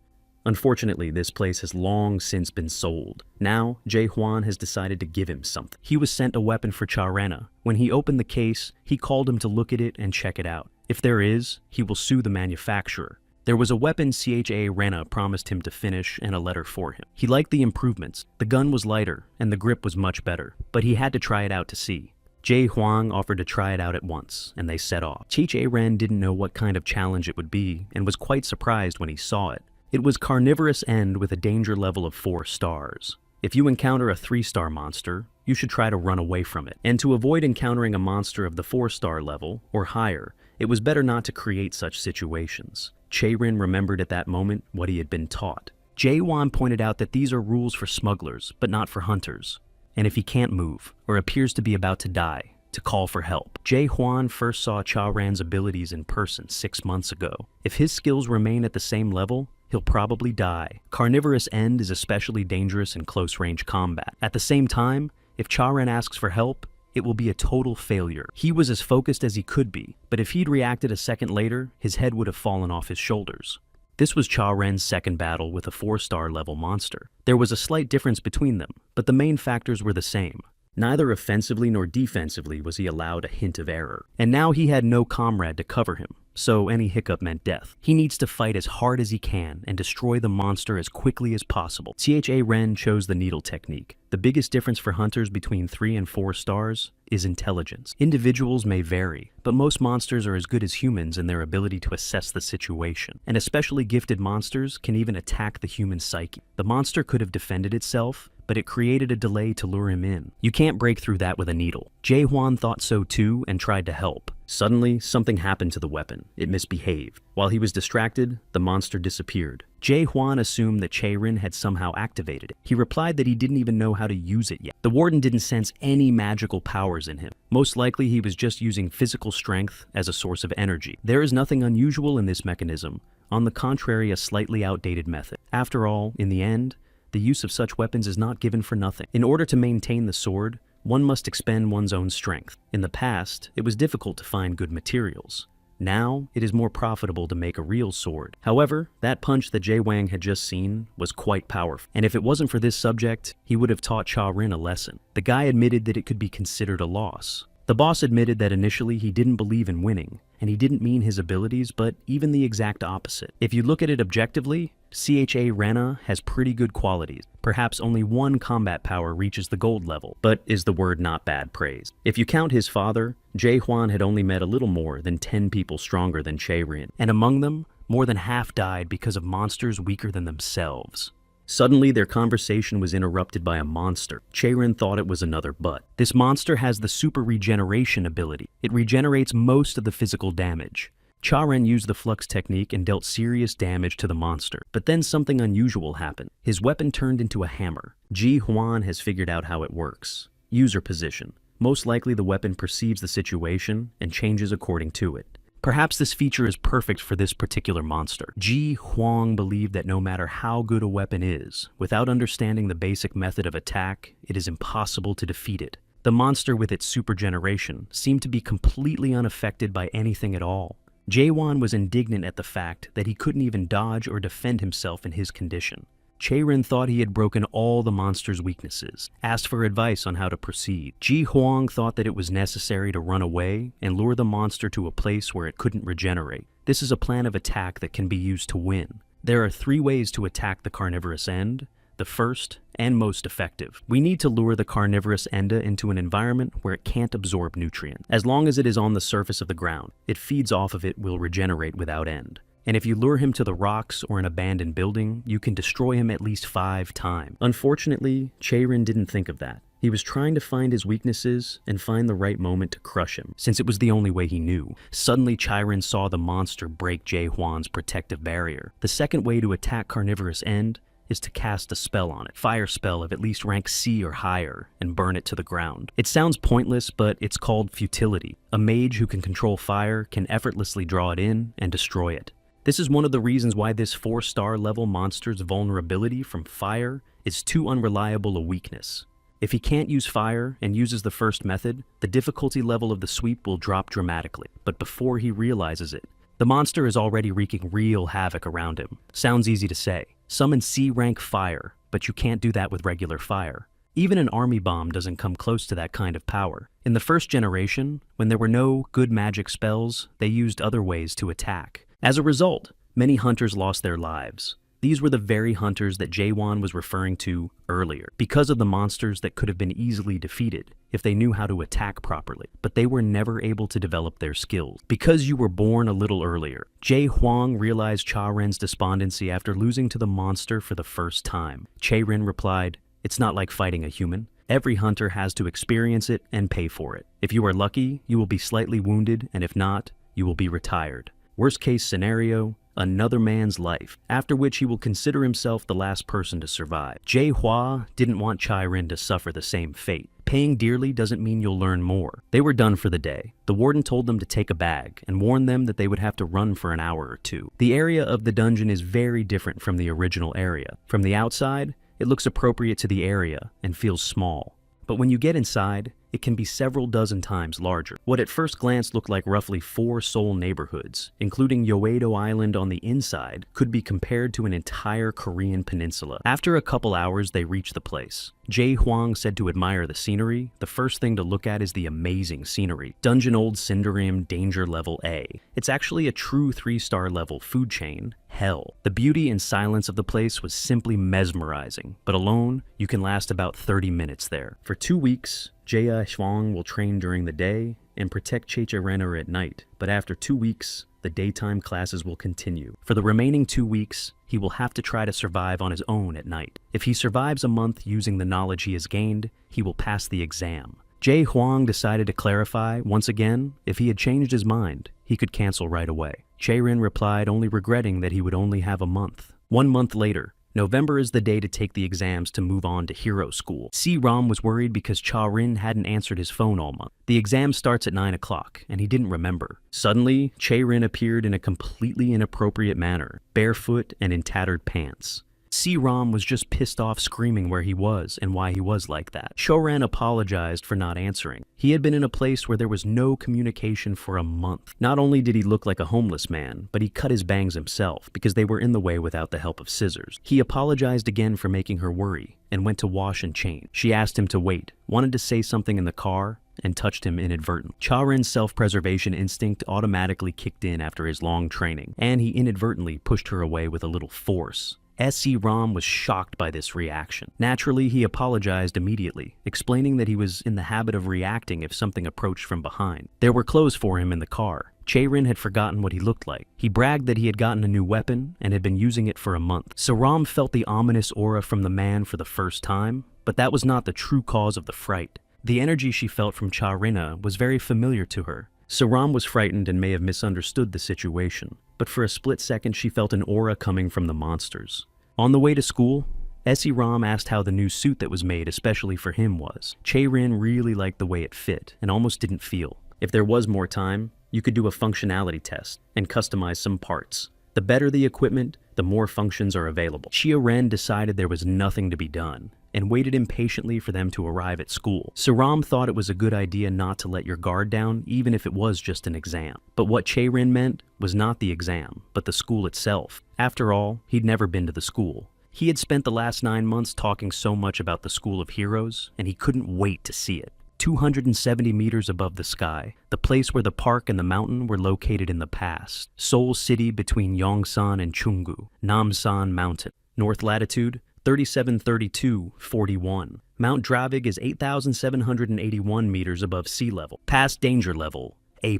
Unfortunately, this place has long since been sold. Now, Jae-hwan has decided to give him something. He was sent a weapon for Cha-rena. When he opened the case, he called him to look at it and check it out. If there is, he will sue the manufacturer. There was a weapon Cha-rena promised him to finish and a letter for him. He liked the improvements. The gun was lighter, and the grip was much better, but he had to try it out to see. Jae-hwang offered to try it out at once, and they set off. Cha-ren didn't know what kind of challenge it would be, and was quite surprised when he saw it. It was Carnivorous End with a danger level of 4 stars. If you encounter a 3-star monster, you should try to run away from it. And to avoid encountering a monster of the 4-star level, or higher, it was better not to create such situations. Chae-rin remembered at that moment what he had been taught. Jae-won pointed out that these are rules for smugglers, but not for hunters. And if he can't move, or appears to be about to die, to call for help. Jae-hwan first saw Cha-ran's abilities in person 6 months ago. If his skills remain at the same level, he'll probably die. Carnivorous End is especially dangerous in close-range combat. At the same time, if Cha-ran asks for help, it will be a total failure. He was as focused as he could be, but if he'd reacted a second later, his head would have fallen off his shoulders. This was Cha-ren's second battle with a 4-star level monster. There was a slight difference between them, but the main factors were the same. Neither offensively nor defensively was he allowed a hint of error. And now he had no comrade to cover him, so any hiccup meant death. He needs to fight as hard as he can and destroy the monster as quickly as possible. Cha-ren chose the needle technique. The biggest difference for hunters between 3 and 4 stars is intelligence. Individuals may vary, but most monsters are as good as humans in their ability to assess the situation. And especially gifted monsters can even attack the human psyche. The monster could have defended itself, but it created a delay to lure him in. You can't break through that with a needle. Jae-hwan thought so too and tried to help. Suddenly, something happened to the weapon. It misbehaved. While he was distracted, the monster disappeared. Jae-hwan assumed that Chae-rin had somehow activated it. He replied that he didn't even know how to use it yet. The warden didn't sense any magical powers in him. Most likely he was just using physical strength as a source of energy. There is nothing unusual in this mechanism. On the contrary, a slightly outdated method. After all, in the end, the use of such weapons is not given for nothing. In order to maintain the sword, one must expend one's own strength. In the past, it was difficult to find good materials. Now, it is more profitable to make a real sword. However, that punch that Jae-wang had just seen was quite powerful. And if it wasn't for this subject, he would have taught Cha-rin a lesson. The guy admitted that it could be considered a loss. The boss admitted that initially he didn't believe in winning, and he didn't mean his abilities, but even the exact opposite. If you look at it objectively, Cha-rena has pretty good qualities. Perhaps only one combat power reaches the gold level, but is the word not bad praise. If you count his father, Jae-hwan had only met a little more than 10 people stronger than Chae-rin, and among them, more than half died because of monsters weaker than themselves. Suddenly, their conversation was interrupted by a monster. Chae-rin thought it was another butt. This monster has the super regeneration ability. It regenerates most of the physical damage. Cha-ren used the flux technique and dealt serious damage to the monster. But then something unusual happened. His weapon turned into a hammer. Ji-hwan has figured out how it works. User position. Most likely the weapon perceives the situation and changes according to it. Perhaps this feature is perfect for this particular monster. Ji-hwang believed that no matter how good a weapon is, without understanding the basic method of attack, it is impossible to defeat it. The monster with its super generation seemed to be completely unaffected by anything at all. Jae-won was indignant at the fact that he couldn't even dodge or defend himself in his condition. Chae-rin thought he had broken all the monster's weaknesses, asked for advice on how to proceed. Ji-hwang thought that it was necessary to run away and lure the monster to a place where it couldn't regenerate. This is a plan of attack that can be used to win. There are 3 ways to attack the carnivorous end, the first and most effective. We need to lure the carnivorous enda into an environment where it can't absorb nutrients. As long as it is on the surface of the ground, it feeds off of it will regenerate without end. And if you lure him to the rocks or an abandoned building, you can destroy him at least 5 times. Unfortunately, Chae-rin didn't think of that. He was trying to find his weaknesses and find the right moment to crush him, since it was the only way he knew. Suddenly, Chae-rin saw the monster break Jae-hwan's protective barrier. The second way to attack carnivorous end is to cast a spell on it. Fire spell of at least rank C or higher, and burn it to the ground. It sounds pointless, but it's called futility. A mage who can control fire can effortlessly draw it in and destroy it. This is one of the reasons why this 4-star level monster's vulnerability from fire is too unreliable a weakness. If he can't use fire and uses the first method, the difficulty level of the sweep will drop dramatically. But before he realizes it, the monster is already wreaking real havoc around him. Sounds easy to say. Summon C-rank fire, but you can't do that with regular fire. Even an army bomb doesn't come close to that kind of power. In the first generation, when there were no good magic spells, they used other ways to attack. As a result, many hunters lost their lives. These were the very hunters that Jaewon was referring to earlier, because of the monsters that could have been easily defeated if they knew how to attack properly, but they were never able to develop their skills. Because you were born a little earlier, Jae Hwang realized Cha-Ren's despondency after losing to the monster for the first time. Chae-Rin replied, "It's not like fighting a human. Every hunter has to experience it and pay for it. If you are lucky, you will be slightly wounded, and if not, you will be retired. Worst case scenario, another man's life, after which he will consider himself the last person to survive." Jae Hwa didn't want Chae-Rin to suffer the same fate. Paying dearly doesn't mean you'll learn more. They were done for the day. The warden told them to take a bag and warned them that they would have to run for an hour or two. The area of the dungeon is very different from the original area. From the outside, it looks appropriate to the area and feels small. But when you get inside, it can be several dozen times larger. What at first glance looked like roughly 4 Seoul neighborhoods, including Yoedo Island on the inside, could be compared to an entire Korean peninsula. After a couple hours, they reached the place. Jae Hwang said to admire the scenery, the first thing to look at is the amazing scenery. Dungeon Old Cinderim Danger Level A. It's actually a true 3-star level food chain, hell. The beauty and silence of the place was simply mesmerizing, but alone, you can last about 30 minutes there. For 2 weeks, Jae Hwang will train during the day and protect Chae-Renner at night, but after 2 weeks, the daytime classes will continue. For the remaining 2 weeks, he will have to try to survive on his own at night. If he survives a month using the knowledge he has gained, he will pass the exam. Jae Hwang decided to clarify, once again, if he had changed his mind, he could cancel right away. Chae-Rin replied, only regretting that he would only have a month. 1 month later, November is the day to take the exams to move on to hero school. Si-Ram was worried because Cha-Rin hadn't answered his phone all month. The exam starts at 9 o'clock, and he didn't remember. Suddenly, Chae-Rin appeared in a completely inappropriate manner, barefoot and in tattered pants. Si-Ram was just pissed off screaming where he was and why he was like that. Shoran apologized for not answering. He had been in a place where there was no communication for a month. Not only did he look like a homeless man, but he cut his bangs himself because they were in the way without the help of scissors. He apologized again for making her worry and went to wash and change. She asked him to wait, wanted to say something in the car, and touched him inadvertently. Cha-Rin's self-preservation instinct automatically kicked in after his long training, and he inadvertently pushed her away with a little force. Si-Ram was shocked by this reaction. Naturally, he apologized immediately, explaining that he was in the habit of reacting if something approached from behind. There were clothes for him in the car. Chae-Rin had forgotten what he looked like. He bragged that he had gotten a new weapon and had been using it for a month. Si-Ram felt the ominous aura from the man for the first time, but that was not the true cause of the fright. The energy she felt from Cha-Rin was very familiar to her. Si-Ram was frightened and may have misunderstood the situation, but for a split second she felt an aura coming from the monsters. On the way to school, Si-Ram asked how the new suit that was made especially for him was. Chae-Rin really liked the way it fit and almost didn't feel. If there was more time, you could do a functionality test and customize some parts. The better the equipment, the more functions are available. Chia-Ren decided there was nothing to be done and waited impatiently for them to arrive at school. Si-Ram thought it was a good idea not to let your guard down, even if it was just an exam. But what Chae-Rin meant was not the exam, but the school itself. After all, he'd never been to the school. He had spent the last 9 months talking so much about the School of Heroes, and he couldn't wait to see it. 270 meters above the sky, the place where the park and the mountain were located in the past. Seoul City between Yongsan and Chunggu, Namsan Mountain. North latitude, 3732.41. Mount Dravig is 8,781 meters above sea level. Past danger level, A+.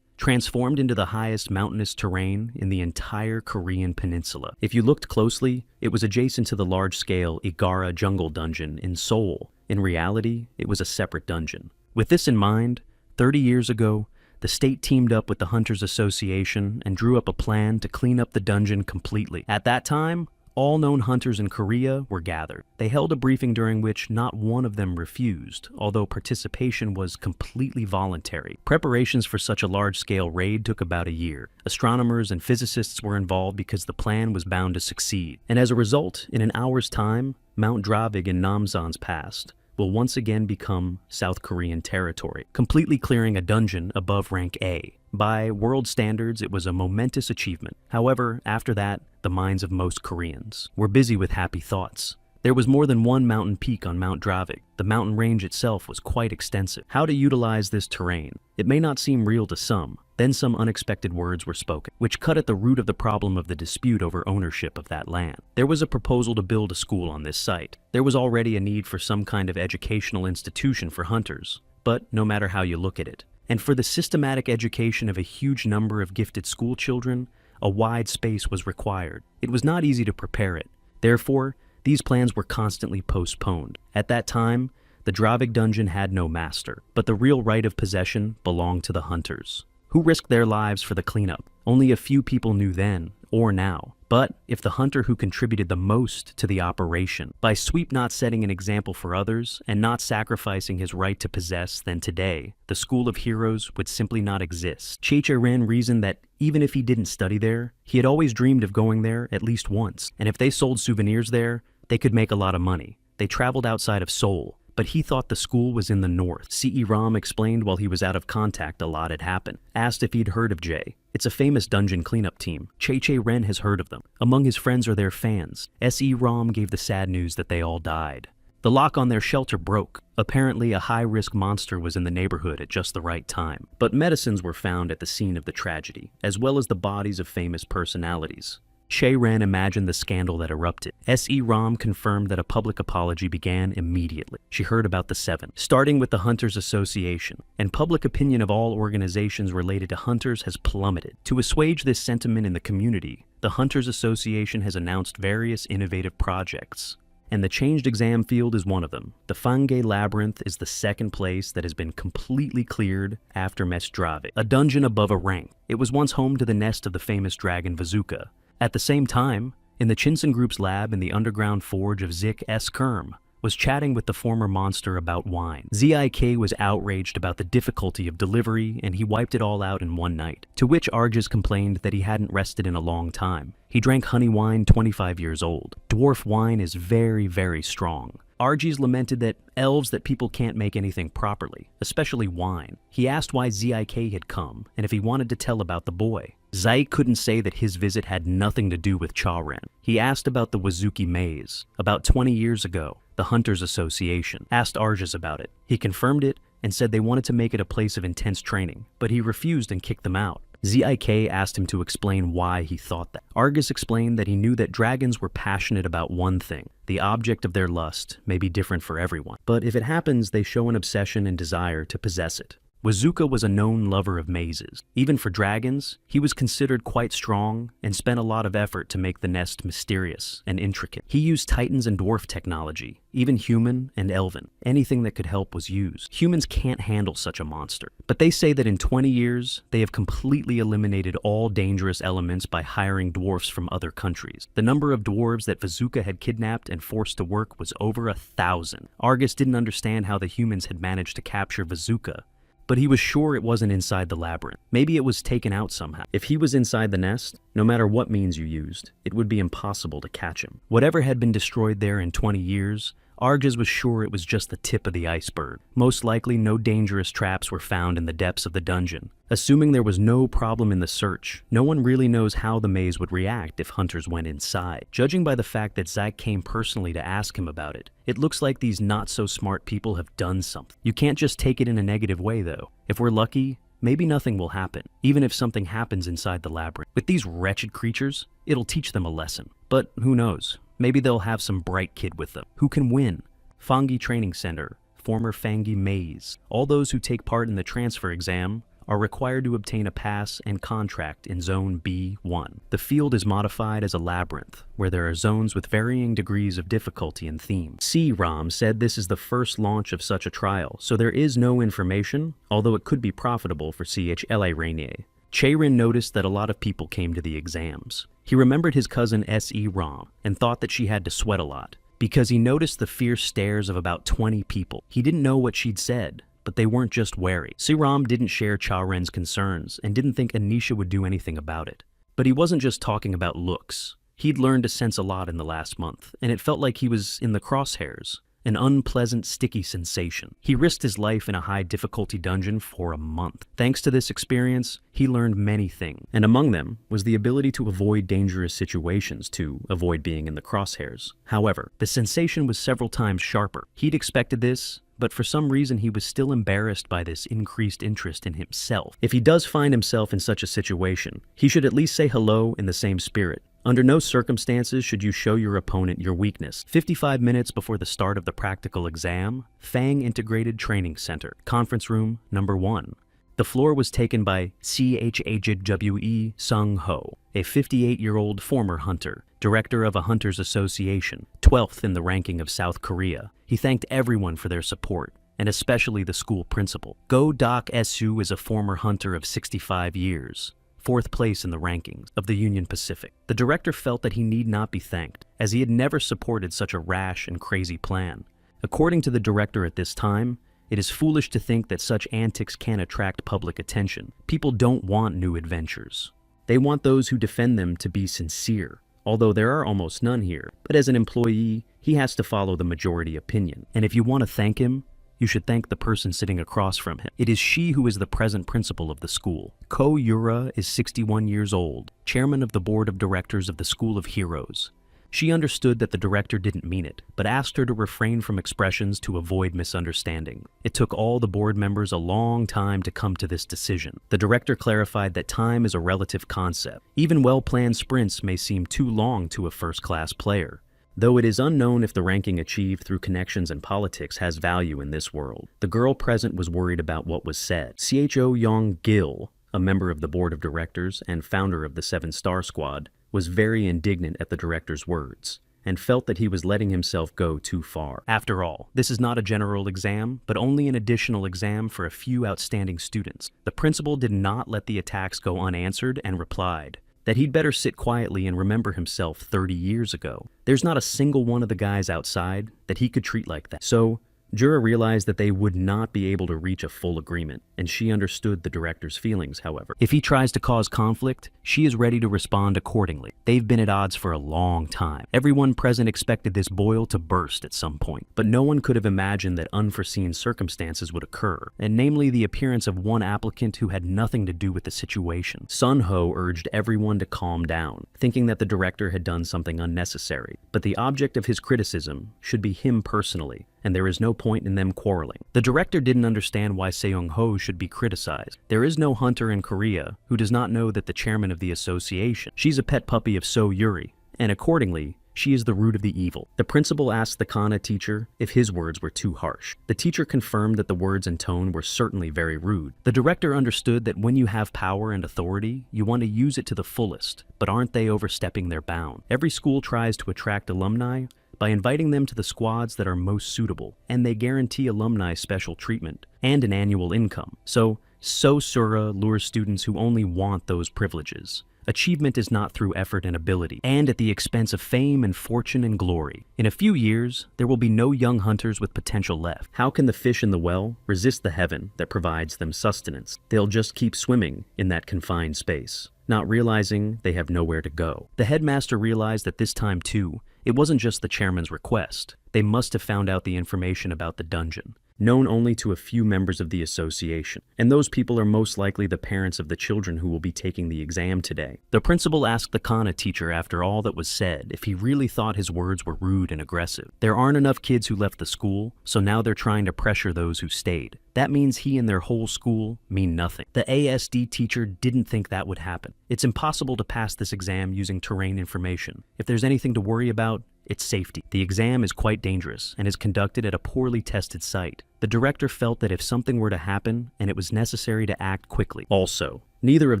Transformed into the highest mountainous terrain in the entire Korean peninsula. If you looked closely, it was adjacent to the large-scale Igara jungle dungeon in Seoul. In reality, it was a separate dungeon. With this in mind, 30 years ago, the state teamed up with the Hunters Association and drew up a plan to clean up the dungeon completely. At that time, all known hunters in Korea were gathered. They held a briefing during which not one of them refused, although participation was completely voluntary. Preparations for such a large-scale raid took about a year. Astronomers and physicists were involved because the plan was bound to succeed. And as a result, in an hour's time, Mount Dravig in Namsan's past will once again become South Korean territory, completely clearing a dungeon above rank A. By world standards, it was a momentous achievement. However, after that, the minds of most Koreans were busy with happy thoughts. There was more than one mountain peak on Mount Dravik. The mountain range itself was quite extensive. How to utilize this terrain? It may not seem real to some. Then some unexpected words were spoken, which cut at the root of the problem of the dispute over ownership of that land. There was a proposal to build a school on this site. There was already a need for some kind of educational institution for hunters, but no matter how you look at it. And for the systematic education of a huge number of gifted school children, a wide space was required. It was not easy to prepare it. Therefore, these plans were constantly postponed. At that time, the Dravik dungeon had no master, but the real right of possession belonged to the hunters, who risked their lives for the cleanup. Only a few people knew then, or now. But if the hunter who contributed the most to the operation, by Sweep not setting an example for others and not sacrificing his right to possess, then today, the School of Heroes would simply not exist. Che-Che-Ren reasoned that even if he didn't study there, he had always dreamed of going there at least once, and if they sold souvenirs there, they could make a lot of money. They traveled outside of Seoul, but he thought the school was in the north. C.E. Ram explained while he was out of contact a lot had happened. Asked if he'd heard of Jay. It's a famous dungeon cleanup team. Che-Che-Ren has heard of them. Among his friends are their fans. S.E. Ram gave the sad news that they all died. The lock on their shelter broke. Apparently, a high-risk monster was in the neighborhood at just the right time. But medicines were found at the scene of the tragedy, as well as the bodies of famous personalities. Che-Ren imagined the scandal that erupted. S.E. Ram confirmed that a public apology began immediately. She heard about the seven, starting with the Hunters Association, and public opinion of all organizations related to hunters has plummeted. To assuage this sentiment in the community, the Hunters Association has announced various innovative projects, and the changed exam field is one of them. The Fange Labyrinth is the second place that has been completely cleared after Dravik, a dungeon above a rank. It was once home to the nest of the famous dragon Bazooka. At the same time, in the Chinsen Group's lab in the underground forge of Zik S. Kerm, was chatting with the former monster about wine. Zik was outraged about the difficulty of delivery, and he wiped it all out in one night, to which Arges complained that he hadn't rested in a long time. He drank honey wine 25 years old. Dwarf wine is very, very strong. Arges lamented that elves that people can't make anything properly, especially wine. He asked why Zik had come, and if he wanted to tell about the boy. Zik couldn't say that his visit had nothing to do with Cha-Ren. He asked about the Wazuki Maze. About 20 years ago, the Hunters Association asked Arges about it. He confirmed it and said they wanted to make it a place of intense training, but he refused and kicked them out. Zik asked him to explain why he thought that. Arges explained that he knew that dragons were passionate about one thing. The object of their lust may be different for everyone, but if it happens, they show an obsession and desire to possess it. Wazuka was a known lover of mazes. Even for dragons, he was considered quite strong and spent a lot of effort to make the nest mysterious and intricate. He used titans and dwarf technology, even human and elven. Anything that could help was used. Humans can't handle such a monster. But they say that in 20 years, they have completely eliminated all dangerous elements by hiring dwarfs from other countries. The number of dwarves that Wazuka had kidnapped and forced to work was over 1,000. Argus didn't understand how the humans had managed to capture Wazuka, but he was sure it wasn't inside the labyrinth. Maybe it was taken out somehow. If he was inside the nest, no matter what means you used, it would be impossible to catch him. Whatever had been destroyed there in 20 years, Arges was sure it was just the tip of the iceberg. Most likely, no dangerous traps were found in the depths of the dungeon. Assuming there was no problem in the search, no one really knows how the maze would react if hunters went inside. Judging by the fact that Zik came personally to ask him about it, it looks like these not-so-smart people have done something. You can't just take it in a negative way, though. If we're lucky, maybe nothing will happen, even if something happens inside the labyrinth. With these wretched creatures, it'll teach them a lesson. But who knows? Maybe they'll have some bright kid with them. Who can win? Fangi Training Center, former Fangi Maze. All those who take part in the transfer exam are required to obtain a pass and contract in Zone B1. The field is modified as a labyrinth, where there are zones with varying degrees of difficulty and theme. C-ROM said this is the first launch of such a trial, so there is no information, although it could be profitable for CHLA Rainier. Che-Rin noticed that a lot of people came to the exams. He remembered his cousin S.E. Rom and thought that she had to sweat a lot, because he noticed the fierce stares of about 20 people. He didn't know what she'd said, but they weren't just wary. Siram didn't share Cha-Ren's concerns and didn't think Anisha would do anything about it. But he wasn't just talking about looks. He'd learned to sense a lot in the last month, and it felt like he was in the crosshairs. an unpleasant, sticky sensation. He risked his life in a high-difficulty dungeon for a month. Thanks to this experience, he learned many things, and among them was the ability to avoid dangerous situations to avoid being in the crosshairs. However, the sensation was several times sharper. He'd expected this, but for some reason he was still embarrassed by this increased interest in himself. If he does find himself in such a situation, he should at least say hello in the same spirit. Under no circumstances should you show your opponent your weakness. 55 minutes before the start of the practical exam, Fang Integrated Training Center, conference room number 1. The floor was taken by CHAJWE Sung Ho, a 58-year-old former hunter, director of a hunters association, 12th in the ranking of South Korea. He thanked everyone for their support, and especially the school principal. Go Dak Su is a former hunter of 65 years, 4th place in the rankings of the Union Pacific. The director felt that he need not be thanked, as he had never supported such a rash and crazy plan. According to the director at this time, it is foolish to think that such antics can attract public attention. People don't want new adventures. They want those who defend them to be sincere, although there are almost none here. But as an employee, he has to follow the majority opinion. And if you want to thank him, you should thank the person sitting across from him. It is she who is the present principal of the school. Ko Yura is 61 years old, chairman of the board of directors of the School of Heroes. She understood that the director didn't mean it, but asked her to refrain from expressions to avoid misunderstanding. It took all the board members a long time to come to this decision. The director clarified that time is a relative concept. Even well-planned sprints may seem too long to a first-class player, though it is unknown if the ranking achieved through connections and politics has value in this world. The girl present was worried about what was said. Cho Young-gil, a member of the board of directors and founder of the 7-Star Squad, was very indignant at the director's words, and felt that he was letting himself go too far. After all, this is not a general exam, but only an additional exam for a few outstanding students. The principal did not let the attacks go unanswered and replied that he'd better sit quietly and remember himself 30 years ago. There's not a single one of the guys outside that he could treat like that. So, Jura realized that they would not be able to reach a full agreement, and she understood the director's feelings, however. If he tries to cause conflict, she is ready to respond accordingly. They've been at odds for a long time. Everyone present expected this boil to burst at some point, but no one could have imagined that unforeseen circumstances would occur, and namely the appearance of one applicant who had nothing to do with the situation. Sun Ho urged everyone to calm down, thinking that the director had done something unnecessary, but the object of his criticism should be him personally, and there is no point in them quarreling. The director didn't understand why Seong-ho should be criticized. There is no hunter in Korea who does not know that the chairman of the association. She's a pet puppy of So Yuri, and accordingly, she is the root of the evil. The principal asked the Kana teacher if his words were too harsh. The teacher confirmed that the words and tone were certainly very rude. The director understood that when you have power and authority, you want to use it to the fullest, but aren't they overstepping their bound? Every school tries to attract alumni by inviting them to the squads that are most suitable, and they guarantee alumni special treatment and an annual income. So Sura lures students who only want those privileges. Achievement is not through effort and ability, and at the expense of fame and fortune and glory. In a few years, there will be no young hunters with potential left. How can the fish in the well resist the heaven that provides them sustenance? They'll just keep swimming in that confined space, not realizing they have nowhere to go. The headmaster realized that this time too, it wasn't just the chairman's request. They must have found out the information about the dungeon, known only to a few members of the association, and those people are most likely the parents of the children who will be taking the exam today. The principal asked the Kana teacher after all that was said if he really thought his words were rude and aggressive. There aren't enough kids who left the school, so now they're trying to pressure those who stayed. That means he and their whole school mean nothing. The ASD teacher didn't think that would happen. It's impossible to pass this exam using terrain information. If there's anything to worry about, it's safety. The exam is quite dangerous and is conducted at a poorly tested site. The director felt that if something were to happen, and it was necessary to act quickly. Also, neither of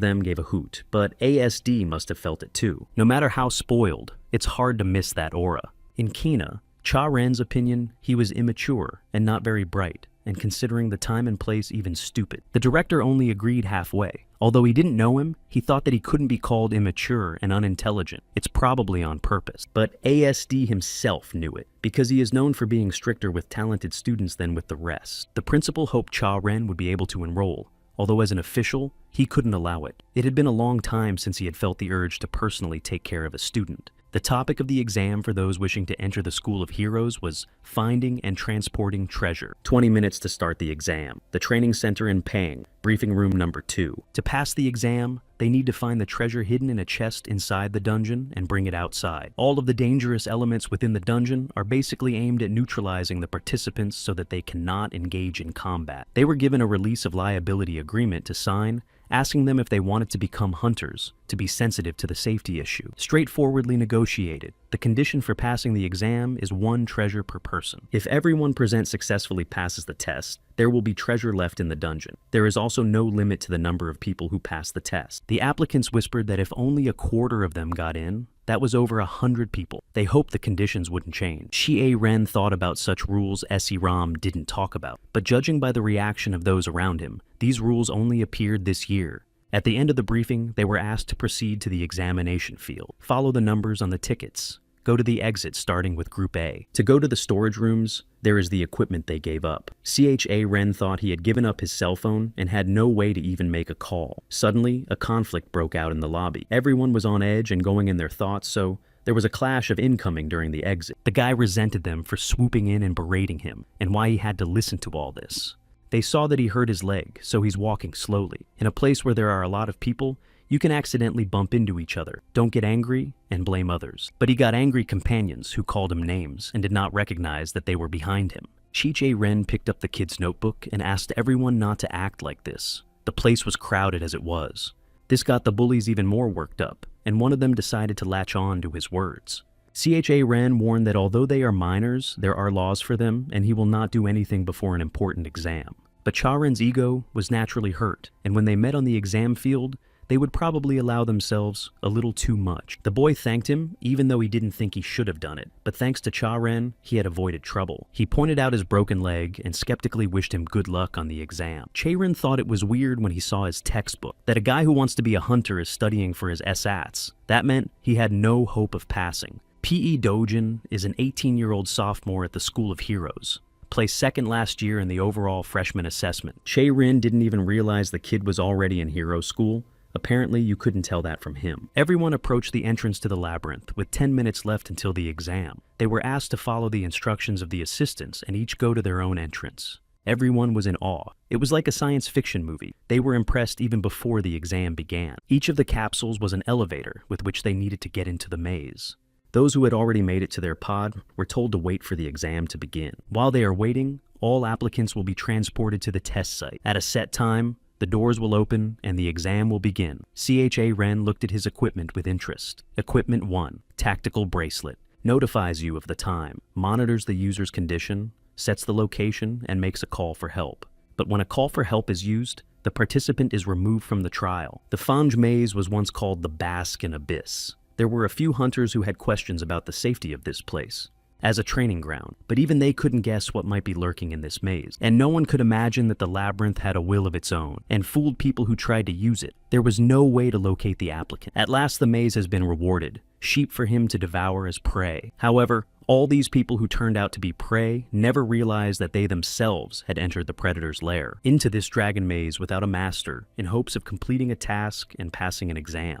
them gave a hoot, but ASD must have felt it too. No matter how spoiled, it's hard to miss that aura. In Kina, Cha Ren's opinion, he was immature and not very bright, and considering the time and place even stupid. The director only agreed halfway. Although he didn't know him, he thought that he couldn't be called immature and unintelligent. It's probably on purpose. But ASD himself knew it, because he is known for being stricter with talented students than with the rest. The principal hoped Cha Ren would be able to enroll, although as an official, he couldn't allow it. It had been a long time since he had felt the urge to personally take care of a student. The topic of the exam for those wishing to enter the School of Heroes was finding and transporting treasure. 20 minutes to start the exam. The training center in Pang, briefing room number 2. To pass the exam, they need to find the treasure hidden in a chest inside the dungeon and bring it outside. All of the dangerous elements within the dungeon are basically aimed at neutralizing the participants so that they cannot engage in combat. They were given a release of liability agreement to sign, asking them if they wanted to become hunters, to be sensitive to the safety issue. Straightforwardly negotiated. The condition for passing the exam is 1 treasure per person. If everyone present successfully passes the test, there will be treasure left in the dungeon. There is also no limit to the number of people who pass the test. The applicants whispered that if only a quarter of them got in, that was over 100 people. They hoped the conditions wouldn't change. Xie Ren thought about such rules S.E. Ram didn't talk about, but judging by the reaction of those around him, these rules only appeared this year. At the end of the briefing, they were asked to proceed to the examination field. Follow the numbers on the tickets. Go to the exit starting with Group A. To go to the storage rooms, there is the equipment they gave up. CHA Ren thought he had given up his cell phone and had no way to even make a call. Suddenly, a conflict broke out in the lobby. Everyone was on edge and going in their thoughts, so there was a clash of incoming during the exit. The guy resented them for swooping in and berating him, and why he had to listen to all this. They saw that he hurt his leg, so he's walking slowly. In a place where there are a lot of people, you can accidentally bump into each other. Don't get angry and blame others. But he got angry companions who called him names and did not recognize that they were behind him. Chi-Che Ren picked up the kid's notebook and asked everyone not to act like this. The place was crowded as it was. This got the bullies even more worked up, and one of them decided to latch on to his words. CHA Ren warned that although they are minors, there are laws for them, and he will not do anything before an important exam. But Charen's ego was naturally hurt, and when they met on the exam field, they would probably allow themselves a little too much. The boy thanked him, even though he didn't think he should have done it. But thanks to Charen, he had avoided trouble. He pointed out his broken leg and skeptically wished him good luck on the exam. Charen thought it was weird when he saw his textbook, that a guy who wants to be a hunter is studying for his SATs. That meant he had no hope of passing. P.E. Dojin is an 18-year-old sophomore at the School of Heroes. Placed second last year in the overall freshman assessment. Che-Rin didn't even realize the kid was already in hero school. Apparently, you couldn't tell that from him. Everyone approached the entrance to the labyrinth, with 10 minutes left until the exam. They were asked to follow the instructions of the assistants and each go to their own entrance. Everyone was in awe. It was like a science fiction movie. They were impressed even before the exam began. Each of the capsules was an elevator with which they needed to get into the maze. Those who had already made it to their pod were told to wait for the exam to begin. While they are waiting, all applicants will be transported to the test site. At a set time, the doors will open and the exam will begin. CHA Ren looked at his equipment with interest. Equipment 1, Tactical Bracelet. Notifies you of the time, monitors the user's condition, sets the location, and makes a call for help. But when a call for help is used, the participant is removed from the trial. The Fange Maze was once called the Baskin Abyss. There were a few hunters who had questions about the safety of this place as a training ground, but even they couldn't guess what might be lurking in this maze. And no one could imagine that the labyrinth had a will of its own, and fooled people who tried to use it. There was no way to locate the applicant. At last the maze has been rewarded, sheep for him to devour as prey. However, all these people who turned out to be prey never realized that they themselves had entered the predator's lair, into this dragon maze without a master, in hopes of completing a task and passing an exam.